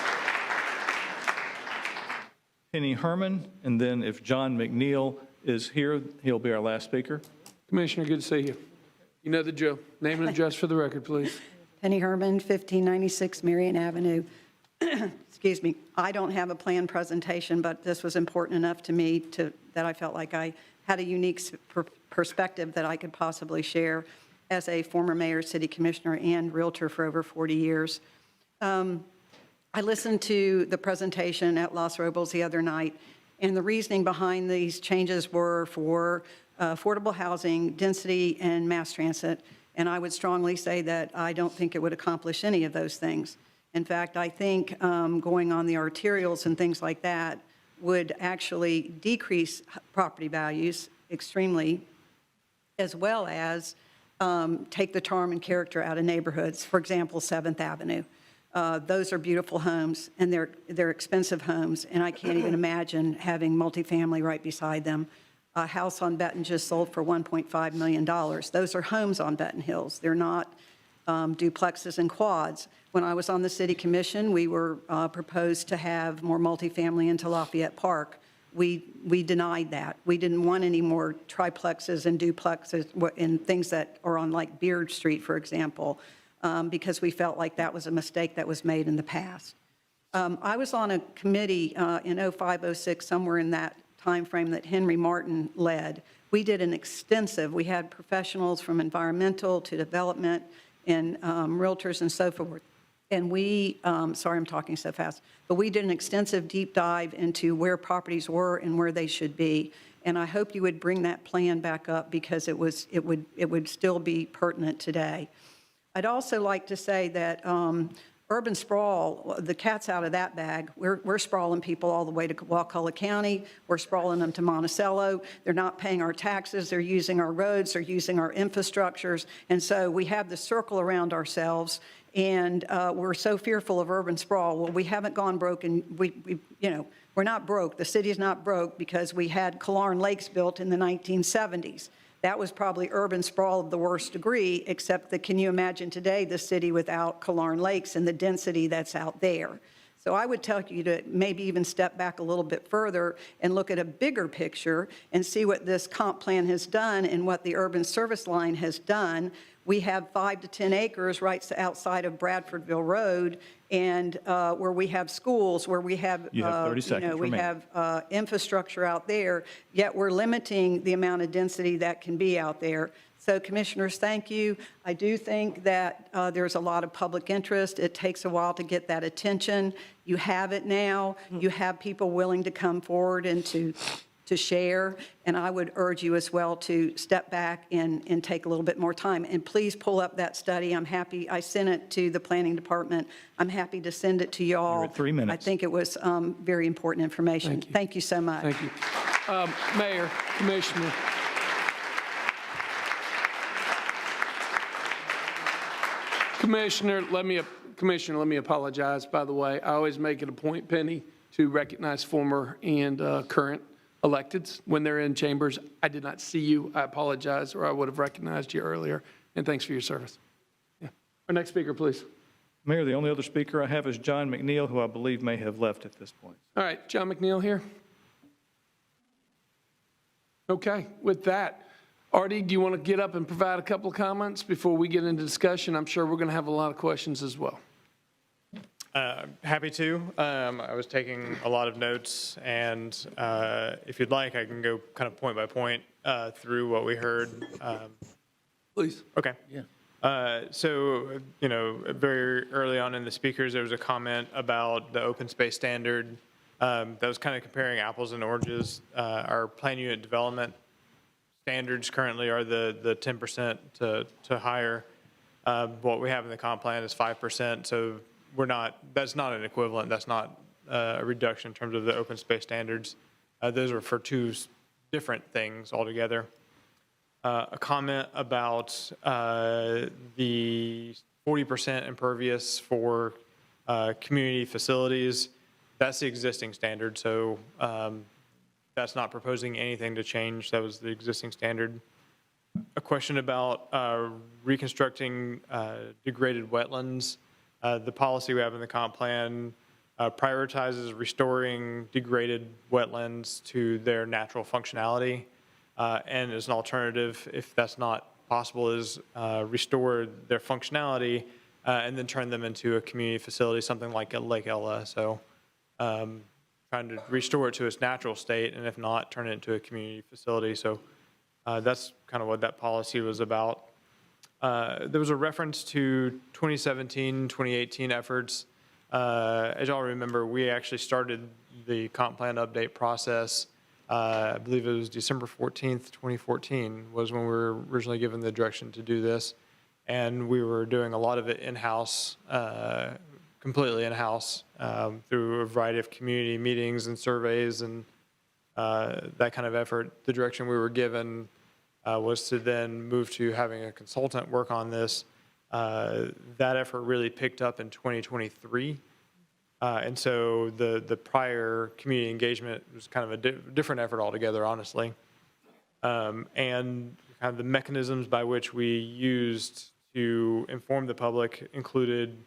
Speaker 16: Penny Herman, and then if John McNeil is here, he'll be our last speaker.
Speaker 1: Commissioner, good to see you. You know the drill. Name and address for the record, please.
Speaker 22: Penny Herman, 1596 Marion Avenue. Excuse me. I don't have a planned presentation, but this was important enough to me that I felt like I had a unique perspective that I could possibly share as a former mayor, city commissioner, and realtor for over 40 years. I listened to the presentation at Los Robles the other night, and the reasoning behind these changes were for affordable housing, density, and mass transit. And I would strongly say that I don't think it would accomplish any of those things. In fact, I think going on the arterials and things like that would actually decrease property values extremely as well as take the charm and character out of neighborhoods. For example, 7th Avenue. Those are beautiful homes, and they're expensive homes, and I can't even imagine having multifamily right beside them. A house on Benton just sold for $1.5 million. Those are homes on Benton Hills. They're not duplexes and quads. When I was on the city commission, we were proposed to have more multifamily into Lafayette Park. We denied that. We didn't want any more triplexes and duplexes and things that are on like Beard Street, for example, because we felt like that was a mistake that was made in the past. I was on a committee in 05, 06, somewhere in that time frame that Henry Martin led. We did an extensive, we had professionals from environmental to development and realtors and so forth. And we, sorry I'm talking so fast, but we did an extensive deep dive into where properties were and where they should be. And I hope you would bring that plan back up because it would still be pertinent today. I'd also like to say that urban sprawl, the cat's out of that bag. We're sprawling people all the way to Wakulla County. We're sprawling them to Monticello. They're not paying our taxes. They're using our roads. They're using our infrastructures. And so we have the circle around ourselves, and we're so fearful of urban sprawl. Well, we haven't gone broke, and we're not broke. The city is not broke because we had Killearn Lakes built in the 1970s. That was probably urban sprawl of the worst degree, except that can you imagine today the city without Killearn Lakes and the density that's out there? So I would tell you to maybe even step back a little bit further and look at a bigger picture and see what this comp plan has done and what the urban service line has done. We have 5 to 10 acres right outside of Bradfordville Road, and where we have schools, where we have,
Speaker 16: You have 30 seconds
Speaker 22: we have infrastructure out there, yet we're limiting the amount of density that can be out there. So commissioners, thank you. I do think that there's a lot of public interest. It takes a while to get that attention. You have it now. You have people willing to come forward and to share, and I would urge you as well to step back and take a little bit more time. And please pull up that study. I'm happy. I sent it to the planning department. I'm happy to send it to you all.
Speaker 16: You're at 3 minutes.
Speaker 22: I think it was very important information. Thank you so much.
Speaker 1: Thank you. Mayor, Commissioner. Commissioner, let me apologize, by the way. I always make it a point, Penny, to recognize former and current electeds when they're in chambers. I did not see you. I apologize, or I would have recognized you earlier. And thanks for your service. Yeah. Our next speaker, please.
Speaker 16: Mayor, the only other speaker I have is John McNeil, who I believe may have left at this point.
Speaker 1: All right, John McNeil here. Okay, with that, Artie, do you want to get up and provide a couple of comments before we get into discussion? I'm sure we're going to have a lot of questions as well.
Speaker 2: Happy to. I was taking a lot of notes, and if you'd like, I can go kind of point by point through what we heard.
Speaker 1: Please.
Speaker 2: Okay. Yeah. So, very early on in the speakers, there was a comment about the open space standard that was kind of comparing apples and oranges. Our plan unit development standards currently are the 10% to higher. What we have in the comp plan is 5%. So that's not an equivalent. That's not a reduction in terms of the open space standards. Those are for two different things altogether. A comment about the 40% impervious for community facilities. That's the existing standard. So that's not proposing anything to change. That was the existing standard. A question about reconstructing degraded wetlands. The policy we have in the comp plan prioritizes restoring degraded wetlands to their natural functionality. And as an alternative, if that's not possible, is restore their functionality and then turn them into a community facility, something like a Lake Ella. So trying to restore it to its natural state, and if not, turn it into a community facility. So that's kind of what that policy was about. There was a reference to 2017, 2018 efforts. As y'all remember, we actually started the comp plan update process. I believe it was December 14th, 2014 was when we were originally given the direction to do this. And we were doing a lot of it in-house, completely in-house, through a variety of community meetings and surveys and that kind of effort. The direction we were given was to then move to having a consultant work on this. That effort really picked up in 2023. And so the prior community engagement was kind of a different effort altogether, honestly. And kind of the mechanisms by which we used to inform the public included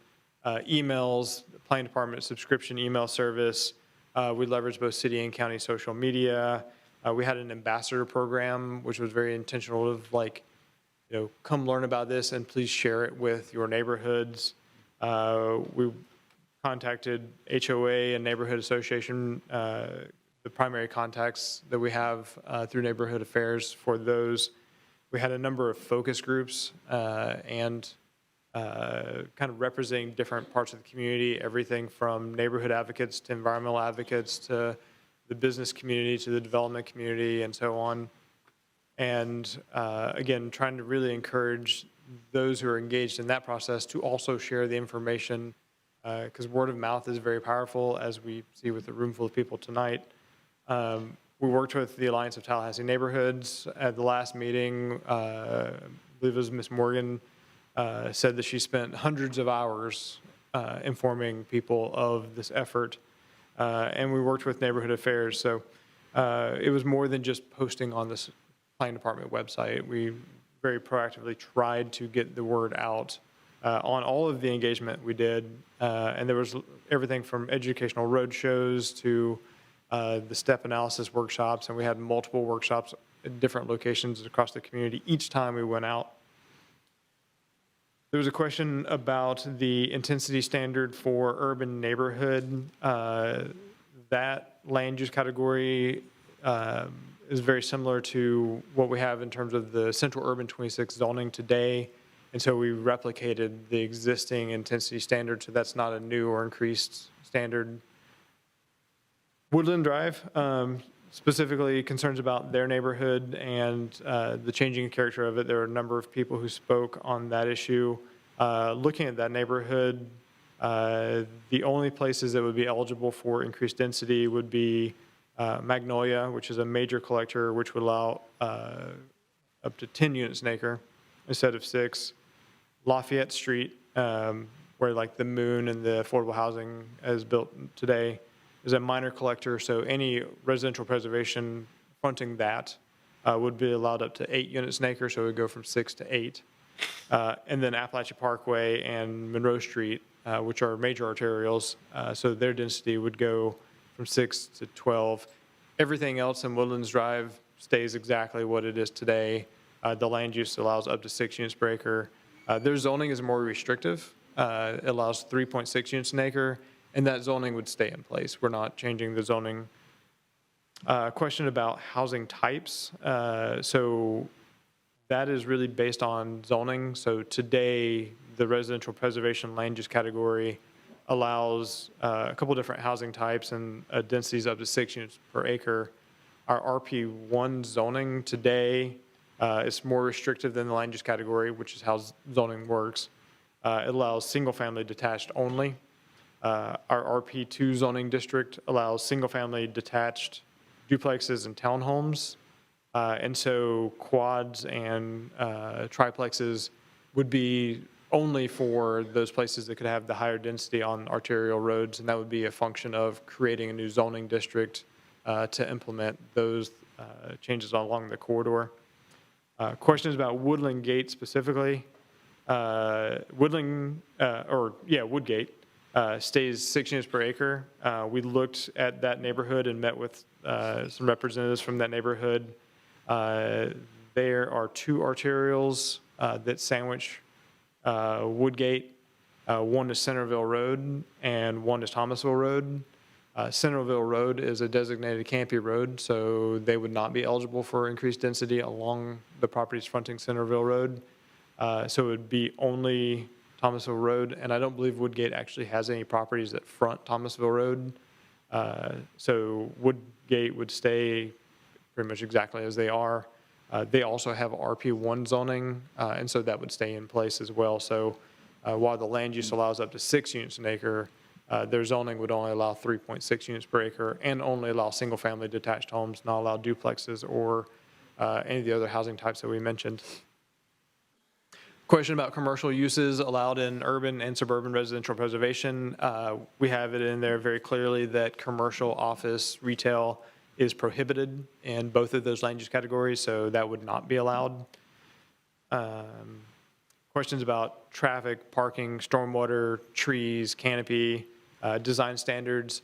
Speaker 2: emails, the planning department subscription email service. We leveraged both city and county social media. We had an ambassador program, which was very intentional of like, come learn about this and please share it with your neighborhoods. We contacted HOA and neighborhood association, the primary contacts that we have through neighborhood affairs for those. We had a number of focus groups and kind of representing different parts of the community, everything from neighborhood advocates to environmental advocates to the business community to the development community and so on. And again, trying to really encourage those who are engaged in that process to also share the information because word of mouth is very powerful, as we see with the room full of people tonight. We worked with the Alliance of Tallahassee Neighborhoods at the last meeting. I believe it was Ms. Morgan said that she spent hundreds of hours informing people of this effort. And we worked with neighborhood affairs. So it was more than just posting on this planning department website. We very proactively tried to get the word out on all of the engagement we did. And there was everything from educational road shows to the step analysis workshops. And we had multiple workshops at different locations across the community each time we went out. There was a question about the intensity standard for urban neighborhood. That land use category is very similar to what we have in terms of the Central Urban 26 zoning today. And so we replicated the existing intensity standard, so that's not a new or increased standard. Woodland Drive, specifically concerns about their neighborhood and the changing character of it. There are a number of people who spoke on that issue. Looking at that neighborhood, the only places that would be eligible for increased density would be Magnolia, which is a major collector, which would allow up to 10 units an acre instead of 6. Lafayette Street, where like the Moon and the affordable housing is built today, is a minor collector. So any residential preservation fronting that would be allowed up to 8 units an acre. So it would go from 6 to 8. And then Appalachia Parkway and Monroe Street, which are major arterials. So their density would go from 6 to 12. Everything else in Woodlands Drive stays exactly what it is today. The land use allows up to 6 units per acre. Their zoning is more restrictive. It allows 3.6 units an acre, and that zoning would stay in place. We're not changing the zoning. Question about housing types. So that is really based on zoning. So today, the residential preservation land use category allows a couple different housing types and densities up to 6 units per acre. Our RP1 zoning today is more restrictive than the land use category, which is how zoning works. It allows single-family detached only. Our RP2 zoning district allows single-family detached duplexes and townhomes. And so quads and triplexes would be only for those places that could have the higher density on arterial roads, and that would be a function of creating a new zoning district to implement those changes along the corridor. Questions about Woodland Gate specifically. Woodgate stays 6 units per acre. We looked at that neighborhood and met with some representatives from that neighborhood. There are 2 arterials that sandwich Woodgate. One is Centerville Road and one is Thomasville Road. Centerville Road is a designated Campy Road, so they would not be eligible for increased density along the properties fronting Centerville Road. So it would be only Thomasville Road, and I don't believe Woodgate actually has any properties that front Thomasville Road. So Woodgate would stay pretty much exactly as they are. They also have RP1 zoning, and so that would stay in place as well. So while the land use allows up to 6 units an acre, their zoning would only allow 3.6 units per acre and only allow single-family detached homes, not allow duplexes or any of the other housing types that we mentioned. Question about commercial uses allowed in urban and suburban residential preservation. We have it in there very clearly that commercial, office, retail is prohibited in both of those land use categories, so that would not be allowed. Questions about traffic, parking, stormwater, trees, canopy, design standards.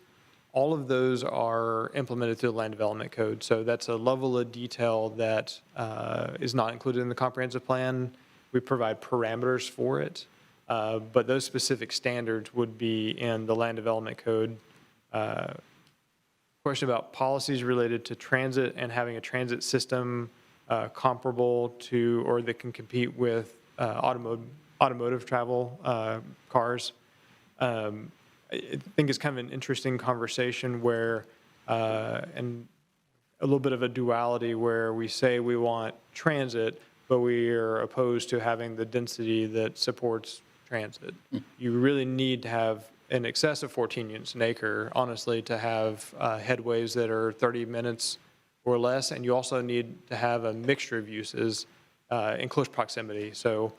Speaker 2: All of those are implemented through the Land Development Code. So that's a level of detail that is not included in the comprehensive plan. We provide parameters for it, but those specific standards would be in the Land Development Code. Question about policies related to transit and having a transit system comparable to or that can compete with automotive travel cars. I think it's kind of an interesting conversation where, and a little bit of a duality where we say we want transit, but we are opposed to having the density that supports transit. You really need to have in excess of 14 units an acre, honestly, to have headways that are 30 minutes or less, and you also need to have a mixture of uses in close proximity. So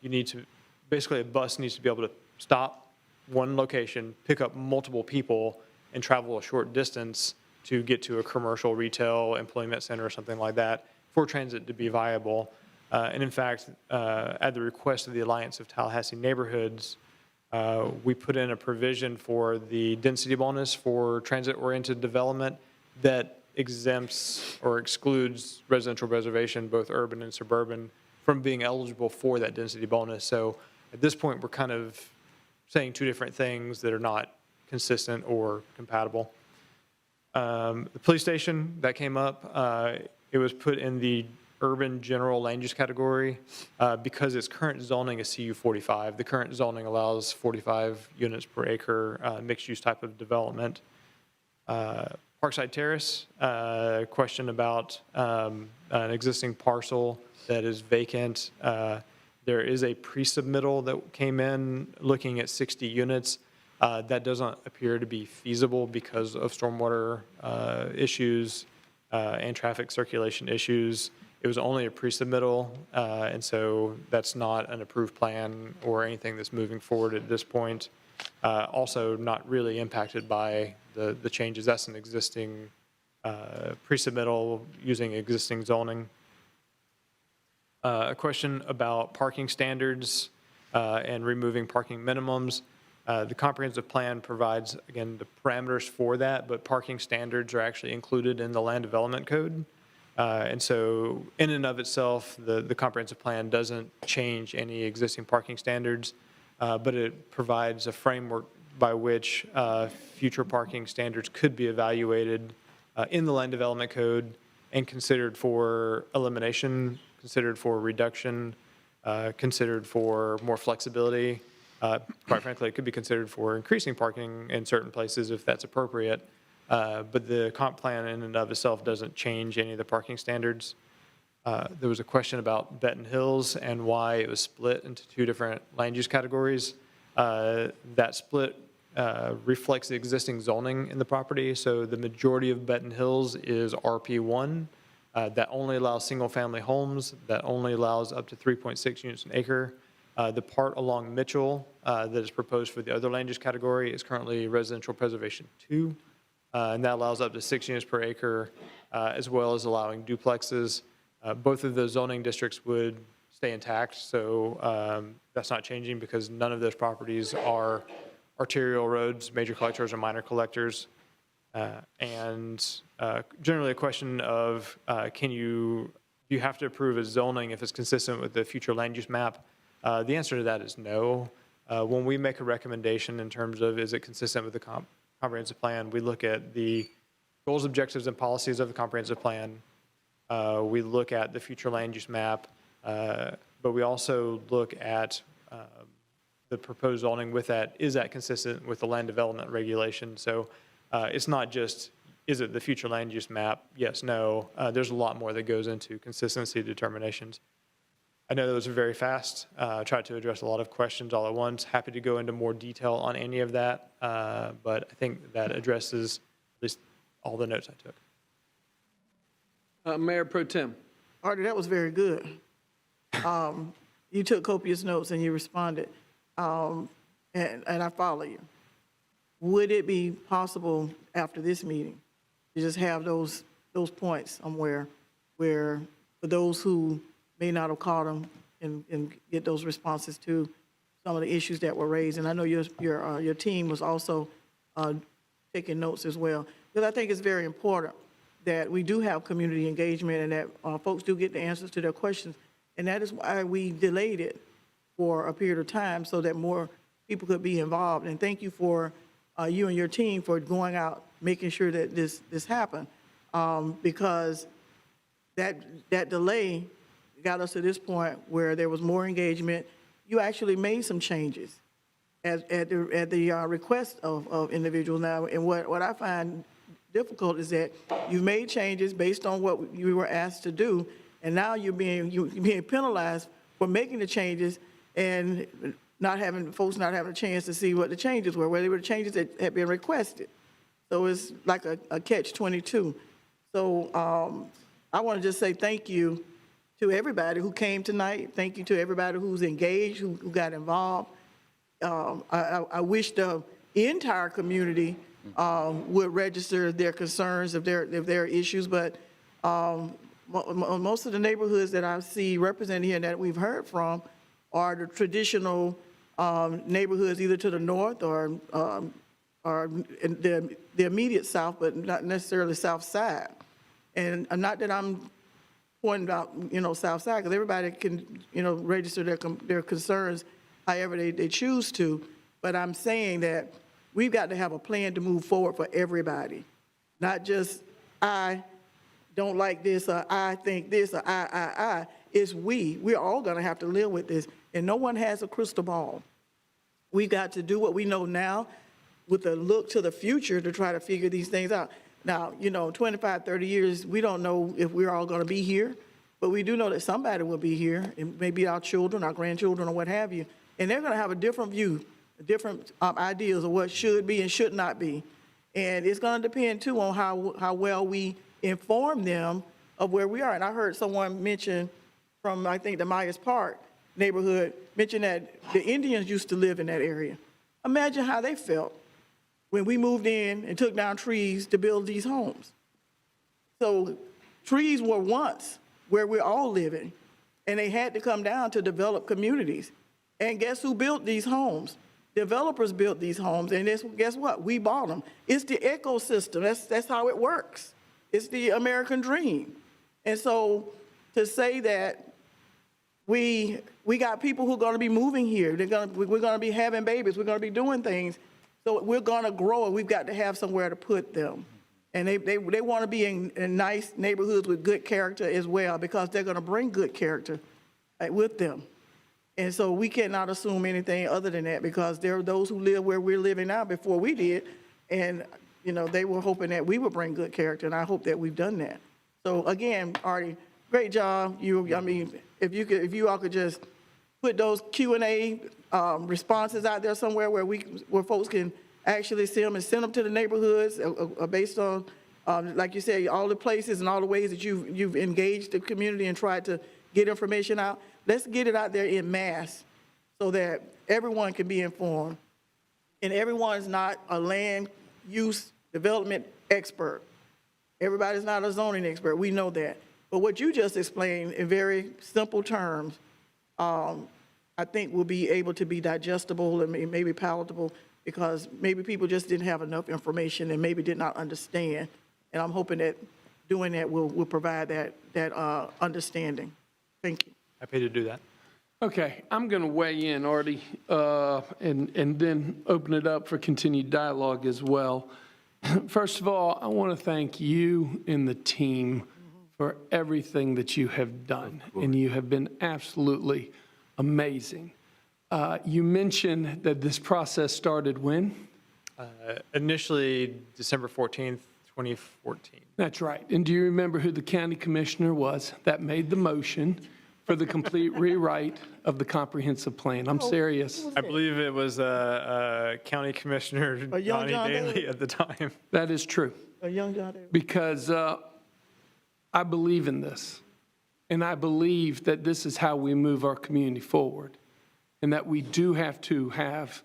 Speaker 2: you need to, basically a bus needs to be able to stop one location, pick up multiple people, and travel a short distance to get to a commercial, retail, employment center or something like that for transit to be viable. And in fact, at the request of the Alliance of Tallahassee Neighborhoods, we put in a provision for the density bonus for transit-oriented development that exempts or excludes residential preservation, both urban and suburban, from being eligible for that density bonus. So at this point, we're kind of saying two different things that are not consistent or compatible. The police station, that came up. It was put in the urban general land use category because its current zoning is CU 45. The current zoning allows 45 units per acre mixed use type of development. Parkside Terrace, question about an existing parcel that is vacant. There is a pre-submittal that came in looking at 60 units. That doesn't appear to be feasible because of stormwater issues and traffic circulation issues. It was only a pre-submittal, and so that's not an approved plan or anything that's moving forward at this point. Also not really impacted by the changes. That's an existing pre-submittal using existing zoning. A question about parking standards and removing parking minimums. The comprehensive plan provides, again, the parameters for that, but parking standards are actually included in the Land Development Code. And so in and of itself, the comprehensive plan doesn't change any existing parking standards, but it provides a framework by which future parking standards could be evaluated in the Land Development Code and considered for elimination, considered for reduction, considered for more flexibility. Quite frankly, it could be considered for increasing parking in certain places if that's appropriate. But the comp plan in and of itself doesn't change any of the parking standards. There was a question about Benton Hills and why it was split into two different land use categories. That split reflects the existing zoning in the property. So the majority of Benton Hills is RP1. That only allows single-family homes. That only allows up to 3.6 units an acre. The part along Mitchell that is proposed for the other land use category is currently residential preservation 2. And that allows up to 6 units per acre, as well as allowing duplexes. Both of those zoning districts would stay intact, so that's not changing because none of those properties are arterial roads, major collectors or minor collectors. And generally a question of do you have to approve a zoning if it's consistent with the future land use map? The answer to that is no. When we make a recommendation in terms of is it consistent with the comprehensive plan, we look at the goals, objectives, and policies of the comprehensive plan. We look at the future land use map, but we also look at the proposed zoning with that. Is that consistent with the land development regulation? So it's not just, is it the future land use map? Yes, no. There's a lot more that goes into consistency determinations. I know that was very fast. Tried to address a lot of questions all at once. Happy to go into more detail on any of that, but I think that addresses at least all the notes I took.
Speaker 1: Mayor Pro Tem.
Speaker 7: Artie, that was very good. You took copious notes and you responded, and I follow you. Would it be possible after this meeting to just have those points somewhere where, for those who may not have caught them, and get those responses to some of the issues that were raised? And I know your team was also taking notes as well, because I think it's very important that we do have community engagement and that folks do get the answers to their questions. And that is why we delayed it for a period of time, so that more people could be involved. And thank you for you and your team for going out, making sure that this happened, because that delay got us to this point where there was more engagement. You actually made some changes at the request of individuals now. And what I find difficult is that you've made changes based on what you were asked to do, and now you're being penalized for making the changes and folks not having a chance to see what the changes were, whether they were the changes that had been requested. So it's like a catch-22. So I want to just say thank you to everybody who came tonight. Thank you to everybody who's engaged, who got involved. I wish the entire community would register their concerns if there are issues, but most of the neighborhoods that I see represented here and that we've heard from are the traditional neighborhoods, either to the north or in the immediate south, but not necessarily south side. And not that I'm pointing out, south side, because everybody can, register their concerns however they choose to. But I'm saying that we've got to have a plan to move forward for everybody, not just I don't like this, or I think this, or I. It's we. We're all going to have to live with this, and no one has a crystal ball. We got to do what we know now with a look to the future to try to figure these things out. Now, 25, 30 years, we don't know if we're all going to be here, but we do know that somebody will be here, and maybe our children, our grandchildren, or what have you, and they're going to have a different view, different ideas of what should be and should not be. And it's going to depend, too, on how well we inform them of where we are. And I heard someone mention from, I think, the Myers Park neighborhood, mention that the Indians used to live in that area. Imagine how they felt when we moved in and took down trees to build these homes. So trees were once where we're all living, and they had to come down to develop communities. And guess who built these homes? Developers built these homes, and guess what? We bought them. It's the ecosystem. That's how it works. It's the American dream. And so to say that we got people who are going to be moving here, we're going to be having babies, we're going to be doing things, so we're going to grow, and we've got to have somewhere to put them. And they want to be in nice neighborhoods with good character as well, because they're going to bring good character with them. And so we cannot assume anything other than that, because there are those who live where we're living now before we did, and they were hoping that we would bring good character, and I hope that we've done that. So again, Artie, great job. If you all could just put those Q&A responses out there somewhere where folks can actually see them and send them to the neighborhoods based on, like you said, all the places and all the ways that you've engaged the community and tried to get information out. Let's get it out there in mass so that everyone can be informed. And everyone's not a land use development expert. Everybody's not a zoning expert. We know that. But what you just explained in very simple terms, I think will be able to be digestible and maybe palatable, because maybe people just didn't have enough information and maybe did not understand. And I'm hoping that doing that will provide that understanding. Thank you.
Speaker 2: Happy to do that.
Speaker 1: Okay, I'm going to weigh in, Artie, and then open it up for continued dialogue as well. First of all, I want to thank you and the team for everything that you have done, and you have been absolutely amazing. You mentioned that this process started when?
Speaker 2: Initially, December 14th, 2014.
Speaker 1: That's right. And do you remember who the county commissioner was that made the motion for the complete rewrite of the comprehensive plan? I'm serious.
Speaker 2: I believe it was County Commissioner Donnie Daly at the time.
Speaker 1: That is true.
Speaker 7: A young John Daly.
Speaker 1: Because I believe in this, and I believe that this is how we move our community forward, and that we do have to have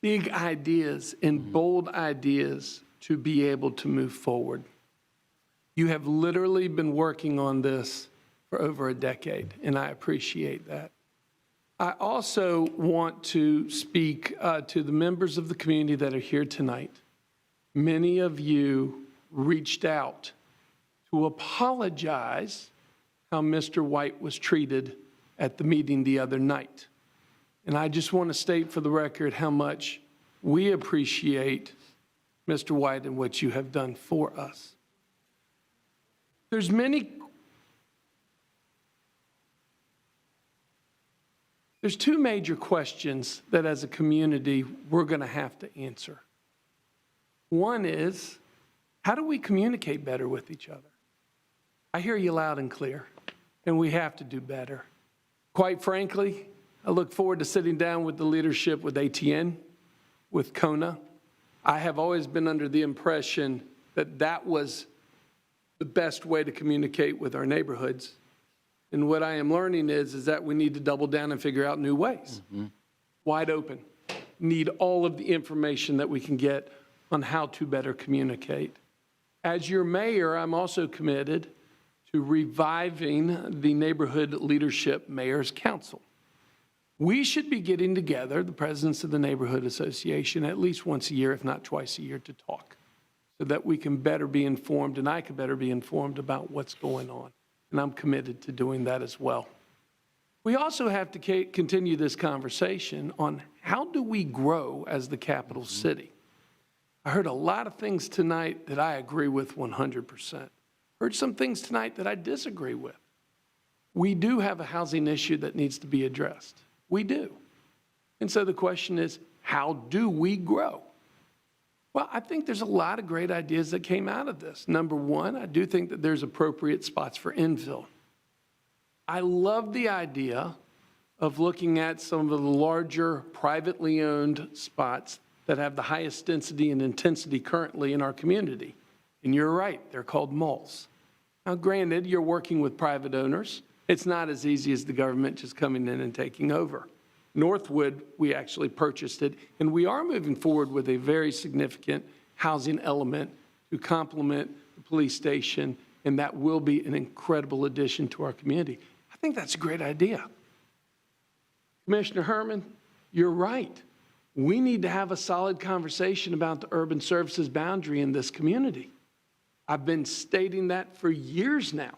Speaker 1: big ideas and bold ideas to be able to move forward. You have literally been working on this for over a decade, and I appreciate that. I also want to speak to the members of the community that are here tonight. Many of you reached out to apologize how Mr. White was treated at the meeting the other night. And I just want to state for the record how much we appreciate Mr. White and what you have done for us. There's two major questions that as a community we're going to have to answer. One is, how do we communicate better with each other? I hear you loud and clear, and we have to do better. Quite frankly, I look forward to sitting down with the leadership with ATN, with Kona. I have always been under the impression that that was the best way to communicate with our neighborhoods. And what I am learning is that we need to double down and figure out new ways. Wide open. Need all of the information that we can get on how to better communicate. As your mayor, I'm also committed to reviving the Neighborhood Leadership Mayor's Council. We should be getting together, the presidents of the Neighborhood Association, at least once a year, if not twice a year, to talk so that we can better be informed and I can better be informed about what's going on. And I'm committed to doing that as well. We also have to continue this conversation on how do we grow as the capital city. I heard a lot of things tonight that I agree with 100%. Heard some things tonight that I disagree with. We do have a housing issue that needs to be addressed. We do. And so the question is, how do we grow? Well, I think there's a lot of great ideas that came out of this. Number one, I do think that there's appropriate spots for infill. I love the idea of looking at some of the larger privately owned spots that have the highest density and intensity currently in our community. And you're right, they're called malls. Now, granted, you're working with private owners. It's not as easy as the government just coming in and taking over. Northwood, we actually purchased it, and we are moving forward with a very significant housing element to complement the police station, and that will be an incredible addition to our community. I think that's a great idea. Commissioner Herman, you're right. We need to have a solid conversation about the urban services boundary in this community. I've been stating that for years now.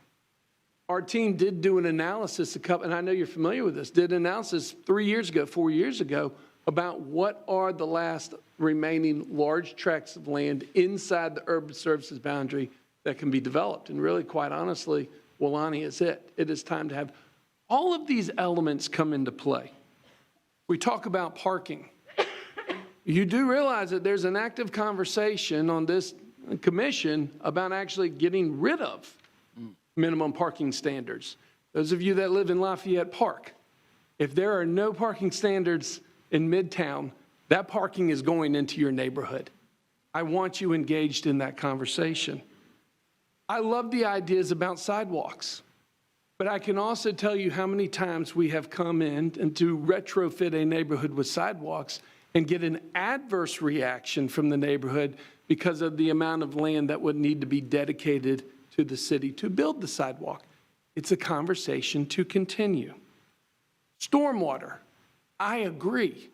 Speaker 1: Our team did do an analysis, and I know you're familiar with this, did an analysis 3 years ago, 4 years ago, about what are the last remaining large tracts of land inside the urban services boundary that can be developed. And really, quite honestly, Welaunee is it. It is time to have all of these elements come into play. We talk about parking. You do realize that there's an active conversation on this commission about actually getting rid of minimum parking standards. Those of you that live in Lafayette Park, if there are no parking standards in Midtown, that parking is going into your neighborhood. I want you engaged in that conversation. I love the ideas about sidewalks, but I can also tell you how many times we have come in and to retrofit a neighborhood with sidewalks and get an adverse reaction from the neighborhood because of the amount of land that would need to be dedicated to the city to build the sidewalk. It's a conversation to continue. Stormwater, I agree.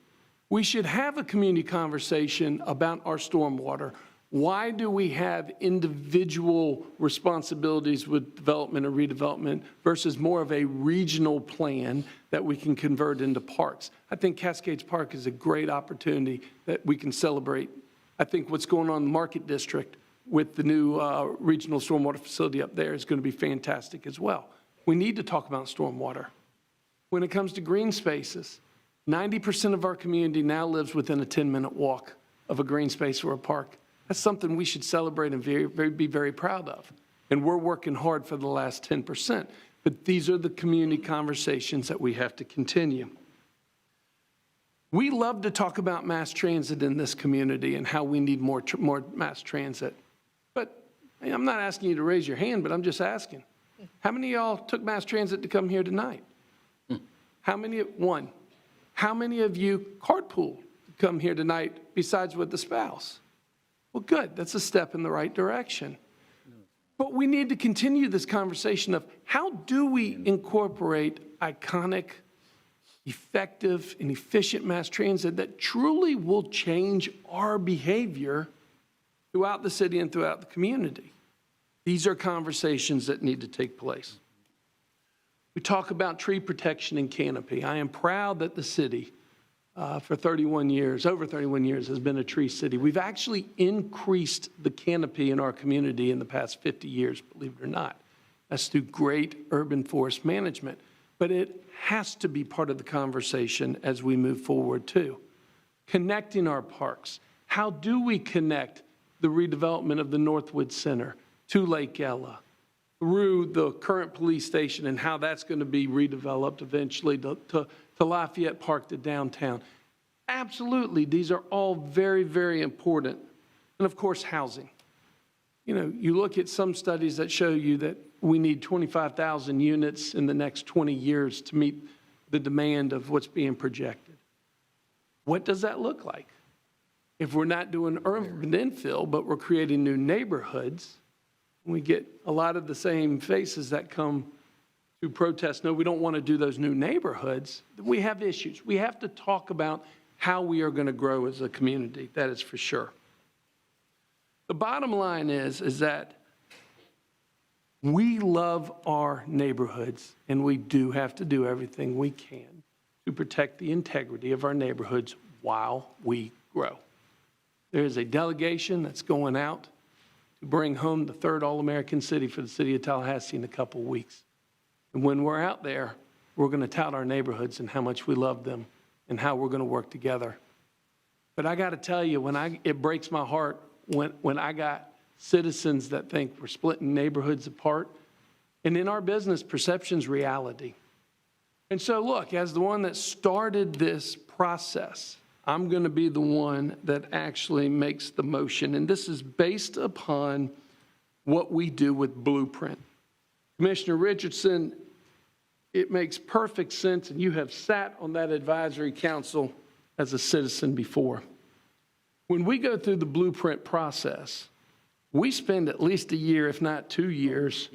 Speaker 1: We should have a community conversation about our stormwater. Why do we have individual responsibilities with development and redevelopment versus more of a regional plan that we can convert into parks? I think Cascades Park is a great opportunity that we can celebrate. I think what's going on in the Market District with the new regional stormwater facility up there is going to be fantastic as well. We need to talk about stormwater. When it comes to green spaces, 90% of our community now lives within a 10-minute walk of a green space or a park. That's something we should celebrate and be very proud of. And we're working hard for the last 10%. But these are the community conversations that we have to continue. We love to talk about mass transit in this community and how we need more mass transit. But Hey, I'm not asking you to raise your hand, but I'm just asking. How many of y'all took mass transit to come here tonight? How many, one, how many of you carpool to come here tonight besides with the spouse? Well, good, that's a step in the right direction. But we need to continue this conversation of how do we incorporate iconic, effective, and efficient mass transit that truly will change our behavior throughout the city and throughout the community. These are conversations that need to take place. We talk about tree protection and canopy. I am proud that the city, for 31 years, over 31 years, has been a tree city. We've actually increased the canopy in our community in the past 50 years, believe it or not. That's through great urban forest management. But it has to be part of the conversation as we move forward, too. Connecting our parks. How do we connect the redevelopment of the Northwood Center to Lake Ella, through the current police station and how that's going to be redeveloped eventually to Lafayette Park to downtown? Absolutely, these are all very, very important. And of course, housing. You know, you look at some studies that show you that we need 25,000 units in the next 20 years to meet the demand of what's being projected. What does that look like? If we're not doing urban infill, but we're creating new neighborhoods, we get a lot of the same faces that come to protest, no, we don't want to do those new neighborhoods, we have issues. We have to talk about how we are going to grow as a community, that is for sure. The bottom line is that we love our neighborhoods, and we do have to do everything we can to protect the integrity of our neighborhoods while we grow. There is a delegation that's going out to bring home the third All-American city for the city of Tallahassee in a couple of weeks. And when we're out there, we're going to tout our neighborhoods and how much we love them and how we're going to work together. But I got to tell you, it breaks my heart when I got citizens that think we're splitting neighborhoods apart. And in our business, perception's reality. And so look, as the one that started this process, I'm going to be the one that actually makes the motion. And this is based upon what we do with Blueprint. Commissioner Richardson, it makes perfect sense, and you have sat on that advisory council as a citizen before. When we go through the Blueprint process, we spend at least a year, if not 2 years,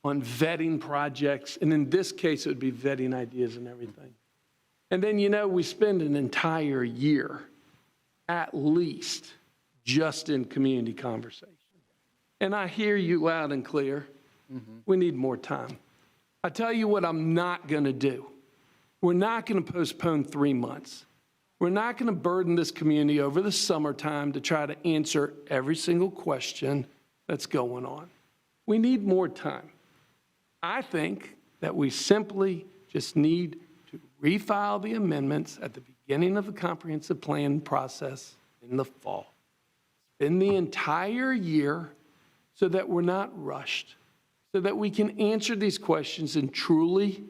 Speaker 1: on vetting projects. And in this case, it would be vetting ideas and everything. And then, you know, we spend an entire year, at least, just in community conversation. And I hear you loud and clear. We need more time. I tell you what I'm not going to do. We're not going to postpone 3 months. We're not going to burden this community over the summertime to try to answer every single question that's going on. We need more time. I think that we simply just need to refile the amendments at the beginning of the comprehensive plan process in the fall. Spend the entire year so that we're not rushed, so that we can answer these questions and truly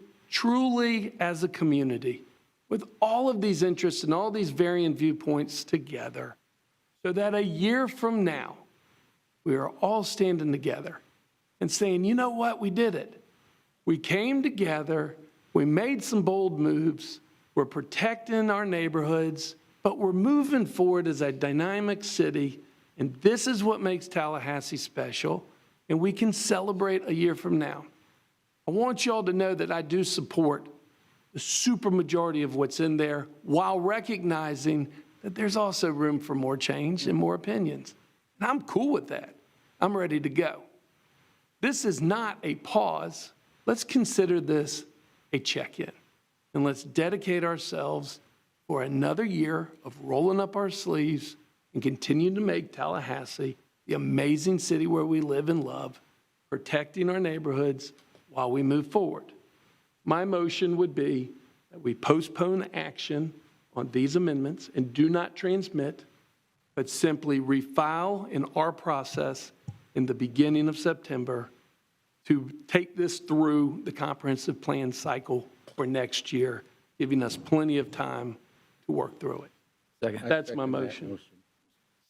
Speaker 1: as a community, with all of these interests and all these varying viewpoints together, so that a year from now, we are all standing together and saying, you know what, we did it. We came together, we made some bold moves, we're protecting our neighborhoods, but we're moving forward as a dynamic city, and this is what makes Tallahassee special, and we can celebrate a year from now. I want you all to know that I do support the supermajority of what's in there, while recognizing that there's also room for more change and more opinions. And I'm cool with that. I'm ready to go. This is not a pause. Let's consider this a check-in. And let's dedicate ourselves for another year of rolling up our sleeves and continue to make Tallahassee the amazing city where we live and love, protecting our neighborhoods while we move forward. My motion would be that we postpone action on these amendments and do not transmit, but simply refile in our process in the beginning of September to take this through the comprehensive plan cycle for next year, giving us plenty of time to work through it. That's my motion.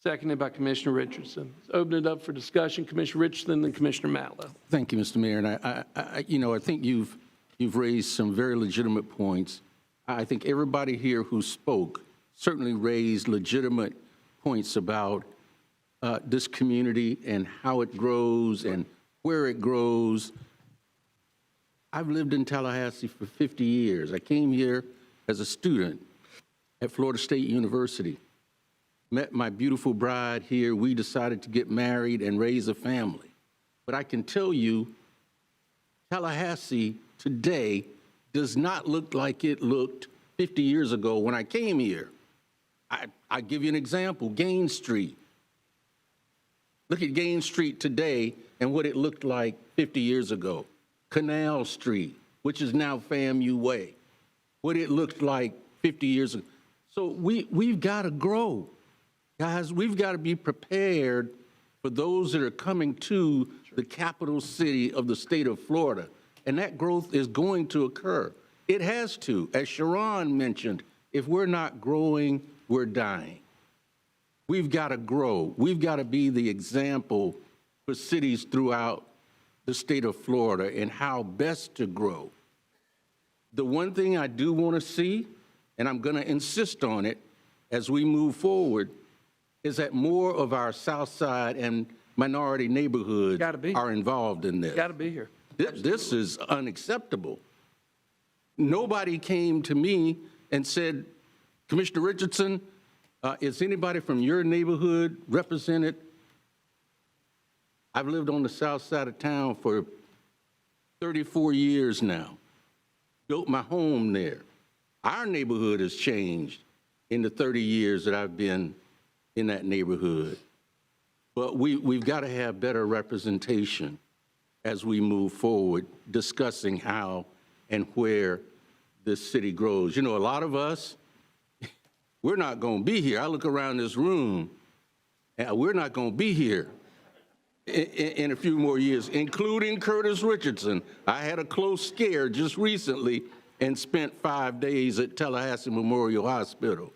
Speaker 1: seconded by Commissioner Richardson. Let's open it up for discussion. Commissioner Richardson, then Commissioner Matlow.
Speaker 9: Thank you, Mr. Mayor. And I think you've raised some very legitimate points. I think everybody here who spoke certainly raised legitimate points about this community and how it grows and where it grows. I've lived in Tallahassee for 50 years. I came here as a student at Florida State University. Met my beautiful bride here. We decided to get married and raise a family. But I can tell you, Tallahassee today does not look like it looked 50 years ago when I came here. I give you an example, Gaines Street. Look at Gaines Street today and what it looked like 50 years ago. Canal Street, which is now FAMU Way, what it looked like 50 years ago. So we've got to grow. Guys, we've got to be prepared for those that are coming to the capital city of the state of Florida. And that growth is going to occur. It has to. As Sharon mentioned, if we're not growing, we're dying. We've got to grow. We've got to be the example for cities throughout the state of Florida and how best to grow. The one thing I do want to see, and I'm going to insist on it as we move forward, is that more of our South Side and minority neighborhoods are involved in this.
Speaker 1: Got to be here.
Speaker 9: This is unacceptable. Nobody came to me and said, Commissioner Richardson, is anybody from your neighborhood represented? I've lived on the south side of town for 34 years now, built my home there. Our neighborhood has changed in the 30 years that I've been in that neighborhood. But we've got to have better representation as we move forward, discussing how and where this city grows. You know, a lot of us, we're not going to be here. I look around this room, and we're not going to be here in a few more years, including Curtis Richardson. I had a close scare just recently and spent 5 days at Tallahassee Memorial Hospital.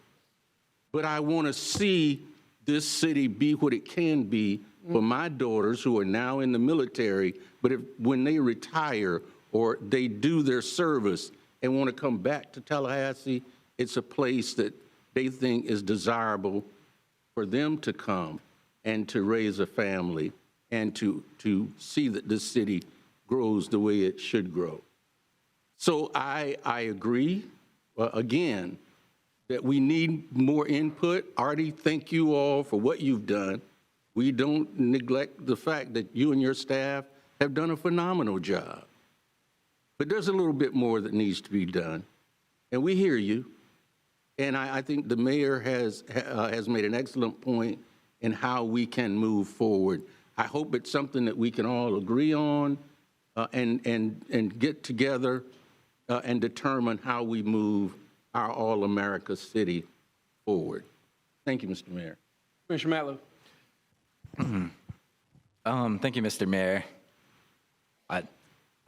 Speaker 9: But I want to see this city be what it can be for my daughters who are now in the military, but when they retire or they do their service and want to come back to Tallahassee, it's a place that they think is desirable for them to come and to raise a family and to see that this city grows the way it should grow. So I agree, again, that we need more input. Artie, thank you all for what you've done. We don't neglect the fact that you and your staff have done a phenomenal job. But there's a little bit more that needs to be done, and we hear you. And I think the mayor has made an excellent point in how we can move forward. I hope it's something that we can all agree on and get together and determine how we move our all-America city forward. Thank you, Mr. Mayor.
Speaker 1: Commissioner Matlow.
Speaker 15: Thank you, Mr. Mayor. I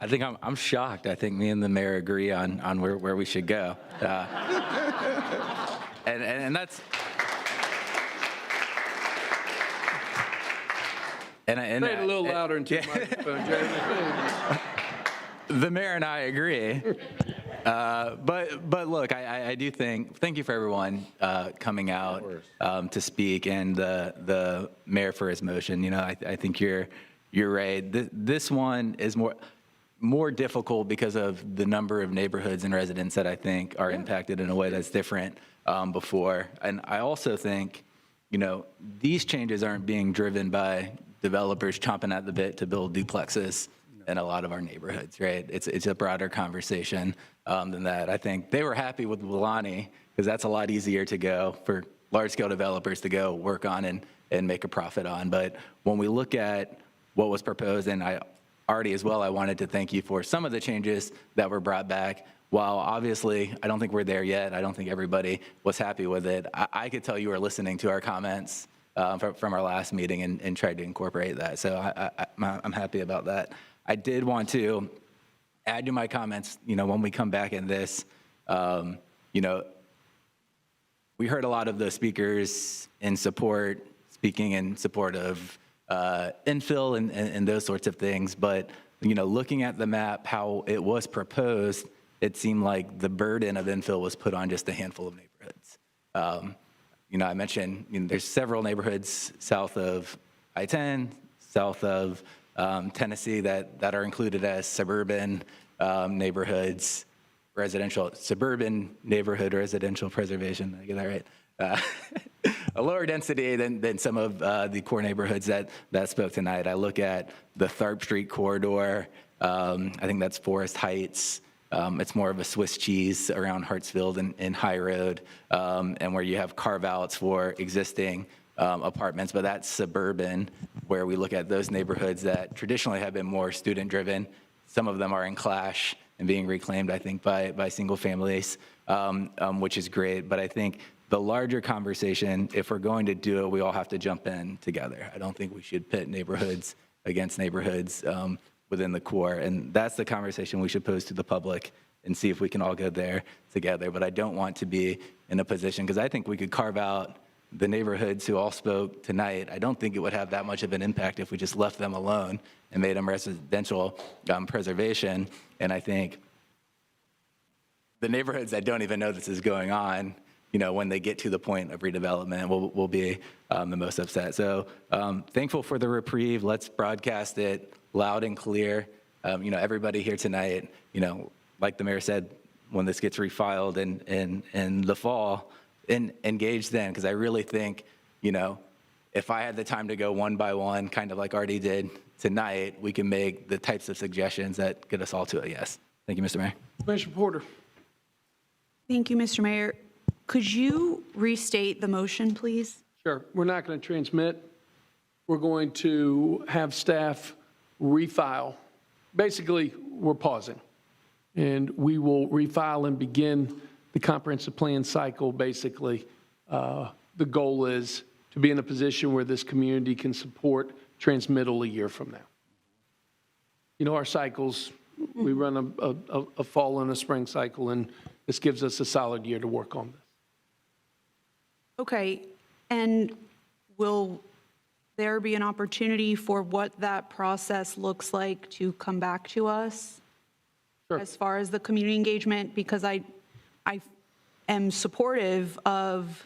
Speaker 15: think I'm shocked. I think me and the mayor agree on where we should go. And that's
Speaker 1: Say it a little louder into the microphone, Jeremy.
Speaker 15: The mayor and I agree. But look, I do thank you for everyone coming out to speak, and the mayor for his motion. You know, I think you're right. This one is more difficult because of the number of neighborhoods and residents that I think are impacted in a way that's different before. And I also think, you know, these changes aren't being driven by developers chomping at the bit to build duplexes in a lot of our neighborhoods, right? It's a broader conversation than that. I think they were happy with Wilani because that's a lot easier to go for large-scale developers to go work on and make a profit on. But when we look at what was proposed, and I already as well, I wanted to thank you for some of the changes that were brought back. While obviously I don't think we're there yet, I don't think everybody was happy with it, I could tell you were listening to our comments from our last meeting and tried to incorporate that. So I'm happy about that. I did want to add to my comments, you know, when we come back in this, you know, we heard a lot of the speakers in support speaking in support of infill and those sorts of things. But, looking at the map, how it was proposed, it seemed like the burden of infill was put on just a handful of neighborhoods. I mentioned there's several neighborhoods south of I-10, south of Tennessee that are included as suburban neighborhoods, suburban neighborhood residential preservation. Did I get that right? A lower density than some of the core neighborhoods that spoke tonight. I look at the Tharp Street corridor. I think that's Forest Heights. It's more of a Swiss cheese around Hartsfield and High Road, and where you have carve-outs for existing apartments, but that's suburban, where we look at those neighborhoods that traditionally have been more student-driven. Some of them are in clash and being reclaimed, I think, by single families, which is great. But I think the larger conversation, if we're going to do it, we all have to jump in together. I don't think we should pit neighborhoods against neighborhoods within the core. And that's the conversation we should pose to the public and see if we can all go there together. But I don't want to be in a position, because I think we could carve out the neighborhoods who all spoke tonight. I don't think it would have that much of an impact if we just left them alone and made them residential preservation. And I think the neighborhoods that don't even know this is going on, when they get to the point of redevelopment, will be the most upset. So thankful for the reprieve. Let's broadcast it loud and clear. Everybody here tonight, like the mayor said, when this gets refiled in the fall, engage then, because I really think, if I had the time to go one by one, kind of like Artie did tonight, we can make the types of suggestions that get us all to a yes. Thank you, Mr. Mayor.
Speaker 1: Commissioner Porter.
Speaker 13: Thank you, Mr. Mayor. Could you restate the motion, please?
Speaker 1: Sure. We're not going to transmit. We're going to have staff refile. Basically, we're pausing, and we will refile and begin the comprehensive plan cycle. Basically, the goal is to be in a position where this community can support transmittal a year from now. Our cycles, we run a fall and a spring cycle, and this gives us a solid year to work on this.
Speaker 13: Okay, and will there be an opportunity for what that process looks like to come back to us?
Speaker 1: Sure.
Speaker 13: As far as the community engagement? Because I am supportive of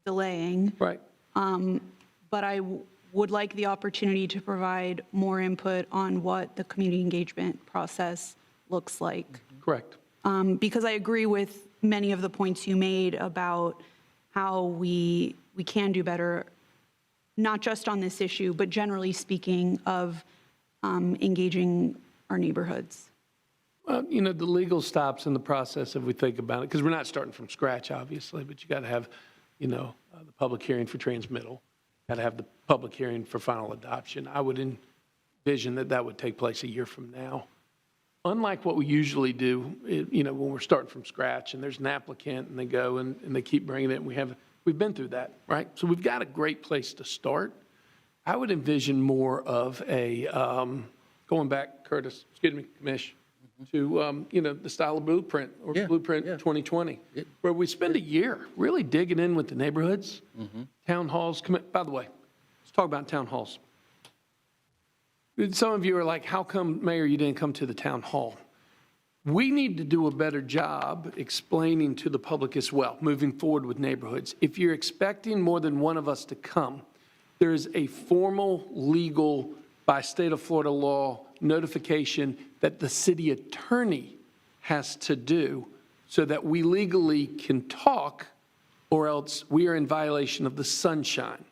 Speaker 13: delaying.
Speaker 1: Right.
Speaker 13: But I would like the opportunity to provide more input on what the community engagement process looks like.
Speaker 1: Correct.
Speaker 13: Because I agree with many of the points you made about how we can do better, not just on this issue, but generally speaking of engaging our neighborhoods.
Speaker 1: Well, the legal stops in the process if we think about it, because we're not starting from scratch, obviously, but you got to have, the public hearing for transmittal, got to have the public hearing for final adoption. I would envision that would take place a year from now. Unlike what we usually do, when we're starting from scratch and there's an applicant and they go and they keep bringing it, and we've been through that, right? So we've got a great place to start. I would envision more of a, going back, Curtis, Commish, to, the style of Blueprint or Blueprint 2020, where we spend a year really digging in with the neighborhoods, town halls. By the way, let's talk about town halls. Some of you are like, how come, Mayor, you didn't come to the town hall? We need to do a better job explaining to the public as well, moving forward with neighborhoods. If you're expecting more than one of us to come, there is a formal legal, by state of Florida law, notification that the city attorney has to do so that we legally can talk, or else we are in violation of the sunshine.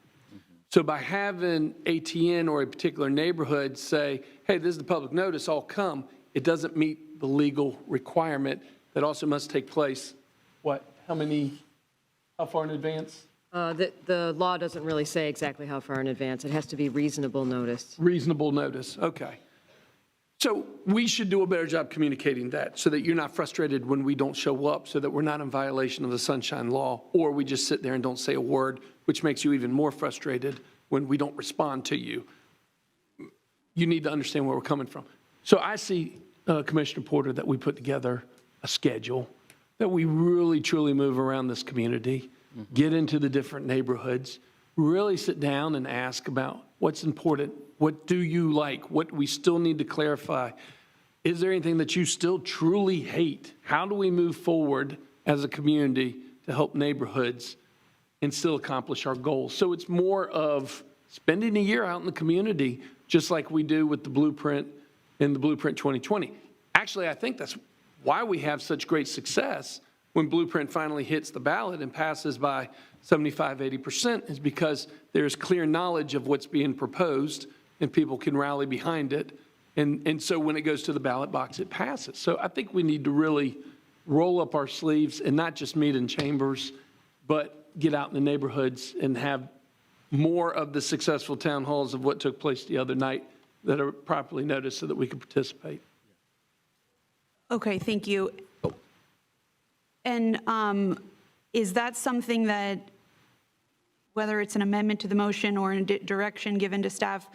Speaker 1: So by having ATN or a particular neighborhood say, hey, this is the public notice, I'll come, it doesn't meet the legal requirement that also must take place, how far in advance?
Speaker 18: The law doesn't really say exactly how far in advance. It has to be reasonable notice.
Speaker 1: Reasonable notice, okay. So we should do a better job communicating that so that you're not frustrated when we don't show up, so that we're not in violation of the sunshine law, or we just sit there and don't say a word, which makes you even more frustrated when we don't respond to you. You need to understand where we're coming from. So I see, Commissioner Porter, that we put together a schedule, that we really truly move around this community, get into the different neighborhoods. really sit down and ask about what's important. What do you like? What we still need to clarify? Is there anything that you still truly hate? How do we move forward as a community to help neighborhoods and still accomplish our goals? So it's more of spending a year out in the community, just like we do with the blueprint and the Blueprint 2020. Actually, I think that's why we have such great success when Blueprint finally hits the ballot and passes by 75, 80%, is because there's clear knowledge of what's being proposed and people can rally behind it. And so when it goes to the ballot box, it passes. So I think we need to really roll up our sleeves and not just meet in chambers, but get out in the neighborhoods and have more of the successful town halls of what took place the other night that are properly noticed so that we can participate.
Speaker 13: Okay, thank you. And is that something that, whether it's an amendment to the motion or a direction given to staff,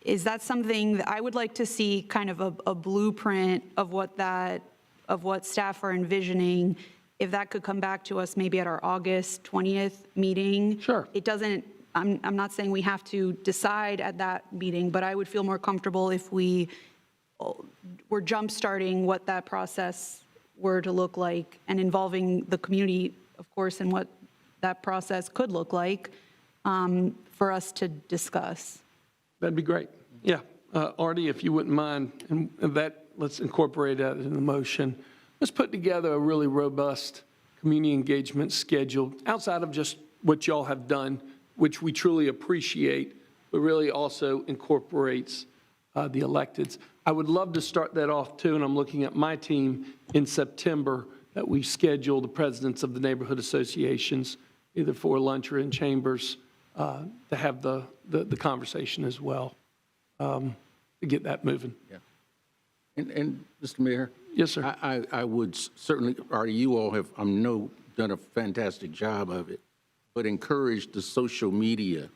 Speaker 13: is that something that I would like to see kind of a blueprint of what staff are envisioning, if that could come back to us maybe at our August 20th meeting?
Speaker 1: Sure.
Speaker 13: It doesn't, I'm not saying we have to decide at that meeting, but I would feel more comfortable if we're jump-starting what that process were to look like and involving the community, of course, and what that process could look like for us to discuss.
Speaker 1: That'd be great. Yeah. Artie, if you wouldn't mind, and that, let's incorporate that in the motion. Let's put together a really robust community engagement schedule outside of just what y'all have done, which we truly appreciate, but really also incorporates the electeds. I would love to start that off too, and I'm looking at my team in September that we schedule the presidents of the neighborhood associations, either for lunch or in chambers, to have the conversation as well, to get that moving.
Speaker 9: Yeah. And Mr. Mayor?
Speaker 1: Yes, sir.
Speaker 9: I would certainly, Artie, you all have, I know, done a fantastic job of it, but encourage the social media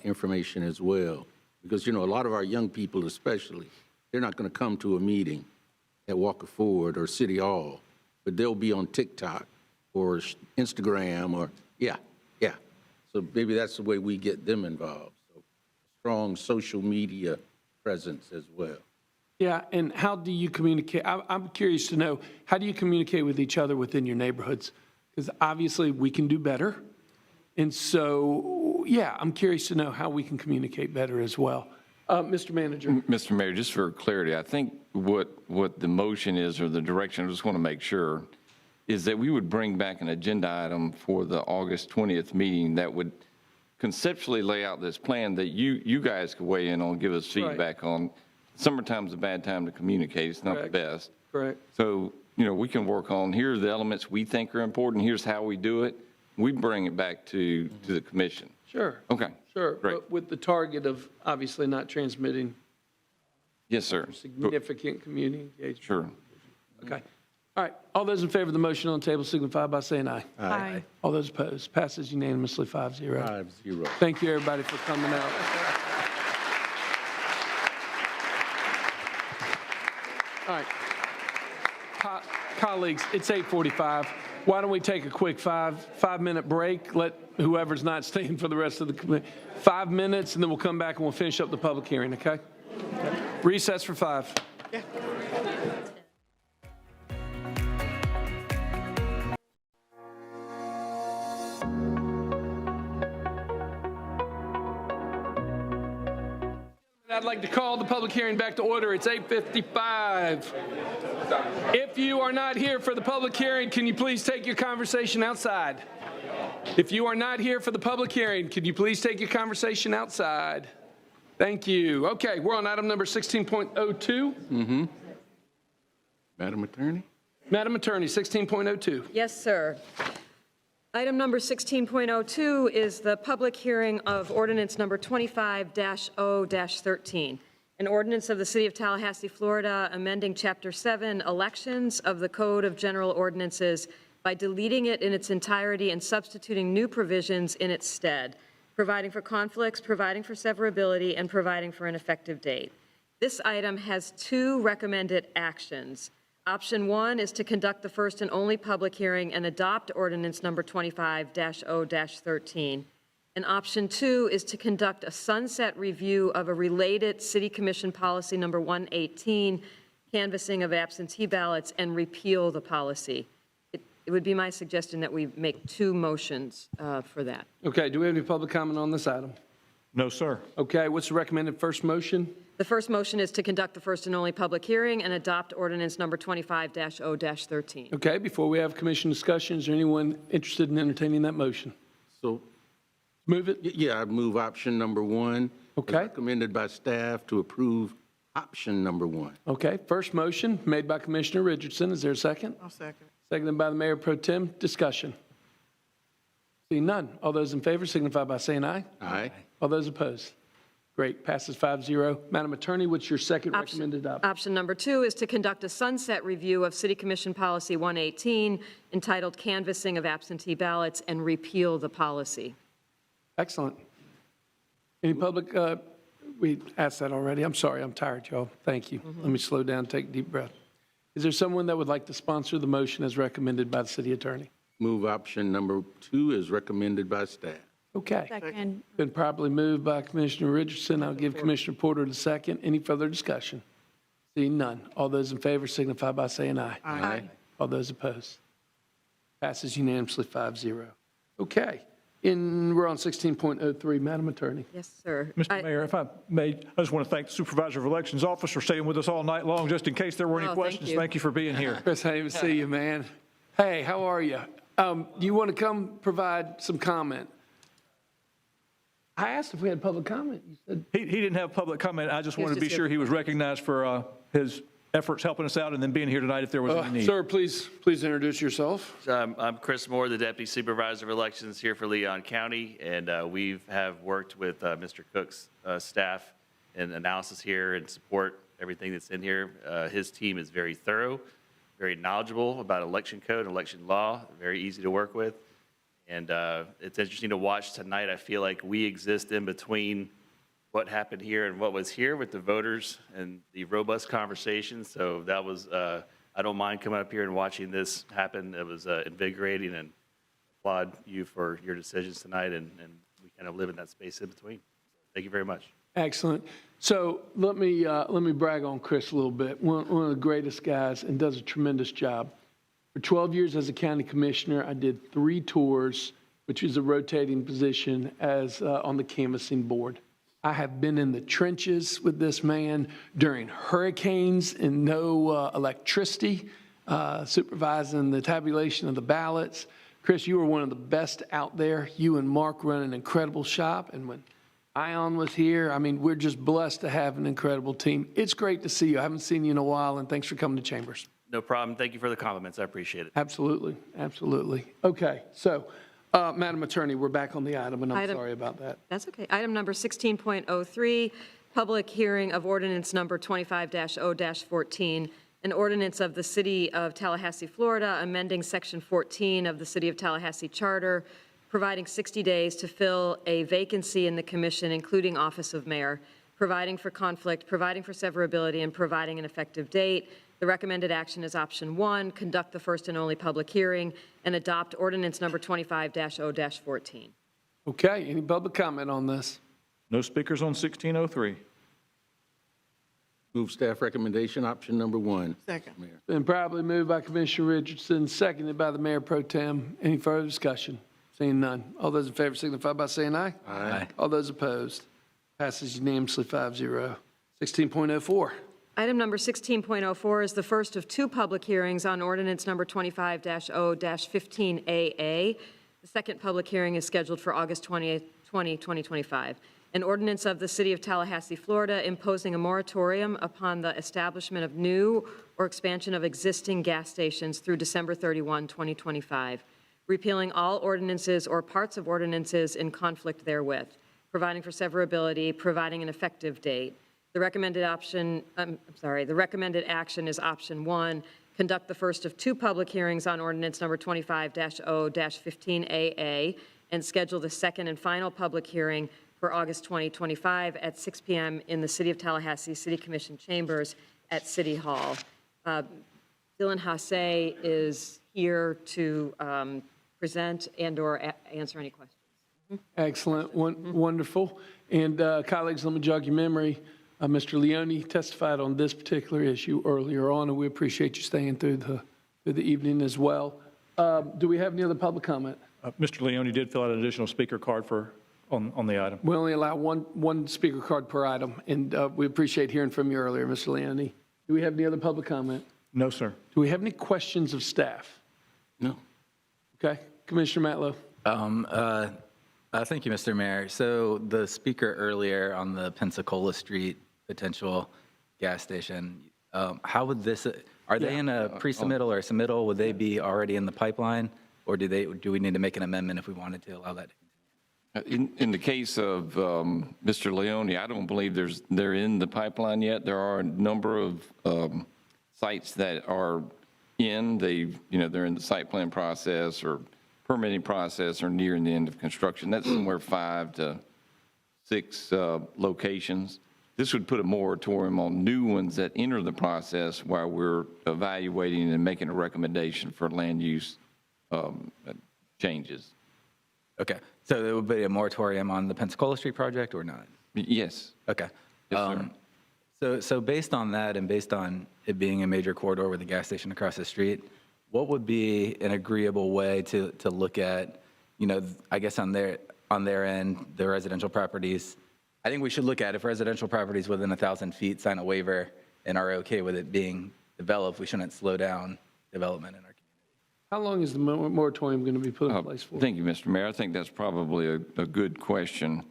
Speaker 9: information as well. Because, you know, a lot of our young people especially, they're not going to come to a meeting at Walker Ford or City Hall, but they'll be on TikTok or Instagram or, yeah. So maybe that's the way we get them involved. So strong social media presence as well.
Speaker 1: Yeah, and how do you communicate? I'm curious to know, how do you communicate with each other within your neighborhoods? Because obviously we can do better. And so, yeah, I'm curious to know how we can communicate better as well. Mr. Manager.
Speaker 4: Mr. Mayor, just for clarity, I think what the motion is, or the direction, I just want to make sure, is that we would bring back an agenda item for the August 20th meeting that would conceptually lay out this plan that you guys could weigh in on, give us feedback on. Summertime's a bad time to communicate. It's not the best.
Speaker 1: Correct.
Speaker 4: So, you know, we can work on, here are the elements we think are important, here's how we do it. We bring it back to the commission.
Speaker 1: Sure.
Speaker 4: Okay.
Speaker 1: Sure,
Speaker 4: Great.
Speaker 1: but with the target of obviously not transmitting
Speaker 4: Yes, sir.
Speaker 1: significant community engagement.
Speaker 4: Sure.
Speaker 1: Okay. All right. All those in favor of the motion on the table signify by saying aye.
Speaker 13: Aye.
Speaker 1: All those opposed. Passes unanimously 5-0.
Speaker 9: 5-0.
Speaker 1: Thank you, everybody, for coming out. All right. Colleagues, it's 8:45. Why don't we take a quick five-minute break? Let whoever's not staying for the rest of the committee, 5 minutes, and then we'll come back and we'll finish up the public hearing, okay? Recess for 5. I'd like to call the public hearing back to order. It's 8:55. If you are not here for the public hearing, can you please take your conversation outside? If you are not here for the public hearing, can you please take your conversation outside? Thank you. Okay, we're on item number 16.02.
Speaker 9: Madam Attorney?
Speaker 1: Madam Attorney, 16.02.
Speaker 18: Yes, sir. Item number 16.02 is the public hearing of ordinance number 25-0-13, an ordinance of the City of Tallahassee, Florida, amending Chapter 7, Elections of the Code of General Ordinances by deleting it in its entirety and substituting new provisions in its stead, providing for conflicts, providing for severability, and providing for an effective date. This item has 2 recommended actions. Option 1 is to conduct the first and only public hearing and adopt ordinance number 25-0-13. And option 2 is to conduct a sunset review of a related City Commission policy number 118, canvassing of absentee ballots, and repeal the policy. It would be my suggestion that we make 2 motions for that.
Speaker 1: Okay, do we have any public comment on this item?
Speaker 16: No, sir.
Speaker 1: Okay, what's the recommended first motion?
Speaker 18: The first motion is to conduct the first and only public hearing and adopt ordinance number 25-0-13.
Speaker 1: Okay, before we have commission discussion, is there anyone interested in entertaining that motion?
Speaker 9: So,
Speaker 1: Move it?
Speaker 9: yeah, I move option number 1.
Speaker 1: Okay.
Speaker 9: Recommended by staff to approve option number 1.
Speaker 1: Okay, first motion made by Commissioner Richardson. Is there a second?
Speaker 7: I'll second.
Speaker 1: Seconded by the Mayor Pro Tem. Discussion. Seeing none. All those in favor signify by saying aye.
Speaker 9: Aye.
Speaker 1: All those opposed? Great, passes 5-0. Madam Attorney, what's your second
Speaker 18: Option-
Speaker 1: recommended option?
Speaker 18: Option number 2 is to conduct a sunset review of City Commission Policy 118 entitled Canvassing of Absentee Ballots and repeal the policy.
Speaker 1: Excellent. Any public, we asked that already. I'm sorry, I'm tired, y'all. Thank you. Let me slow down, take a deep breath. Is there someone that would like to sponsor the motion as recommended by the city attorney?
Speaker 9: Move option number 2 as recommended by staff.
Speaker 1: Okay.
Speaker 13: Second.
Speaker 1: Been properly moved by Commissioner Richardson. I'll give Commissioner Porter the second. Any further discussion? Seeing none. All those in favor signify by saying aye.
Speaker 9: Aye.
Speaker 1: All those opposed? Passes unanimously 5-0. Okay. We're on 16.03, Madam Attorney.
Speaker 18: Yes, sir.
Speaker 16: Mr. Mayor, if I may, I just want to thank the Supervisor of Elections Office for staying with us all night long, just in case there were any
Speaker 18: Oh, thank
Speaker 16: questions.
Speaker 18: you.
Speaker 16: Thank you for being here.
Speaker 1: Chris, I didn't even see you, man. Hey, how are you? You want to come provide some comment? I asked if we had public comment. You said,
Speaker 16: He didn't have public comment. I just
Speaker 18: He was
Speaker 16: wanted to be
Speaker 18: just
Speaker 16: sure
Speaker 18: here.
Speaker 16: he was recognized for his efforts helping us out and then being here tonight if there was any need.
Speaker 1: sir, please introduce yourself.
Speaker 11: I'm Chris Moore, the Deputy Supervisor of Elections here for Leon County, and we have worked with Mr. Cook's staff in analysis here and support everything that's in here. His team is very thorough, very knowledgeable about election code, election law, very easy to work with. And it's interesting to watch tonight. I feel like we exist in between what happened here and what was here with the voters and the robust conversation. So that was, I don't mind coming up here and watching this happen. It was invigorating, and applaud you for your decisions tonight. And we kind of live in that space in between. Thank you very much.
Speaker 1: Excellent. So let me brag on Chris a little bit. One of the greatest guys and does a tremendous job. For 12 years as a county commissioner, I did 3 tours, which is a rotating position as on the canvassing board. I have been in the trenches with this man during hurricanes and no electricity, supervising the tabulation of the ballots. Chris, you were one of the best out there. You and Mark run an incredible shop. And when Ion was here, I mean, we're just blessed to have an incredible team. It's great to see you. I haven't seen you in a while, and thanks for coming to Chambers.
Speaker 11: No problem. Thank you for the compliments. I appreciate it.
Speaker 1: Absolutely, absolutely. Okay, so, Madam Attorney, we're back on the item, and I'm sorry about that.
Speaker 18: That's okay. Item number 16.03, public hearing of ordinance number 25-0-14, an ordinance of the City of Tallahassee, Florida, amending Section 14 of the City of Tallahassee Charter, providing 60 days to fill a vacancy in the commission, including office of mayor, providing for conflict, providing for severability, and providing an effective date. The recommended action is option 1, conduct the first and only public hearing, and adopt ordinance number 25-0-14.
Speaker 1: Okay, any public comment on this?
Speaker 16: No speakers on 1603.
Speaker 9: Move staff recommendation, option number 1.
Speaker 7: Second.
Speaker 9: Mayor.
Speaker 1: Been probably moved by Commissioner Richardson, seconded by the Mayor Pro Tem. Any further discussion? Seeing none. All those in favor signify by saying aye.
Speaker 9: Aye.
Speaker 1: All those opposed? Passes unanimously 5-0. 16.04.
Speaker 18: Item number 16.04 is the first of 2 public hearings on ordinance number 25-0-15AA. The second public hearing is scheduled for August 20th, 2025. An ordinance of the City of Tallahassee, Florida, imposing a moratorium upon the establishment of new or expansion of existing gas stations through December 31, 2025, repealing all ordinances or parts of ordinances in conflict therewith, providing for severability, providing an effective date. The recommended action is option 1, conduct the first of 2 public hearings on ordinance number 25-0-15AA, and schedule the second and final public hearing for August 2025 at 6 p.m. in the City of Tallahassee City Commission chambers at City Hall. Dylan Hasse is here to present and/or answer any questions.
Speaker 1: Excellent, wonderful. And colleagues, let me jog your memory. Mr. Leone testified on this particular issue earlier on, and we appreciate you staying through the evening as well. Do we have any other public comment?
Speaker 16: Mr. Leone did fill out an additional speaker card on the item.
Speaker 1: We only allow one speaker card per item, and we appreciate hearing from you earlier, Mr. Leone. Do we have any other public comment?
Speaker 16: No, sir.
Speaker 1: Do we have any questions of staff?
Speaker 9: No.
Speaker 1: Okay, Commissioner Matlow.
Speaker 15: Thank you, Mr. Mayor. So the speaker earlier on the Pensacola Street potential gas station, how would this, are they in a pre-submittal or a submittal? Would they be already in the pipeline? Or do we need to make an amendment if we wanted to allow that to continue?
Speaker 4: In the case of Mr. Leone, I don't believe they're in the pipeline yet. There are a number of sites that are they're in the site plan process or permitting process or nearing the end of construction. That's somewhere 5 to 6 locations. This would put a moratorium on new ones that enter the process while we're evaluating and making a recommendation for land use changes.
Speaker 15: Okay, so there would be a moratorium on the Pensacola Street project or not?
Speaker 4: Yes.
Speaker 15: Okay.
Speaker 4: Yes, sir.
Speaker 15: So based on that and based on it being a major corridor with a gas station across the street, what would be an agreeable way to look at, I guess on their end, the residential properties? I think we should look at if residential properties within 1,000 feet sign a waiver and are okay with it being developed, we shouldn't slow down development in our community.
Speaker 1: How long is the moratorium going to be put in place for?
Speaker 4: Thank you, Mr. Mayor. I think that's probably a good question.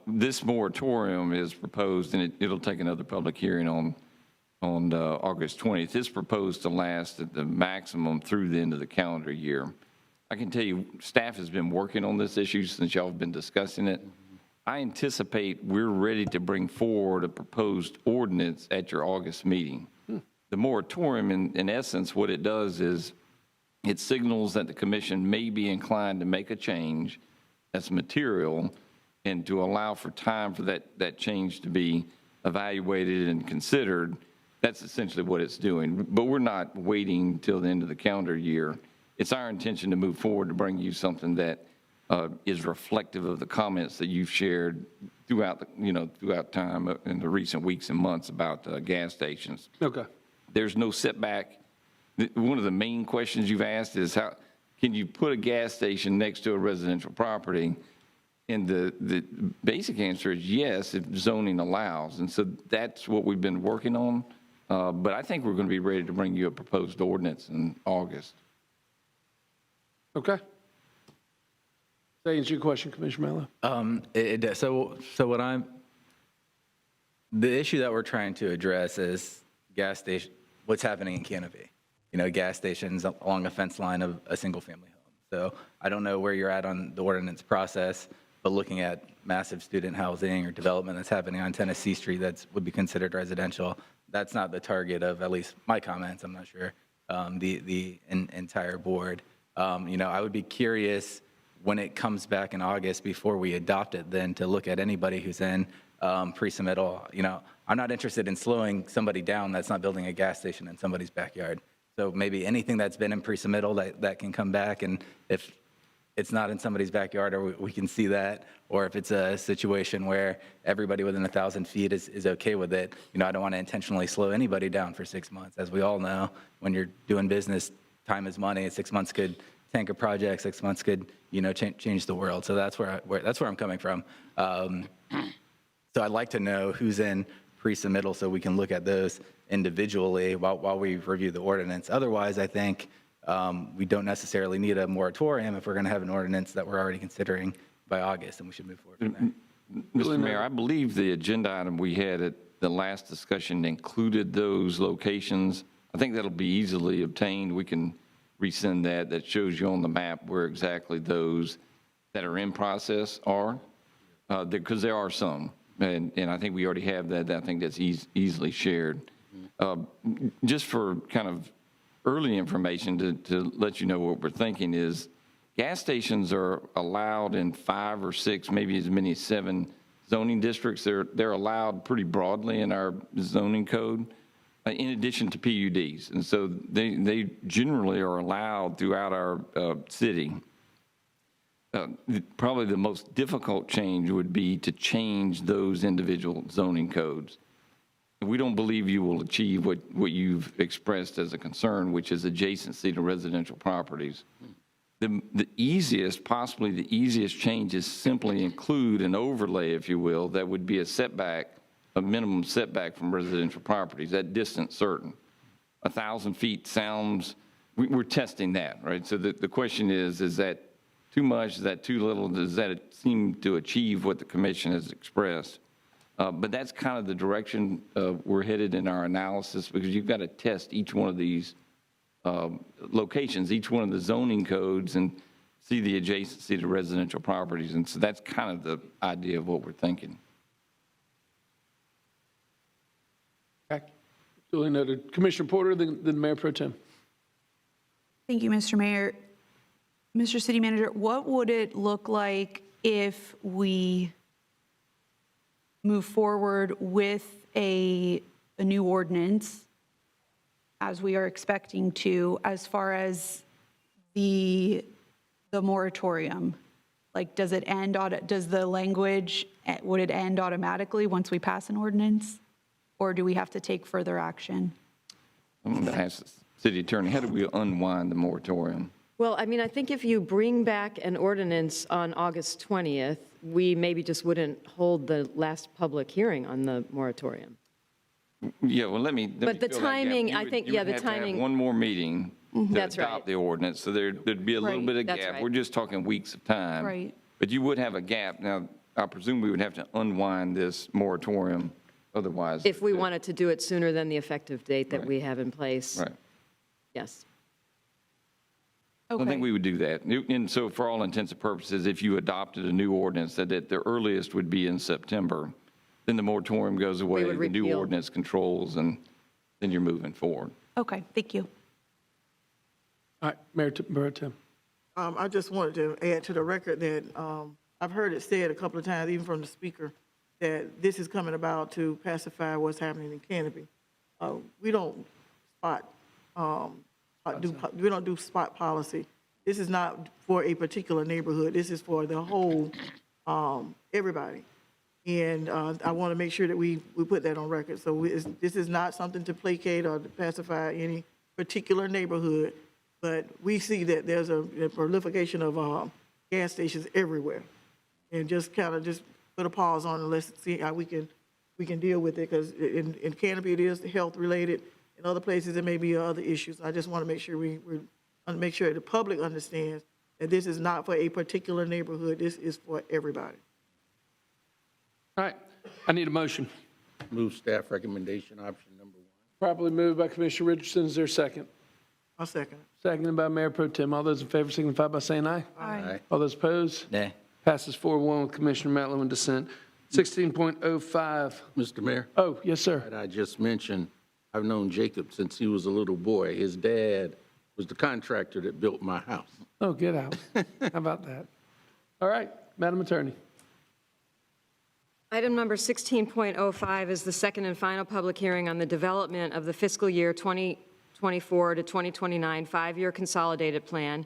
Speaker 4: This moratorium is proposed, and it'll take another public hearing on August 20th. It's proposed to last at the maximum through the end of the calendar year. I can tell you, staff has been working on this issue since y'all have been discussing it. I anticipate we're ready to bring forward a proposed ordinance at your August meeting. The moratorium, in essence, what it does is it signals that the commission may be inclined to make a change that's material and to allow for time for that change to be evaluated and considered. That's essentially what it's doing. But we're not waiting till the end of the calendar year. It's our intention to move forward to bring you something that is reflective of the comments that you've shared throughout time in the recent weeks and months about gas stations.
Speaker 1: Okay.
Speaker 4: There's no setback. One of the main questions you've asked is how can you put a gas station next to a residential property? And the basic answer is yes, if zoning allows. And so that's what we've been working on. But I think we're going to be ready to bring you a proposed ordinance in August.
Speaker 1: Okay. Does that answer your question, Commissioner Mello?
Speaker 15: It does. So the issue that we're trying to address is gas station, what's happening in Canopy. Gas stations along a fence line of a single family home. So I don't know where you're at on the ordinance process, but looking at massive student housing or development that's happening on Tennessee Street that would be considered residential, that's not the target of at least my comments. I'm not sure the entire board. I would be curious when it comes back in August before we adopt it then to look at anybody who's in pre-submittal. I'm not interested in slowing somebody down that's not building a gas station in somebody's backyard. So maybe anything that's been in pre-submittal that can come back, and if it's not in somebody's backyard or we can see that, or if it's a situation where everybody within 1,000 feet is okay with it, I don't want to intentionally slow anybody down for 6 months. As we all know, when you're doing business, time is money. 6 months could tank a project, 6 months could, change the world. So that's where I'm coming from. So I'd like to know who's in pre-submittal so we can look at those individually while we review the ordinance. Otherwise, I think we don't necessarily need a moratorium if we're going to have an ordinance that we're already considering by August, and we should move forward from there.
Speaker 4: Mr. Mayor, I believe the agenda item we had at the last discussion included those locations. I think that'll be easily obtained. We can resend that. That shows you on the map where exactly those that are in process are, because there are some. And I think we already have that. I think that's easily shared. Just for kind of early information to let you know what we're thinking is gas stations are allowed in 5 or 6, maybe as many as 7 zoning districts. They're allowed pretty broadly in our zoning code, in addition to PUDs. And so they generally are allowed throughout our city. Probably the most difficult change would be to change those individual zoning codes. We don't believe you will achieve what you've expressed as a concern, which is adjacency to residential properties. The easiest, possibly the easiest changes simply include an overlay, if you will, that would be a setback, a minimum setback from residential properties, at distance certain. 1,000 feet sounds, we're testing that, right? So the question is that too much, is that too little? Does that seem to achieve what the commission has expressed? But that's kind of the direction we're headed in our analysis, because you've got to test each one of these locations, each one of the zoning codes, and see the adjacency to residential properties. And so that's kind of the idea of what we're thinking.
Speaker 1: Okay. Duly noted. Commissioner Porter, then Mayor Pro Tem.
Speaker 13: Thank you, Mr. Mayor. Mr. City Manager, what would it look like if we move forward with a new ordinance, as we are expecting to, as far as the moratorium? Like, does it end, does the language, would it end automatically once we pass an ordinance? Or do we have to take further action?
Speaker 4: I'm going to ask the city attorney, how do we unwind the moratorium?
Speaker 18: Well, I mean, I think if you bring back an ordinance on August 20th, we maybe just wouldn't hold the last public hearing on the moratorium.
Speaker 4: Yeah, well, let me
Speaker 18: But the
Speaker 4: fill that gap.
Speaker 18: timing,
Speaker 4: You
Speaker 18: I
Speaker 4: would-
Speaker 18: think,
Speaker 4: you
Speaker 18: yeah,
Speaker 4: would
Speaker 18: the
Speaker 4: have to have
Speaker 18: timing.
Speaker 4: one more meeting to
Speaker 18: That's right.
Speaker 4: adopt the ordinance, so there'd be a little
Speaker 13: Right.
Speaker 4: bit of
Speaker 18: That's
Speaker 4: gap.
Speaker 18: right.
Speaker 4: We're just talking weeks of time.
Speaker 13: Right.
Speaker 4: But you would have a gap. Now, I presume we would have to unwind this moratorium otherwise.
Speaker 18: If we wanted to do it sooner than the effective date that
Speaker 4: Right.
Speaker 18: we have in place.
Speaker 4: Right.
Speaker 18: Yes.
Speaker 4: I think we would do that. And so for all intents and purposes, if you adopted a new ordinance that at the earliest would be in September, then the moratorium goes away,
Speaker 18: would
Speaker 4: the new
Speaker 18: repeal.
Speaker 4: ordinance controls, and then you're moving forward.
Speaker 13: Okay, thank you.
Speaker 1: All right, Mayor Pro Tem.
Speaker 7: I just wanted to add to the record that I've heard it said a couple of times, even from the speaker, that this is coming about to pacify what's happening in Canopy. We don't we don't do spot policy. This is not for a particular neighborhood. This is for the whole, everybody. And I want to make sure that we put that on record. So this is not something to placate or to pacify any particular neighborhood, but we see that there's a proliferation of gas stations everywhere. And just kind of just put a pause on and let's see how we can deal with it, because in Canopy it is health related. In other places there may be other issues. I just want to make sure we make sure the public understands that this is not for a particular neighborhood. This is for everybody.
Speaker 1: All right, I need a motion.
Speaker 9: Move staff recommendation, option number 1.
Speaker 1: Properly moved by Commissioner Richardson. Is there a second?
Speaker 7: I'll second it.
Speaker 1: Seconded by Mayor Pro Tem. All those in favor signify by saying aye.
Speaker 7: Aye.
Speaker 1: All those opposed?
Speaker 15: Nay.
Speaker 1: Passes 4-1 with Commissioner Matlow in dissent. 16.05.
Speaker 9: Mr. Mayor,
Speaker 1: Oh, yes, sir.
Speaker 9: that I just mentioned, I've known Jacob since he was a little boy. His dad was the contractor that built my house.
Speaker 1: Oh, get out. How about that? All right, Madam Attorney.
Speaker 18: Item number 16.05 is the second and final public hearing on the development of the fiscal year 2024 to 2029 five-year consolidated plan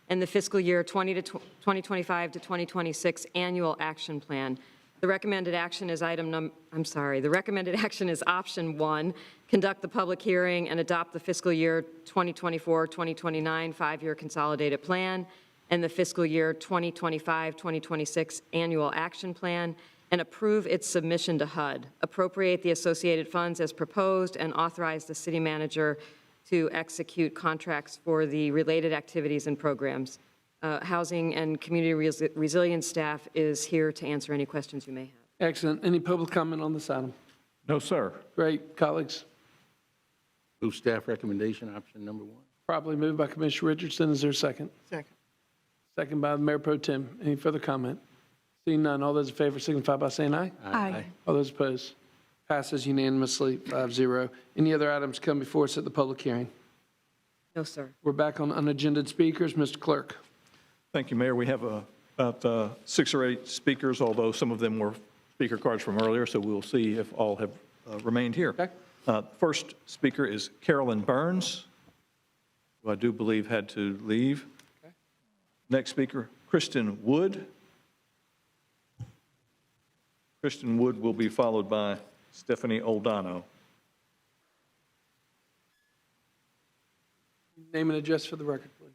Speaker 18: and the fiscal year 2025 to 2026 annual action plan. The recommended action is the recommended action is option 1, conduct the public hearing and adopt the fiscal year 2024-2029 five-year consolidated plan and the fiscal year 2025-2026 annual action plan, and approve its submission to HUD, appropriate the associated funds as proposed, and authorize the city manager to execute contracts for the related activities and programs. Housing and Community Resilience staff is here to answer any questions you may have.
Speaker 1: Excellent. Any public comment on this item?
Speaker 8: No, sir.
Speaker 1: Great, colleagues.
Speaker 9: Move staff recommendation, option number 1.
Speaker 1: Properly moved by Commissioner Richardson. Is there a second?
Speaker 7: Second.
Speaker 1: Second by the Mayor Pro Tem. Any further comment? Seeing none, all those in favor signify by saying aye.
Speaker 13: Aye.
Speaker 1: All those opposed? Passes unanimously, 5-0. Any other items come before us at the public hearing?
Speaker 18: No, sir.
Speaker 1: We're back on unagendaed speakers. Mr. Clerk.
Speaker 16: Thank you, Mayor. We have about 6 or 8 speakers, although some of them were speaker cards from earlier, so we'll see if all have remained here.
Speaker 1: Okay.
Speaker 16: First speaker is Carolyn Burns, who I do believe had to leave.
Speaker 1: Okay.
Speaker 16: Next speaker, Kristen Wood. Kristen Wood will be followed by Stephanie Oldano.
Speaker 1: Name and address for the record, please.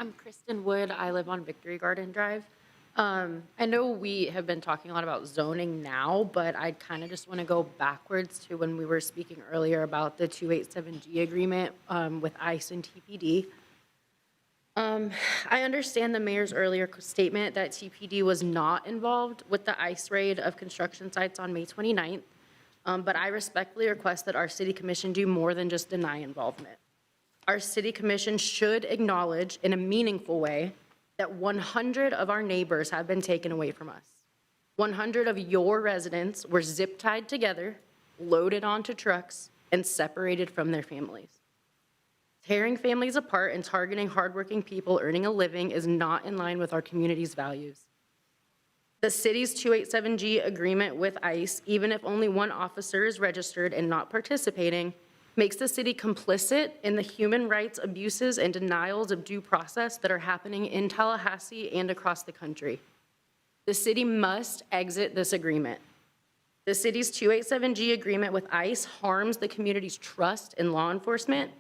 Speaker 17: I'm Kristen Wood. I live on Victory Garden Drive. I know we have been talking a lot about zoning now, but I kind of just want to go backwards to when we were speaking earlier about the 287G agreement with ICE and TPD. I understand the mayor's earlier statement that TPD was not involved with the ICE raid of construction sites on May 29th, but I respectfully request that our city commission do more than just deny involvement. Our city commission should acknowledge in a meaningful way that 100 of our neighbors have been taken away from us. 100 of your residents were zip tied together, loaded onto trucks, and separated from their families. Tearing families apart and targeting hardworking people earning a living is not in line with our community's values. The city's 287G agreement with ICE, even if only one officer is registered and not participating, makes the city complicit in the human rights abuses and denials of due process that are happening in Tallahassee and across the country. The city must exit this agreement. The city's 287G agreement with ICE harms the community's trust in law enforcement.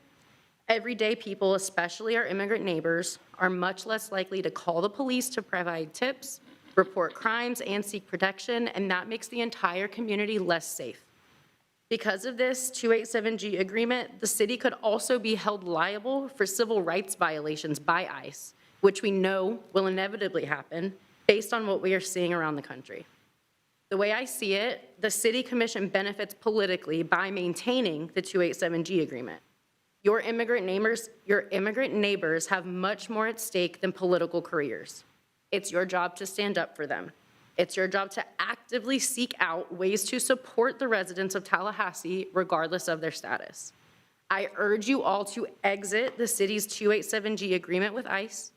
Speaker 17: Everyday people, especially our immigrant neighbors, are much less likely to call the police to provide tips, report crimes, and seek protection, and that makes the entire community less safe. Because of this 287G agreement, the city could also be held liable for civil rights violations by ICE, which we know will inevitably happen based on what we are seeing around the country. The way I see it, the city commission benefits politically by maintaining the 287G agreement. Your immigrant neighbors have much more at stake than political careers. It's your job to stand up for them. It's your job to actively seek out ways to support the residents of Tallahassee, regardless of their status. I urge you all to exit the city's 287G agreement with ICE.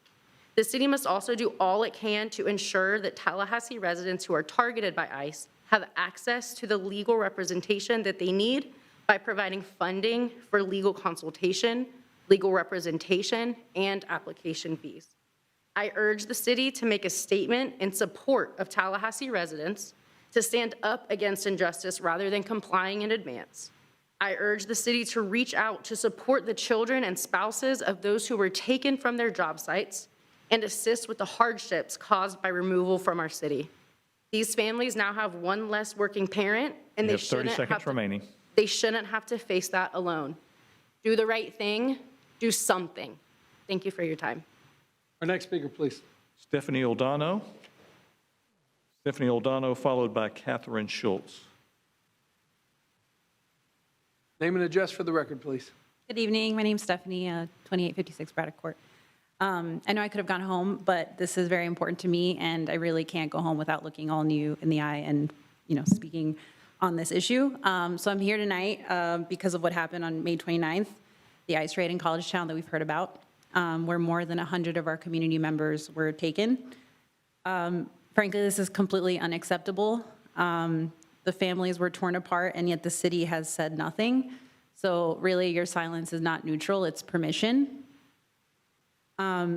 Speaker 17: The city must also do all it can to ensure that Tallahassee residents who are targeted by ICE have access to the legal representation that they need by providing funding for legal consultation, legal representation, and application fees. I urge the city to make a statement in support of Tallahassee residents to stand up against injustice rather than complying in advance. I urge the city to reach out to support the children and spouses of those who were taken from their job sites and assist with the hardships caused by removal from our city. These families now have one less working parent, and they shouldn't have to face that alone. Do the right thing, do something. Thank you for your time.
Speaker 1: Our next speaker, please.
Speaker 16: Stephanie Oldano. Stephanie Oldano, followed by Catherine Schultz.
Speaker 1: Name and address for the record, please.
Speaker 19: Good evening. My name's Stephanie, 2856 Braddock Court. I know I could have gone home, but this is very important to me, and I really can't go home without looking all you in the eye and, speaking on this issue. So I'm here tonight because of what happened on May 29th, the ICE raid in College Town that we've heard about, where more than 100 of our community members were taken. Frankly, this is completely unacceptable. The families were torn apart, and yet the city has said nothing. So really, your silence is not neutral, it's permission.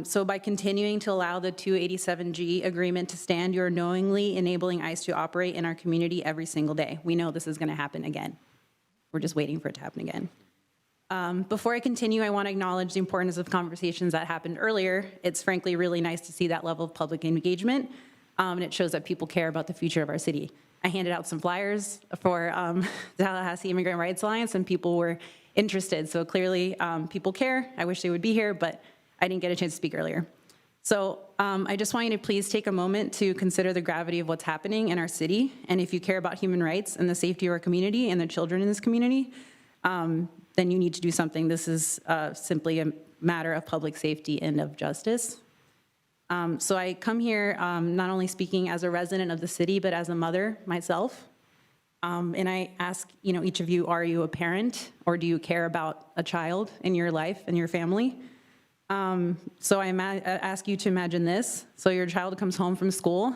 Speaker 19: So by continuing to allow the 287G agreement to stand, you're knowingly enabling ICE to operate in our community every single day. We know this is going to happen again. We're just waiting for it to happen again. Before I continue, I want to acknowledge the importance of conversations that happened earlier. It's frankly really nice to see that level of public engagement, and it shows that people care about the future of our city. I handed out some flyers for the Tallahassee Immigrant Rights Alliance, and people were interested. So clearly, people care. I wish they would be here, but I didn't get a chance to speak earlier. So I just want you to please take a moment to consider the gravity of what's happening in our city. And if you care about human rights and the safety of our community and the children in this community, then you need to do something. This is simply a matter of public safety and of justice. So I come here not only speaking as a resident of the city, but as a mother myself. And I ask, each of you, are you a parent or do you care about a child in your life and your family? So I ask you to imagine this. So your child comes home from school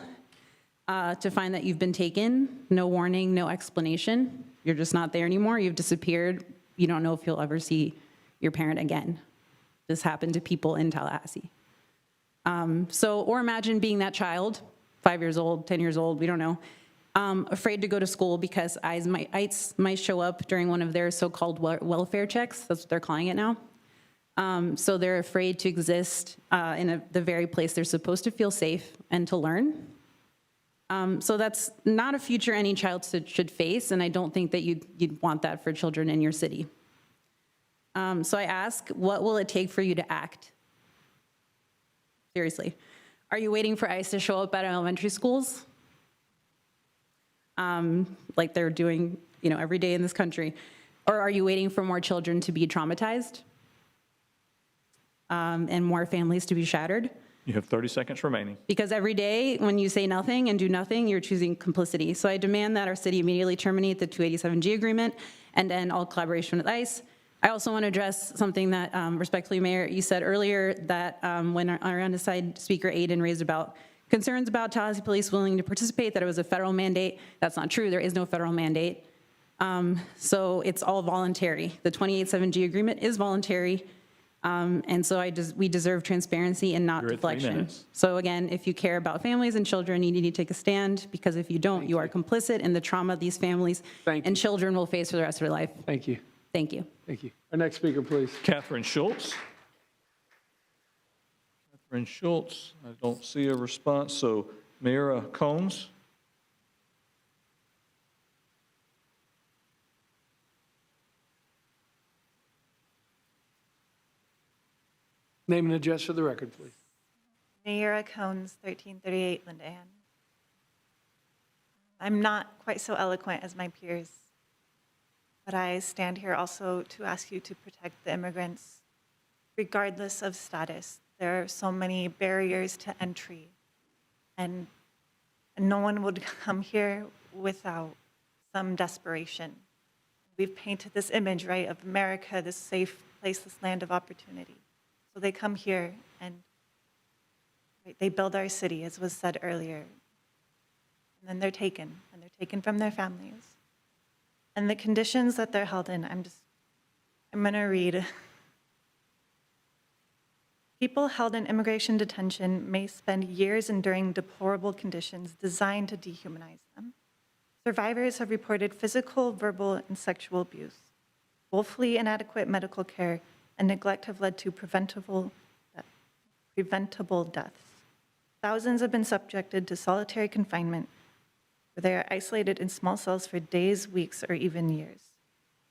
Speaker 19: to find that you've been taken, no warning, no explanation. You're just not there anymore. You've disappeared. You don't know if you'll ever see your parent again. This happened to people in Tallahassee. Or imagine being that child, 5 years old, 10 years old, we don't know, afraid to go to school because ICE might show up during one of their so-called welfare checks. That's what they're calling it now. So they're afraid to exist in the very place they're supposed to feel safe and to learn. So that's not a future any child should face, and I don't think that you'd want that for children in your city. So I ask, what will it take for you to act? Seriously. Are you waiting for ICE to show up at elementary schools? Like they're doing, every day in this country? Or are you waiting for more children to be traumatized? And more families to be shattered?
Speaker 16: You have 30 seconds remaining.
Speaker 19: Because every day when you say nothing and do nothing, you're choosing complicity. So I demand that our city immediately terminate the 287G agreement and end all collaboration with ICE. I also want to address something that, respectfully, Mayor, you said earlier that when our underside speaker Aiden raised about concerns about Tallahassee police willing to participate, that it was a federal mandate. That's not true. There is no federal mandate. So it's all voluntary. The 287G agreement is voluntary. And so we deserve transparency and not deflection. So again, if you care about families and children, you need to take a stand, because if you don't, you are complicit in the trauma these families and children will face for the rest of their life.
Speaker 1: Thank you.
Speaker 19: Thank you.
Speaker 1: Thank you. Our next speaker, please.
Speaker 16: Catherine Schultz. Catherine Schultz, I don't see a response, so Mayor Combs.
Speaker 1: Name and address for the record, please.
Speaker 3: Mayura Cones, 1338 Lindahan. I'm not quite so eloquent as my peers, but I stand here also to ask you to protect the immigrants, regardless of status. There are so many barriers to entry, and no one would come here without some desperation. We've painted this image, right, of America, this safe place, this land of opportunity. So they come here and they build our city, as was said earlier. And then they're taken from their families. And the conditions that they're held in, I'm going to read. People held in immigration detention may spend years enduring deplorable conditions designed to dehumanize them. Survivors have reported physical, verbal, and sexual abuse. Woefully inadequate medical care and neglect have led to preventable deaths. Thousands have been subjected to solitary confinement, where they are isolated in small cells for days, weeks, or even years.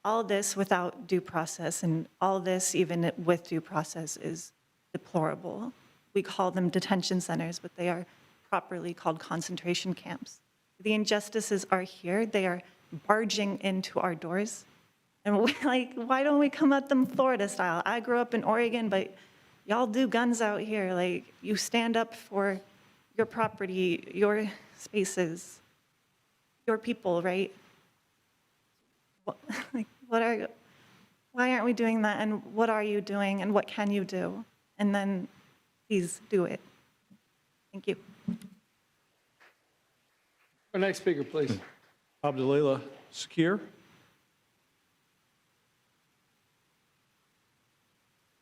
Speaker 3: All this without due process, and all this even with due process is deplorable. We call them detention centers, but they are properly called concentration camps. The injustices are here. They are barging into our doors. And why don't we come at them Florida style? I grew up in Oregon, but y'all do guns out here. You stand up for your property, your spaces, your people, right? Why aren't we doing that? And what are you doing? And what can you do? And then please do it. Thank you.
Speaker 1: Our next speaker, please.
Speaker 16: Abdullah Sakir.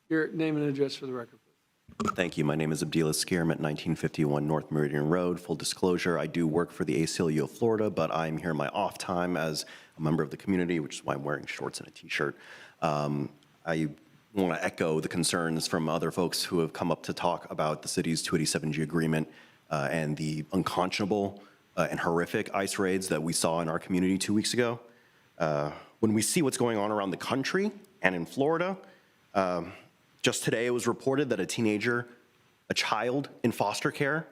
Speaker 1: Your name and address for the record, please.
Speaker 20: Thank you. My name is Abdullah Sakir. I'm at 1951 North Meridian Road. Full disclosure, I do work for the ACLU of Florida, but I'm here in my off time as a member of the community, which is why I'm wearing shorts and a T-shirt. I want to echo the concerns from other folks who have come up to talk about the city's 287G agreement and the unconscionable and horrific ICE raids that we saw in our community 2 weeks ago. When we see what's going on around the country and in Florida, just today it was reported that a child in foster care,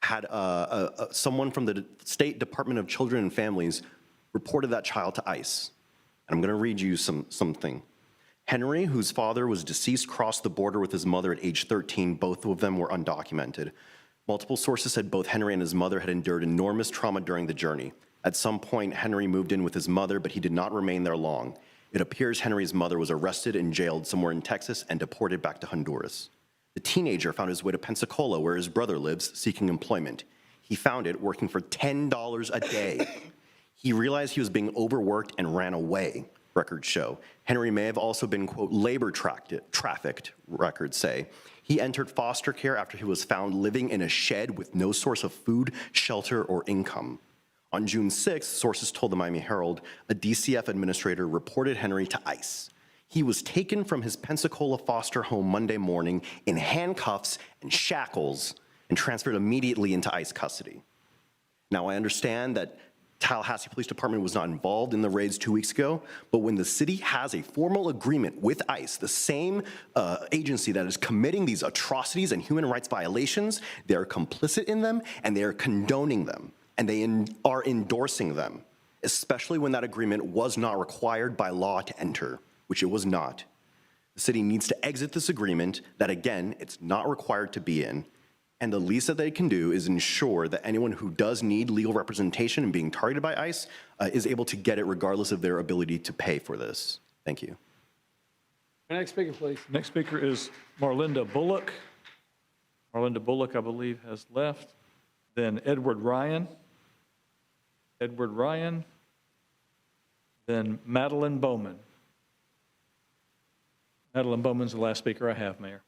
Speaker 20: had someone from the State Department of Children and Families reported that child to ICE. And I'm going to read you something. Henry, whose father was deceased, crossed the border with his mother at age 13. Both of them were undocumented. Multiple sources said both Henry and his mother had endured enormous trauma during the journey. At some point, Henry moved in with his mother, but he did not remain there long. It appears Henry's mother was arrested and jailed somewhere in Texas and deported back to Honduras. The teenager found his way to Pensacola, where his brother lives, seeking employment. He found it working for $10 a day. He realized he was being overworked and ran away, records show. Henry may have also been, quote, labor trafficked, records say. He entered foster care after he was found living in a shed with no source of food, shelter, or income. On June 6th, sources told the Miami Herald, a DCF administrator reported Henry to ICE. He was taken from his Pensacola foster home Monday morning in handcuffs and shackles and transferred immediately into ICE custody. Now, I understand that Tallahassee Police Department was not involved in the raids 2 weeks ago, but when the city has a formal agreement with ICE, the same agency that is committing these atrocities and human rights violations, they are complicit in them and they are condoning them, and they are endorsing them, especially when that agreement was not required by law to enter, which it was not. The city needs to exit this agreement that, again, it's not required to be in, and the least that they can do is ensure that anyone who does need legal representation and being targeted by ICE is able to get it regardless of their ability to pay for this. Thank you.
Speaker 1: Next speaker, please.
Speaker 16: Next speaker is Marlinda Bullock. Marlinda Bullock, I believe, has left. Then Edward Ryan. Edward Ryan. Then Madeline Bowman. Madeline Bowman's the last speaker I have, Mayor.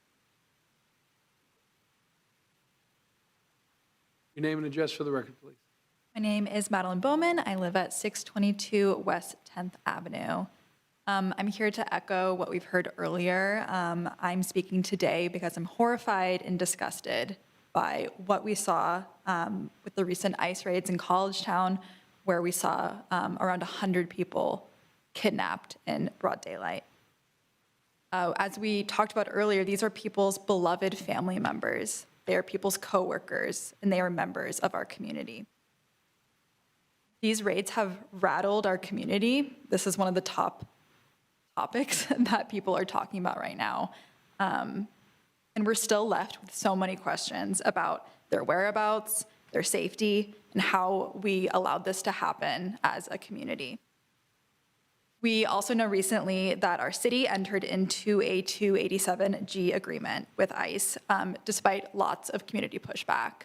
Speaker 1: Your name and address for the record, please.
Speaker 5: My name is Madeline Bowman. I live at 622 West 10th Avenue. I'm here to echo what we've heard earlier. I'm speaking today because I'm horrified and disgusted by what we saw with the recent ICE raids in College Town, where we saw around 100 people kidnapped in broad daylight. As we talked about earlier, these are people's beloved family members. They are people's coworkers, and they are members of our community. These raids have rattled our community. This is one of the top topics that people are talking about right now. And we're still left with so many questions about their whereabouts, their safety, and how we allowed this to happen as a community. We also know recently that our city entered into a 287G agreement with ICE, despite lots of community pushback.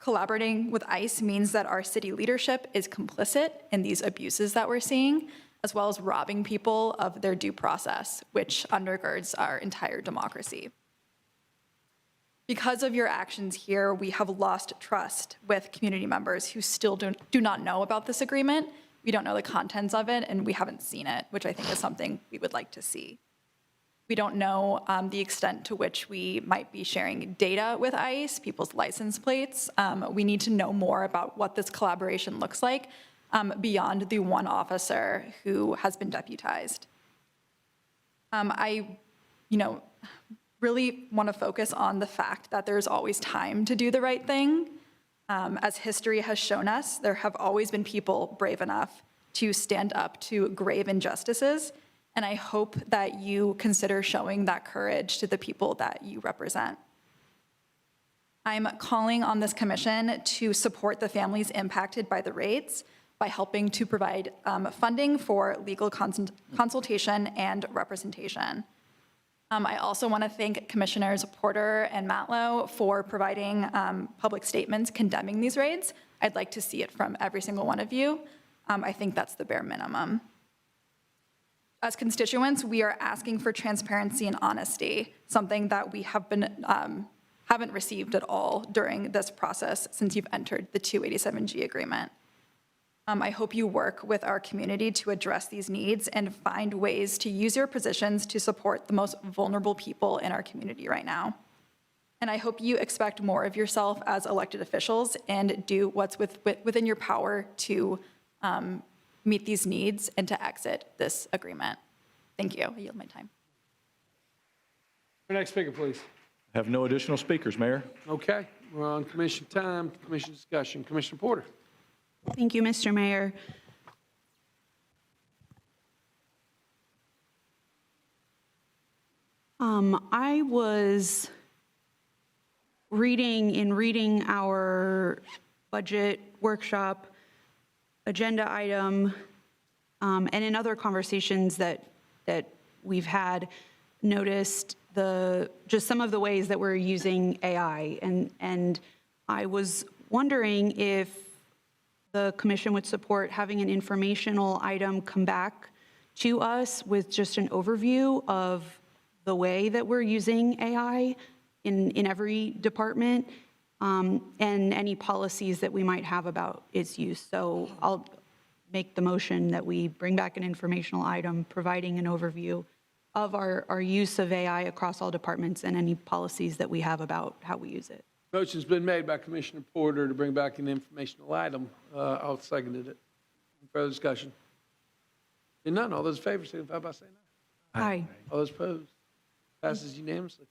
Speaker 5: Collaborating with ICE means that our city leadership is complicit in these abuses that we're seeing, as well as robbing people of their due process, which undergirds our entire democracy. Because of your actions here, we have lost trust with community members who still do not know about this agreement. We don't know the contents of it, and we haven't seen it, which I think is something we would like to see. We don't know the extent to which we might be sharing data with ICE, people's license plates. We need to know more about what this collaboration looks like beyond the one officer who has been deputized. I really want to focus on the fact that there's always time to do the right thing. As history has shown us, there have always been people brave enough to stand up to grave injustices, and I hope that you consider showing that courage to the people that you represent. I'm calling on this commission to support the families impacted by the raids by helping to provide funding for legal consultation and representation. I also want to thank Commissioners Porter and Matlow for providing public statements condemning these raids. I'd like to see it from every single one of you. I think that's the bare minimum. As constituents, we are asking for transparency and honesty, something that we have haven't received at all during this process since you've entered the 287G agreement. I hope you work with our community to address these needs and find ways to use your positions to support the most vulnerable people in our community right now. And I hope you expect more of yourself as elected officials and do what's within your power to meet these needs and to exit this agreement. Thank you. I yield my time.
Speaker 1: Our next speaker, please.
Speaker 16: Have no additional speakers, Mayor.
Speaker 1: Okay, we're on commission time, commission discussion. Commissioner Porter.
Speaker 13: Thank you, Mr. Mayor. I was reading our budget workshop agenda item, and in other conversations that we've had, noticed just some of the ways that we're using AI, and I was wondering if the commission would support having an informational item come back to us with just an overview of the way that we're using AI in every department, and any policies that we might have about its use. So I'll make the motion that we bring back an informational item providing an overview of our use of AI across all departments and any policies that we have about how we use it.
Speaker 1: Motion's been made by Commissioner Porter to bring back an informational item. I'll second it. Any further discussion? Seeing none, all those in favor signify by saying aye.
Speaker 13: Aye.
Speaker 1: All those opposed? Passes unanimously.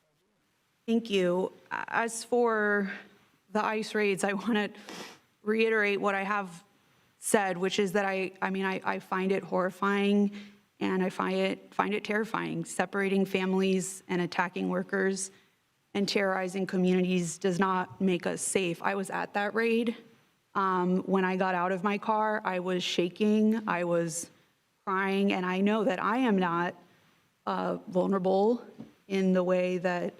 Speaker 13: Thank you. As for the ICE raids, I want to reiterate what I have said, which is that I find it horrifying and I find it terrifying. Separating families and attacking workers and terrorizing communities does not make us safe. I was at that raid. When I got out of my car, I was shaking, I was crying, and I know that I am not vulnerable in the way that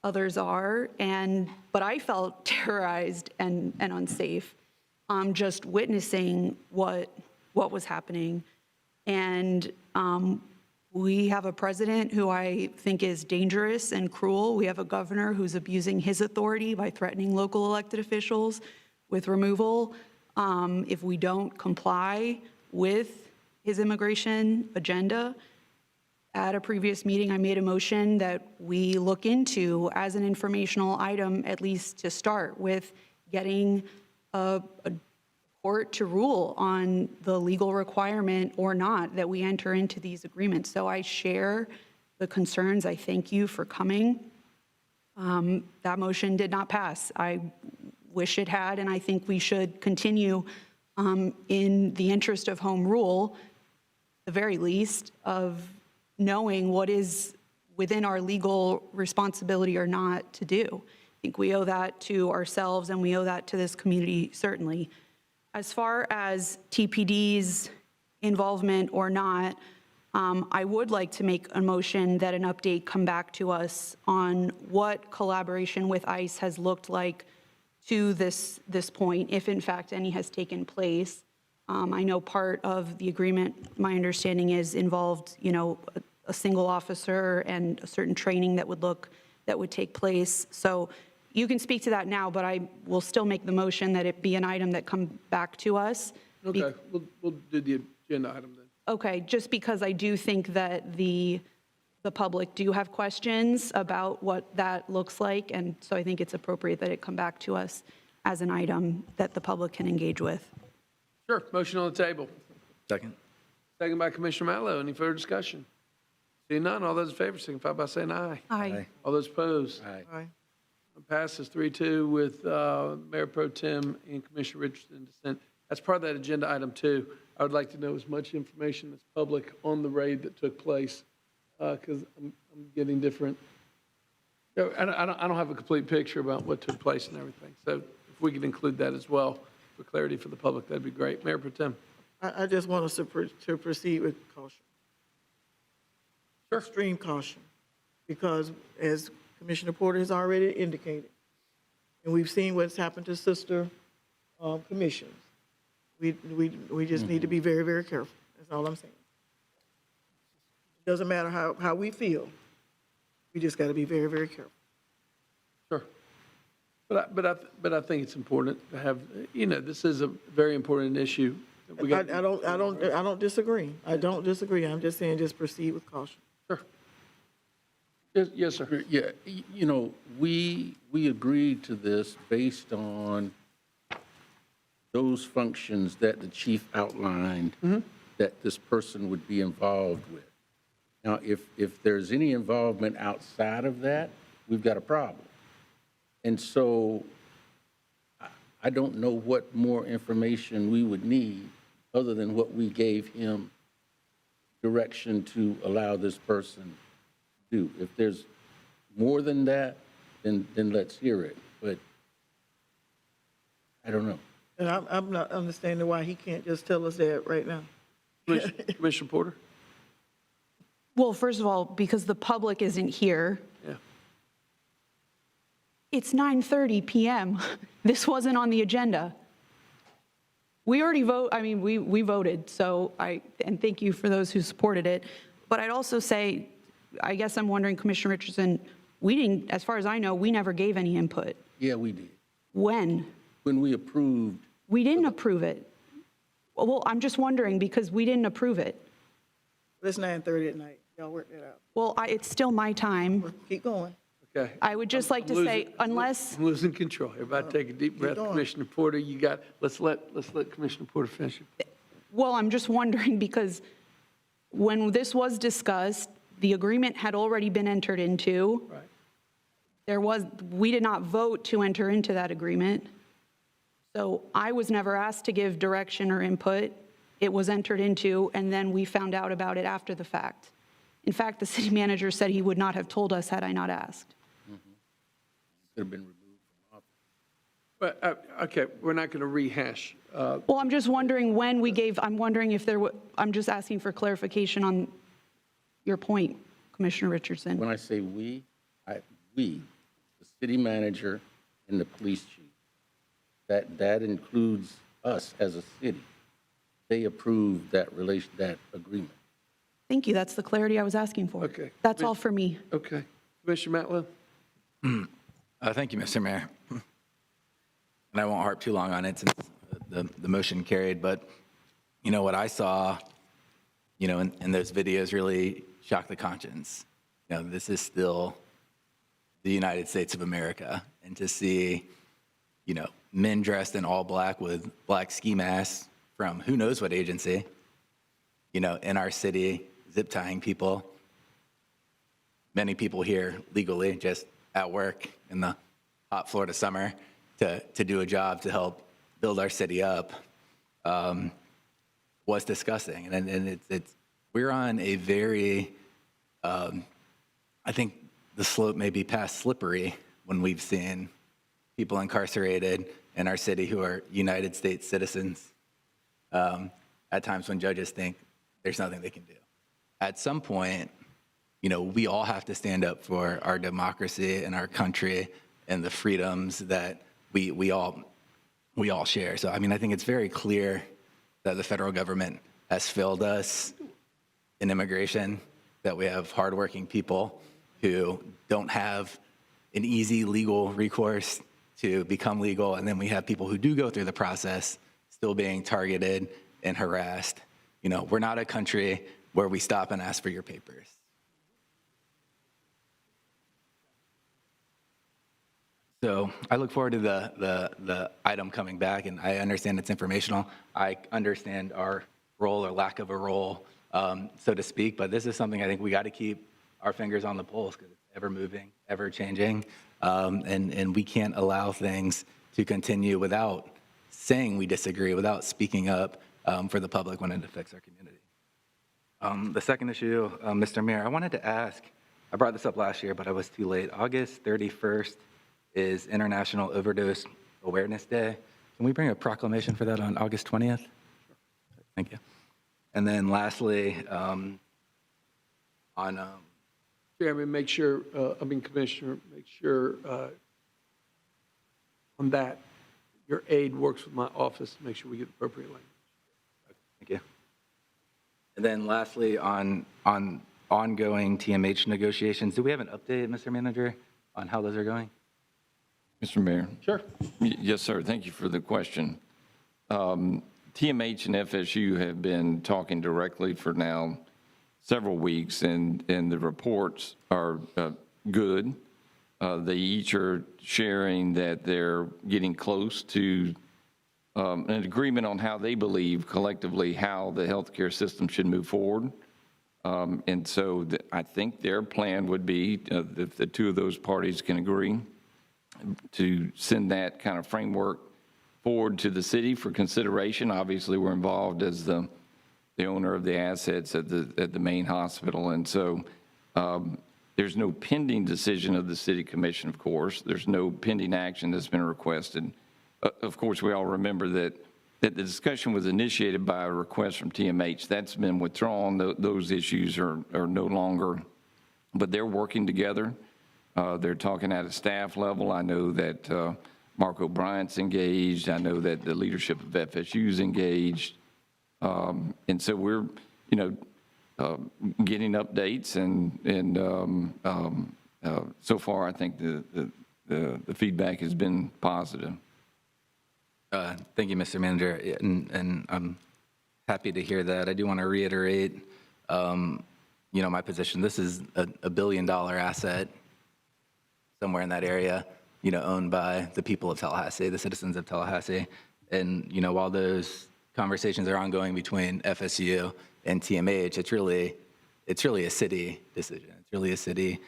Speaker 13: others are, but I felt terrorized and unsafe just witnessing what was happening. And we have a president who I think is dangerous and cruel. We have a governor who's abusing his authority by threatening local elected officials with removal if we don't comply with his immigration agenda. At a previous meeting, I made a motion that we look into as an informational item, at least to start with, getting a court to rule on the legal requirement or not that we enter into these agreements. So I share the concerns. I thank you for coming. That motion did not pass. I wish it had, and I think we should continue in the interest of home rule, the very least, of knowing what is within our legal responsibility or not to do. I think we owe that to ourselves and we owe that to this community, certainly. As far as TPD's involvement or not, I would like to make a motion that an update come back to us on what collaboration with ICE has looked like to this point, if in fact any has taken place. I know part of the agreement, my understanding is involved, a single officer and a certain training that would take place. So you can speak to that now, but I will still make the motion that it be an item that come back to us.
Speaker 1: Okay, we'll do the agenda item then.
Speaker 13: Okay, just because I do think that the public do have questions about what that looks like, and so I think it's appropriate that it come back to us as an item that the public can engage with.
Speaker 1: Sure, motion on the table.
Speaker 15: Second.
Speaker 1: Second by Commissioner Matlow. Any further discussion? Seeing none, all those in favor signify by saying aye.
Speaker 13: Aye.
Speaker 1: All those opposed?
Speaker 7: Aye.
Speaker 1: Passes 3-2 with Mayor Pro Tem and Commissioner Richardson in dissent. As part of that agenda item 2, I would like to know as much information as public on the raid that took place, because I'm getting different. I don't have a complete picture about what took place and everything. So if we could include that as well for clarity for the public, that'd be great. Mayor Pro Tem.
Speaker 7: I just want us to proceed with caution.
Speaker 1: Sure.
Speaker 7: Extreme caution, because as Commissioner Porter has already indicated, and we've seen what's happened to sister commissions, we just need to be very, very careful. That's all I'm saying. Doesn't matter how we feel. We just got to be very, very careful.
Speaker 1: Sure. But I think it's important to have, this is a very important issue.
Speaker 7: I don't disagree. I don't disagree. I'm just saying, just proceed with caution.
Speaker 1: Sure. Yes, sir.
Speaker 9: Yeah, we agreed to this based on those functions that the chief outlined that this person would be involved with. Now, if there's any involvement outside of that, we've got a problem. And so I don't know what more information we would need other than what we gave him direction to allow this person to do. If there's more than that, then let's hear it. But I don't know.
Speaker 7: And I'm not understanding why he can't just tell us that right now.
Speaker 1: Commissioner Porter?
Speaker 13: Well, first of all, because the public isn't here.
Speaker 1: Yeah.
Speaker 13: It's 9:30 p.m. This wasn't on the agenda. We already we voted, and thank you for those who supported it. But I'd also say, I guess I'm wondering, Commissioner Richardson, we didn't, as far as I know, we never gave any input.
Speaker 9: Yeah, we did.
Speaker 13: When?
Speaker 9: When we approved,
Speaker 13: We didn't approve it. Well, I'm just wondering because we didn't approve it.
Speaker 7: It's 9:30 at night. Y'all work that out.
Speaker 13: Well, it's still my time.
Speaker 7: Keep going.
Speaker 1: Okay.
Speaker 13: I would just like to say, unless,
Speaker 1: I'm losing control. Everybody take a deep breath.
Speaker 7: going.
Speaker 1: Commissioner Porter, you got, let's let Commissioner Porter finish it.
Speaker 13: well, I'm just wondering because when this was discussed, the agreement had already been entered into.
Speaker 1: Right.
Speaker 13: We did not vote to enter into that agreement. So I was never asked to give direction or input. It was entered into, and then we found out about it after the fact. In fact, the city manager said he would not have told us had I not asked.
Speaker 9: could have been removed from office.
Speaker 1: But, okay, we're not going to rehash.
Speaker 13: Well, I'm just wondering when we gave, I'm wondering if there, I'm just asking for clarification on your point, Commissioner Richardson.
Speaker 9: When I say we, the city manager and the police chief, that includes us as a city. They approved that agreement.
Speaker 13: Thank you. That's the clarity I was asking for.
Speaker 1: Okay.
Speaker 13: That's all for me.
Speaker 1: Okay. Commissioner Matlow?
Speaker 15: Thank you, Mr. Mayor. And I won't harp too long on it since the motion carried, but you know what I saw, you know, in those videos really shocked the conscience. You know, this is still the United States of America, and to see, you know, men dressed in all black with black ski masks from who knows what agency, you know, in our city, zip tying people. Many people here legally just at work in the hot Florida summer to do a job to help build our city up was disgusting. And it's we're on a very, I think the slope may be past slippery when we've seen people incarcerated in our city who are United States citizens. At times when judges think there's nothing they can do. At some point, you know, we all have to stand up for our democracy and our country and the freedoms that we all share. So, I mean, I think it's very clear that the federal government has failed us in immigration, that we have hardworking people who don't have an easy legal recourse to become legal, and then we have people who do go through the process still being targeted and harassed. You know, we're not a country where we stop and ask for your papers. So I look forward to the item coming back, and I understand it's informational. I understand our role or lack of a role, so to speak, but this is something I think we got to keep our fingers on the pulse because it's ever moving, ever changing, and we can't allow things to continue without saying we disagree, without speaking up for the public when it affects our community. The second issue, Mr. Mayor, I wanted to ask, I brought this up last year, but I was too late. August 31st is International Overdose Awareness Day. Can we bring a proclamation for that on August 20th? Thank you. And then lastly,
Speaker 1: Chairman, Commissioner, make sure on that, your aide works with my office to make sure we get appropriate language.
Speaker 15: Thank you. And then lastly, on ongoing TMH negotiations, do we have an update, Mr. Manager, on how those are going?
Speaker 4: Mr. Mayor?
Speaker 1: Sure.
Speaker 4: Yes, sir. Thank you for the question. TMH and FSU have been talking directly for now several weeks, and the reports are good. They each are sharing that they're getting close to an agreement on how they believe collectively how the healthcare system should move forward. And so I think their plan would be, if the two of those parties can agree, to send that kind of framework forward to the city for consideration. Obviously, we're involved as the owner of the assets at the main hospital, and so there's no pending decision of the city commission, of course. There's no pending action that's been requested. Of course, we all remember that the discussion was initiated by a request from TMH. That's been withdrawn. Those issues are no longer, but they're working together. They're talking at a staff level. I know that Mark O'Brien's engaged. I know that the leadership of FSU is engaged. And so we're, you know, getting updates, and so far, I think the feedback has been positive.
Speaker 15: Thank you, Mr. Manager, and I'm happy to hear that. I do want to reiterate, my position. This is a $1 billion asset somewhere in that area, owned by the people of Tallahassee, the citizens of Tallahassee. And, while those conversations are ongoing between FSU and TMH, it's really a city decision. It's really a city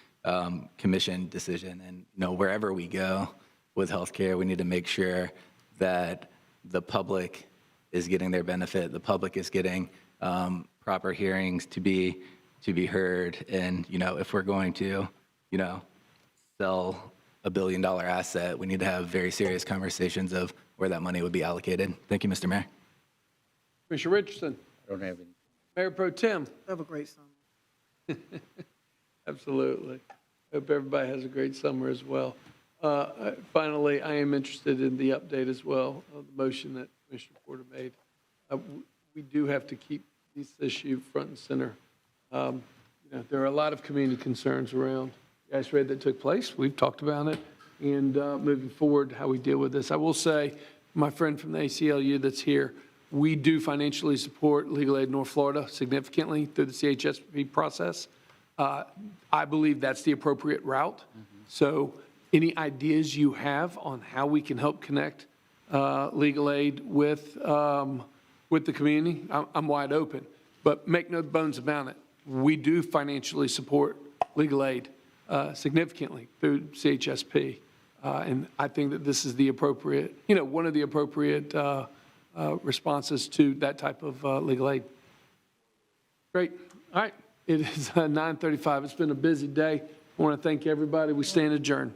Speaker 15: commission decision. And, wherever we go with healthcare, we need to make sure that the public is getting their benefit, the public is getting proper hearings to be heard. And, if we're going to, sell a $1 billion asset, we need to have very serious conversations of where that money would be allocated. Thank you, Mr. Mayor.
Speaker 1: Commissioner Richardson.
Speaker 21: I don't have any.
Speaker 1: Mayor Pro Tem.
Speaker 7: Have a great summer.
Speaker 1: Absolutely. Hope everybody has a great summer as well. Finally, I am interested in the update as well of the motion that Commissioner Porter made. We do have to keep this issue front and center. There are a lot of community concerns around the ice raid that took place. We've talked about it, and moving forward, how we deal with this. I will say, my friend from the ACLU that's here, we do financially support Legal Aid North Florida significantly through the CHSP process. I believe that's the appropriate route. So any ideas you have on how we can help connect legal aid with the community, I'm wide open. But make no bones about it, we do financially support legal aid significantly through CHSP. And I think that this is the appropriate, one of the appropriate responses to that type of legal aid. Great. All right. It is 9:35. It's been a busy day. I want to thank everybody. We stand adjourned.